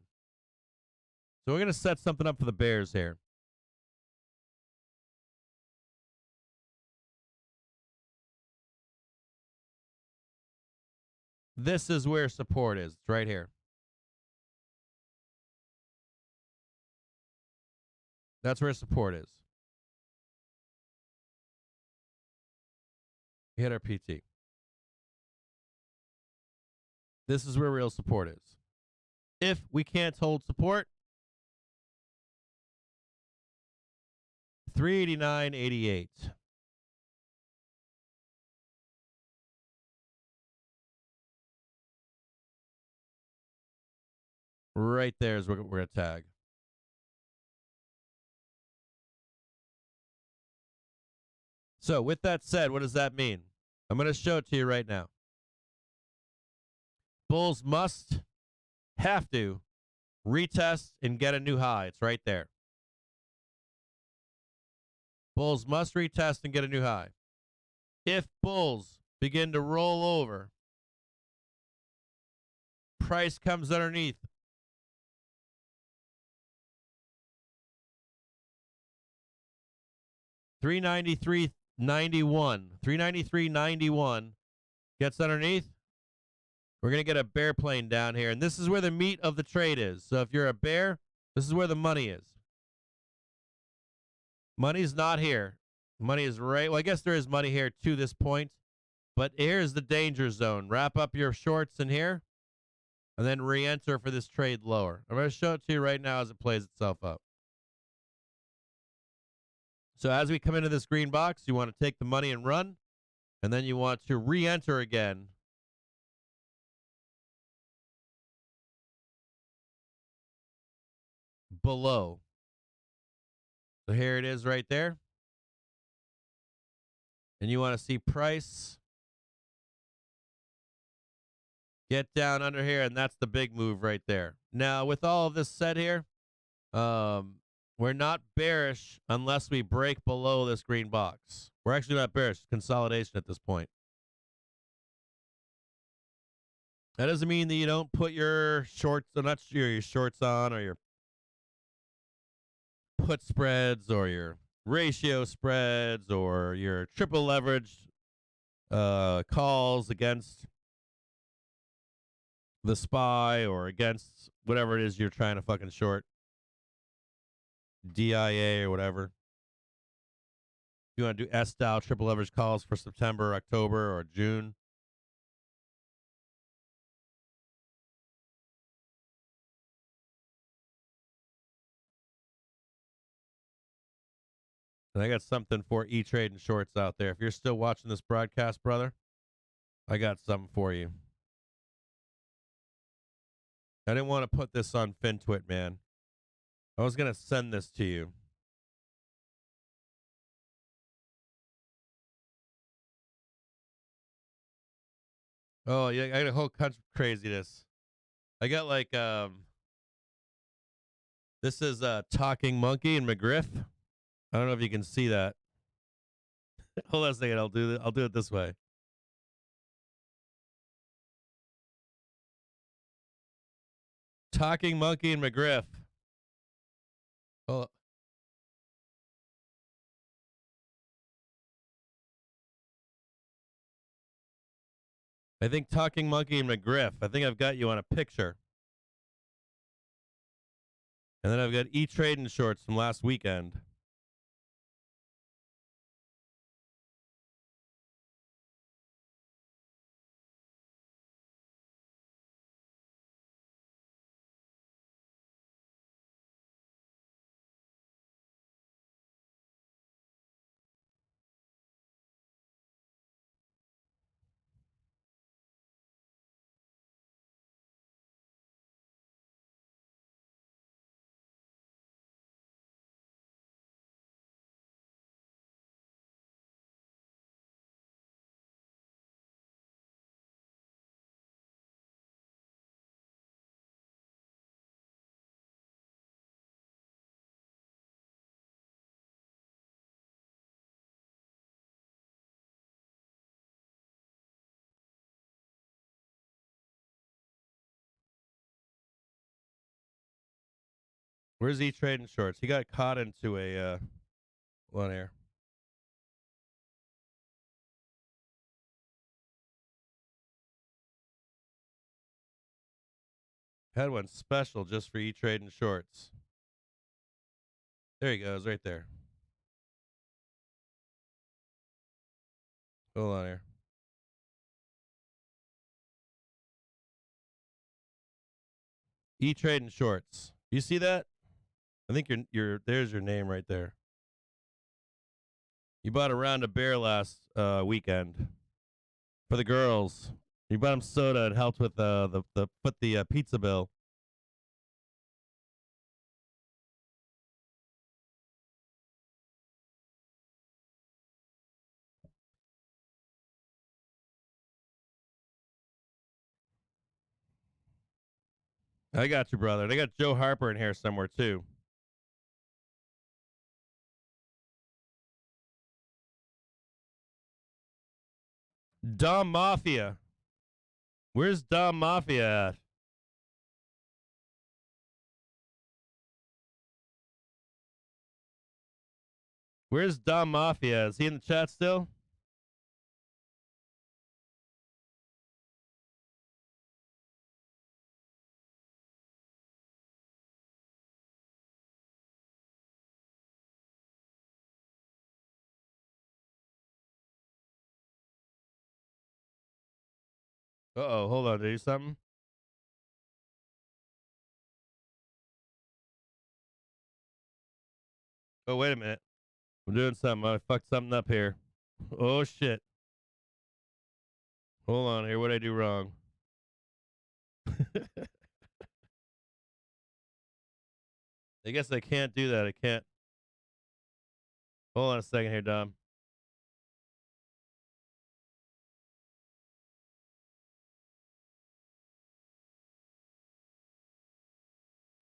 we're going to set something up for the Bears here. This is where support is. It's right here. That's where support is. We hit our PT. This is where real support is. If we can't hold support, 389.88. Right there is where we're going to tag. So with that said, what does that mean? I'm going to show it to you right now. Bulls have to retest and get a new high. It's right there. Bulls must retest and get a new high. If bulls begin to roll over, price comes underneath. $393.91 gets underneath. We're going to get a bear plane down here. And this is where the meat of the trade is. So if you're a bear, this is where the money is. Money's not here. Money is right. Well, I guess there is money here to this point. But here's the danger zone. Wrap up your shorts in here. And then re-enter for this trade lower. I'm going to show it to you right now as it plays itself up. So as we come into this green box, you want to take the money and run, and then you want to re-enter again. Below. So here it is right there. And you want to see price get down under here, and that's the big move right there. Now, with all of this said here, we're not bearish unless we break below this green box. We're actually not bearish. Consolidation at this point. That doesn't mean that you don't put your shorts, not your shorts on, or your put spreads, or your ratio spreads, or your triple leverage calls against the SPY or against whatever it is you're trying to fucking short. DIA or whatever. You want to do S-style triple leverage calls for September, October, or June. And I got something for E-Trade and shorts out there. If you're still watching this broadcast, brother, I got something for you. I didn't want to put this on FinTwit, man. I was going to send this to you. Oh, yeah, I got a whole bunch of craziness. I got like this is Talking Monkey and McGriff. I don't know if you can see that. Hold on a second, I'll do it this way. Talking Monkey and McGriff. Oh. I think Talking Monkey and McGriff. I think I've got you on a picture. And then I've got E-Trading shorts from last weekend. Where's E-Trading shorts? He got caught into a one here. Had one special just for E-Trading shorts. There he goes, right there. Hold on here. E-Trading shorts. You see that? I think you're there's your name right there. You bought a round of beer last weekend for the girls. You bought them soda. It helped with the pizza bill. I got you, brother. They got Joe Harper in here somewhere too. Dom Mafia. Where's Dom Mafia at? Where's Dom Mafia? Is he in the chat still? Uh-oh, hold on. Did I do something? Oh, wait a minute. I'm doing something. I fucked something up here. Oh, shit. Hold on here. What did I do wrong? I guess I can't do that. I can't. Hold on a second here, Dom.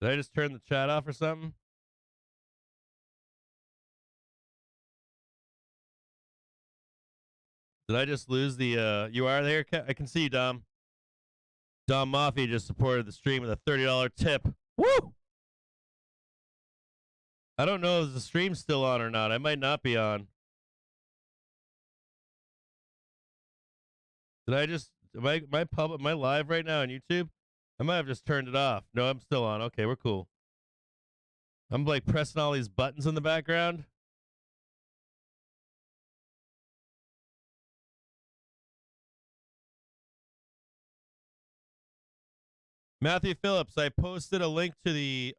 Did I just turn the chat off or something? Did I just lose the you are there? I can see you, Dom. Dom Mafia just supported the stream with a $30 tip. Woo! I don't know if the stream's still on or not. I might not be on. Did I just am I live right now on YouTube? I might have just turned it off. No, I'm still on. Okay, we're cool. I'm like pressing all these buttons in the background. Matthew Phillips, I posted a link to the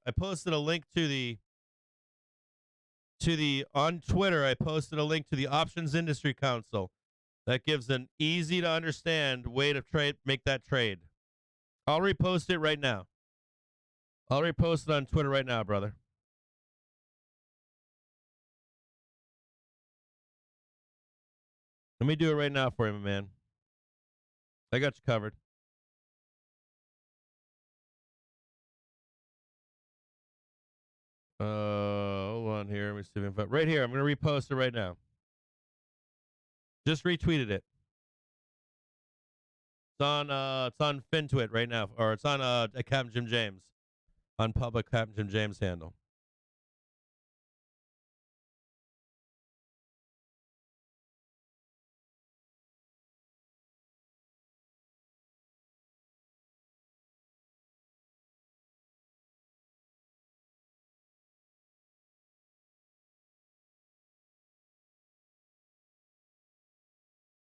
on Twitter. I posted a link to the Options Industry Council that gives an easy to understand way to make that trade. I'll repost it right now. I'll repost it on Twitter right now, brother. Let me do it right now for you, my man. I got you covered. Hold on here. Let me see if right here. I'm going to repost it right now. Just retweeted it. It's on FinTwit right now, or it's on Captain Jim James, on public Captain Jim James handle.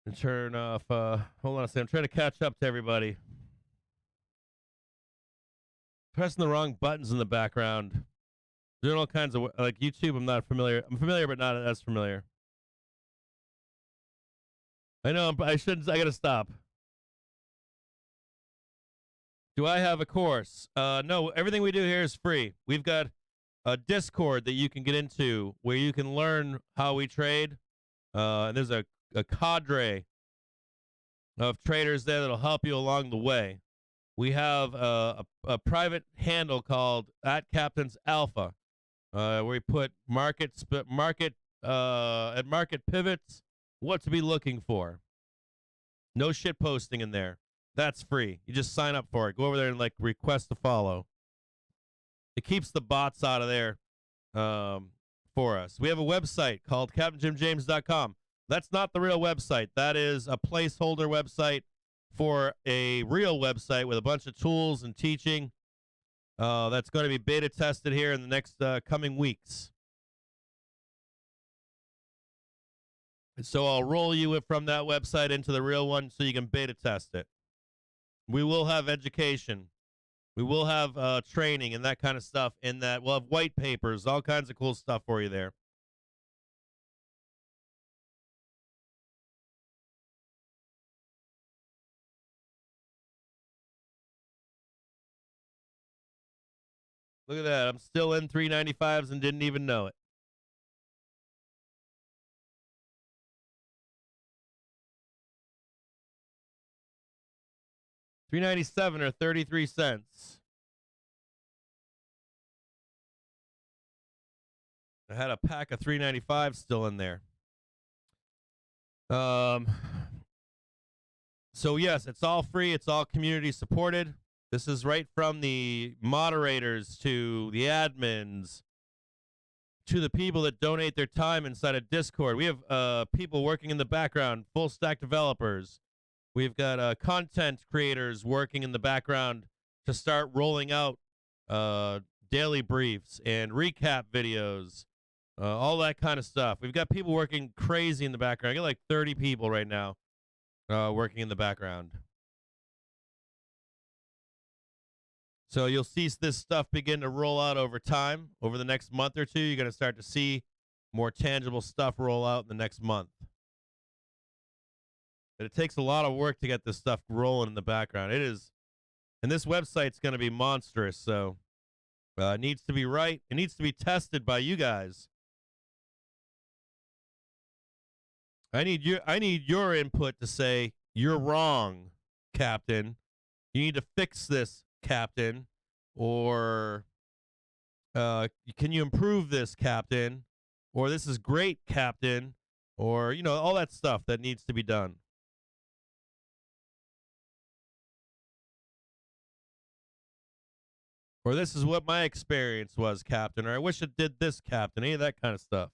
And turn off. Hold on a second. I'm trying to catch up to everybody. Pressing the wrong buttons in the background. Doing all kinds of like YouTube. I'm not familiar. I'm familiar, but not as familiar. I know. I shouldn't. I gotta stop. Do I have a course? No. Everything we do here is free. We've got a Discord that you can get into where you can learn how we trade. And there's a cadre of traders there that'll help you along the way. We have a private handle called @CaptainsAlpha, where we put market pivots, what to be looking for. No shit posting in there. That's free. You just sign up for it. Go over there and like request to follow. It keeps the bots out of there for us. We have a website called CaptainJimJames.com. That's not the real website. That is a placeholder website for a real website with a bunch of tools and teaching that's going to be beta tested here in the next coming weeks. And so I'll roll you from that website into the real one so you can beta test it. We will have education. We will have training and that kind of stuff in that. We'll have white papers, all kinds of cool stuff for you there. Look at that. I'm still in 395s and didn't even know it. $3.97 or 33 cents. I had a pack of 395 still in there. So yes, it's all free. It's all community supported. This is right from the moderators to the admins to the people that donate their time inside of Discord. We have people working in the background, full stack developers. We've got content creators working in the background to start rolling out daily briefs and recap videos, all that kind of stuff. We've got people working crazy in the background. I got like 30 people right now working in the background. So you'll see this stuff begin to roll out over time. Over the next month or two, you're going to start to see more tangible stuff roll out in the next month. But it takes a lot of work to get this stuff rolling in the background. It is, and this website's going to be monstrous, so it needs to be right. It needs to be tested by you guys. I need your input to say, you're wrong, Captain. You need to fix this, Captain. Or can you improve this, Captain? Or this is great, Captain. Or, you know, all that stuff that needs to be done. Or this is what my experience was, Captain. Or I wish it did this, Captain. Any of that kind of stuff.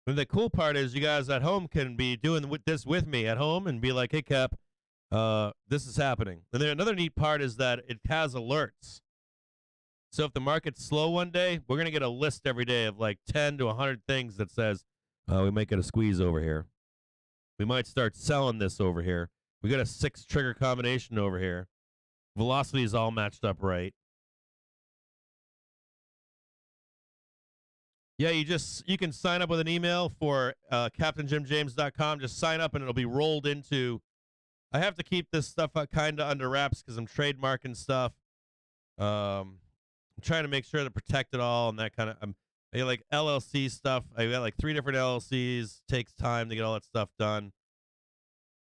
And the cool part is you guys at home can be doing this with me at home and be like, hey, Cap, this is happening. And then another neat part is that it has alerts. So if the market's slow one day, we're going to get a list every day of like 10 to 100 things that says, we might get a squeeze over here. We might start selling this over here. We got a 6 trigger combination over here. Velocity is all matched up right. Yeah, you can sign up with an email for CaptainJimJames.com. Just sign up and it'll be rolled into. I have to keep this stuff kind of under wraps because I'm trademarking stuff. I'm trying to make sure to protect it all and that kind of. I got like LLC stuff. I got like 3 different LLCs. Takes time to get all that stuff done.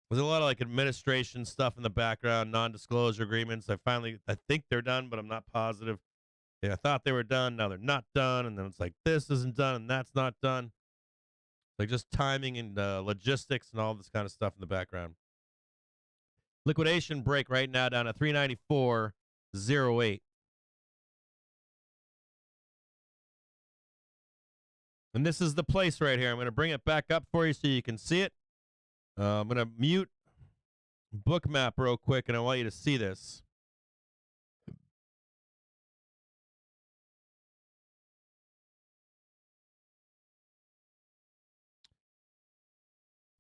There's a lot of like administration stuff in the background, non-disclosure agreements. I think they're done, but I'm not positive. Yeah, I thought they were done. Now they're not done. And then it's like, this isn't done and that's not done. Like just timing and logistics and all this kind of stuff in the background. Liquidation break right now down at 394.08. And this is the place right here. I'm going to bring it back up for you so you can see it. I'm going to mute Bookmap real quick, and I want you to see this.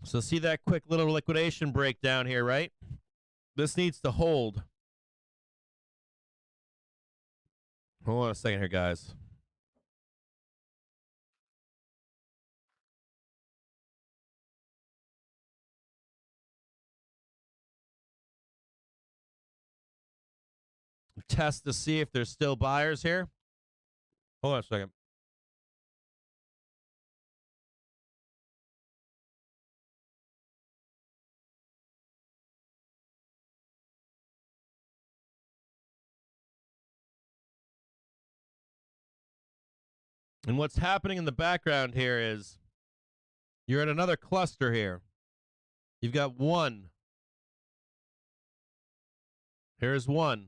So see that quick little liquidation breakdown here, right? This needs to hold. Hold on a second here, guys. Test to see if there's still buyers here. Hold on a second. And what's happening in the background here is you're at another cluster here. You've got 1. Here's 1.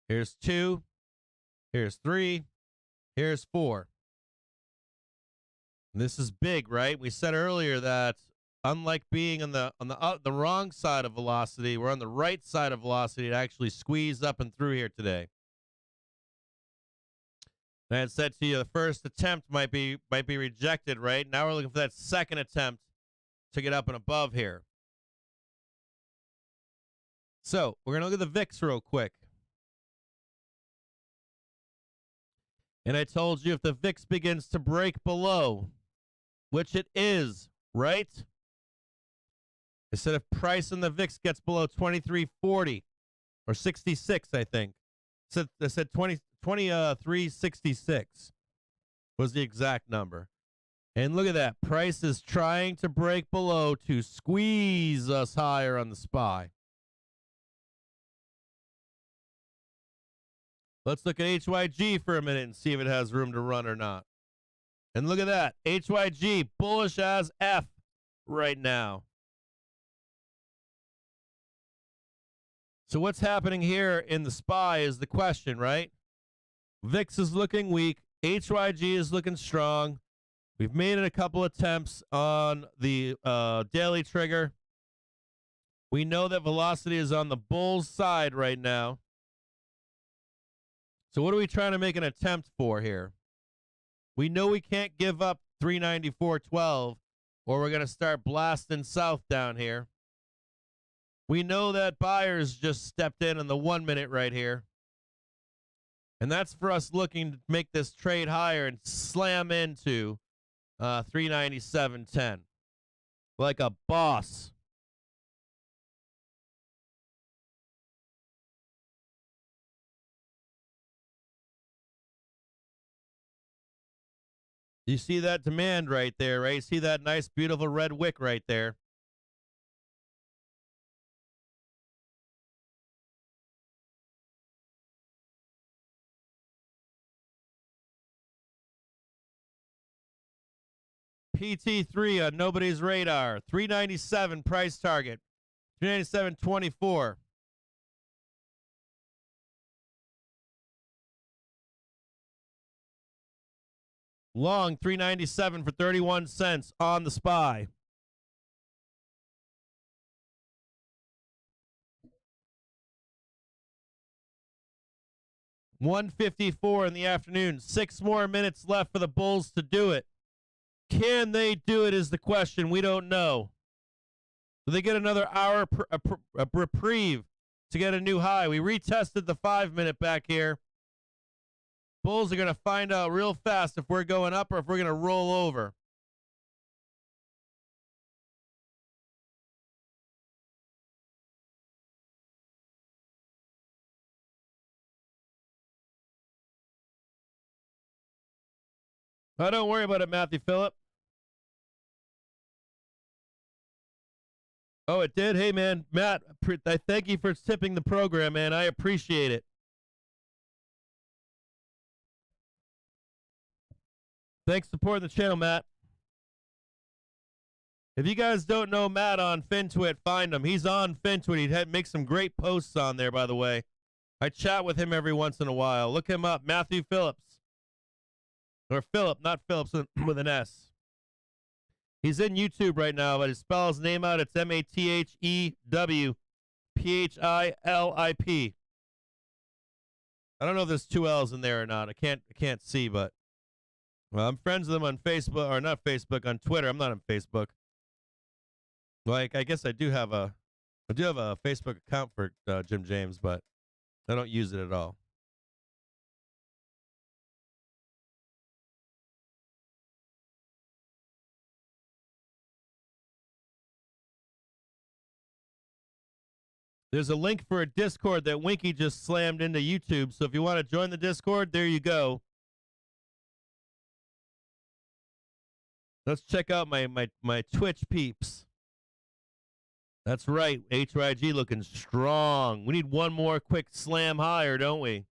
Here's 2. Here's 3. Here's 4. And this is big, right? We said earlier that unlike being on the wrong side of velocity, we're on the right side of velocity to actually squeeze up and through here today. And I had said to you the first attempt might be rejected, right? Now we're looking for that second attempt to get up and above here. So we're going to look at the VIX real quick. And I told you if the VIX begins to break below, which it is, right? I said if price in the VIX gets below 2340 or 66, I think. I said 2366 was the exact number. And look at that. Price is trying to break below to squeeze us higher on the SPY. Let's look at HYG for a minute and see if it has room to run or not. And look at that. HYG, bullish as F right now. So what's happening here in the SPY is the question, right? VIX is looking weak. HYG is looking strong. We've made it a couple attempts on the daily trigger. We know that velocity is on the bull's side right now. So what are we trying to make an attempt for here? We know we can't give up 394.12 or we're going to start blasting south down here. We know that buyers just stepped in the 1 minute right here. And that's for us looking to make this trade higher and slam into 397.10 like a boss. You see that demand right there, right? You see that nice, beautiful red wick right there. PT3 on nobody's radar. 397 price target. 397.24. Long 397 for 31 cents on the SPY. $154 in the afternoon. 6 more minutes left for the bulls to do it. Can they do it is the question. We don't know. Do they get another hour a reprieve to get a new high? We retested the 5 minute back here. Bulls are going to find out real fast if we're going up or if we're going to roll over. Oh, don't worry about it, Matthew Phillip. Oh, it did? Hey, man. Matt, I thank you for tipping the program, man. I appreciate it. Thanks for supporting the channel, Matt. If you guys don't know Matt on FinTwit, find him. He's on FinTwit. He makes some great posts on there, by the way. I chat with him every once in a while. Look him up, Matthew Phillips. Or Phillip, not Phillips with an S. He's in YouTube right now, but he spells his name out. It's MATHEWPHILIP. I don't know if there's two L's in there or not. I can't see, but well, I'm friends with him on Facebook, or not Facebook, on Twitter. I'm not on Facebook. Like, I guess I do have a Facebook account for Jim James, but I don't use it at all. There's a link for a Discord that Winky just slammed into YouTube. So if you want to join the Discord, there you go. Let's check out my Twitch peeps. That's right. HYG looking strong. We need one more quick slam higher, don't we?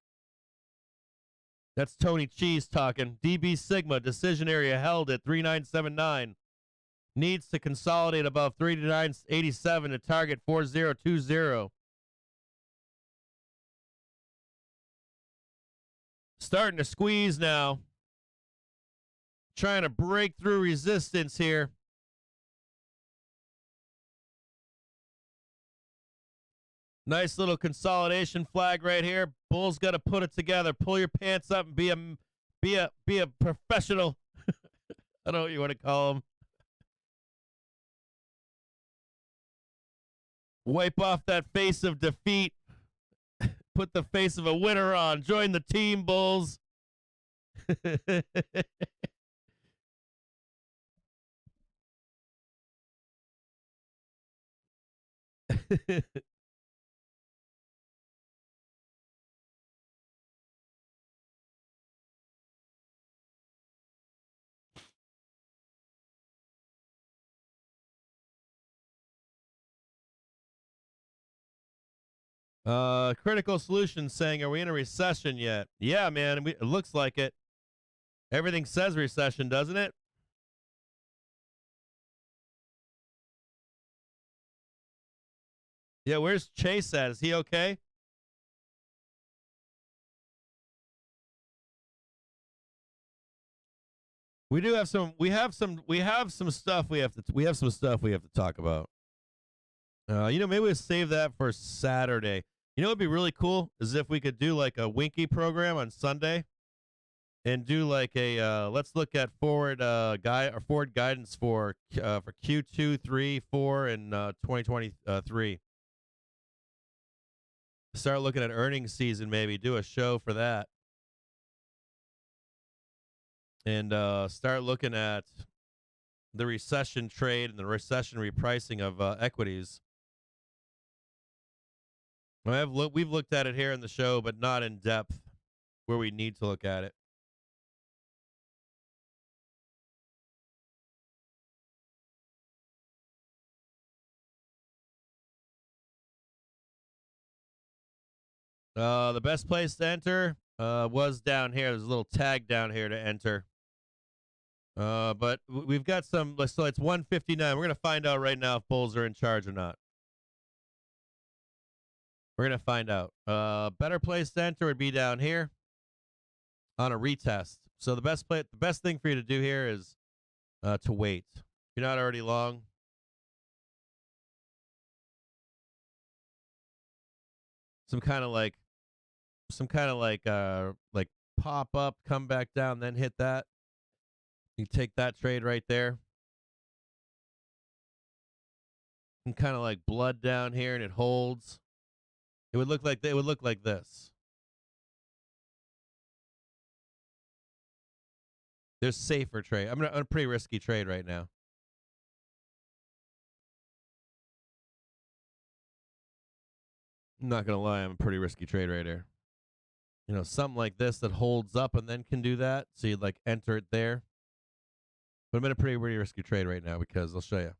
That's Tony Cheese talking. DB Sigma decision area held at 3979. Needs to consolidate above 3987 to target 4020. Starting to squeeze now. Trying to break through resistance here. Nice little consolidation flag right here. Bulls got to put it together. Pull your pants up and be a professional. I don't know what you want to call them. Wipe off that face of defeat. Put the face of a winner on. Join the team, Bulls. Critical Solutions saying, are we in a recession yet? Yeah, man, it looks like it. Everything says recession, doesn't it? Yeah, where's Chase at? Is he okay? We do have some. We have some stuff we have to talk about. Maybe we'll save that for Saturday. You know, what'd be really cool is if we could do like a Winky program on Sunday, and do like a let's look at forward guidance for Q2, 3, 4, and 2023. Start looking at earnings season, maybe do a show for that, and start looking at the recession trade and the recession repricing of equities. We've looked at it here in the show, but not in depth where we need to look at it. The best place to enter was down here. There's a little tag down here to enter. But we've got some. So it's 159. We're going to find out right now if Bulls are in charge or not. We're going to find out. Better place to enter would be down here on a retest. So the best thing for you to do here is to wait. If you're not already long. Some kind of like pop up, come back down, then hit that. You take that trade right there. And kind of like blood down here, and it holds. It would look like this. There's safer trade. I'm a pretty risky trade right now. I'm not gonna lie, I'm a pretty risky trade right here. You know, something like this that holds up and then can do that. So you'd like enter it there. But I'm in a pretty risky trade right now because I'll show you.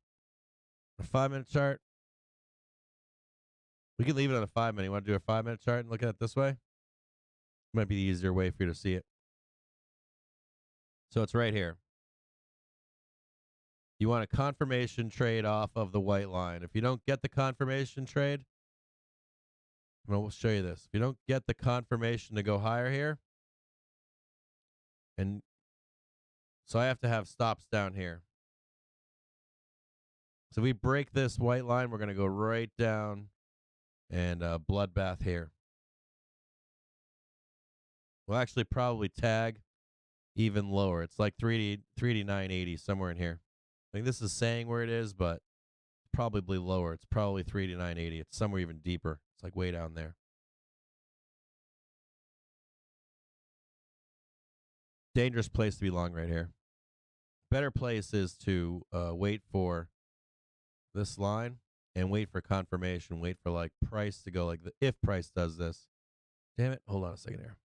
A 5-minute chart. We can leave it on a 5-minute. You want to do a 5-minute chart and look at it this way? Might be the easier way for you to see it. So it's right here. You want a confirmation trade off of the white line. If you don't get the confirmation trade, we'll show you this. If you don't get the confirmation to go higher here, and so I have to have stops down here. So if we break this white line, we're going to go right down and bloodbath here. We'll actually probably tag even lower. It's like 389.80 somewhere in here. I think this is saying where it is, but probably lower. It's probably 389.80. It's somewhere even deeper. It's like way down there. Dangerous place to be long right here. Better place is to wait for this line and wait for confirmation. Wait for like price to go like the if price does this. Damn it. Hold on a second here.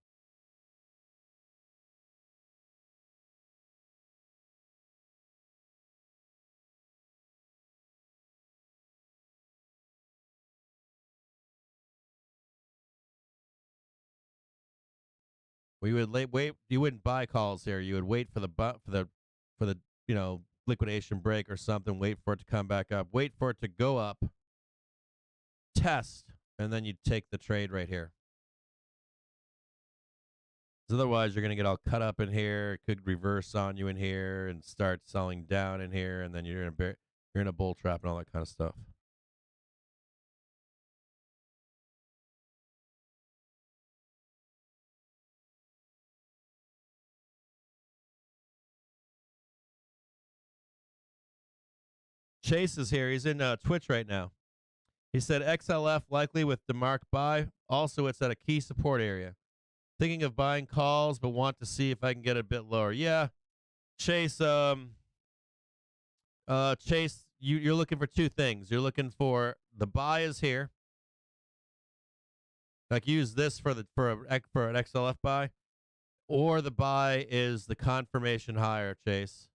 We would wait. You wouldn't buy calls here. You would wait for the liquidation break or something. Wait for it to come back up. Wait for it to go up. Test, and then you take the trade right here. Otherwise, you're going to get all cut up in here. It could reverse on you in here and start selling down in here, and then you're in a bull trap and all that kind of stuff. Chase is here. He's in Twitch right now. He said XLF likely with DeMark buy. Also, it's at a key support area. Thinking of buying calls, but want to see if I can get a bit lower. Yeah, Chase. Chase, you're looking for two things. You're looking for the buy is here. Like use this for an XLF buy, or the buy is the confirmation higher. Chase.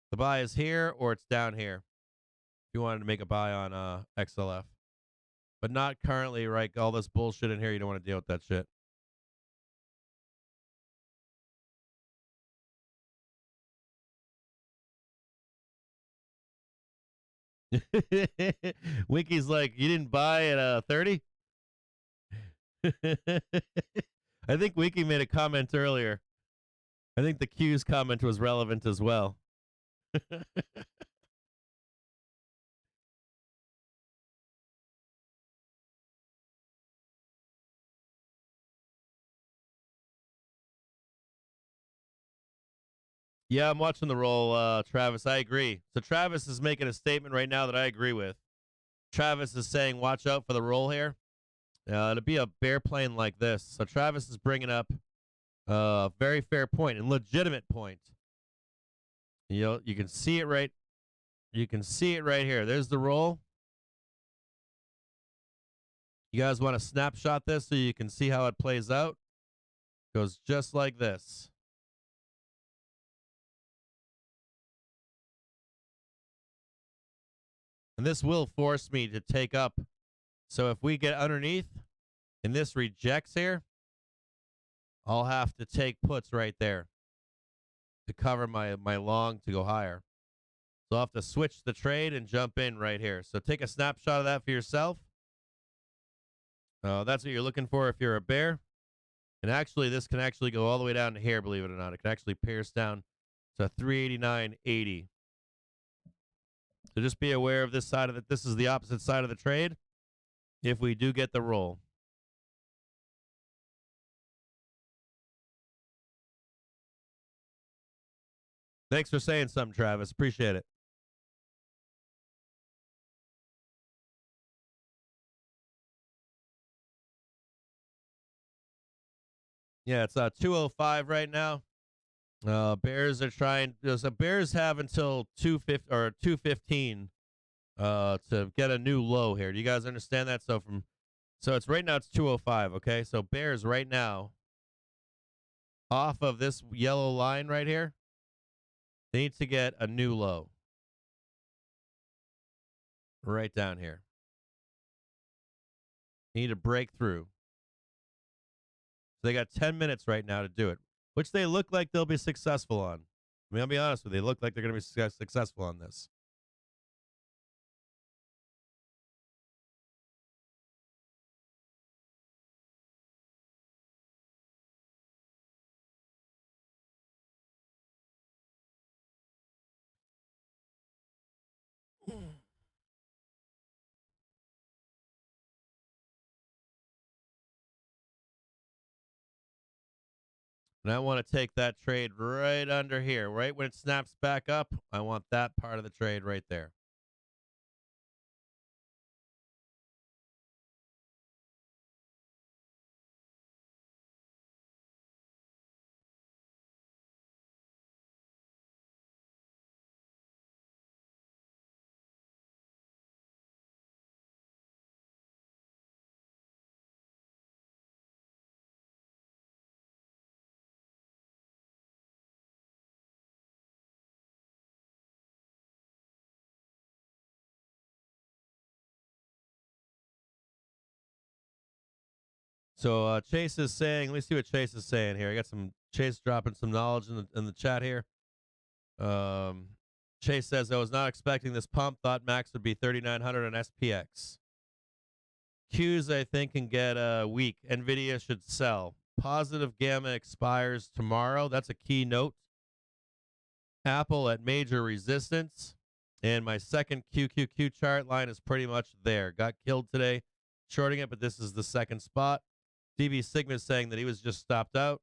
The buy is here or it's down here. If you wanted to make a buy on XLF. But not currently, right? All this bullshit in here, you don't want to deal with that shit. Winky's like, you didn't buy at 30? I think Winky made a comment earlier. I think the Q's comment was relevant as well. Yeah, I'm watching the roll, Travis. I agree. So Travis is making a statement right now that I agree with. Travis is saying, watch out for the roll here. It'll be a bear plane like this. So Travis is bringing up a very fair point and legitimate point. You can see it right. You can see it right here. There's the roll. You guys want to snapshot this so you can see how it plays out? Goes just like this. And this will force me to take up. So if we get underneath and this rejects here, I'll have to take puts right there to cover my long to go higher. So I'll have to switch the trade and jump in right here. So take a snapshot of that for yourself. That's what you're looking for if you're a bear. And actually, this can actually go all the way down to here, believe it or not. It can actually pierce down to 389.80. So just be aware of this side of it. This is the opposite side of the trade if we do get the roll. Thanks for saying something, Travis. Appreciate it. Yeah, it's 205 right now. Bears are trying. So Bears have until 215 to get a new low here. Do you guys understand that? So it's right now it's 205. Okay, so Bears right now off of this yellow line right here, they need to get a new low. Right down here. They need to break through. So they got 10 minutes right now to do it, which they look like they'll be successful on. I mean, I'll be honest with you. They look like they're going to be successful on this. And I want to take that trade right under here, right when it snaps back up. I want that part of the trade right there. So Chase is saying, let me see what Chase is saying here. I got some Chase dropping some knowledge in the chat here. Chase says, I was not expecting this pump. Thought max would be 3,900 on SPX. Qs, I think, can get weak. NVIDIA should sell. Positive gamma expires tomorrow. That's a key note. Apple at major resistance. And my second QQQ chart line is pretty much there. Got killed today shorting it, but this is the second spot. DB Sigma is saying that he was just stopped out.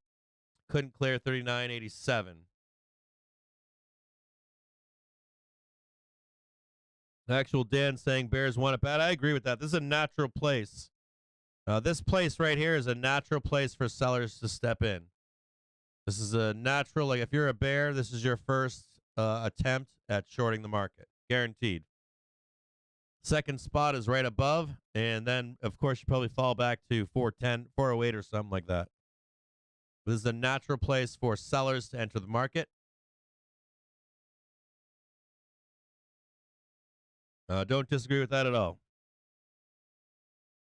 Couldn't clear 39.87. Actual Dan saying Bears want it bad. I agree with that. This is a natural place. This place right here is a natural place for sellers to step in. This is a natural, like if you're a bear, this is your first attempt at shorting the market. Guaranteed. Second spot is right above. And then, of course, you probably fall back to 410, 408 or something like that. This is a natural place for sellers to enter the market. Don't disagree with that at all.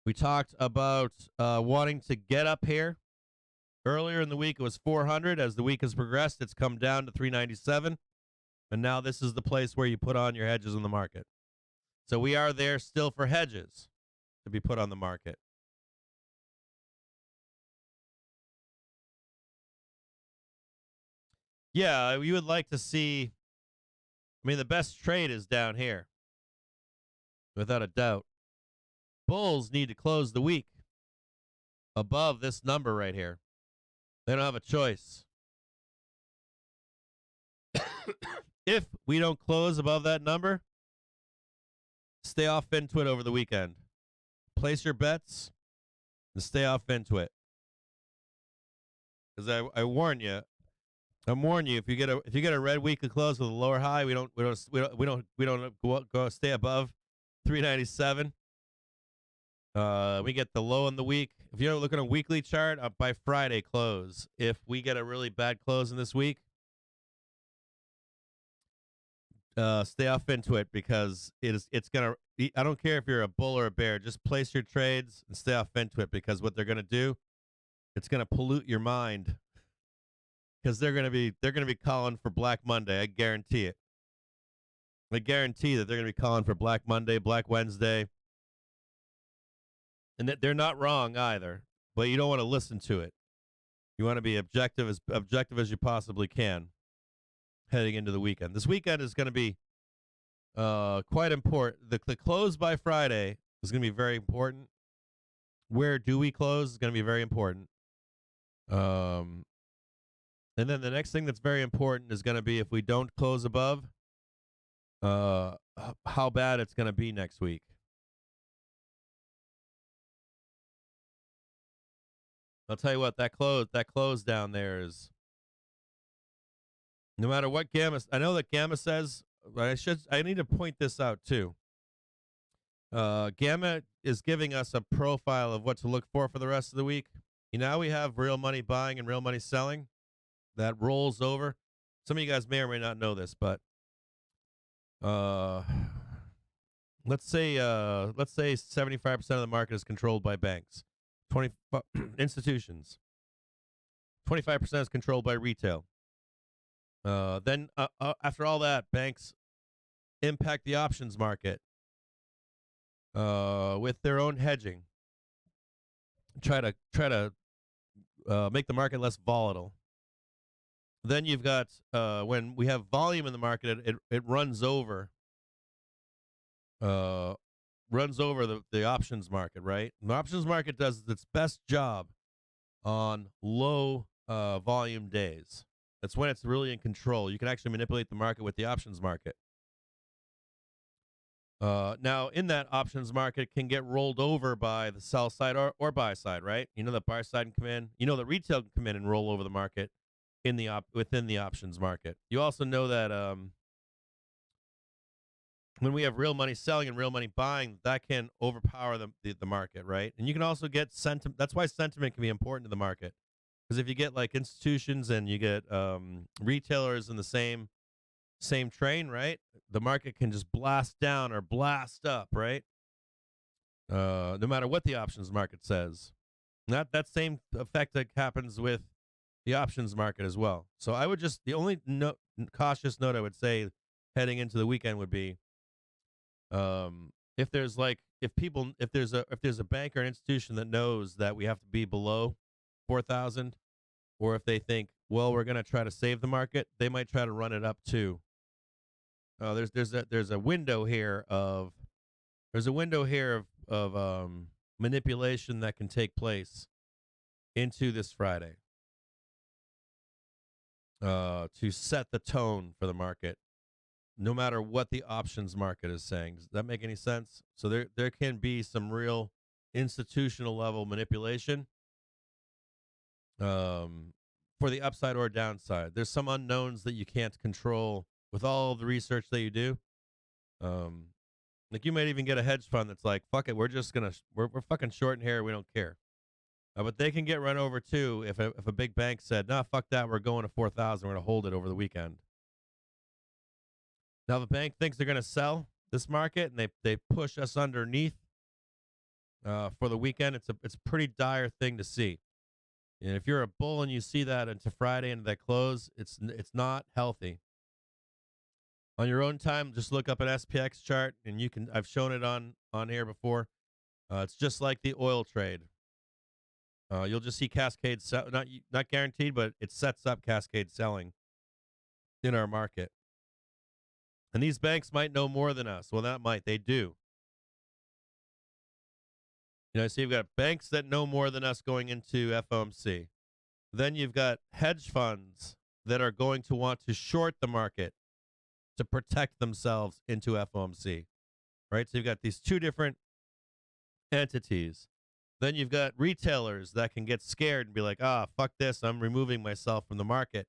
We talked about wanting to get up here. Earlier in the week, it was 400. As the week has progressed, it's come down to 397. And now this is the place where you put on your hedges in the market. So we are there still for hedges to be put on the market. Yeah, you would like to see. I mean, the best trade is down here, without a doubt. Bulls need to close the week above this number right here. They don't have a choice. If we don't close above that number, stay off Fintuit over the weekend. Place your bets and stay off Fintuit. Because I warn you, I'm warning you. If you get a red weekly close with a lower high, we don't go stay above 397. We get the low in the week. If you're looking at a weekly chart, by Friday close. If we get a really bad close in this week, stay off Fintuit because it's gonna. I don't care if you're a bull or a bear. Just place your trades and stay off Fintuit because what they're gonna do, it's gonna pollute your mind. Because they're gonna be calling for Black Monday. I guarantee it. I guarantee that they're gonna be calling for Black Monday, Black Wednesday. And that they're not wrong either, but you don't want to listen to it. You want to be objective as you possibly can heading into the weekend. This weekend is going to be quite important. The close by Friday is going to be very important. Where do we close is going to be very important. And then the next thing that's very important is going to be if we don't close above, how bad it's going to be next week. I'll tell you what, that close down there is, no matter what Gamma, I know that Gamma says, I need to point this out too. Gamma is giving us a profile of what to look for the rest of the week. Now we have real money buying and real money selling. that rolls over. Some of you guys may or may not know this, but let's say 75% of the market is controlled by banks, 20 institutions, 25% is controlled by retail. Then after all that, banks impact the options market with their own hedging. Try to make the market less volatile. Then you've got when we have volume in the market, it runs over the options market, right? And the options market does its best job on low volume days. That's when it's really in control. You can actually manipulate the market with the options market. Now, in that options market can get rolled over by the sell side or buy side, right? You know that buy side can come in. You know that retail can come in and roll over the market within the options market. You also know that when we have real money selling and real money buying, that can overpower the market, right? And you can also get sentiment. That's why sentiment can be important to the market. Because if you get like institutions and you get retailers in the same train, right? The market can just blast down or blast up, right? No matter what the options market says. That same effect that happens with the options market as well. So I would just, the only cautious note I would say heading into the weekend would be if there's a bank or an institution that knows that we have to be below 4,000, or if they think, well, we're going to try to save the market, they might try to run it up too. There's a window here of manipulation that can take place into this Friday to set the tone for the market, no matter what the options market is saying. Does that make any sense? So there can be some real institutional level manipulation for the upside or downside. There's some unknowns that you can't control with all the research that you do. Like you might even get a hedge fund that's like, fuck it, we're fucking shorting here, we don't care. But they can get run over too if a big bank said, nah, fuck that, we're going to 4,000, we're going to hold it over the weekend. Now the bank thinks they're going to sell this market and they push us underneath for the weekend. It's a pretty dire thing to see. And if you're a bull and you see that into Friday and that close, it's not healthy. On your own time, just look up an SPX chart, and I've shown it on here before. It's just like the oil trade. You'll just see cascade not guaranteed, but it sets up cascade selling in our market. And these banks might know more than us. Well, they do. So you've got banks that know more than us going into FOMC. Then you've got hedge funds that are going to want to short the market to protect themselves into FOMC, right? So you've got these two different entities. Then you've got retailers that can get scared and be like, fuck this, I'm removing myself from the market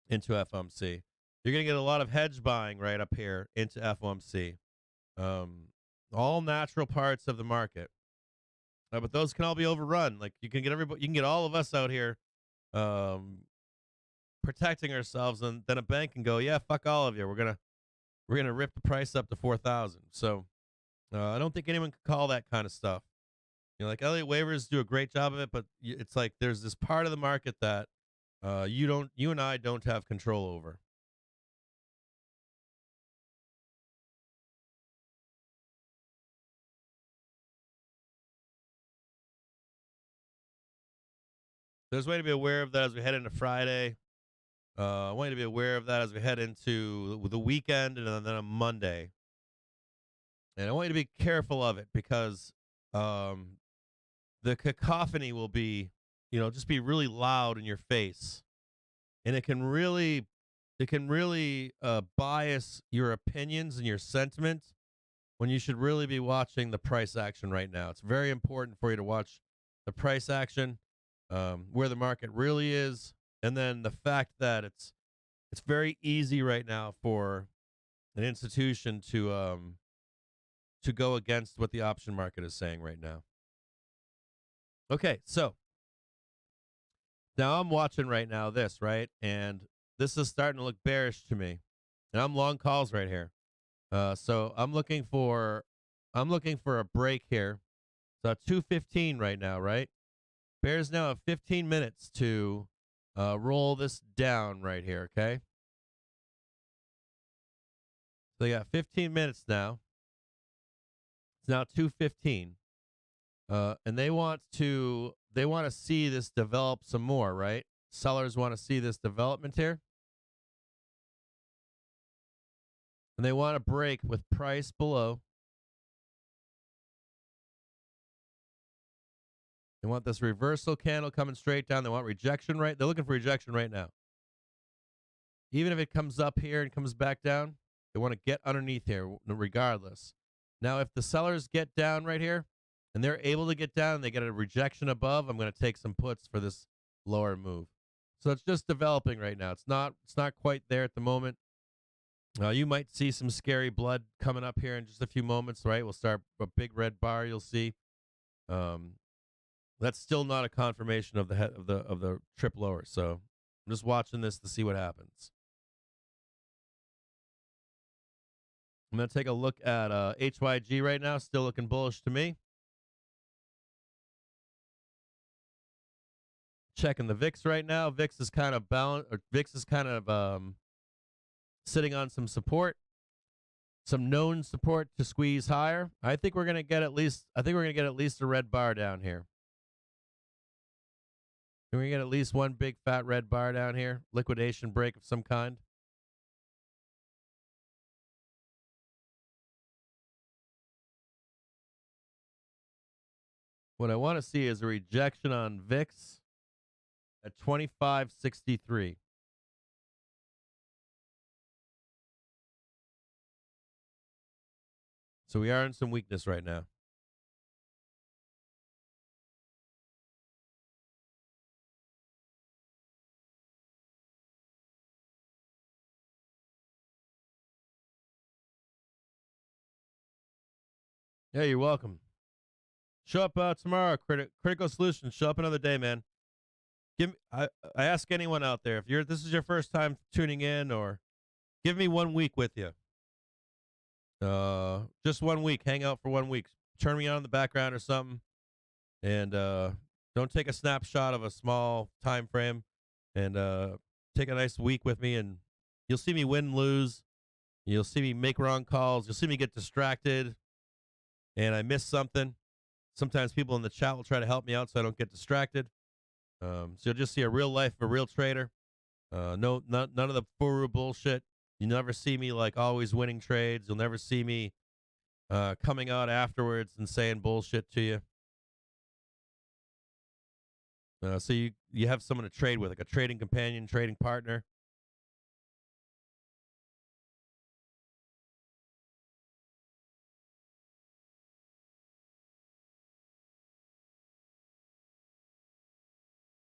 into FOMC. You're going to get a lot of hedge buying right up here into FOMC. All natural parts of the market. But those can all be overrun. Like you can get all of us out here protecting ourselves, and then a bank can go, yeah, fuck all of you. We're gonna rip the price up to 4,000. So I don't think anyone can call that kind of stuff. Like Elliott waivers do a great job of it, but it's like there's this part of the market that you and I don't have control over. There's a way to be aware of that as we head into Friday. I want you to be aware of that as we head into the weekend and then a Monday. And I want you to be careful of it because the cacophony will be, just be really loud in your face. And it can really bias your opinions and your sentiment when you should really be watching the price action right now. It's very important for you to watch the price action, where the market really is, and then the fact that it's very easy right now for an institution to go against what the option market is saying right now. Okay, so Now I'm watching right now this, right? And this is starting to look bearish to me. And I'm long calls right here. So I'm looking for a break here. So 215 right now, right? Bears now have 15 minutes to roll this down right here, okay? So they got 15 minutes now. It's now 2:15. And they want to see this develop some more, right? Sellers want to see this development here. And they want to break with price below. They want this reversal candle coming straight down. They want rejection right. They're looking for rejection right now. Even if it comes up here and comes back down, they want to get underneath here regardless. Now, if the sellers get down right here and they're able to get down and they get a rejection above, I'm going to take some puts for this lower move. So it's just developing right now. It's not quite there at the moment. You might see some scary blood coming up here in just a few moments, right? We'll start a big red bar. You'll see. That's still not a confirmation of the trip lower. So I'm just watching this to see what happens. I'm going to take a look at HYG right now. Still looking bullish to me. Checking the VIX right now. VIX is kind of sitting on some support, some known support to squeeze higher. I think we're going to get at least a red bar down here. We're going to get at least one big fat red bar down here. Liquidation break of some kind. What I want to see is a rejection on VIX at 25.63. So we are in some weakness right now. Yeah, you're welcome. Show up tomorrow, Critical Solutions. Show up another day, man. I ask anyone out there, if this is your first time tuning in, or give me 1 week with you. Just 1 week. Hang out for 1 week. Turn me on in the background or something. And don't take a snapshot of a small time frame. And take a nice week with me, and you'll see me win, lose. You'll see me make wrong calls. You'll see me get distracted, and I miss something. Sometimes people in the chat will try to help me out so I don't get distracted. So you'll just see a real life of a real trader. None of the furu bullshit. You never see me like always winning trades. You'll never see me coming out afterwards and saying bullshit to you. So you have someone to trade with, like a trading companion, trading partner.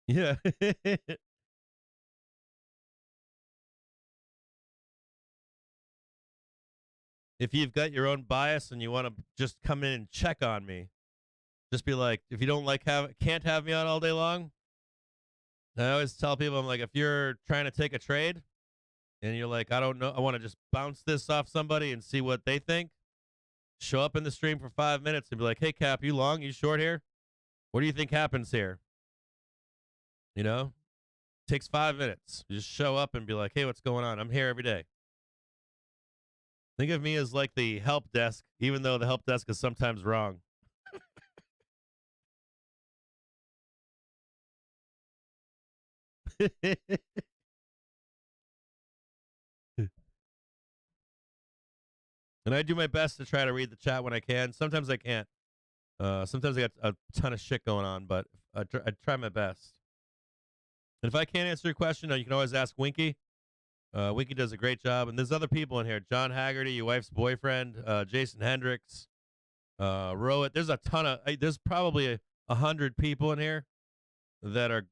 Yeah. If you've got your own bias and you want to just come in and check on me, just be like, if you don't can't have me on all day long. I always tell people, I'm like, if you're trying to take a trade and you're like, I don't know, I want to just bounce this off somebody and see what they think, show up in the stream for 5 minutes and be like, hey, Cap, you long? You short here? What do you think happens here? You know, takes 5 minutes. You just show up and be like, hey, what's going on? I'm here every day. Think of me as like the help desk, even though the help desk is sometimes wrong. And I do my best to try to read the chat when I can. Sometimes I can't. Sometimes I got a ton of shit going on, but I try my best. And if I can't answer your question, you can always ask Winky. Winky does a great job. And there's other people in here. John Haggerty, your wife's boyfriend, Jason Hendricks, Rowett. There's a ton of, there's probably 100 people in here that are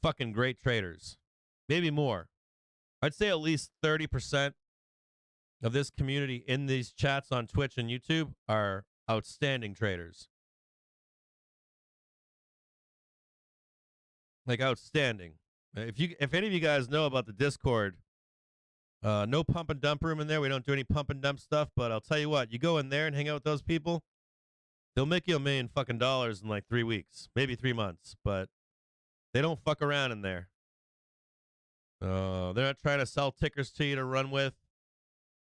fucking great traders. Maybe more. I'd say at least 30% of this community in these chats on Twitch and YouTube are outstanding traders. Like outstanding. If any of you guys know about the Discord, no pump and dump room in there. We don't do any pump and dump stuff. But I'll tell you what, you go in there and hang out with those people, they'll make you $1 million fucking dollars in like 3 weeks, maybe 3 months. But they don't fuck around in there. They're not trying to sell tickers to you to run with.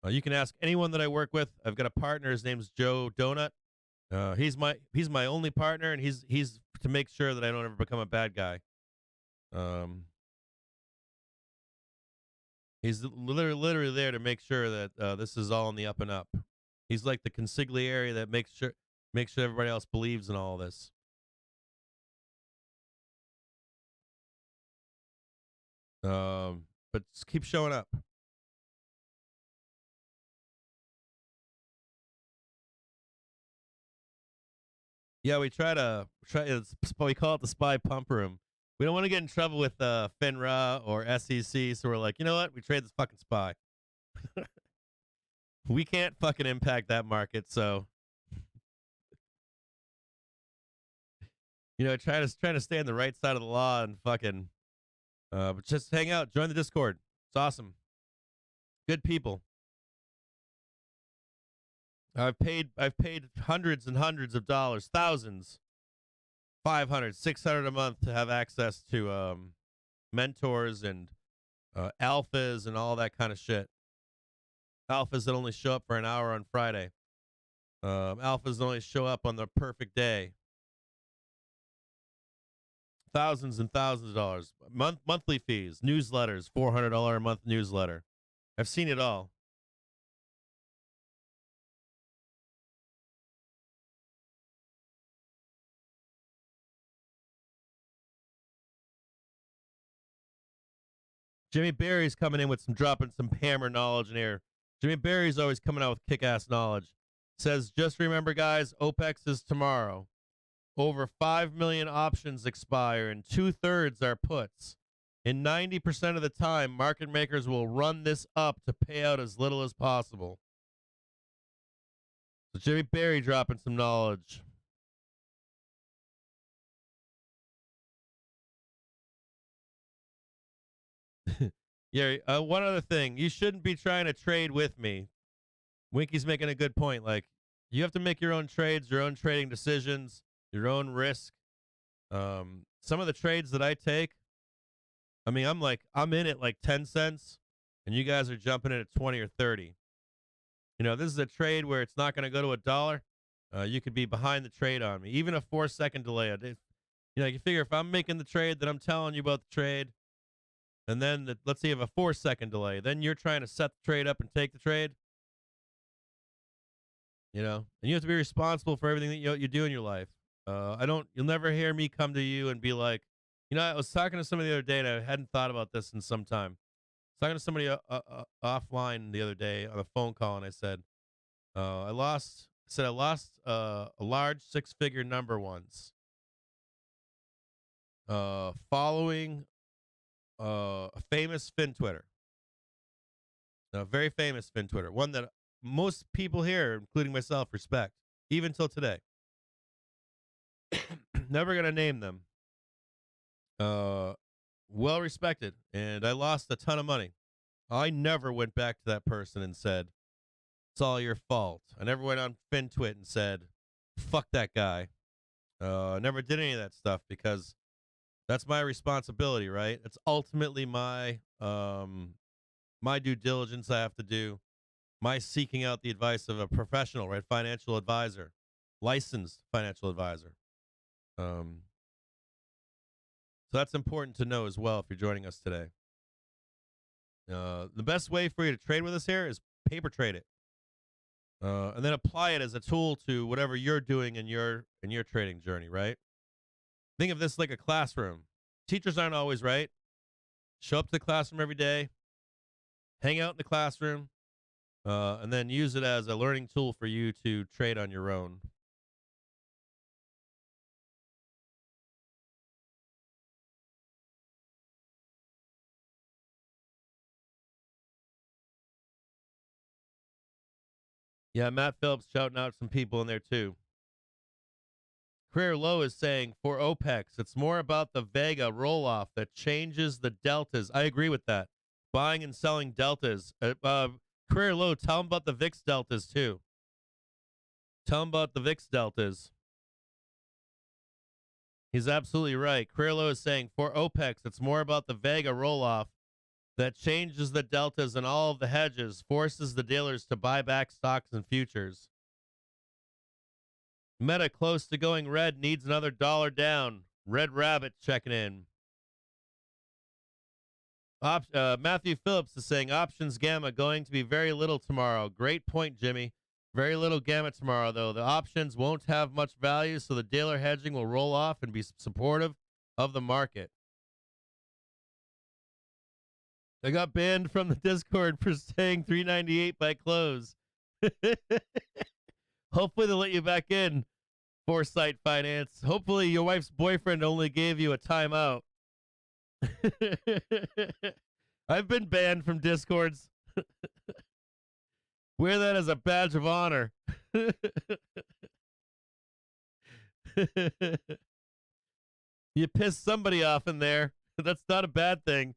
You can ask anyone that I work with. I've got a partner. His name's Joe Donut. He's my only partner, and he's to make sure that I don't ever become a bad guy. He's literally there to make sure that this is all on the up and up. He's like the consigliere that makes sure everybody else believes in all this. But just keep showing up. Yeah, we we call it the spy pump room. We don't want to get in trouble with FINRA or SEC, so we're like, you know what? We trade this fucking spy. We can't fucking impact that market, so trying to stay on the right side of the law and fucking but just hang out, join the Discord. It's awesome. Good people. I've paid hundreds and hundreds of dollars, thousands, 500, 600 a month to have access to mentors and alphas and all that kind of shit. Alphas that only show up for an hour on Friday. Alphas that only show up on the perfect day. Thousands and thousands of dollars. Monthly fees, newsletters, $400 a month newsletter. I've seen it all. Jimmy Barry's coming in with dropping some hammer knowledge in here. Jimmy Barry's always coming out with kick-ass knowledge. Says, just remember, guys, OPEX is tomorrow. Over 5 million options expire, and 2/3 are puts. And 90% of the time, market makers will run this up to pay out as little as possible. So Jimmy Barry dropping some knowledge. Yeah, one other thing. You shouldn't be trying to trade with me. Winky's making a good point. Like, you have to make your own trades, your own trading decisions, your own risk. Some of the trades that I take, I mean, I'm in at like 10 cents, and you guys are jumping in at 20 or 30. This is a trade where it's not going to go to $1. You could be behind the trade on me. Even a 4-second delay. You figure if I'm making the trade that I'm telling you about the trade, and then let's say you have a 4-second delay, then you're trying to set the trade up and take the trade. And you have to be responsible for everything that you do in your life. You'll never hear me come to you and be like, I was talking to somebody the other day, and I hadn't thought about this in some time. I was talking to somebody offline the other day on a phone call, and I said, I lost a large 6-figure number once, following a famous FinTwitter, a very famous FinTwitter, one that most people here, including myself, respect, even till today. Never going to name them. Well respected, and I lost a ton of money. I never went back to that person and said, it's all your fault. I never went on FinTwit and said, fuck that guy. I never did any of that stuff because that's my responsibility, right? It's ultimately my due diligence I have to do, my seeking out the advice of a professional, right? Financial advisor, licensed financial advisor. So that's important to know as well if you're joining us today. The best way for you to trade with us here is paper trade it. And then apply it as a tool to whatever you're doing in your trading journey, right? Think of this like a classroom. Teachers aren't always right. Show up to the classroom every day, hang out in the classroom, and then use it as a learning tool for you to trade on your own. Yeah, Matt Phillips shouting out some people in there too. Career low is saying for OPEX, it's more about the Vega roll-off that changes the deltas. I agree with that. Buying and selling deltas. Career low, tell them about the VIX deltas too. Tell them about the VIX deltas. He's absolutely right. Career low is saying for OPEX, it's more about the Vega roll-off that changes the deltas in all of the hedges, forces the dealers to buy back stocks and futures. Meta close to going red, needs another dollar down. Red Rabbit checking in. Matthew Phillips is saying options gamma going to be very little tomorrow. Great point, Jimmy. Very little gamma tomorrow, though. The options won't have much value, so the dealer hedging will roll off and be supportive of the market. I got banned from the Discord for saying 398 by close. Hopefully they'll let you back in, Foresight Finance. Hopefully your wife's boyfriend only gave you a timeout. I've been banned from Discords. Wear that as a badge of honor. You piss somebody off in there. That's not a bad thing.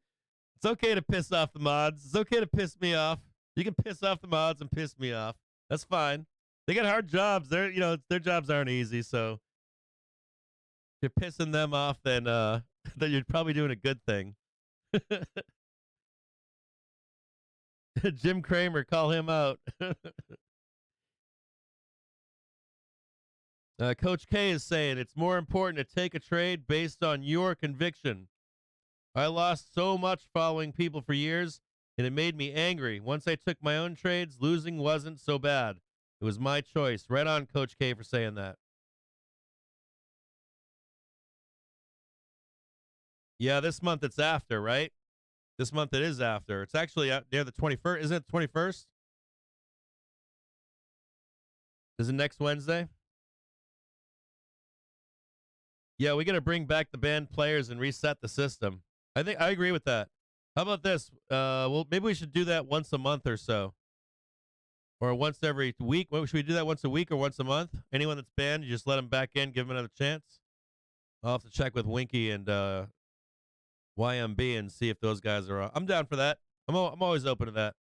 It's okay to piss off the mods. It's okay to piss me off. You can piss off the mods and piss me off. That's fine. They got hard jobs. Their jobs aren't easy, so if you're pissing them off, then then you're probably doing a good thing. Jim Cramer, call him out. Coach K is saying it's more important to take a trade based on your conviction. I lost so much following people for years, and it made me angry. Once I took my own trades, losing wasn't so bad. It was my choice. Right on, Coach K, for saying that. Yeah, this month it's after, right? This month it is after. It's actually out near the 21st. Isn't it the 21st? Is it next Wednesday? Yeah, we got to bring back the banned players and reset the system. I agree with that. How about this? Well, maybe we should do that once a month or so. Or once every week. Should we do that once a week or once a month? Anyone that's banned, you just let them back in, give them another chance. I'll have to check with Winky and YMB and see if those guys are on. I'm down for that. I'm always open to that.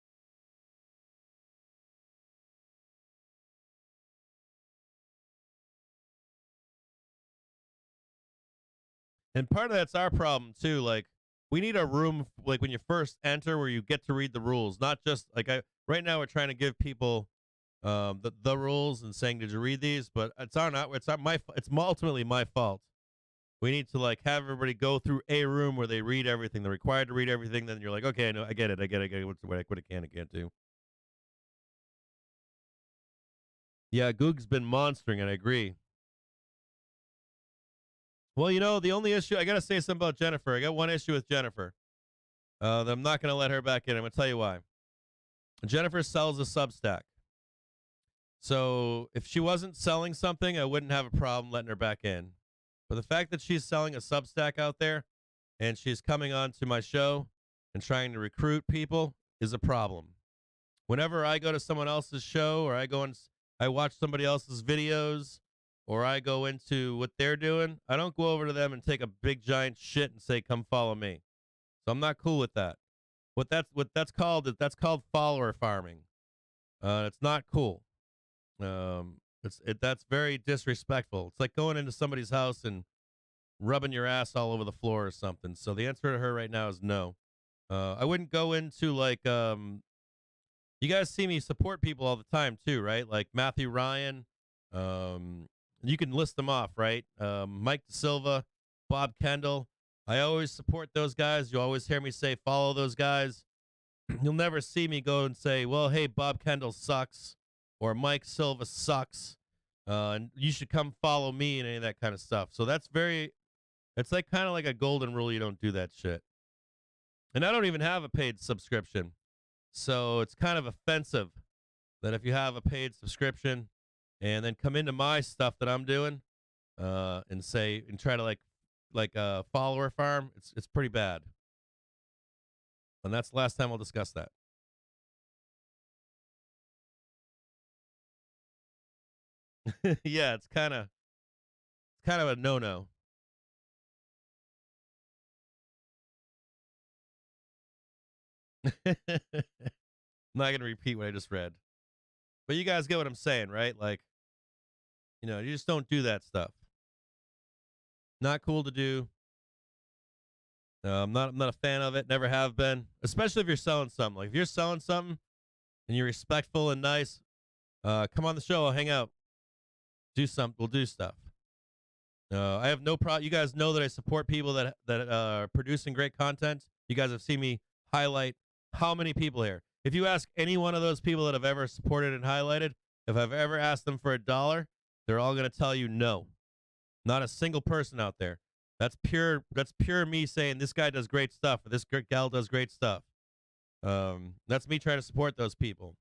And part of that's our problem too. Like, we need a room like when you first enter where you get to read the rules, not just like right now we're trying to give people the rules and saying, did you read these? But it's ultimately my fault. We need to like have everybody go through a room where they read everything. They're required to read everything. Then you're like, okay, I get it. What I can and can't do. Yeah, Goog's been monstering, and I agree. Well, the only issue, I got to say something about Jennifer. I got one issue with Jennifer. That I'm not going to let her back in. I'm going to tell you why. Jennifer sells a Substack. So if she wasn't selling something, I wouldn't have a problem letting her back in. But the fact that she's selling a Substack out there and she's coming on to my show and trying to recruit people is a problem. Whenever I go to someone else's show or I watch somebody else's videos or I go into what they're doing, I don't go over to them and take a big giant shit and say, come follow me. So I'm not cool with that. What that's called follower farming. It's not cool. That's very disrespectful. It's like going into somebody's house and rubbing your ass all over the floor or something. So the answer to her right now is no. I wouldn't go into like you guys see me support people all the time too, right? Like Matthew Ryan, you can list them off, right? Mike DeSilva, Bob Kendall. I always support those guys. You always hear me say follow those guys. You'll never see me go and say, well, hey, Bob Kendall sucks or Mike Silva sucks. And you should come follow me and any of that kind of stuff. So it's like kind of like a golden rule. You don't do that shit. And I don't even have a paid subscription. So it's kind of offensive that if you have a paid subscription and then come into my stuff that I'm doing and try to like a follower farm, it's pretty bad. And that's the last time we'll discuss that. Yeah, it's kind of kind of a no-no. I'm not going to repeat what I just read. But you guys get what I'm saying, right? Like, you know, you just don't do that stuff. Not cool to do. I'm not a fan of it. Never have been. Especially if you're selling something. Like if you're selling something and you're respectful and nice, come on the show. I'll hang out. Do something. We'll do stuff. I have no problem. You guys know that I support people that are producing great content. You guys have seen me highlight how many people here. If you ask any one of those people that have ever supported and highlighted, if I've ever asked them for $1, they're all going to tell you no. Not a single person out there. That's pure me saying this guy does great stuff or this gal does great stuff. That's me trying to support those people.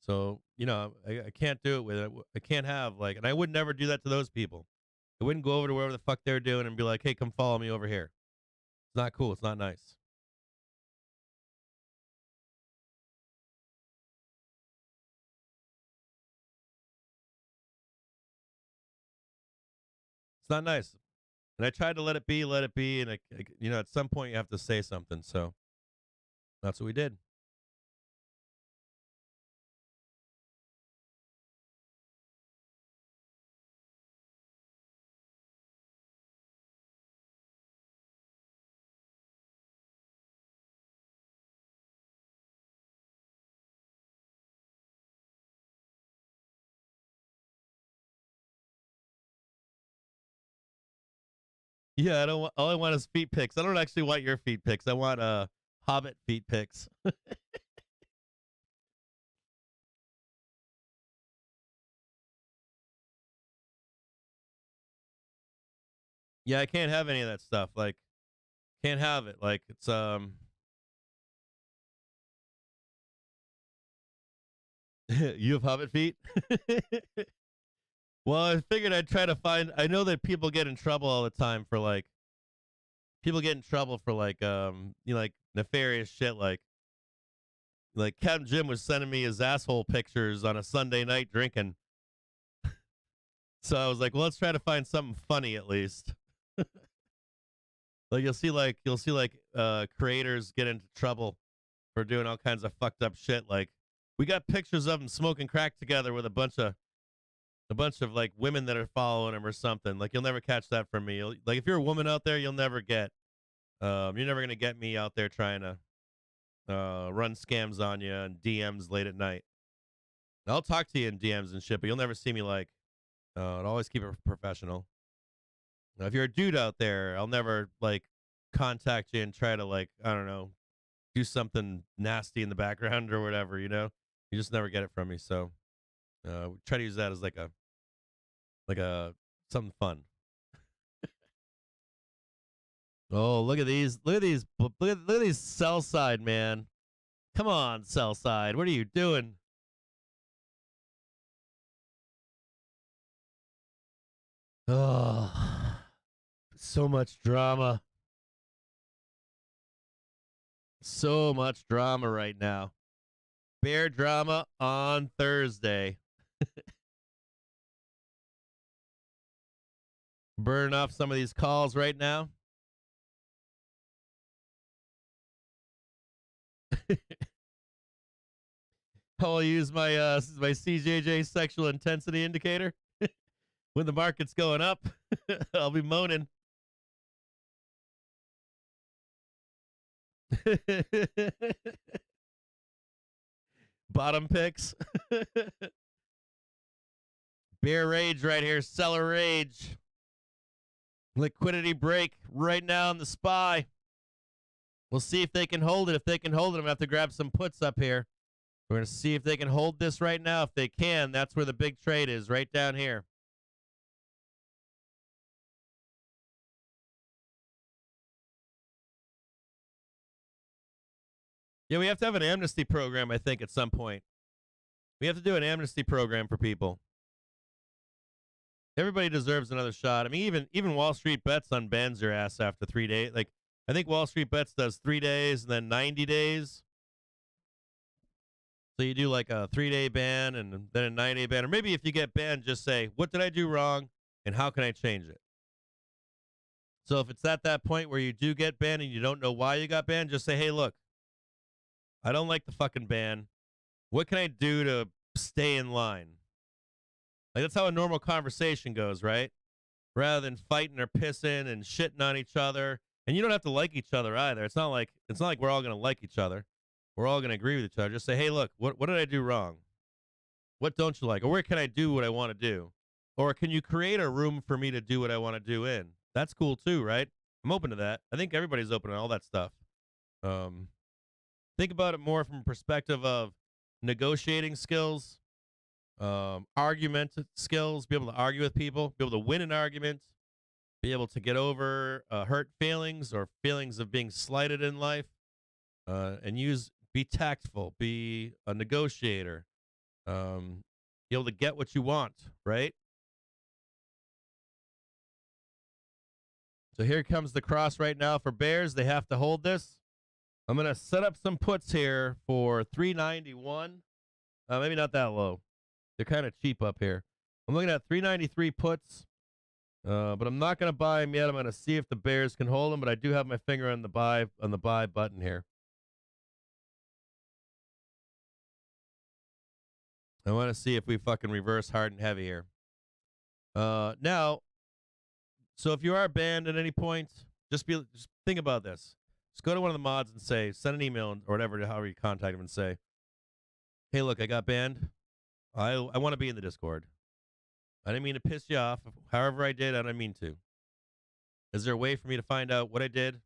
So, you know, I can't do it with it. I can't have like, and I would never do that to those people. I wouldn't go over to wherever the fuck they're doing and be like, hey, come follow me over here. It's not cool. It's not nice. It's not nice. And I tried to let it be, and you know, at some point you have to say something. So that's what we did. Yeah, I don't. All I want is feet pics. I don't actually want your feet pics. I want Hobbit feet pics. Yeah, I can't have any of that stuff. Like, can't have it. Like, it's you have Hobbit feet. Well, I figured I'd try to find. I know that people get in trouble all the time for like. People get in trouble for like you know, like nefarious shit like Captain Jim was sending me his asshole pictures on a Sunday night drinking. So I was like, well, let's try to find something funny at least. Like you'll see creators get into trouble for doing all kinds of fucked up shit. Like we got pictures of them smoking crack together with a bunch of like women that are following him or something. Like you'll never catch that from me. Like if you're a woman out there, you'll never get you're never gonna get me out there trying to run scams on you and DMs late at night. I'll talk to you in DMs and shit, but you'll never see me like I'd always keep it professional. Now, if you're a dude out there, I'll never like contact you and try to like, I don't know, do something nasty in the background or whatever, you know? You just never get it from me. So try to use that as like a something fun. Oh, look at these sell side, man. Come on, sell side. What are you doing? Oh, so much drama. So much drama right now. Bear drama on Thursday. Burn off some of these calls right now. I'll use my my CJJ sexual intensity indicator. When the market's going up, I'll be moaning. Bottom picks. Bear rage right here. Seller rage. Liquidity break right now on the SPY. We'll see if they can hold it. If they can hold it, I'm going to have to grab some puts up here. We're going to see if they can hold this right now. If they can, that's where the big trade is, right down here. Yeah, we have to have an amnesty program, I think, at some point. We have to do an amnesty program for people. Everybody deserves another shot. I mean, even Wall Street Bets unbans your ass after 3 days. Like, I think Wall Street Bets does 3 days and then 90 days. So you do like a 3-day ban and then a 9-day ban. Or maybe if you get banned, just say, what did I do wrong and how can I change it? So if it's at that point where you do get banned and you don't know why you got banned, just say, hey, look, I don't like the fucking ban. What can I do to stay in line? Like, that's how a normal conversation goes, right? Rather than fighting or pissing and shitting on each other. And you don't have to like each other either. It's not like we're all going to like each other. We're all going to agree with each other. Just say, hey, look, what did I do wrong? What don't you like? Or where can I do what I want to do? Or can you create a room for me to do what I want to do in? That's cool too, right? I'm open to that. I think everybody's open to all that stuff. Think about it more from a perspective of negotiating skills, argument skills, be able to argue with people, be able to win an argument, be able to get over hurt feelings or feelings of being slighted in life, and be tactful, be a negotiator, be able to get what you want, right? So here comes the cross right now for Bears. They have to hold this. I'm going to set up some puts here for 391. Maybe not that low. They're kind of cheap up here. I'm looking at 393 puts, but I'm not going to buy them yet. I'm going to see if the Bears can hold them, but I do have my finger on the buy button here. I want to see if we fucking reverse hard and heavy here. Now, so if you are banned at any point, just think about this. Just go to one of the mods and send an email or whatever, however you contact them, and say, hey, look, I got banned. I want to be in the Discord. I didn't mean to piss you off. However I did, I didn't mean to. Is there a way for me to find out what I did?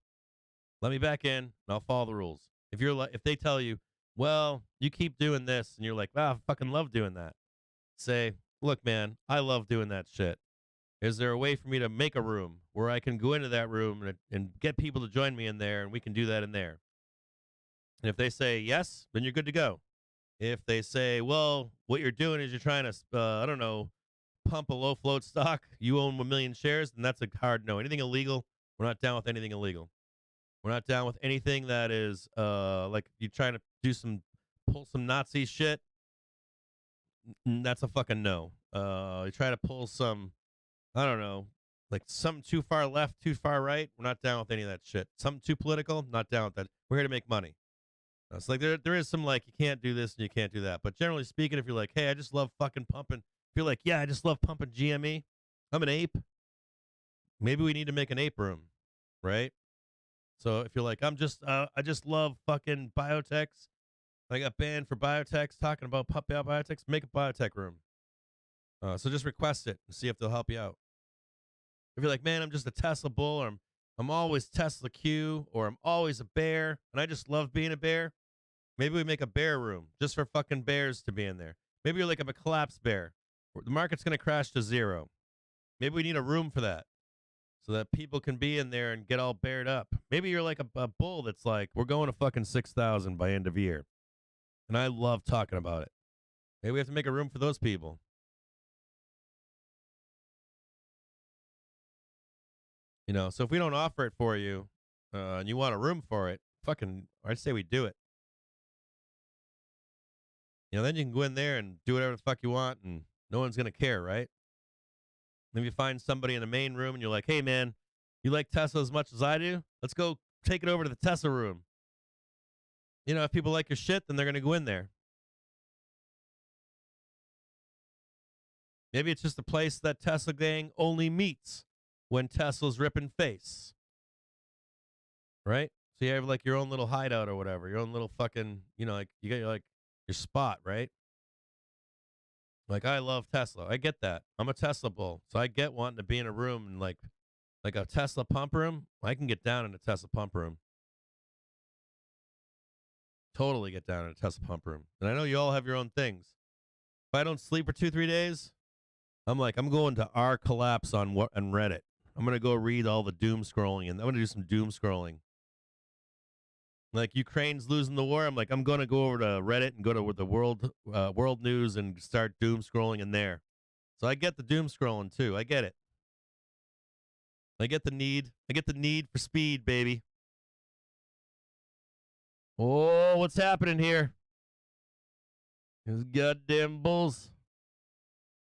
Let me back in, and I'll follow the rules. If they tell you, well, you keep doing this, and you're like, wow, I fucking love doing that. Say, look, man, I love doing that shit. Is there a way for me to make a room where I can go into that room and get people to join me in there, and we can do that in there? And if they say yes, then you're good to go. If they say, well, what you're doing is you're trying to, pump a low float stock, you own 1 million shares, then that's a hard no. Anything illegal, we're not down with anything illegal. We're not down with anything that is like you trying to pull some Nazi shit. That's a fucking no. You try to pull some, I don't know, like something too far left, too far right. We're not down with any of that shit. Something too political, not down with that. We're here to make money. It's like there is some like you can't do this and you can't do that. But generally speaking, if you're like, hey, I just love fucking pumping. If you're like, yeah, I just love pumping GME. I'm an ape. Maybe we need to make an ape room, right? So if you're like, I just love fucking biotechs. I got banned for biotechs, talking about biotechs. Make a biotech room. So just request it and see if they'll help you out. If you're like, man, I'm just a Tesla bull, or I'm always Tesla Q, or I'm always a bear, and I just love being a bear, maybe we make a bear room just for fucking bears to be in there. Maybe you're like, I'm a collapsed bear. The market's going to crash to zero. Maybe we need a room for that so that people can be in there and get all bared up. Maybe you're like a bull that's like, we're going to fucking 6,000 by end of year. And I love talking about it. Maybe we have to make a room for those people. So if we don't offer it for you, and you want a room for it, I'd say we do it. Then you can go in there and do whatever the fuck you want, and no one's gonna care, right? Then you find somebody in the main room, and you're like, hey man, you like Tesla as much as I do? Let's go take it over to the Tesla room. If people like your shit, then they're gonna go in there. Maybe it's just a place that Tesla gang only meets when Tesla's ripping face. Right? So you have like your own little hideout or whatever, your own little fucking, like you got like your spot, right? Like, I love Tesla. I get that. I'm a Tesla bull. So I get wanting to be in a room and like a Tesla pump room. I can get down in a Tesla pump room. Totally get down in a Tesla pump room. And I know you all have your own things. If I don't sleep for 2-3 days, I'm going to r collapse on Reddit. I'm going to go read all the doom scrolling, and I'm going to do some doom scrolling. Like, Ukraine's losing the war. I'm going to go over to Reddit and go to the world news and start doom scrolling in there. So I get the doom scrolling too. I get it. I get the need. I get the need for speed, baby. Oh, what's happening here? These goddamn bulls.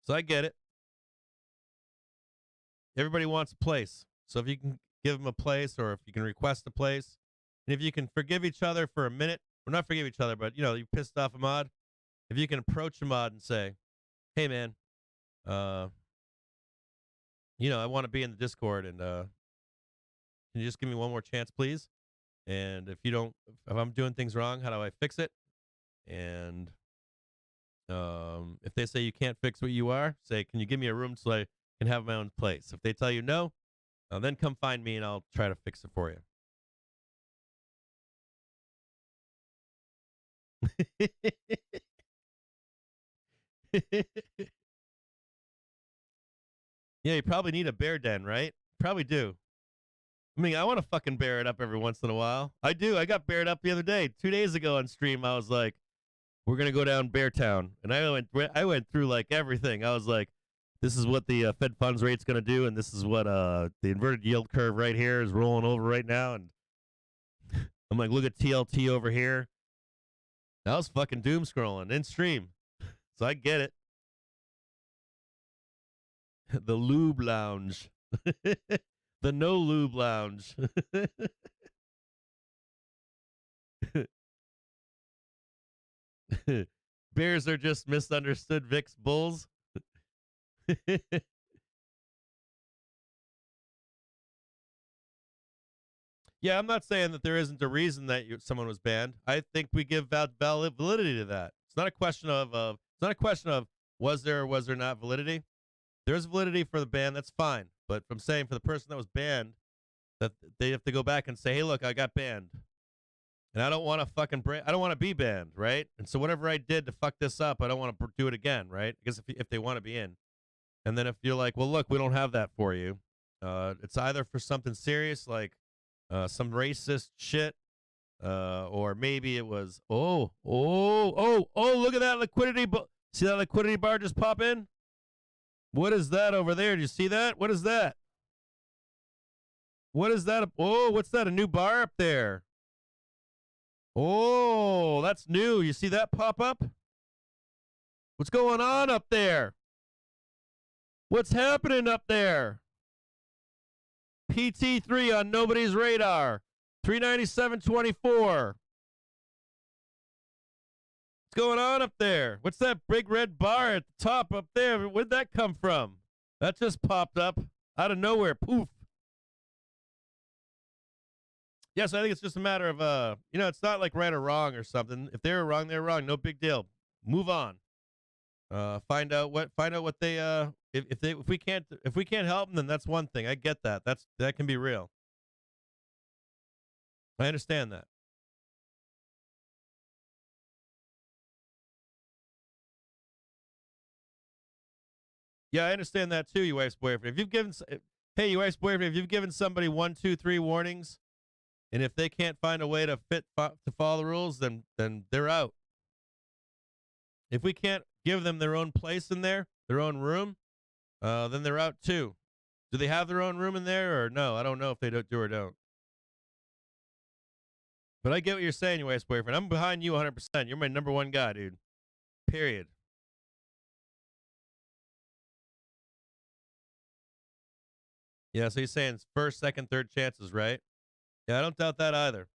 So I get it. Everybody wants a place. So if you can give them a place, or if you can request a place. And if you can forgive each other for a minute, or not forgive each other, but, you pissed off a mod. If you can approach a mod and say, hey, man, I want to be in the Discord, and can you just give me one more chance, please? And if I'm doing things wrong, how do I fix it? And if they say you can't fix what you are, say, can you give me a room so I can have my own place? If they tell you no, then come find me and I'll try to fix it for you. Yeah, you probably need a bear den, right? Probably do. I mean, I want to fucking bear it up every once in a while. I do. I got beared up the other day. 2 days ago on stream, I was like, we're going to go down Bear Town. And I went through like everything. I was like, this is what the Fed funds rate's going to do, and this is what the inverted yield curve right here is rolling over right now. And I'm like, look at TLT over here. I was fucking doom scrolling in stream. So I get it. The lube lounge. The no lube lounge. Bears are just misunderstood VIX bulls. Yeah, I'm not saying that there isn't a reason that someone was banned. I think we give validity to that. It's not a question of was there or was there not validity. There's validity for the ban. That's fine. But I'm saying for the person that was banned, that they have to go back and say, hey, look, I got banned. And I don't want to I don't want to be banned, right? And so whatever I did to fuck this up, I don't want to do it again, right? Because if they want to be in. And then if you're like, well, look, we don't have that for you. It's either for something serious like some racist shit, or maybe it was, look at that liquidity. See that liquidity bar just pop in? What is that over there? Do you see that? What is that? What is that? Oh, what's that? A new bar up there. Oh, that's new. You see that pop up? What's going on up there? What's happening up there? PT3 on nobody's radar. 397.24. What's going on up there? What's that big red bar at the top up there? Where'd that come from? That just popped up out of nowhere. Poof. Yes, I think it's just a matter of it's not like right or wrong or something. If they were wrong, they were wrong. No big deal. Move on. Find out what they if we can't help them, then that's one thing. I get that. That can be real. I understand that. Yeah, I understand that too, you wife's boyfriend. If you've given you wife's boyfriend, if you've given somebody 1, 2, 3 warnings, and if they can't find a way to follow the rules, then they're out. If we can't give them their own place in there, their own room, then they're out too. Do they have their own room in there or no? I don't know if they do or don't. But I get what you're saying, your wife's boyfriend. I'm behind you 100%. You're my number one guy, dude. Period. Yeah, so he's saying it's first, second, third chances, right? Yeah, I don't doubt that either.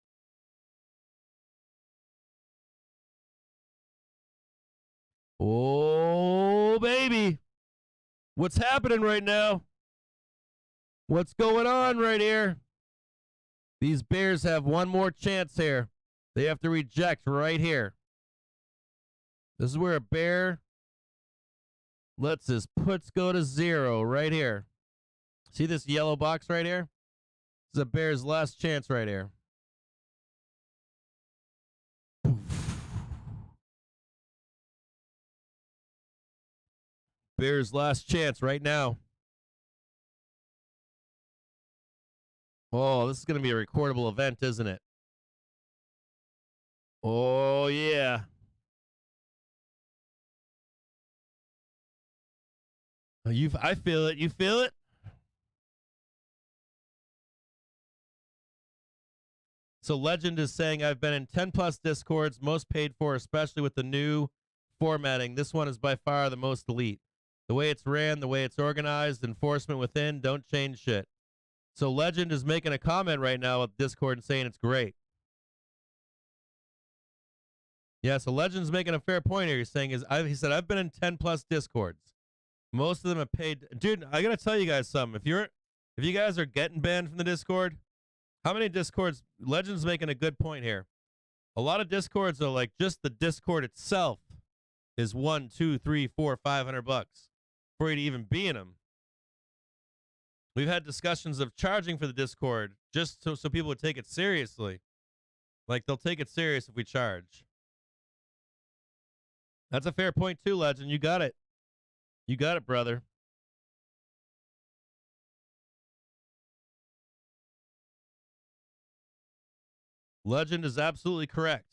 Oh, baby. What's happening right now? What's going on right here? These Bears have one more chance here. They have to reject right here. This is where a bear lets his puts go to 0 right here. See this yellow box right here? This is a bear's last chance right here. Bear's last chance right now. Oh, this is going to be a recordable event, isn't it? Oh, yeah. I feel it. You feel it? So Legend is saying, I've been in 10 plus Discords, most paid for, especially with the new formatting. This one is by far the most elite. The way it's ran, the way it's organized, enforcement within, don't change shit. So Legend is making a comment right now with Discord and saying it's great. Yeah, so Legend's making a fair point here. He's saying he said I've been in 10 plus Discords. Most of them have paid. Dude, I gotta tell you guys something. If you guys are getting banned from the Discord, how many Discords? Legend's making a good point here. A lot of Discords are like just the Discord itself is $100, $200, $300, $400, $500 for you to even be in them. We've had discussions of charging for the Discord just so people would take it seriously. Like they'll take it serious if we charge. That's a fair point too, Legend. You got it. You got it, brother. Legend is absolutely correct.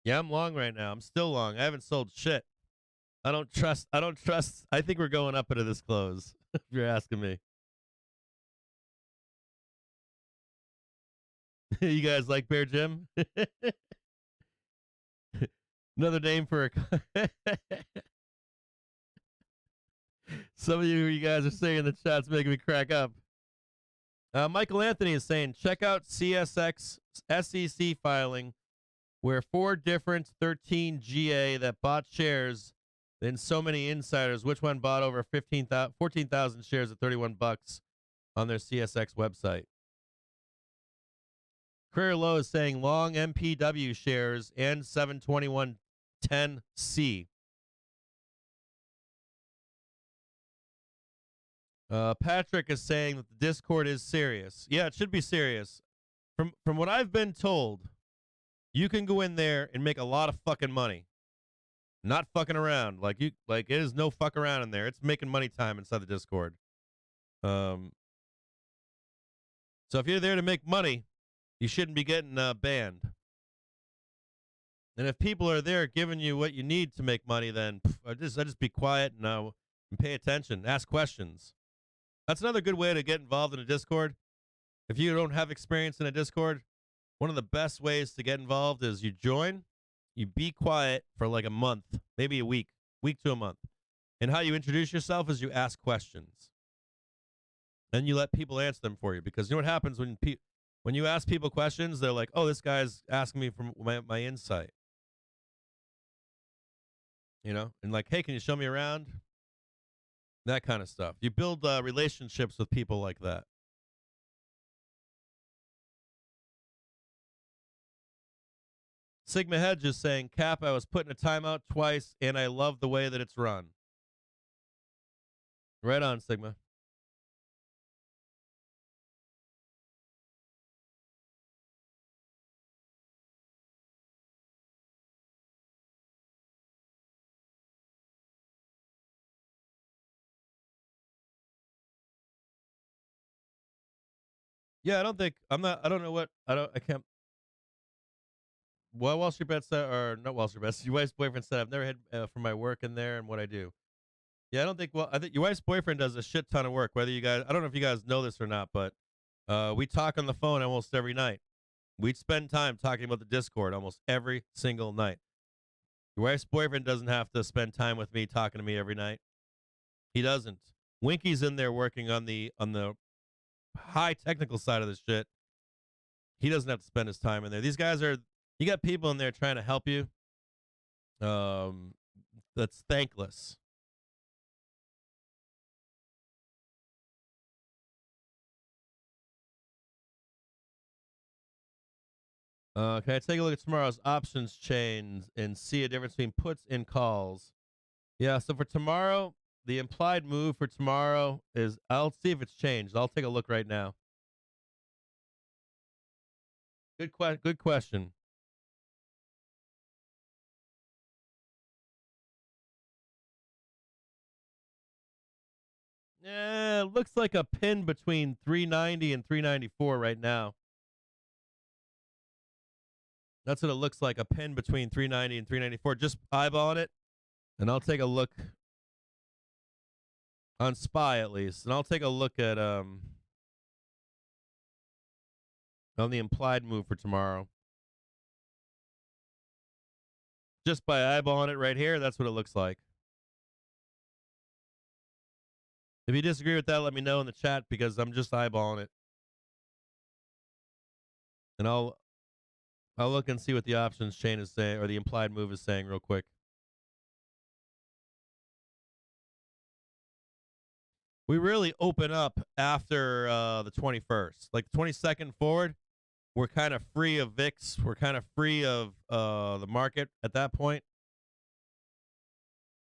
Yeah, I'm long right now. I'm still long. I haven't sold shit. I don't trust. I think we're going up into this close, if you're asking me. You guys like Bear Jim? Another name for a. Some of you guys are saying in the chat's making me crack up. Michael Anthony is saying, check out CSX SEC filing where 4 different 13 GA that bought shares in so many insiders. Which one bought over 14,000 shares at $31 on their CSX website? Career Low is saying long MPW shares and 721.10C. Patrick is saying that the Discord is serious. Yeah, it should be serious. From what I've been told, you can go in there and make a lot of fucking money. Not fucking around. Like it is no fuck around in there. It's making money time inside the Discord. So if you're there to make money, you shouldn't be getting banned. And if people are there giving you what you need to make money, then I just be quiet and pay attention, ask questions. That's another good way to get involved in a Discord. If you don't have experience in a Discord, one of the best ways to get involved is you join, you be quiet for like a month, maybe a week to a month. And how you introduce yourself is you ask questions. Then you let people answer them for you, because you know what happens when you ask people questions, they're like, oh, this guy's asking me for my insight. You know, and like, hey, can you show me around? That kind of stuff. You build relationships with people like that. Sigma Hedge is saying, Cap, I was put in a timeout twice, and I love the way that it's run. Right on, Sigma. Yeah, I don't know I can't. Well, Wall Street Bet said, or not Wall Street Bet, your wife's boyfriend said, I've never had for my work in there and what I do. Yeah, I think your wife's boyfriend does a shit ton of work. Whether you guys, I don't know if you guys know this or not, but we talk on the phone almost every night. We spend time talking about the Discord almost every single night. Your wife's boyfriend doesn't have to spend time with me talking to me every night. He doesn't. Winky's in there working on the high technical side of this shit. He doesn't have to spend his time in there. These guys you got people in there trying to help you. That's thankless. Can I take a look at tomorrow's options chains and see a difference between puts and calls? Yeah, so for tomorrow, the implied move for tomorrow is, I'll see if it's changed. I'll take a look right now. Good question. Yeah, it looks like a pin between 390 and 394 right now. That's what it looks like, a pin between 390 and 394. Just eyeballing it, and I'll take a look. on SPY at least, and I'll take a look at on the implied move for tomorrow. Just by eyeballing it right here, that's what it looks like. If you disagree with that, let me know in the chat because I'm just eyeballing it. And I'll look and see what the options chain is saying or the implied move is saying real quick. We really open up after the 21st. Like 22nd forward, we're kind of free of VIX. We're kind of free of the market at that point.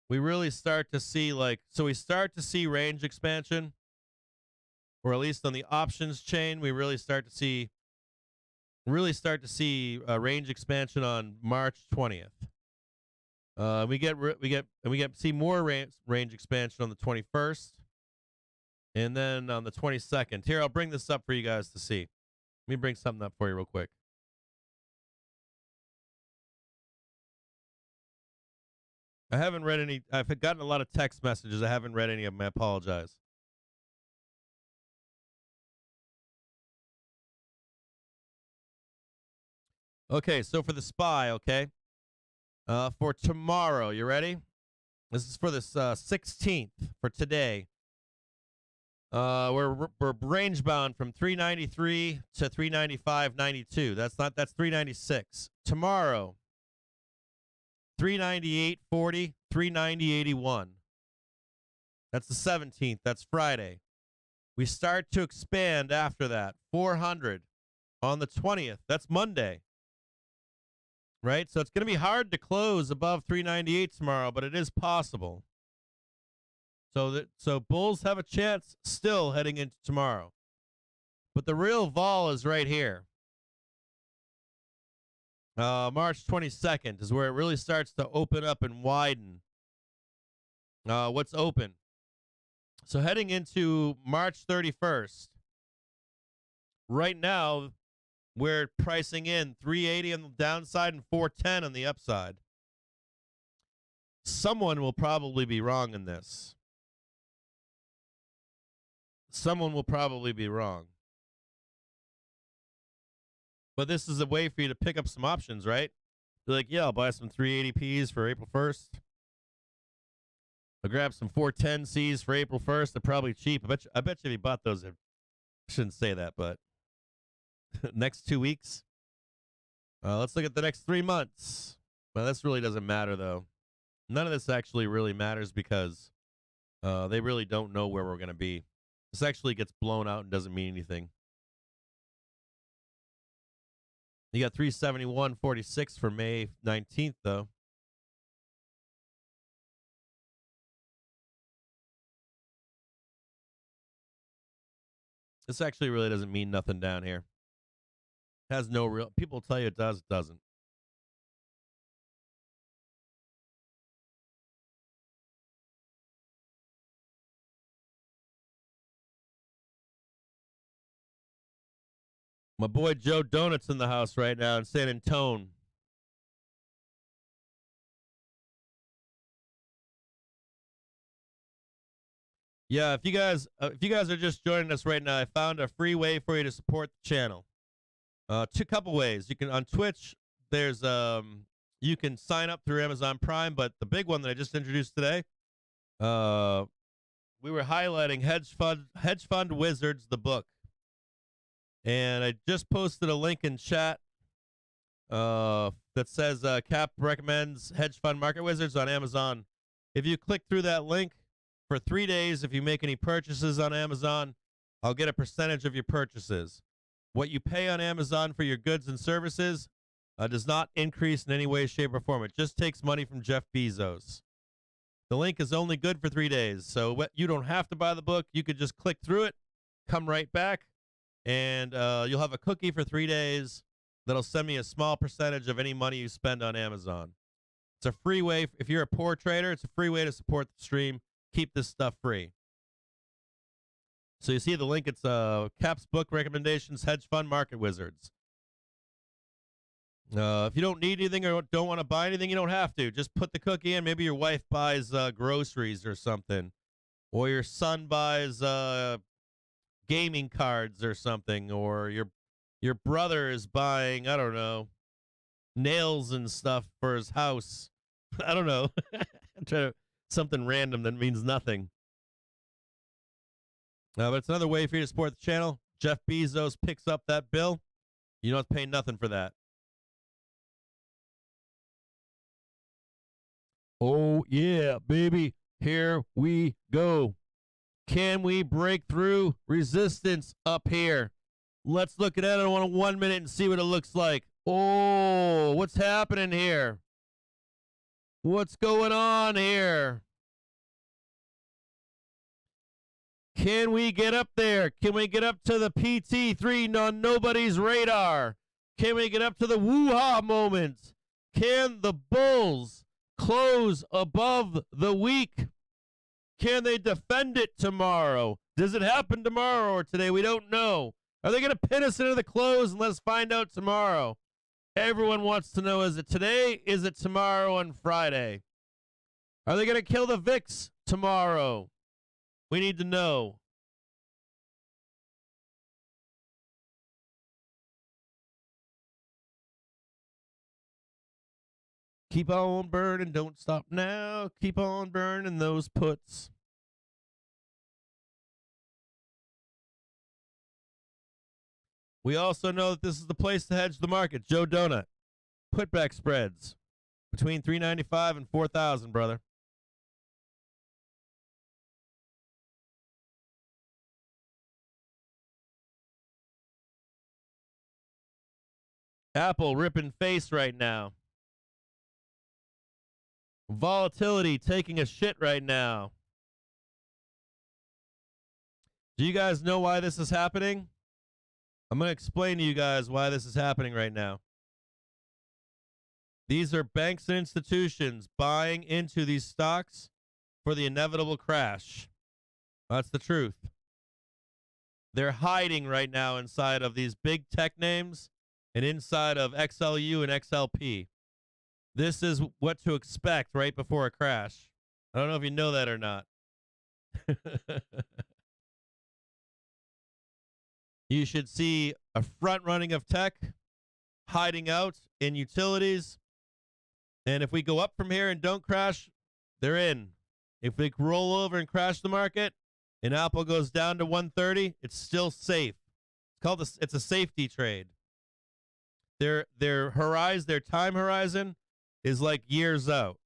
We really start to see we start to see range expansion, or at least on the options chain, we really start to see range expansion on March 20th. We get see more range expansion on the 21st, and then on the 22nd. Here, I'll bring this up for you guys to see. Let me bring something up for you real quick. I haven't read any. I've gotten a lot of text messages. I haven't read any of them. I apologize. Okay, so for the SPY, okay? For tomorrow, you ready? This is for this 16th, for today. We're range bound from 393 to 395.92. That's 396. Tomorrow, 398.40, 390.81. That's the 17th. That's Friday. We start to expand after that. 400 on the 20th. That's Monday. Right? So it's going to be hard to close above 398 tomorrow, but it is possible. So bulls have a chance still heading into tomorrow. But the real vol is right here. March 22nd is where it really starts to open up and widen what's open. So heading into March 31st, right now, we're pricing in 380 on the downside and 410 on the upside. Someone will probably be wrong in this. Someone will probably be wrong. But this is a way for you to pick up some options, right? Be like, yeah, I'll buy some 380Ps for April 1st. I'll grab some 410Cs for April 1st. They're probably cheap. I bet you if you bought those, I shouldn't say that, but next 2 weeks. Let's look at the next 3 months. Well, this really doesn't matter, though. None of this actually really matters because they really don't know where we're going to be. This actually gets blown out and doesn't mean anything. You got 371.46 for May 19th, though. This actually really doesn't mean nothing down here. It has no real... People tell you it does, it doesn't. My boy Joe Donut's in the house right now in San Antone. Yeah, if you guys are just joining us right now, I found a free way for you to support the channel. Two couple ways. You can on Twitch. There's you can sign up through Amazon Prime, but the big one that I just introduced today, we were highlighting Hedge Fund Wizards, the book. And I just posted a link in chat that says Cap recommends Hedge Fund Market Wizards on Amazon. If you click through that link for 3 days, if you make any purchases on Amazon, I'll get a percentage of your purchases. What you pay on Amazon for your goods and services does not increase in any way, shape, or form. It just takes money from Jeff Bezos. The link is only good for 3 days, so you don't have to buy the book. You could just click through it, come right back, and you'll have a cookie for 3 days that'll send me a small percentage of any money you spend on Amazon. It's a free way. If you're a poor trader, it's a free way to support the stream. Keep this stuff free. So you see the link. It's Cap's book recommendations, Hedge Fund Market Wizards. If you don't need anything or don't want to buy anything, you don't have to. Just put the cookie in. Maybe your wife buys groceries or something. or your son buys gaming cards or something, or your brother is buying, I don't know, nails and stuff for his house. I don't know. I'm trying to something random that means nothing. But it's another way for you to support the channel. Jeff Bezos picks up that bill. You don't have to pay nothing for that. Oh, yeah, baby. Here we go. Can we break through resistance up here? Let's look at it in 1 minute and see what it looks like. Oh, what's happening here? What's going on here? Can we get up there? Can we get up to the PT3 on nobody's radar? Can we get up to the woo-ha moment? Can the bulls close above the week? Can they defend it tomorrow? Does it happen tomorrow or today? We don't know. Are they going to pin us into the close and let us find out tomorrow? Everyone wants to know, is it today? Is it tomorrow on Friday? Are they going to kill the VIX tomorrow? We need to know. Keep on burning, don't stop now. Keep on burning those puts. We also know that this is the place to hedge the market. Joe Donut. Putback spreads between 395 and 4,000, brother. Apple ripping face right now. Volatility taking a shit right now. Do you guys know why this is happening? I'm going to explain to you guys why this is happening right now. These are banks and institutions buying into these stocks for the inevitable crash. That's the truth. They're hiding right now inside of these big tech names and inside of XLU and XLP. This is what to expect right before a crash. I don't know if you know that or not. You should see a front running of tech, hiding out in utilities. And if we go up from here and don't crash, they're in. If we roll over and crash the market and Apple goes down to 130, it's still safe. It's called it's a safety trade. Their horizon, their time horizon is like years out.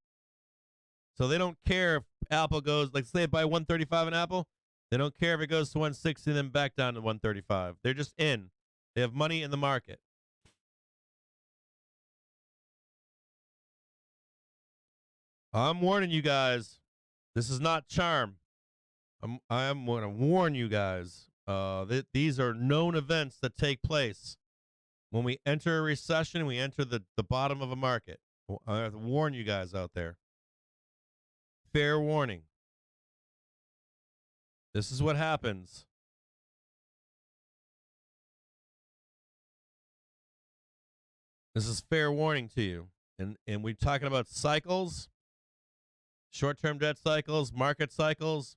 So they don't care if Apple goes, like say buy 135 in Apple, they don't care if it goes to 160 and then back down to 135. They're just in. They have money in the market. I'm warning you guys. This is not charm. I'm going to warn you guys. These are known events that take place. When we enter a recession, we enter the bottom of a market. I have to warn you guys out there. Fair warning. This is what happens. This is fair warning to you. And we're talking about cycles, short-term debt cycles, market cycles.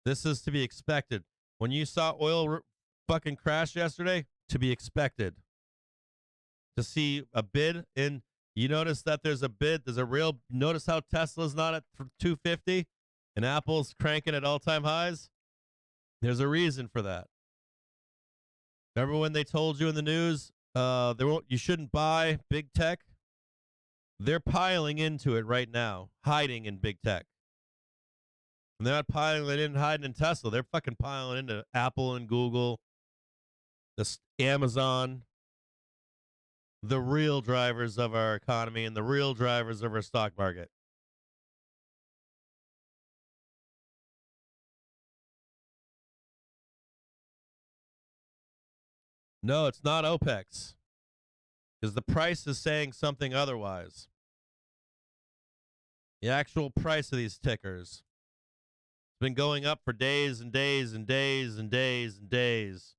This is to be expected. When you saw oil fucking crash yesterday, to be expected. To see a bid in, you notice that there's a bid, there's a real, notice how Tesla's not at 250 and Apple's cranking at all-time highs? There's a reason for that. Remember when they told you in the news, you shouldn't buy big tech? They're piling into it right now, hiding in big tech. And they're not piling, they didn't hide in Tesla. They're fucking piling into Apple and Google, this Amazon, the real drivers of our economy and the real drivers of our stock market. No, it's not OPEX. Because the price is saying something otherwise. The actual price of these tickers. It's been going up for days and days and days and days and days.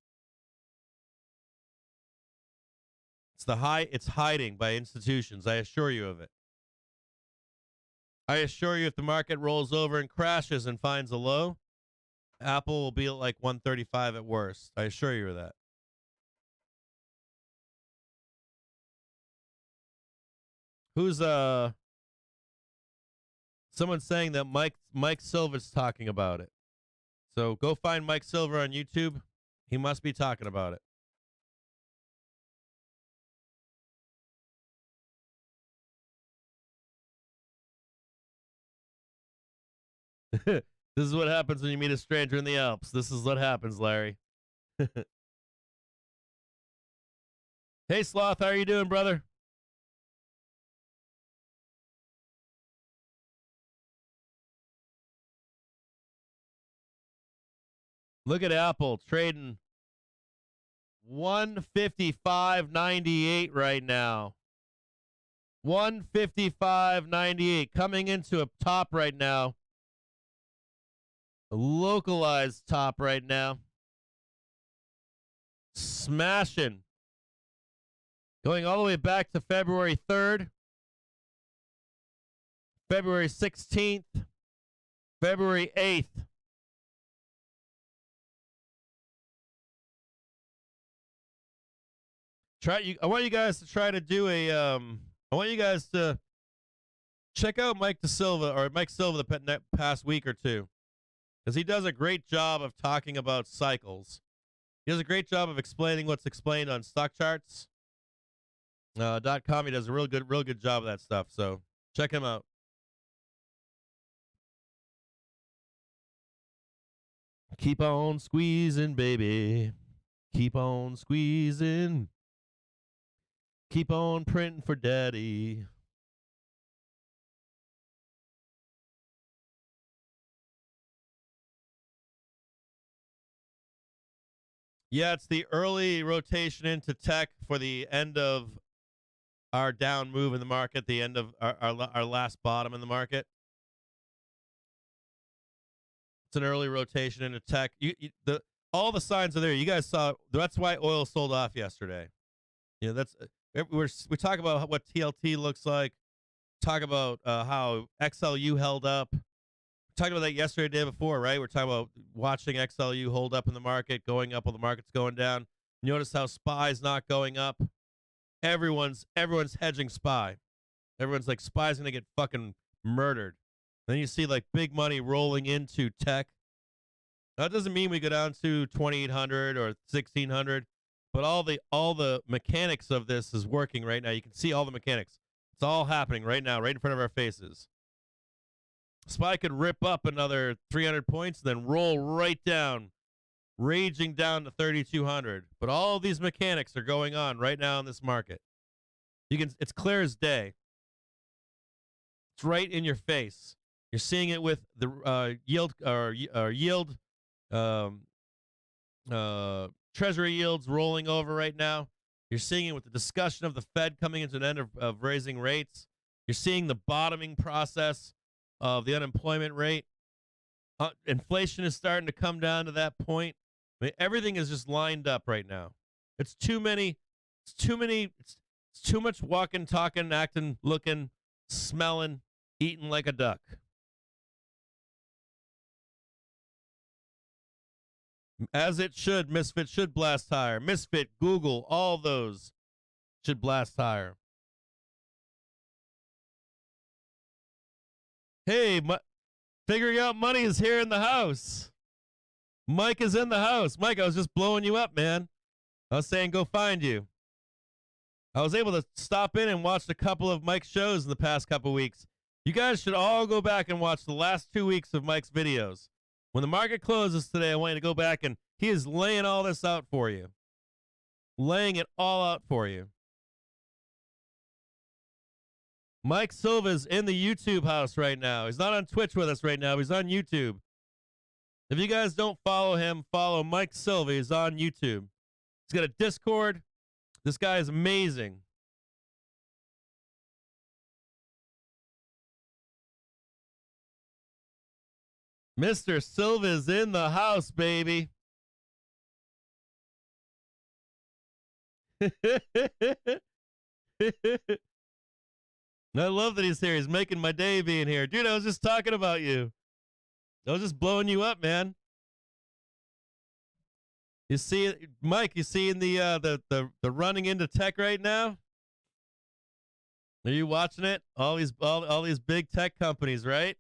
It's hiding by institutions, I assure you of it. I assure you, if the market rolls over and crashes and finds a low, Apple will be at like 135 at worst. I assure you of that. Who's someone's saying that Mike Silver's talking about it. So go find Mike Silver on YouTube. He must be talking about it. This is what happens when you meet a stranger in the Alps. This is what happens, Larry. Hey, Sloth, how are you doing, brother? Look at Apple trading 155.98 right now. 155.98 coming into a top right now. A localized top right now. Smashing. Going all the way back to February 3rd, February 16th, February 8th. I want you guys to try to do a I want you guys to check out Mike Silva the past week or two, because he does a great job of talking about cycles. He does a great job of explaining what's explained on stockcharts. .com. He does a real good job of that stuff. So check him out. Keep on squeezing, baby. Keep on squeezing. Keep on printing for daddy. Yeah, it's the early rotation into tech for the end of our down move in the market, the end of our last bottom in the market. It's an early rotation into tech. All the signs are there. You guys saw. That's why oil sold off yesterday. You know, that's we talk about what TLT looks like. Talk about how XLU held up. We talked about that yesterday, the day before, right? We're talking about watching XLU hold up in the market, going up while the market's going down. Notice how SPY's not going up. Everyone's hedging SPY. Everyone's like, SPY's gonna get fucking murdered. Then you see like big money rolling into tech. That doesn't mean we go down to 2,800 or 1,600, but all the mechanics of this is working right now. You can see all the mechanics. It's all happening right now, right in front of our faces. SPY could rip up another 300 points, then roll right down, raging down to 3,200. But all of these mechanics are going on right now in this market. It's clear as day. It's right in your face. You're seeing it with the yield treasury yields rolling over right now. You're seeing it with the discussion of the Fed coming into an end of raising rates. You're seeing the bottoming process of the unemployment rate. Inflation is starting to come down to that point. I mean, everything is just lined up right now. It's too much walking, talking, acting, looking, smelling, eating like a duck. As it should. Misfit should blast higher. Misfit, Google, all those should blast higher. Hey, figuring out money is here in the house. Mike is in the house. Mike, I was just blowing you up, man. I was saying go find you. I was able to stop in and watch a couple of Mike's shows in the past couple weeks. You guys should all go back and watch the last 2 weeks of Mike's videos. When the market closes today, I want you to go back, and he is laying all this out for you. Laying it all out for you. Mike Silva's in the YouTube house right now. He's not on Twitch with us right now. He's on YouTube. If you guys don't follow him, follow Mike Silva. He's on YouTube. He's got a Discord. This guy is amazing. Mr. Silva's in the house, baby. I love that he's here. He's making my day being here. Dude, I was just talking about you. I was just blowing you up, man. You see, Mike, you seeing the running into tech right now? Are you watching it? All these big tech companies, right?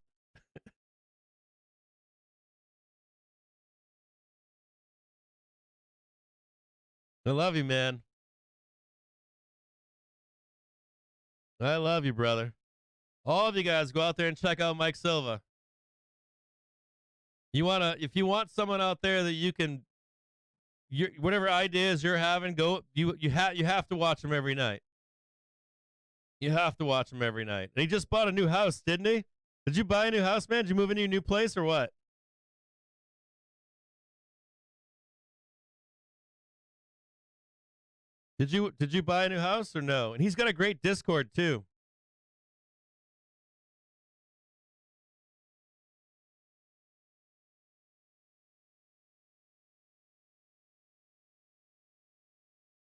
I love you, man. I love you, brother. All of you guys go out there and check out Mike Silva. If you want someone out there that you can, whatever ideas you're having, you have to watch him every night. You have to watch him every night. And he just bought a new house, didn't he? Did you buy a new house, man? Did you move into your new place or what? Did you buy a new house or no? And he's got a great Discord too.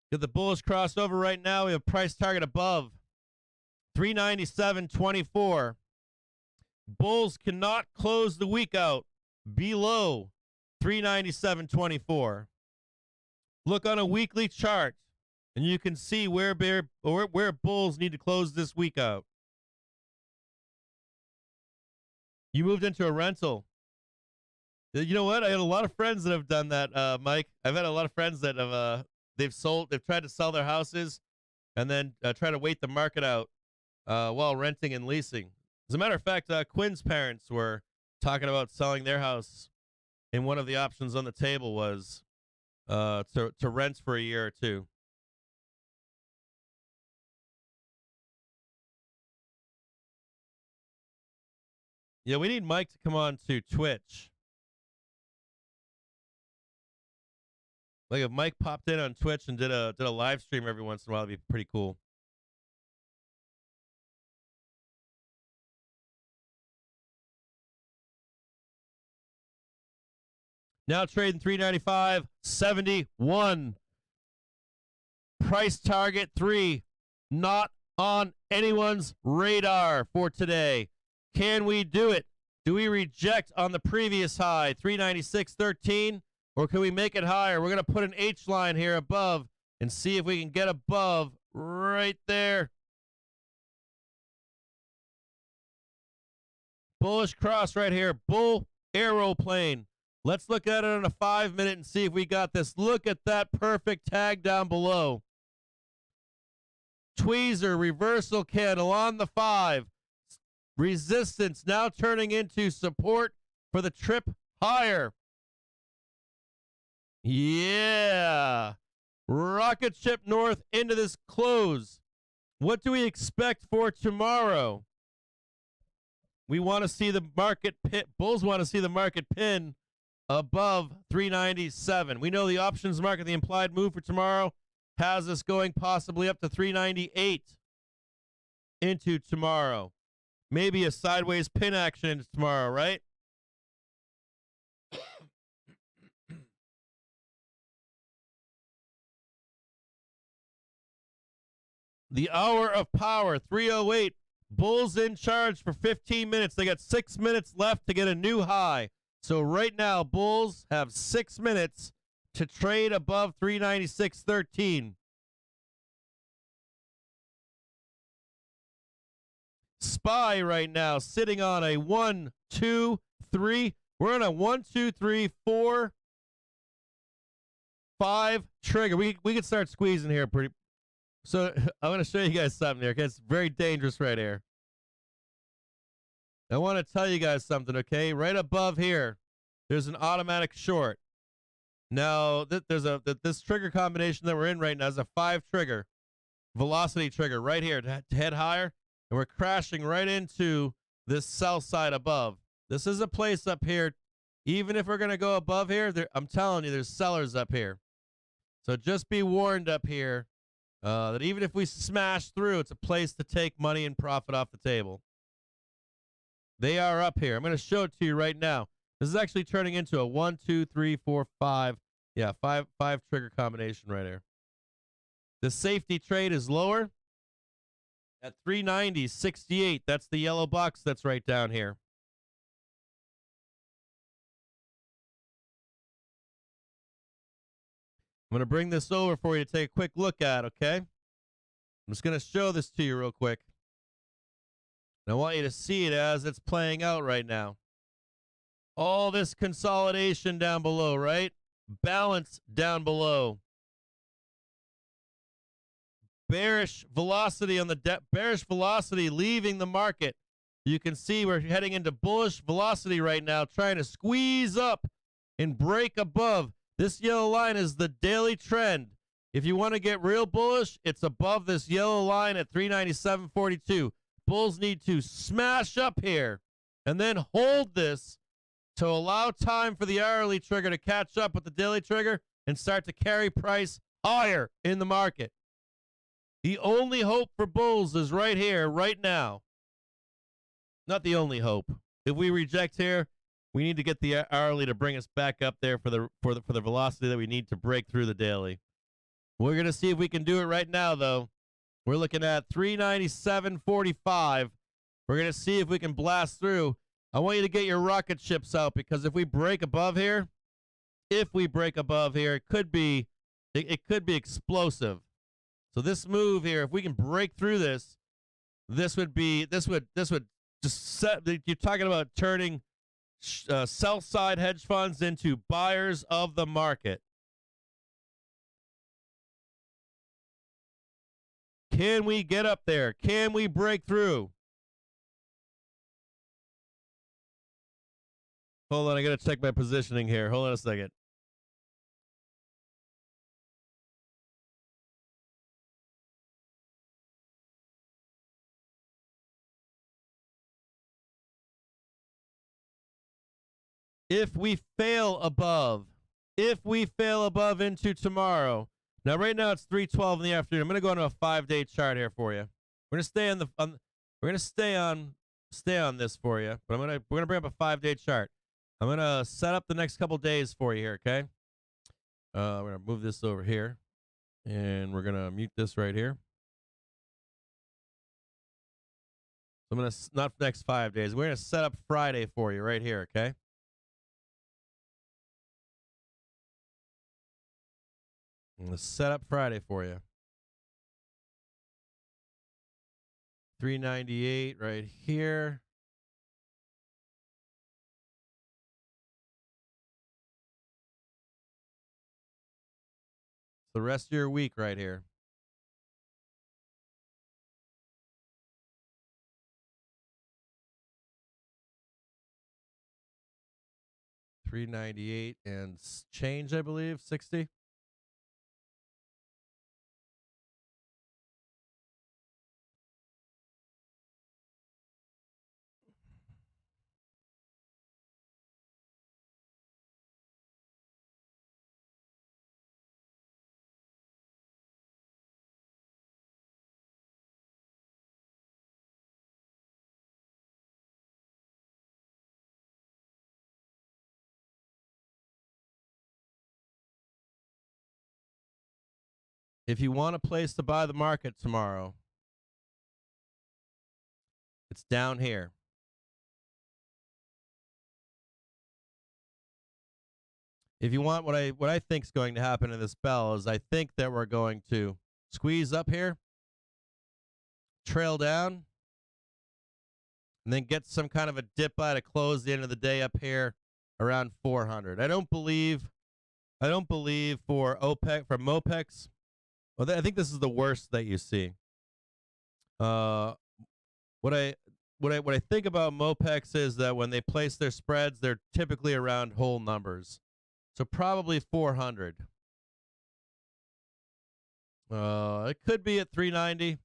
Get the bullish crossover right now. We have price target above 397.24. Bulls cannot close the week out below 397.24. Look on a weekly chart, and you can see where bulls need to close this week out. You moved into a rental. You know what? I had a lot of friends that have done that, Mike. I've had a lot of friends that have they've tried to sell their houses and then try to wait the market out while renting and leasing. As a matter of fact, Quinn's parents were talking about selling their house, and one of the options on the table was to rent for a year or two. Yeah, we need Mike to come on to Twitch. Like if Mike popped in on Twitch and did a live stream every once in a while, it'd be pretty cool. Now trading 395.71. Price target 3. Not on anyone's radar for today. Can we do it? Do we reject on the previous high, 396.13? Or can we make it higher? We're going to put an H line here above and see if we can get above right there. Bullish cross right here. Bull aeroplane. Let's look at it on a 5-minute and see if we got this. Look at that perfect tag down below. Tweezer reversal candle on the 5. Resistance now turning into support for the trip higher. Yeah. Rocket ship north into this close. What do we expect for tomorrow? We want to see the market pin. Bulls want to see the market pin above 397. We know the options market, the implied move for tomorrow, has us going possibly up to 398 into tomorrow. Maybe a sideways pin action into tomorrow, right? The hour of power, 308. Bulls in charge for 15 minutes. They got 6 minutes left to get a new high. So right now, Bulls have 6 minutes to trade above 396.13. SPY right now sitting on a 1, 2, 3. We're on a 1, 2, 3, 4, 5 trigger. We can start squeezing here pretty. So I'm going to show you guys something here. Okay, it's very dangerous right here. I want to tell you guys something, okay? Right above here, there's an automatic short. Now, this trigger combination that we're in right now is a 5 trigger, velocity trigger right here to head higher, and we're crashing right into this sell side above. This is a place up here. Even if we're going to go above here, I'm telling you, there's sellers up here. So just be warned up here. That even if we smash through, it's a place to take money and profit off the table. They are up here. I'm going to show it to you right now. This is actually turning into a 1, 2, 3, 4, 5. Yeah, 5 trigger combination right here. The safety trade is lower. at 390.68. That's the yellow box that's right down here. I'm going to bring this over for you to take a quick look at, okay? I'm just going to show this to you real quick. And I want you to see it as it's playing out right now. All this consolidation down below, right? Balance down below. Bearish velocity on the bearish velocity leaving the market. You can see we're heading into bullish velocity right now, trying to squeeze up and break above. This yellow line is the daily trend. If you want to get real bullish, it's above this yellow line at 397.42. Bulls need to smash up here and then hold this to allow time for the hourly trigger to catch up with the daily trigger and start to carry price higher in the market. The only hope for bulls is right here, right now. Not the only hope. If we reject here, we need to get the hourly to bring us back up there for the velocity that we need to break through the daily. We're going to see if we can do it right now, though. We're looking at 397.45. We're going to see if we can blast through. I want you to get your rocket ships out, because if we break above here, it could be explosive. So this move here, if we can break through this, this would just set. You're talking about turning sell side hedge funds into buyers of the market. Can we get up there? Can we break through? Hold on, I got to check my positioning here. Hold on a second. If we fail above into tomorrow. Now, right now it's 3:12 in the afternoon. I'm going to go into a 5-day chart here for you. We're going to stay on this for you, but we're going to bring up a 5-day chart. I'm going to set up the next couple days for you here, okay? We're going to move this over here, and we're going to mute this right here. So I'm going to, not for the next 5 days, we're going to set up Friday for you right here, okay? I'm going to set up Friday for you. 398 right here. The rest of your week right here. $398 and change, I believe, 60. If you want a place to buy the market tomorrow, it's down here. If you want what I think is going to happen in this bell is I think that we're going to squeeze up here, trail down, and then get some kind of a dip by to close the end of the day up here around 400. I don't believe for MOPEX. Well, I think this is the worst that you see. What I think about MOPEX is that when they place their spreads, they're typically around whole numbers. So probably 400. It could be at 390.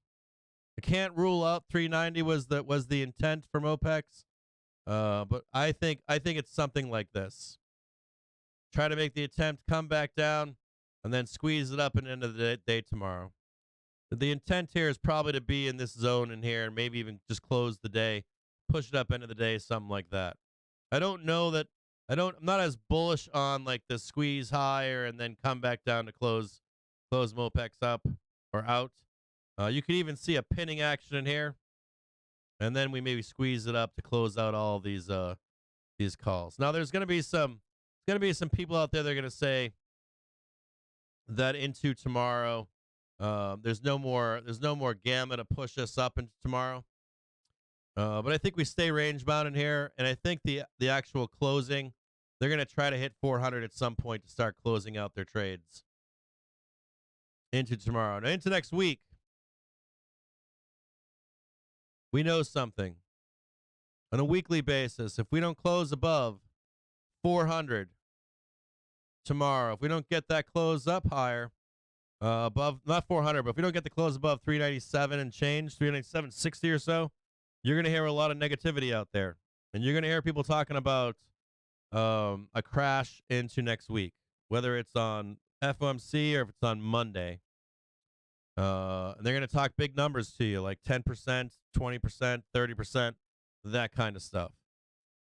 I can't rule out 390 was the intent for MOPEX. But I think it's something like this. Try to make the attempt, come back down, and then squeeze it up and into the day tomorrow. The intent here is probably to be in this zone in here and maybe even just close the day, push it up into the day, something like that. I'm not as bullish on like the squeeze higher and then come back down to close MOPEX up or out. You could even see a pinning action in here, and then we maybe squeeze it up to close out all these calls. Now, there's going to be some people out there that are going to say that into tomorrow, there's no more gamma to push us up into tomorrow. But I think we stay range bound in here, and I think the actual closing, they're going to try to hit 400 at some point to start closing out their trades into tomorrow. Now, into next week, we know something. On a weekly basis, if we don't close above 400 tomorrow, if we don't get that close up higher, above, not 400, but if we don't get the close above 397 and change, 397.60 or so, you're going to hear a lot of negativity out there. And you're going to hear people talking about a crash into next week, whether it's on FOMC or if it's on Monday. And they're going to talk big numbers to you, like 10%, 20%, 30%, that kind of stuff.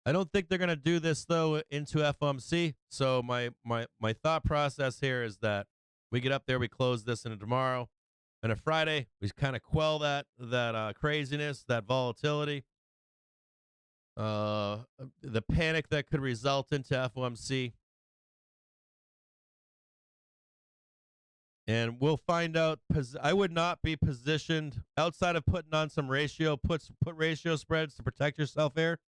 I don't think they're going to do this, though, into FOMC. So my thought process here is that we get up there, we close this into tomorrow. And a Friday, we kind of quell that craziness, that volatility, the panic that could result into FOMC. And we'll find out. I would not be positioned outside of putting on some put ratio spreads to protect yourself here.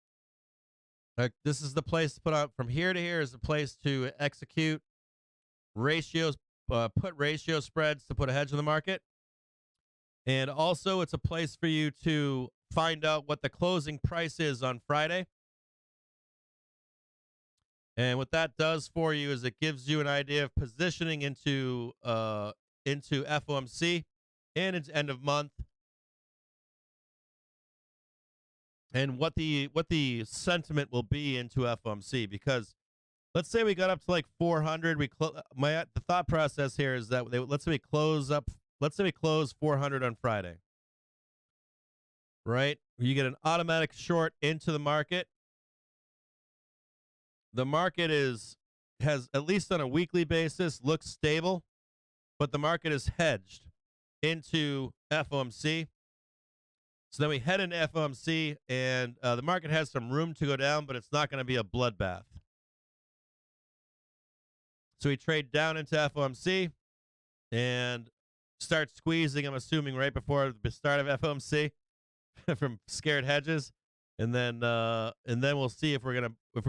This is the place to put out from here to here is the place to execute ratios, put ratio spreads to put a hedge in the market. And also, it's a place for you to find out what the closing price is on Friday. And what that does for you is it gives you an idea of positioning into FOMC and its end of month, and what the sentiment will be into FOMC. Because let's say we got up to like 400, the thought process here is that let's say we close 400 on Friday, right? You get an automatic short into the market. The market has, at least on a weekly basis, looks stable, but the market is hedged into FOMC. So then we head into FOMC, and the market has some room to go down, but it's not going to be a bloodbath. So we trade down into FOMC and start squeezing, I'm assuming, right before the start of FOMC from scared hedges. And then we'll see if we're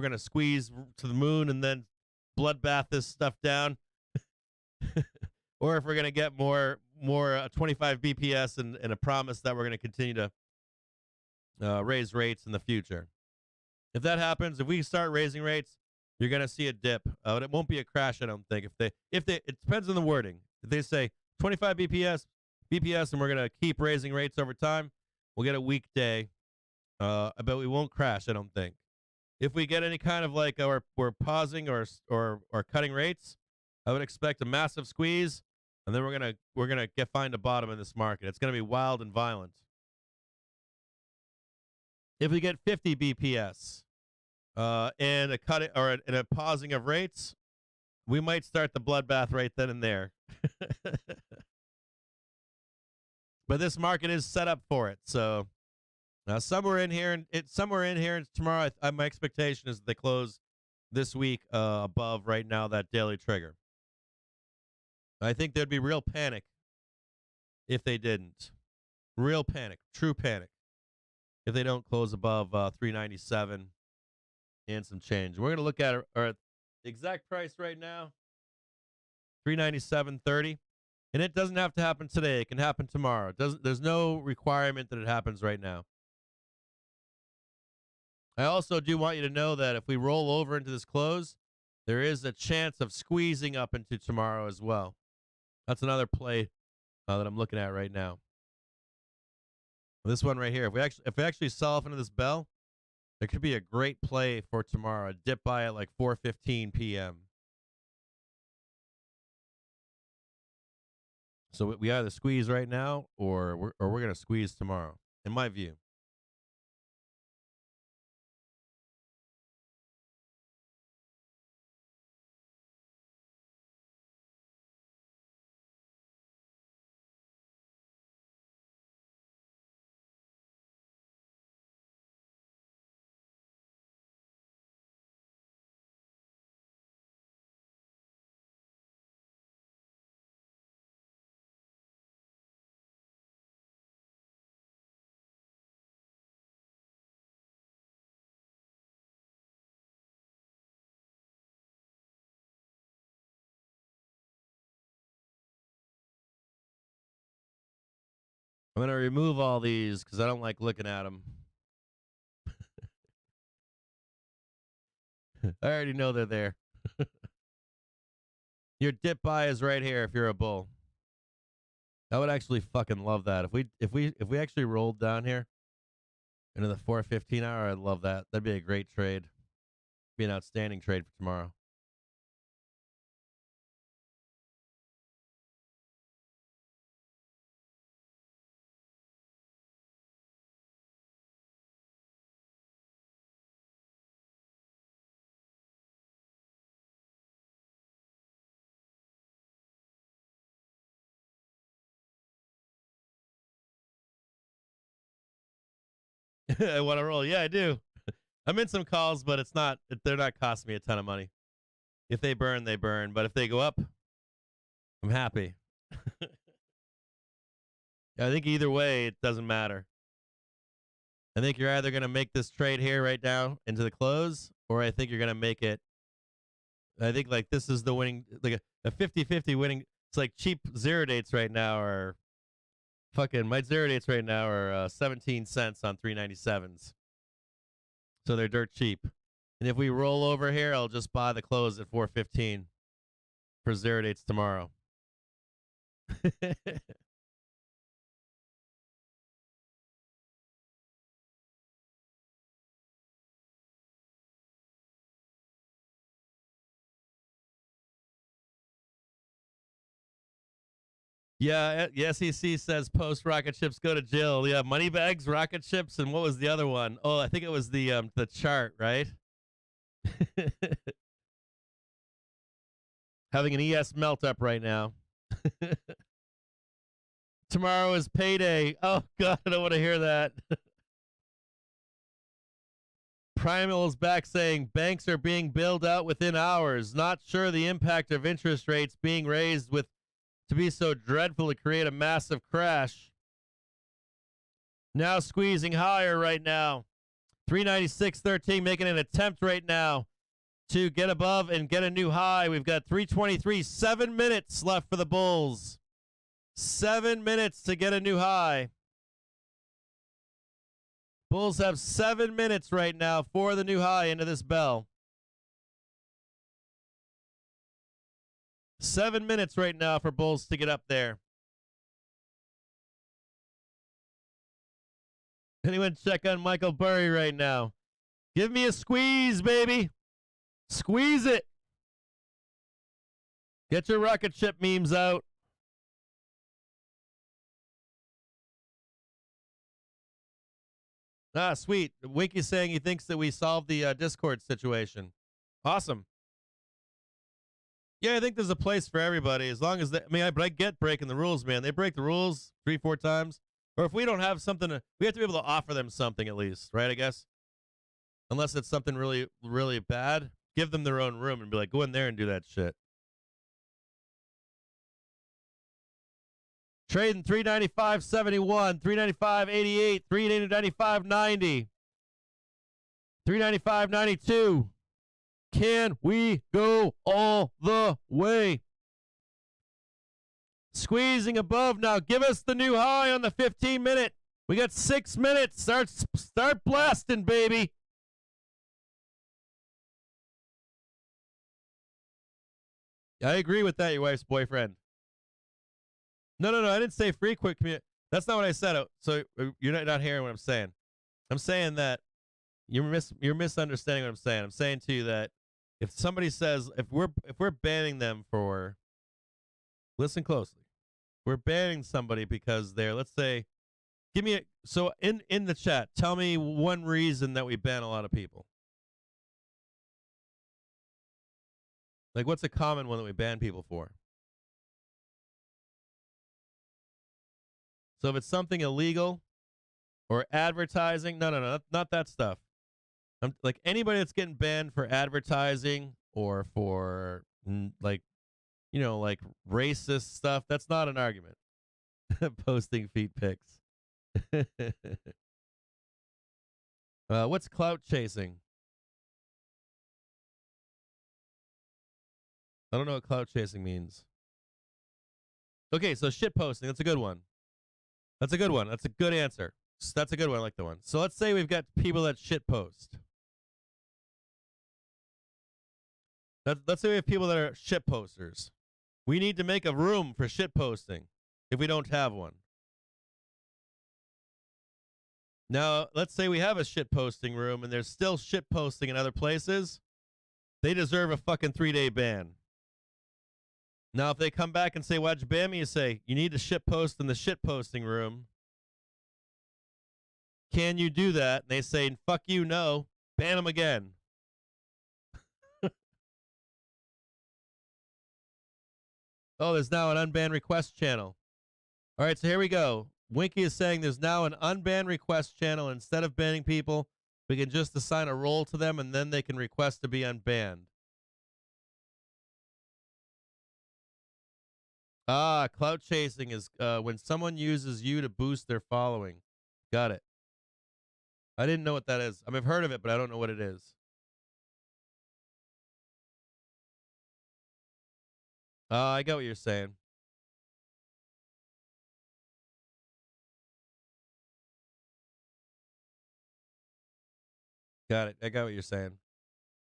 gonna squeeze to the moon and then bloodbath this stuff down, or if we're gonna get more 25 BPS and a promise that we're gonna continue to raise rates in the future. If that happens, if we start raising rates, you're gonna see a dip. But it won't be a crash, I don't think. If they, it depends on the wording. If they say 25 BPS, and we're gonna keep raising rates over time, we'll get a weak day. But we won't crash, I don't think. If we get any kind of like we're pausing or cutting rates, I would expect a massive squeeze, and then we're gonna find a bottom in this market. It's gonna be wild and violent. If we get 50 BPS and a cut or a pausing of rates, we might start the bloodbath right then and there. But this market is set up for it, so. Now, somewhere in here and tomorrow, my expectation is that they close this week above right now that daily trigger. I think there'd be real panic if they didn't. Real panic, true panic, if they don't close above 397 and some change. We're going to look at the exact price right now, 397.30. And it doesn't have to happen today. It can happen tomorrow. There's no requirement that it happens right now. I also do want you to know that if we roll over into this close, there is a chance of squeezing up into tomorrow as well. That's another play that I'm looking at right now. This one right here, if we actually sell off into this bell, there could be a great play for tomorrow. A dip by at like 4:15 p.m. So we either squeeze right now or we're going to squeeze tomorrow, in my view. I'm going to remove all these because I don't like looking at them. I already know they're there. Your dip buy is right here if you're a bull. I would actually fucking love that. If we actually rolled down here into the 4:15 hour, I'd love that. That'd be a great trade. Be an outstanding trade for tomorrow. I want to roll. Yeah, I do. I'm in some calls, but they're not costing me a ton of money. If they burn, they burn. But if they go up, I'm happy. I think either way, it doesn't matter. I think you're either going to make this trade here right now into the close, or I think you're going to make it. I think like this is the winning, like a 50-50 winning. It's like cheap zero dates right now are fucking, my zero dates right now are 17 cents on 397s. So they're dirt cheap. And if we roll over here, I'll just buy the close at 4:15 for zero dates tomorrow. Yeah, the SEC says post rocket ships go to jail. Yeah, money bags, rocket ships, and what was the other one? Oh, I think it was the chart, right? Having an ES melt up right now. Tomorrow is payday. Oh God, I don't want to hear that. Primal is back saying banks are being bailed out within hours. Not sure the impact of interest rates being raised with to be so dreadful to create a massive crash. Now squeezing higher right now. 396.13 making an attempt right now to get above and get a new high. We've got 323, 7 minutes left for the Bulls. 7 minutes to get a new high. Bulls have 7 minutes right now for the new high into this bell. 7 minutes right now for Bulls to get up there. Anyone check on Michael Burry right now? Give me a squeeze, baby. Squeeze it. Get your rocket ship memes out. Ah, sweet. Winky's saying he thinks that we solved the Discord situation. Awesome. Yeah, I think there's a place for everybody as long as they, but I get breaking the rules, man. They break the rules 3-4 times. Or if we don't have something, we have to be able to offer them something at least, right? I guess. Unless it's something really, really bad, give them their own room and be like, go in there and do that shit. Trading 395.71, 395.88, 395.90, 395.92. Can we go all the way? Squeezing above now. Give us the new high on the 15-minute. We got 6 minutes. Start blasting, baby. I agree with that, your wife's boyfriend. No, I didn't say free quick community. That's not what I said. So you're not hearing what I'm saying. I'm saying that you're misunderstanding what I'm saying. I'm saying to you that if somebody says if we're banning them for, listen closely, we're banning somebody because they're, let's say, give me so in the chat, tell me one reason that we ban a lot of people. Like, what's a common one that we ban people for? So if it's something illegal or advertising, no, not that stuff. Like anybody that's getting banned for advertising or for like racist stuff, that's not an argument. Posting feet pics. What's clout chasing? I don't know what clout chasing means. Okay, so shit posting, that's a good one. That's a good one. That's a good answer. That's a good one. I like the one. So let's say we've got people that shit post. Let's say we have people that are shit posters. We need to make a room for shit posting if we don't have one. Now, let's say we have a shit posting room and there's still shit posting in other places. They deserve a fucking 3-day ban. Now, if they come back and say, why'd you ban me? You say, you need to shit post in the shit posting room. Can you do that? And they say, fuck you, no. Ban them again. Oh, there's now an unbanned request channel. All right, so here we go. Winky is saying there's now an unbanned request channel. Instead of banning people, we can just assign a role to them, and then they can request to be unbanned. Ah, clout chasing is when someone uses you to boost their following. Got it. I didn't know what that is. I mean, I've heard of it, but I don't know what it is. I got what you're saying. Got it. I got what you're saying.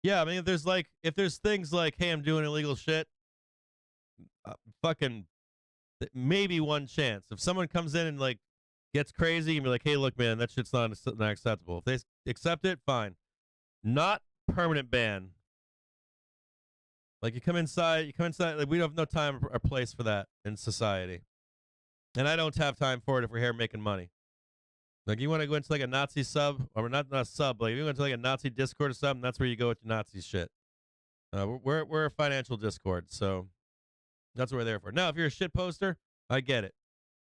Yeah, I mean, if there's things like, hey, I'm doing illegal shit, fucking maybe one chance. If someone comes in and like gets crazy and be like, hey, look, man, that shit's not acceptable. If they accept it, fine. Not permanent ban. Like you come inside, like we don't have no time or place for that in society. And I don't have time for it if we're here making money. Like you want to go into like a Nazi sub, or not a sub, like if you go into like a Nazi Discord or something, that's where you go with your Nazi shit. We're a financial Discord, so that's what we're there for. Now, if you're a shit poster, I get it.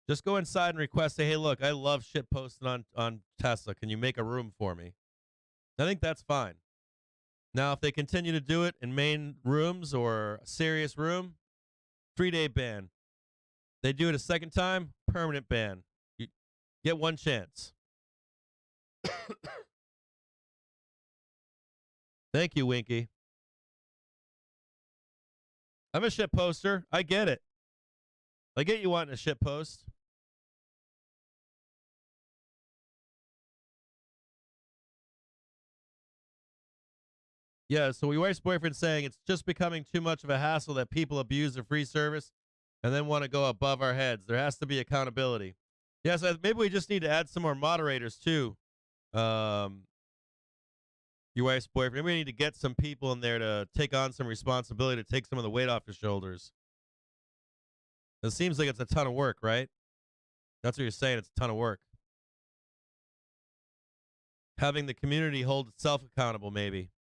Just go inside and request, say, hey, look, I love shit posting on Tesla. Can you make a room for me? I think that's fine. Now, if they continue to do it in main rooms or a serious room, 3-day ban. They do it a second time, permanent ban. You get one chance. Thank you, Winky. I'm a shit poster. I get it. I get you wanting a shit post. Yeah, so your wife's boyfriend saying it's just becoming too much of a hassle that people abuse their free service and then want to go above our heads. There has to be accountability. Yeah, so maybe we just need to add some more moderators too. Your wife's boyfriend. Maybe we need to get some people in there to take on some responsibility, to take some of the weight off your shoulders. It seems like it's a ton of work, right? That's what you're saying. It's a ton of work. Having the community hold itself accountable, maybe.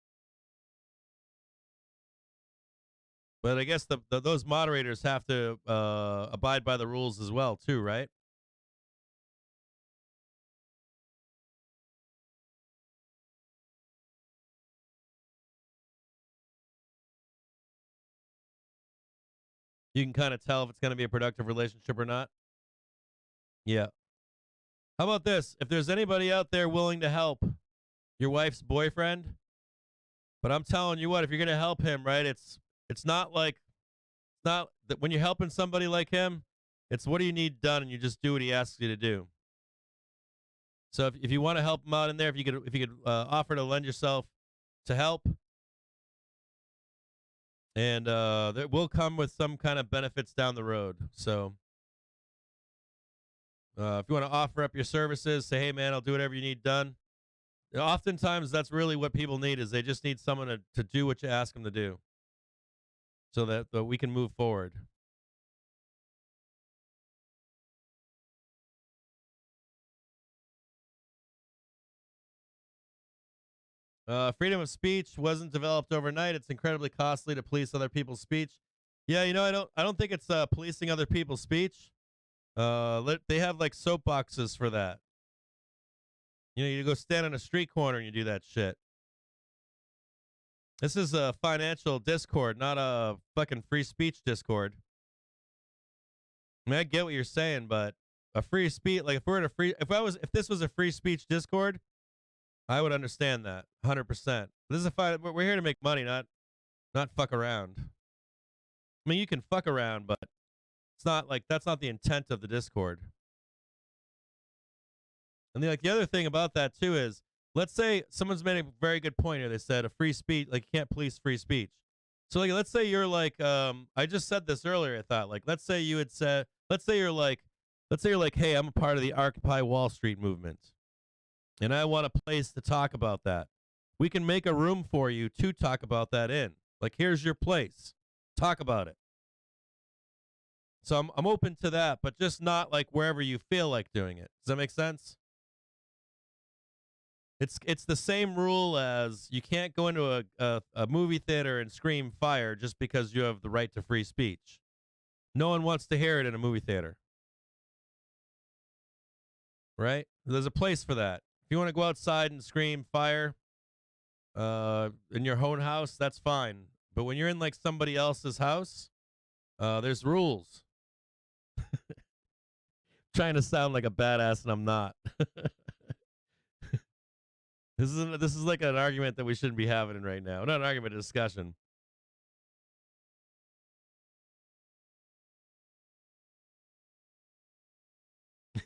But I guess those moderators have to abide by the rules as well, too, right? You can kind of tell if it's going to be a productive relationship or not. Yeah. How about this? If there's anybody out there willing to help your wife's boyfriend, but I'm telling you what, if you're going to help him, right, it's not like, it's not that when you're helping somebody like him, it's what do you need done, and you just do what he asks you to do. So if you want to help him out in there, if you could offer to lend yourself to help, and that will come with some kind of benefits down the road. So if you want to offer up your services, say, hey man, I'll do whatever you need done. Oftentimes that's really what people need, is they just need someone to do what you ask them to do, so that we can move forward. Freedom of speech wasn't developed overnight. It's incredibly costly to police other people's speech. Yeah, you know, I don't think it's policing other people's speech. They have like soapboxes for that. You know, you go stand on a street corner and you do that shit. This is a financial Discord, not a fucking free speech Discord. I mean, I get what you're saying, but a free speech, like if this was a free speech Discord, I would understand that 100%. This is we're here to make money, not fuck around. I mean, you can fuck around, but it's not like that's not the intent of the Discord. And the other thing about that too is, let's say someone's made a very good point here. They said a free speech, like you can't police free speech. So like, let's say you're like, I just said this earlier. I thought like, let's say you had said, let's say you're like, hey, I'm a part of the Occupy Wall Street movement, and I want a place to talk about that. We can make a room for you to talk about that in. Like, here's your place. Talk about it. So I'm open to that, but just not like wherever you feel like doing it. Does that make sense? It's the same rule as you can't go into a movie theater and scream fire just because you have the right to free speech. No one wants to hear it in a movie theater. Right? There's a place for that. If you want to go outside and scream fire in your own house, that's fine. But when you're in like somebody else's house, there's rules. Trying to sound like a badass and I'm not. This is like an argument that we shouldn't be having right now. Not an argument, a discussion.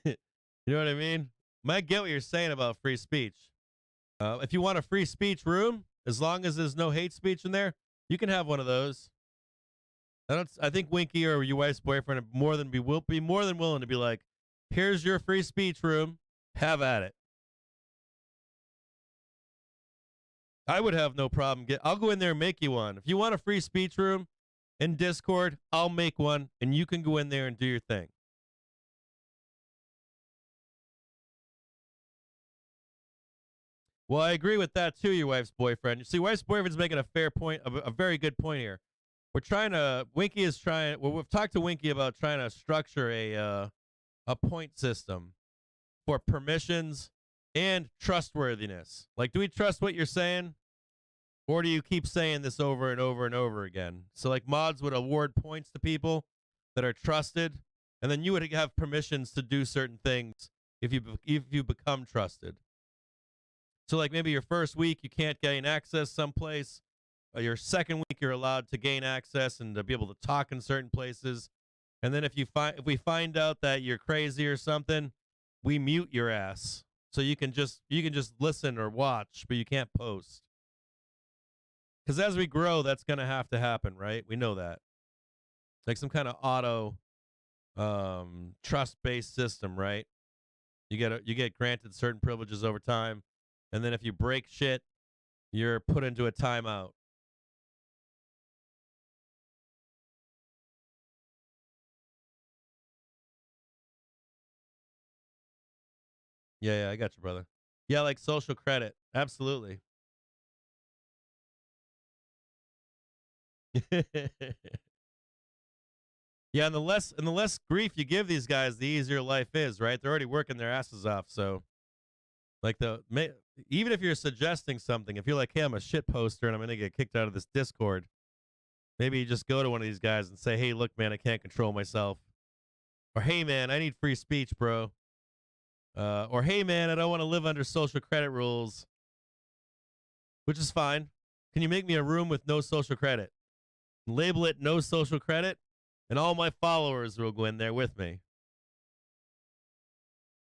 You know what I mean? Might get what you're saying about free speech. If you want a free speech room, as long as there's no hate speech in there, you can have one of those. I think Winky or your wife's boyfriend will be more than willing to be like, here's your free speech room. Have at it. I would have no problem. I'll go in there and make you one. If you want a free speech room in Discord, I'll make one, and you can go in there and do your thing. Well, I agree with that too, your wife's boyfriend. You see, wife's boyfriend's making a fair point, a very good point here. We've talked to Winky about trying to structure a point system for permissions and trustworthiness. Like, do we trust what you're saying? Or do you keep saying this over and over and over again? So, like, mods would award points to people that are trusted, and then you would have permissions to do certain things if you become trusted. So, like, maybe your first week, you can't gain access someplace. Your second week, you're allowed to gain access and to be able to talk in certain places. And then if we find out that you're crazy or something, we mute your ass. So you can just listen or watch, but you can't post. Because as we grow, that's going to have to happen, right? We know that. Like some kind of auto trust-based system, right? You get granted certain privileges over time, and then if you break shit, you're put into a timeout. Yeah, I got you, brother. Yeah, like social credit. Absolutely. Yeah, and the less grief you give these guys, the easier life is, right? They're already working their asses off, so like even if you're suggesting something, if you're like, hey, I'm a shit poster and I'm gonna get kicked out of this Discord, maybe you just go to one of these guys and say, hey, look, man, I can't control myself. Or hey, man, I need free speech, bro. Or hey, man, I don't want to live under social credit rules, which is fine. Can you make me a room with no social credit? Label it no social credit, and all my followers will go in there with me.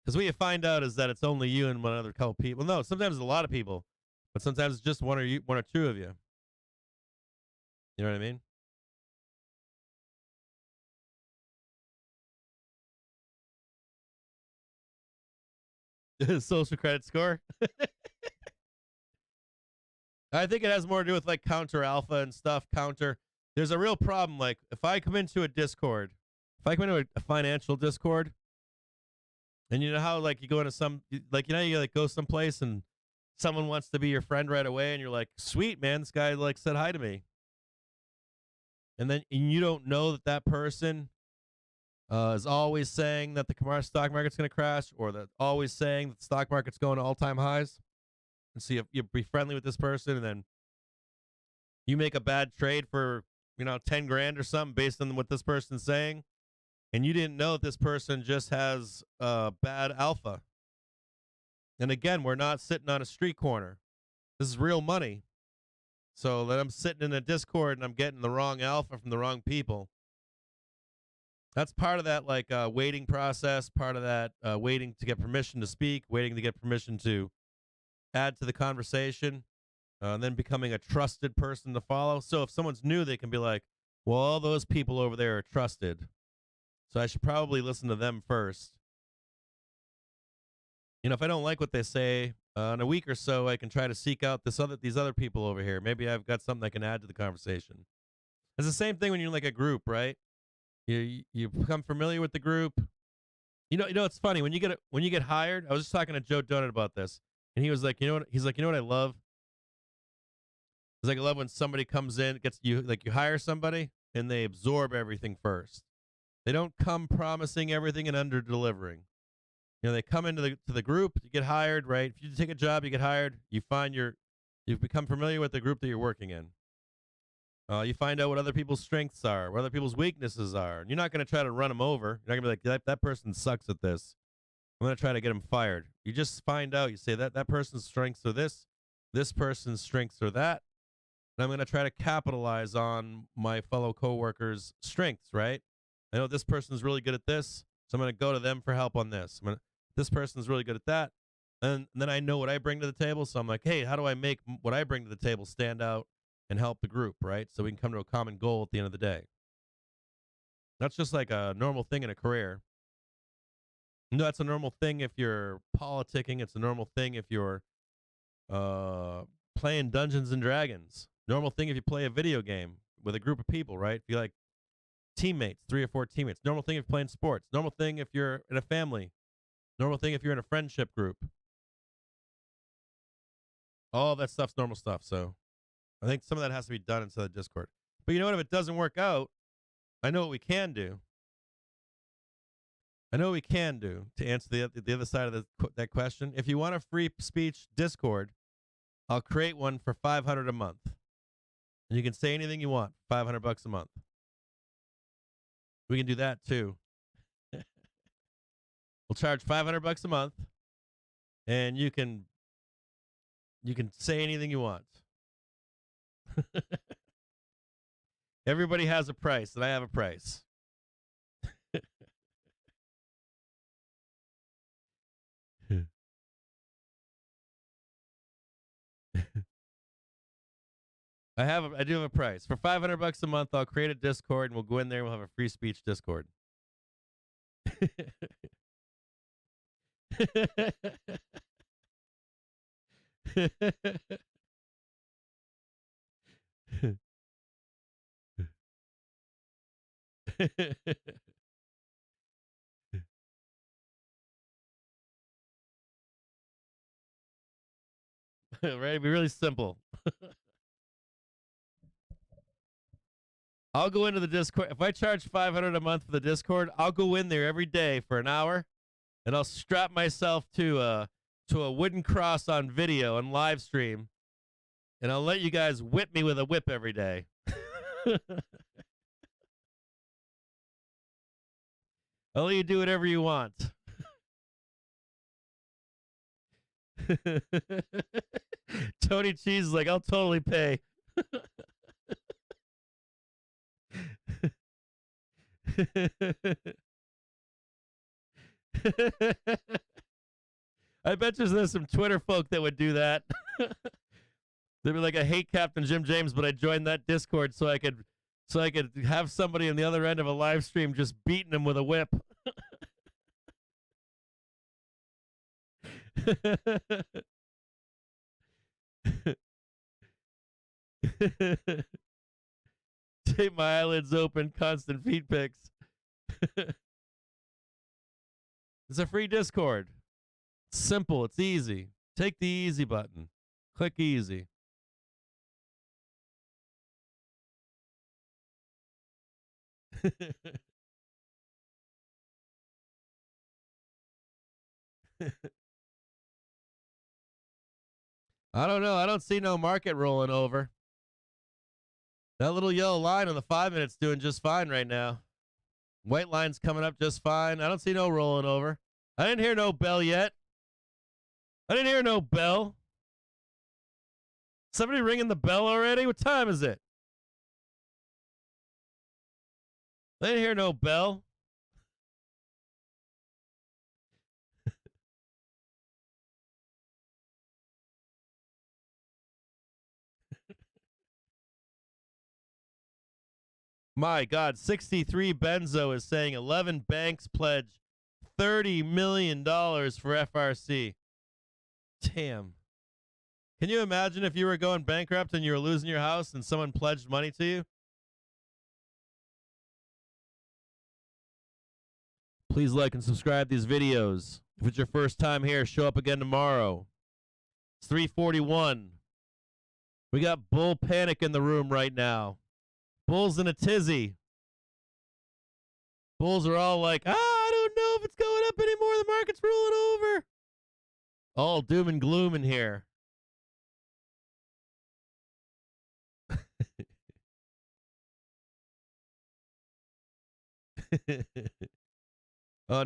Because what you find out is that it's only you and one other couple people. No, sometimes it's a lot of people, but sometimes it's just one or two of you. You know what I mean? Social credit score. I think it has more to do with like counter alpha and stuff. There's a real problem. Like if I come into a Discord, if I come into a financial Discord, and you know how like you go into you like go someplace and someone wants to be your friend right away, and you're like, sweet man, this guy like said hi to me, and you don't know that person is always saying that the stock market's going to crash, or that always saying that the stock market's going to all-time highs. And so you be friendly with this person, and then you make a bad trade for, 10 grand or something based on what this person's saying. And you didn't know that this person just has bad alpha. And again, we're not sitting on a street corner. This is real money. So that I'm sitting in a Discord and I'm getting the wrong alpha from the wrong people. That's part of that like waiting process, part of that waiting to get permission to speak, waiting to get permission to add to the conversation, and then becoming a trusted person to follow. So if someone's new, they can be like, well, all those people over there are trusted, so I should probably listen to them first. You know, if I don't like what they say, in a week or so, I can try to seek out these other people over here. Maybe I've got something I can add to the conversation. It's the same thing when you're in like a group, right? You become familiar with the group. You know, it's funny when you get hired. I was just talking to Joe Donut about this, and he was like, you know what? He's like, you know what I love? It's like I love when somebody comes in, gets you like you hire somebody, and they absorb everything first. They don't come promising everything and under delivering. You know, they come into the group, you get hired, right? If you take a job, you get hired. You've become familiar with the group that you're working in. You find out what other people's strengths are, what other people's weaknesses are. And you're not going to try to run them over. You're not going to be like, that person sucks at this. I'm going to try to get him fired. You just find out. You say that person's strengths are this person's strengths are that. And I'm going to try to capitalize on my fellow coworkers' strengths, right? I know this person's really good at this, so I'm going to go to them for help on this. This person's really good at that. And then I know what I bring to the table, so I'm like, hey, how do I make what I bring to the table stand out and help the group, right? So we can come to a common goal at the end of the day. That's just like a normal thing in a career. No, that's a normal thing if you're politicking. It's a normal thing if you're playing Dungeons and Dragons. Normal thing if you play a video game with a group of people, right? If you like teammates, 3 or 4 teammates. Normal thing if you're playing sports. Normal thing if you're in a family. Normal thing if you're in a friendship group. All that stuff's normal stuff. So I think some of that has to be done inside the Discord. But you know what? If it doesn't work out, I know what we can do. I know what we can do to answer the other side of that question. If you want a free speech Discord, I'll create one for $500 a month. And you can say anything you want, $500 a month. We can do that too. We'll charge $500 a month, and you can say anything you want. Everybody has a price, and I have a price. I do have a price. For $500 a month, I'll create a Discord, and we'll go in there and we'll have a free speech Discord. Right? Be really simple. I'll go into the Discord. If I charge $500 a month for the Discord, I'll go in there every day for an hour, and I'll strap myself to a wooden cross on video and live stream, and I'll let you guys whip me with a whip every day. I'll let you do whatever you want. Tony Cheese is like, I'll totally pay. I bet there's some Twitter folk that would do that. They'd be like, I hate Captain Jim James, but I joined that Discord so I could have somebody on the other end of a live stream just beating him with a whip. Tape my eyelids open, constant feet pics. It's a free Discord. It's simple. It's easy. Take the easy button. Click easy. I don't know. I don't see no market rolling over. That little yellow line on the 5 minutes doing just fine right now. White line's coming up just fine. I don't see no rolling over. I didn't hear no bell yet. I didn't hear no bell. Somebody ringing the bell already? What time is it? I didn't hear no bell. My God, 63 Benzo is saying 11 banks pledge $30 million for FRC. Damn. Can you imagine if you were going bankrupt and you were losing your house and someone pledged money to you? Please like and subscribe these videos. If it's your first time here, show up again tomorrow. It's 3:41. We got bull panic in the room right now. Bulls in a tizzy. Bulls are all like, I don't know if it's going up anymore. The market's rolling over. All doom and gloom in here.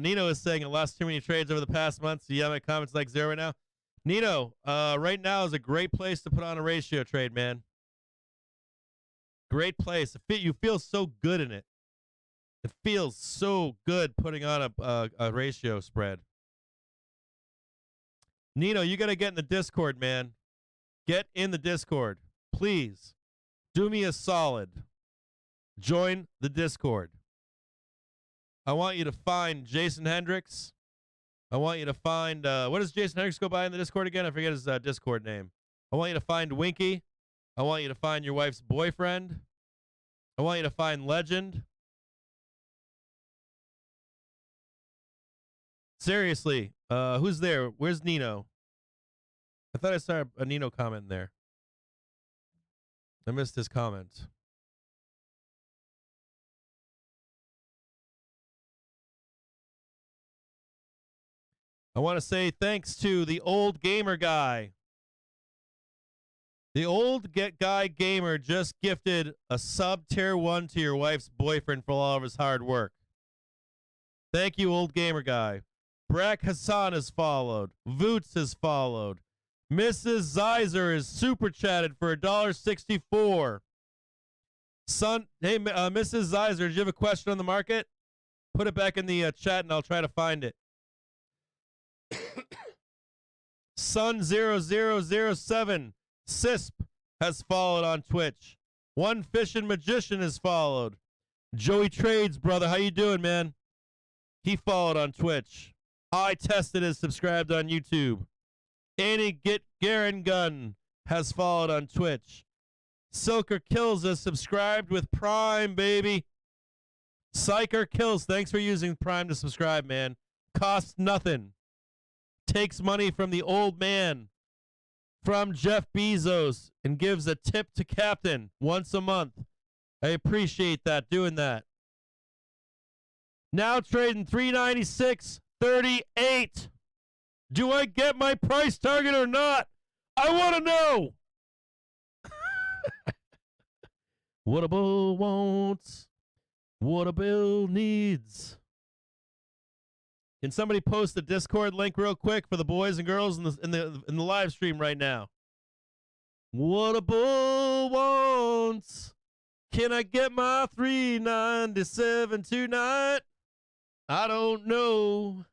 Nino is saying I lost too many trades over the past month. So yeah, my comments like zero right now. Nino, right now is a great place to put on a ratio trade, man. Great place. You feel so good in it. It feels so good putting on a ratio spread. Nino, you got to get in the Discord, man. Get in the Discord. Please. Do me a solid. Join the Discord. I want you to find Jason Hendricks. I want you to find, what does Jason Hendricks go by in the Discord again? I forget his Discord name. I want you to find Winky. I want you to find your wife's boyfriend. I want you to find Legend. Seriously, who's there? Where's Nino? I thought I saw a Nino comment in there. I missed his comment. I want to say thanks to the old gamer guy. The old guy gamer just gifted a sub tier 1 to your wife's boyfriend for all of his hard work. Thank you, old gamer guy. Brack Hassan has followed. Voots has followed. Mrs. Zeiser is super chatted for $1.64. Hey, Mrs. Zeiser, did you have a question on the market? Put it back in the chat and I'll try to find it. Sun0007 CISP has followed on Twitch. One Fishin' Magician has followed. Joey Trades, brother, how you doing, man? He followed on Twitch. I Tested is subscribed on YouTube. Annie Get Garen Gun has followed on Twitch. Silker Kills is subscribed with Prime, baby. Psycher Kills, thanks for using Prime to subscribe, man. Costs nothing. Takes money from the old man, from Jeff Bezos, and gives a tip to Captain once a month. I appreciate that, doing that. Now trading 396.38. Do I get my price target or not? I want to know. What a bull wants, what a bill needs. Can somebody post the Discord link real quick for the boys and girls in the live stream right now? What a bull wants. Can I get my 397 tonight? I don't know,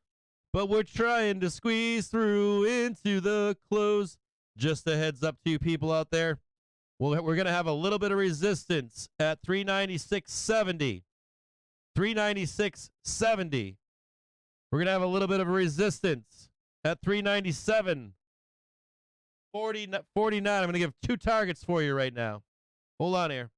but we're trying to squeeze through into the close. Just a heads up to you people out there. We're going to have a little bit of resistance at 396.70. 396.70. We're going to have a little bit of a resistance at 397. 49. I'm going to give two targets for you right now. Hold on here.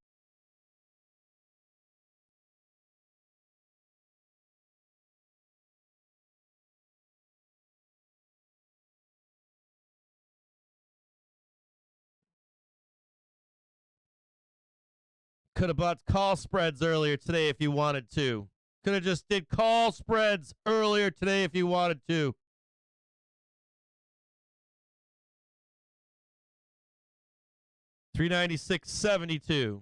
Could have bought call spreads earlier today if you wanted to. Could have just did call spreads earlier today if you wanted to. $396.72.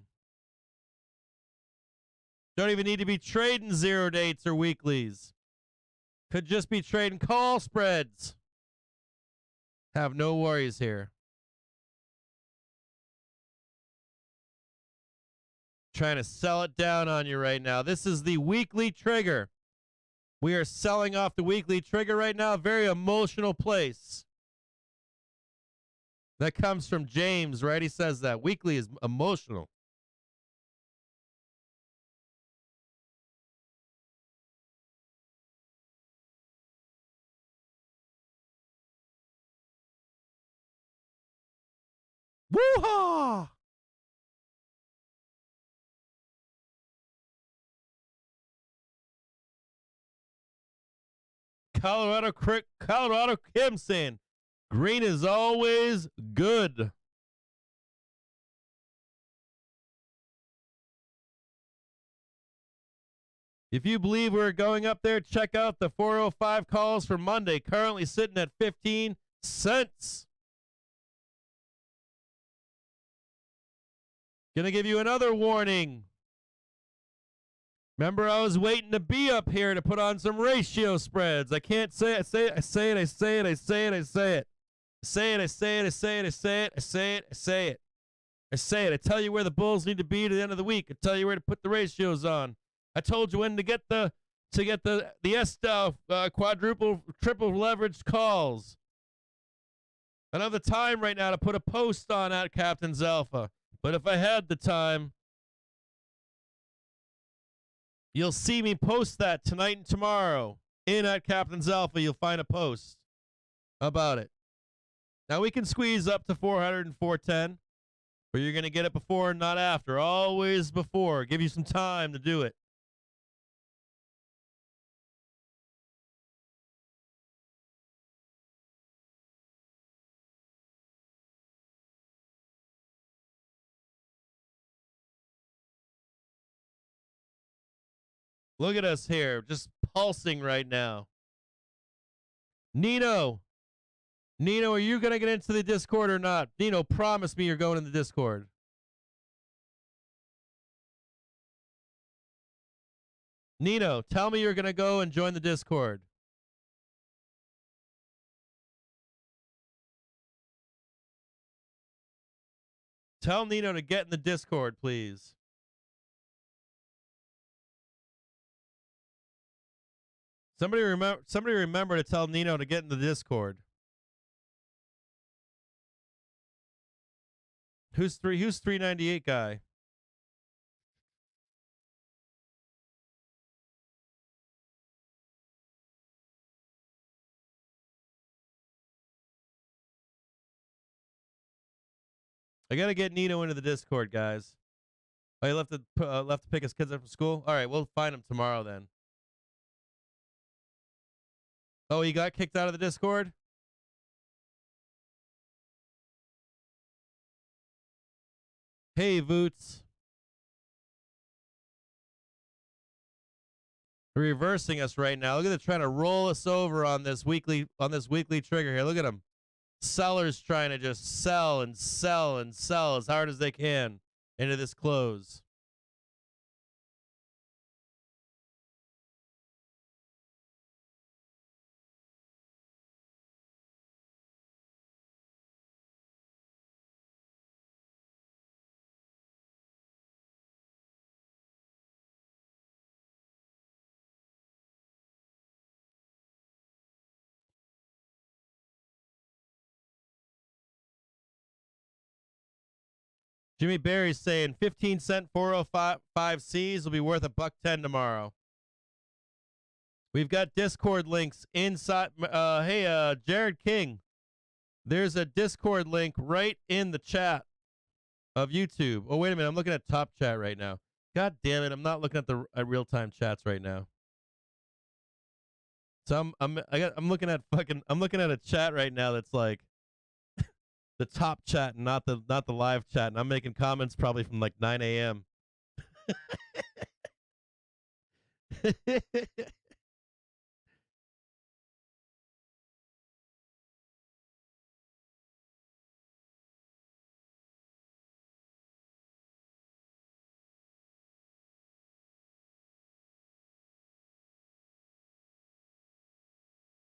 Don't even need to be trading zero dates or weeklies. Could just be trading call spreads. Have no worries here. Trying to sell it down on you right now. This is the weekly trigger. We are selling off the weekly trigger right now. Very emotional place. That comes from James, right? He says that weekly is emotional. Woo-haw! Colorado Kim saying, green is always good. If you believe we're going up there, check out the 405 calls for Monday, currently sitting at 15 cents. Gonna give you another warning. Remember, I was waiting to be up here to put on some ratio spreads. I can't say it. I say it. I say it. I say it. I say it. I say it. I say it. I say it. I say it. I say it. I say it. I say it. I say it. I tell you where the bulls need to be to the end of the week. I tell you where to put the ratios on. I told you when to get the S-Stuff quadruple, triple leveraged calls. I don't have the time right now to put a post on at Captain's Alpha, but if I had the time, you'll see me post that tonight and tomorrow. In at Captain's Alpha, you'll find a post about it. Now we can squeeze up to 400 and 410, but you're going to get it before and not after. Always before. Give you some time to do it. Look at us here, just pulsing right now. Nino, are you going to get into the Discord or not? Nino, promise me you're going in the Discord. Nino, tell me you're going to go and join the Discord. Tell Nino to get in the Discord, please. Somebody remember to tell Nino to get in the Discord. Who's 398 guy? I gotta get Nino into the Discord, guys. Oh, he left to pick his kids up from school. All right, we'll find him tomorrow then. Oh, he got kicked out of the Discord? Hey, Voots. They're reversing us right now. Look at them trying to roll us over on this weekly trigger here. Look at them. Sellers trying to just sell and sell and sell as hard as they can into this close. Jimmy Barry's saying 15-cent 405 Cs will be worth $1.10 tomorrow. We've got Discord links inside. Hey, Jared King, there's a Discord link right in the chat of YouTube. Oh, wait a minute. I'm looking at top chat right now. God damn it. I'm not looking at the real-time chats right now. So I'm looking at a chat right now that's like the top chat, not the live chat, and I'm making comments probably from like 9 a.m.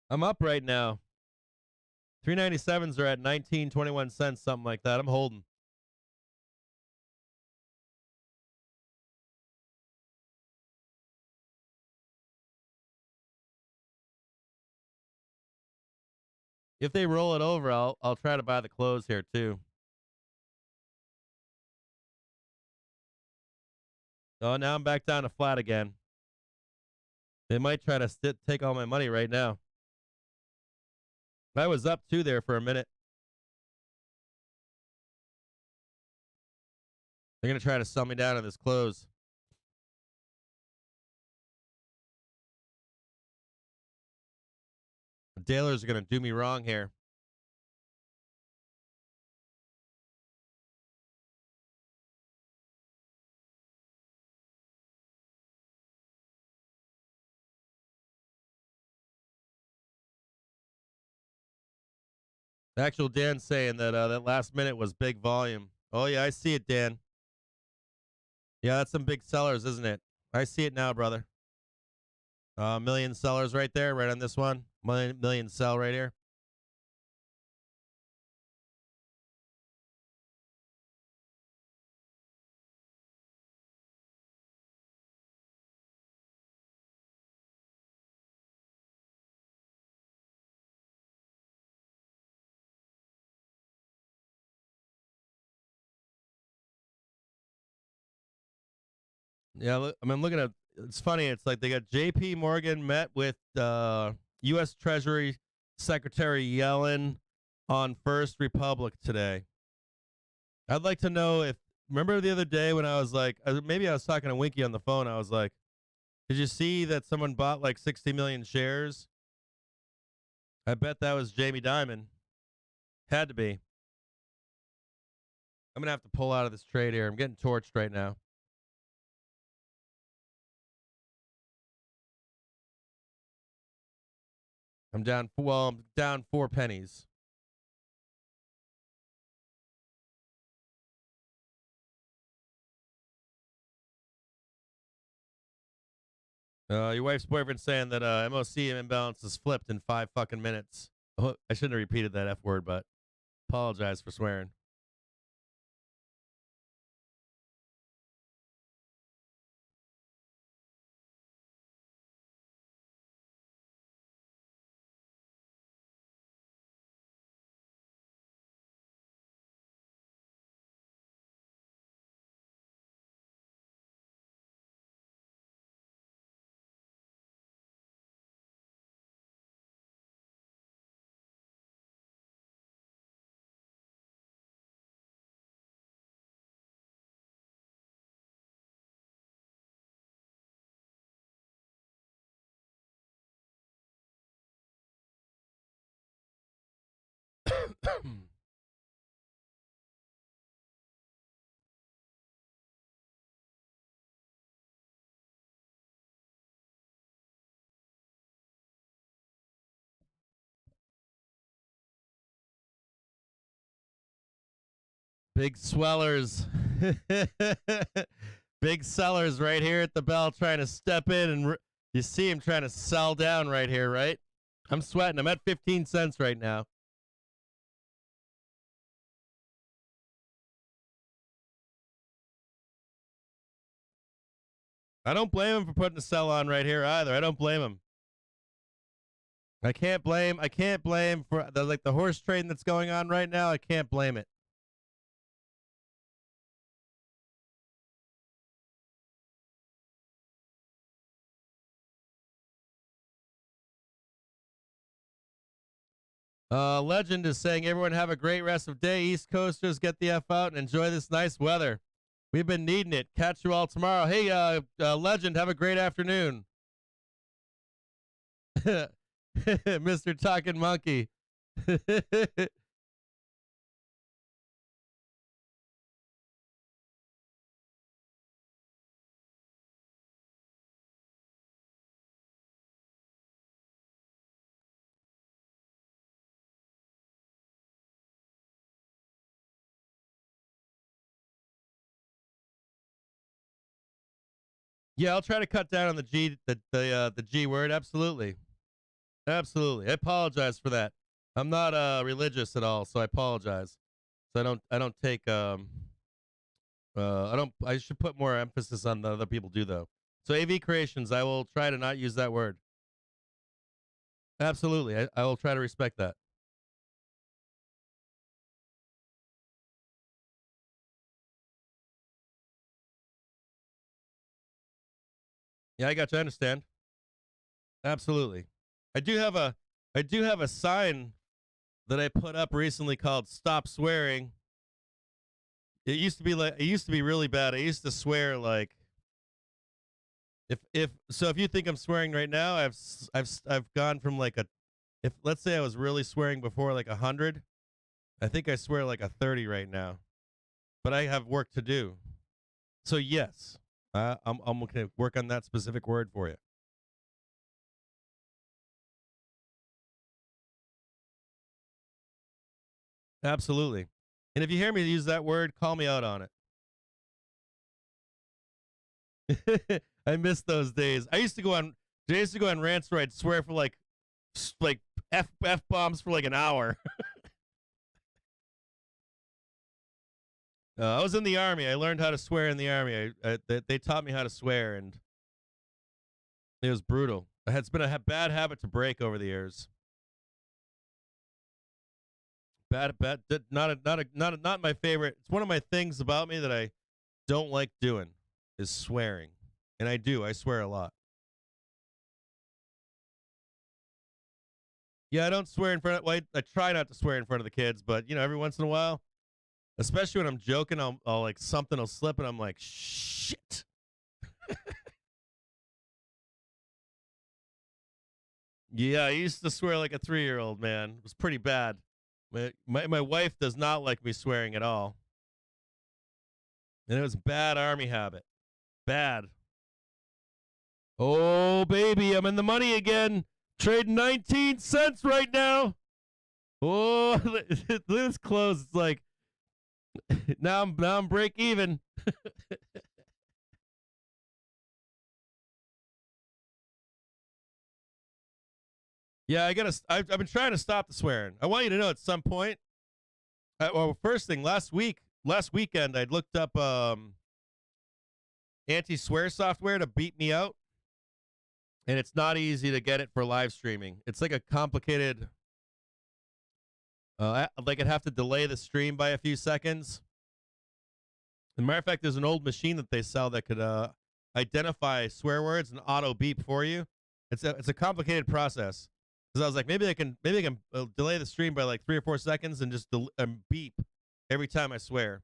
I'm up right now. 397s are at 19.21 cents, something like that. I'm holding. If they roll it over, I'll try to buy the close here too. Oh, now I'm back down to flat again. They might try to take all my money right now. I was up 2 there for a minute. They're going to try to sell me down in this close. The dealers are going to do me wrong here. Actual Dan saying that that last minute was big volume. Oh, yeah, I see it, Dan. Yeah, that's some big sellers, isn't it? I see it now, brother. Million sellers right there, right on this one. Million sell right here. Yeah, look, I mean, looking at it's funny. It's like they got J.P. Morgan met with U.S. Treasury Secretary Yellen on First Republic today. I'd like to know if remember the other day when I was like, maybe I was talking to Winky on the phone. I was like, did you see that someone bought like 60 million shares? I bet that was Jamie Dimon. Had to be. I'm gonna have to pull out of this trade here. I'm getting torched right now. I'm down. Well, I'm down 4 pennies. Your wife's boyfriend saying that MOC imbalance is flipped in 5 fucking minutes. Oh, I shouldn't have repeated that F word, but apologize for swearing. Big swellers. Big sellers right here at the bell trying to step in, and you see him trying to sell down right here, right? I'm sweating. I'm at 15 cents right now. I don't blame him for putting a sell on right here either. I don't blame him. I can't blame for the horse trading that's going on right now. I can't blame it. Legend is saying, everyone have a great rest of day. East Coasters, get the F out and enjoy this nice weather. We've been needing it. Catch you all tomorrow. Hey, Legend, have a great afternoon. Mr. Talking Monkey. Yeah, I'll try to cut down on the G word. Absolutely. Absolutely. I apologize for that. I'm not religious at all, so I apologize. So I don't take I should put more emphasis on the other people do though. So AV creations, I will try to not use that word. Absolutely. I will try to respect that. Yeah, I got you. I understand. Absolutely. I do have a sign that I put up recently called "Stop Swearing." It used to be really bad. I used to swear like if you think I'm swearing right now, I've gone from like if let's say I was really swearing before like 100, I think I swear like a 30 right now. But I have work to do. So yes, I'm going to work on that specific word for you. Absolutely. And if you hear me use that word, call me out on it. I miss those days. I used to go on rants where I'd swear for like F bombs for like an hour. I was in the Army. I learned how to swear in the Army. They taught me how to swear, and it was brutal. It's been a bad habit to break over the years. Not my favorite. It's one of my things about me that I don't like doing is swearing, and I swear a lot. Yeah, I don't swear in front of. Well, I try not to swear in front of the kids, but every once in a while, especially when I'm joking, I'll like something will slip, and I'm like, shit. Yeah, I used to swear like a 3-year-old, man. It was pretty bad. My wife does not like me swearing at all. And it was bad Army habit. Bad. Oh, baby, I'm in the money again. Trading 19 cents right now. Oh, look at this close. It's like, now I'm break even. Yeah, I've been trying to stop the swearing. I want you to know at some point. Well, first thing, last weekend, I'd looked up anti-swear software to beat me out, and it's not easy to get it for live streaming. It's like a complicated. Like I'd have to delay the stream by a few seconds. As a matter of fact, there's an old machine that they sell that could identify swear words and auto beep for you. It's a complicated process. Because I was like, maybe I can delay the stream by like 3 or 4 seconds and just beep every time I swear.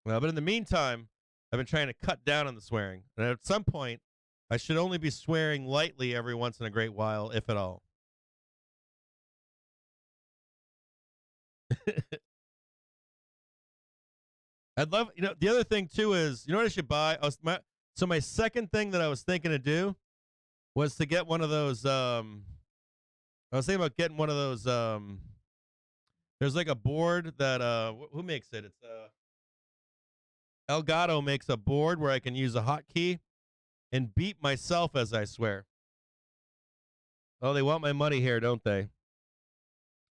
But in the meantime, I've been trying to cut down on the swearing. And at some point, I should only be swearing lightly every once in a great while, if at all. I'd love, the other thing too is, what I should buy? So my second thing that I was thinking to do was to get one of those, I was thinking about getting one of those, there's like a board that, who makes it? It's, Elgato makes a board where I can use a hotkey and beep myself as I swear. Oh, they want my money here, don't they?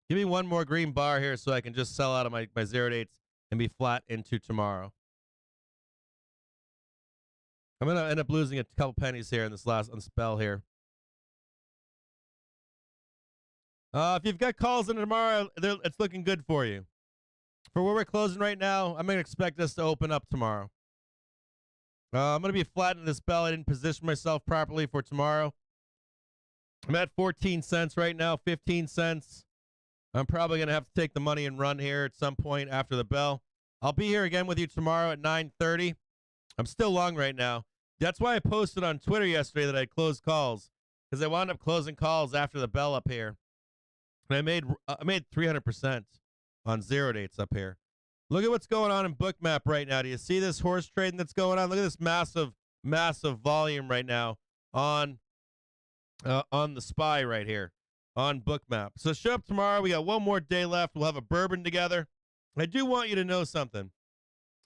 Give me one more green bar here so I can just sell out of my 0-8s and be flat into tomorrow. I'm going to end up losing a couple pennies here in this last spell here. If you've got calls in tomorrow, it's looking good for you. For where we're closing right now, I'm going to expect us to open up tomorrow. I'm going to be flat in this bell. I didn't position myself properly for tomorrow. I'm at 14 cents right now, 15 cents. I'm probably going to have to take the money and run here at some point after the bell. I'll be here again with you tomorrow at 9:30. I'm still long right now. That's why I posted on Twitter yesterday that I closed calls, because I wound up closing calls after the bell up here. And I made 300% on 0-8s up here. Look at what's going on in Bookmap right now. Do you see this horse trading that's going on? Look at this massive volume right now on the SPY right here on Bookmap. So show up tomorrow. We got one more day left. We'll have a bourbon together. I do want you to know something.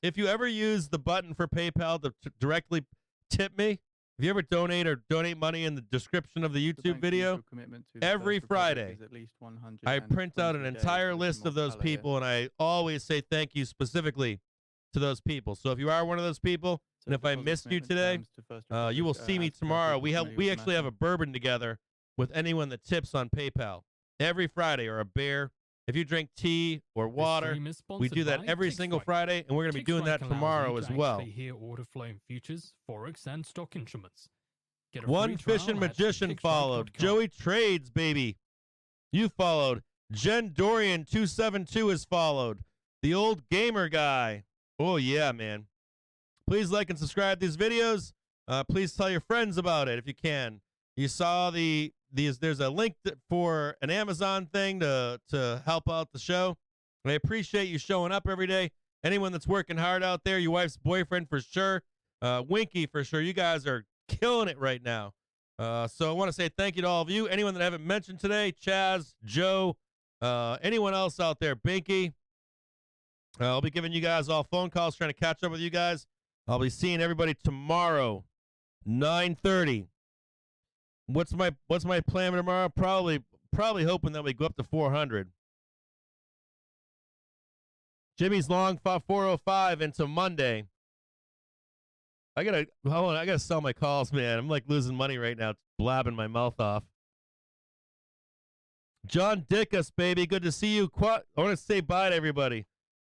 If you ever use the button for PayPal to directly tip me, if you ever donate money in the description of the YouTube video, every Friday, I print out an entire list of those people, and I always say thank you specifically to those people. So if you are one of those people, and if I missed you today, you will see me tomorrow. We actually have a bourbon together with anyone that tips on PayPal every Friday, or a beer. If you drink tea or water, we do that every single Friday, and we're going to be doing that tomorrow as well. Hear order flow in futures, forex, and stock instruments. One Fishin' Magician followed. Joey Trades, baby. You followed. Jen Dorian 272 has followed. The old gamer guy. Oh, yeah, man. Please like and subscribe to these videos. Please tell your friends about it if you can. You saw there's a link for an Amazon thing to help out the show. And I appreciate you showing up every day. Anyone that's working hard out there, your wife's boyfriend for sure, Winky for sure. You guys are killing it right now. So I want to say thank you to all of you. Anyone that I haven't mentioned today, Chaz, Joe, anyone else out there, Binky. I'll be giving you guys all phone calls, trying to catch up with you guys. I'll be seeing everybody tomorrow, 9:30. What's my plan for tomorrow? Probably hoping that we go up to 400. Jimmy's long 405 into Monday. I gotta sell my calls, man. I'm like losing money right now, blabbing my mouth off. John Dickus, baby, good to see you. I want to say bye to everybody.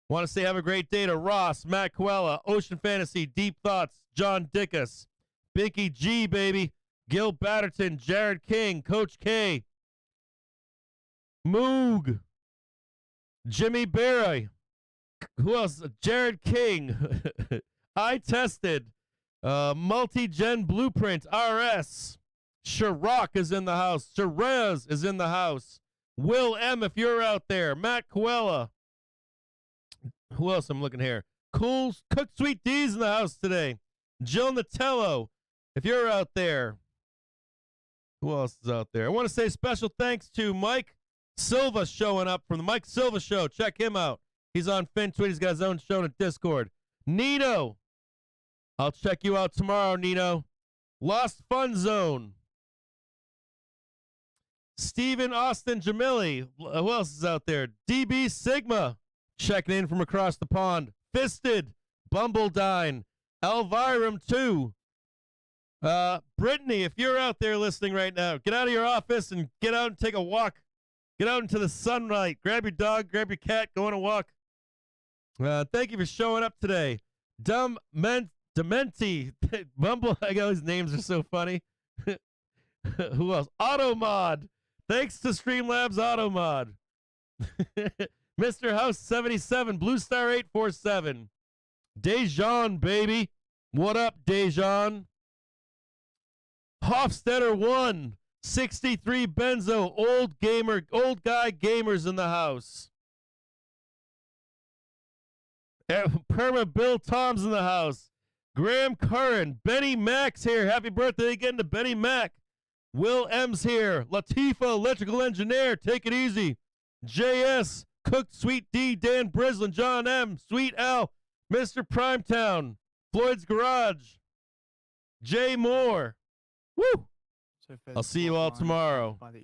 Want to say have a great day to Ross, Matt Coella, Ocean Fantasy, Deep Thoughts, John Dickus, Binky G, baby, Gil Batterton, Jared King, Coach K, Moog, Jimmy Barry, who else? Jared King, I Tested, Multi-Gen Blueprint, RS, Chirac is in the house, Jerez is in the house, Will M, if you're out there, Matt Coella. Who else I'm looking here? Cool Cook Sweet D's in the house today. Jill Natello, if you're out there. Who else is out there? I want to say special thanks to Mike Silva showing up from the Mike Silva Show. Check him out. He's on FinTweet. He's got his own show in Discord. Nino. I'll check you out tomorrow, Nino. Lost Fun Zone. Steven Austin Jamili. Who else is out there? DB Sigma. Checking in from across the pond. Fisted. Bumbledine. Elvirum 2. Brittany, if you're out there listening right now, get out of your office and get out and take a walk. Get out into the sunlight. Grab your dog, grab your cat, go on a walk. Thank you for showing up today. Dementi. Bumble. I got his names are so funny. Who else? Automod. Thanks to Streamlabs Automod. Mr. House 77, Blue Star 847. Dejan, baby. What up, Dejan? Hofstetter 1, 63 Benzo, old guy gamers in the house. Perma Bill Tom's in the house. Graham Curran, Benny Mack's here. Happy birthday again to Benny Mack. Will M's here. Latifa, electrical engineer. Take it easy. JS, Cook, Sweet D, Dan Brislin, John M, Sweet L, Mr. Primetown, Floyd's Garage, Jay Moore. Woo! So if I'll there's see you all hotline tomorrow. by the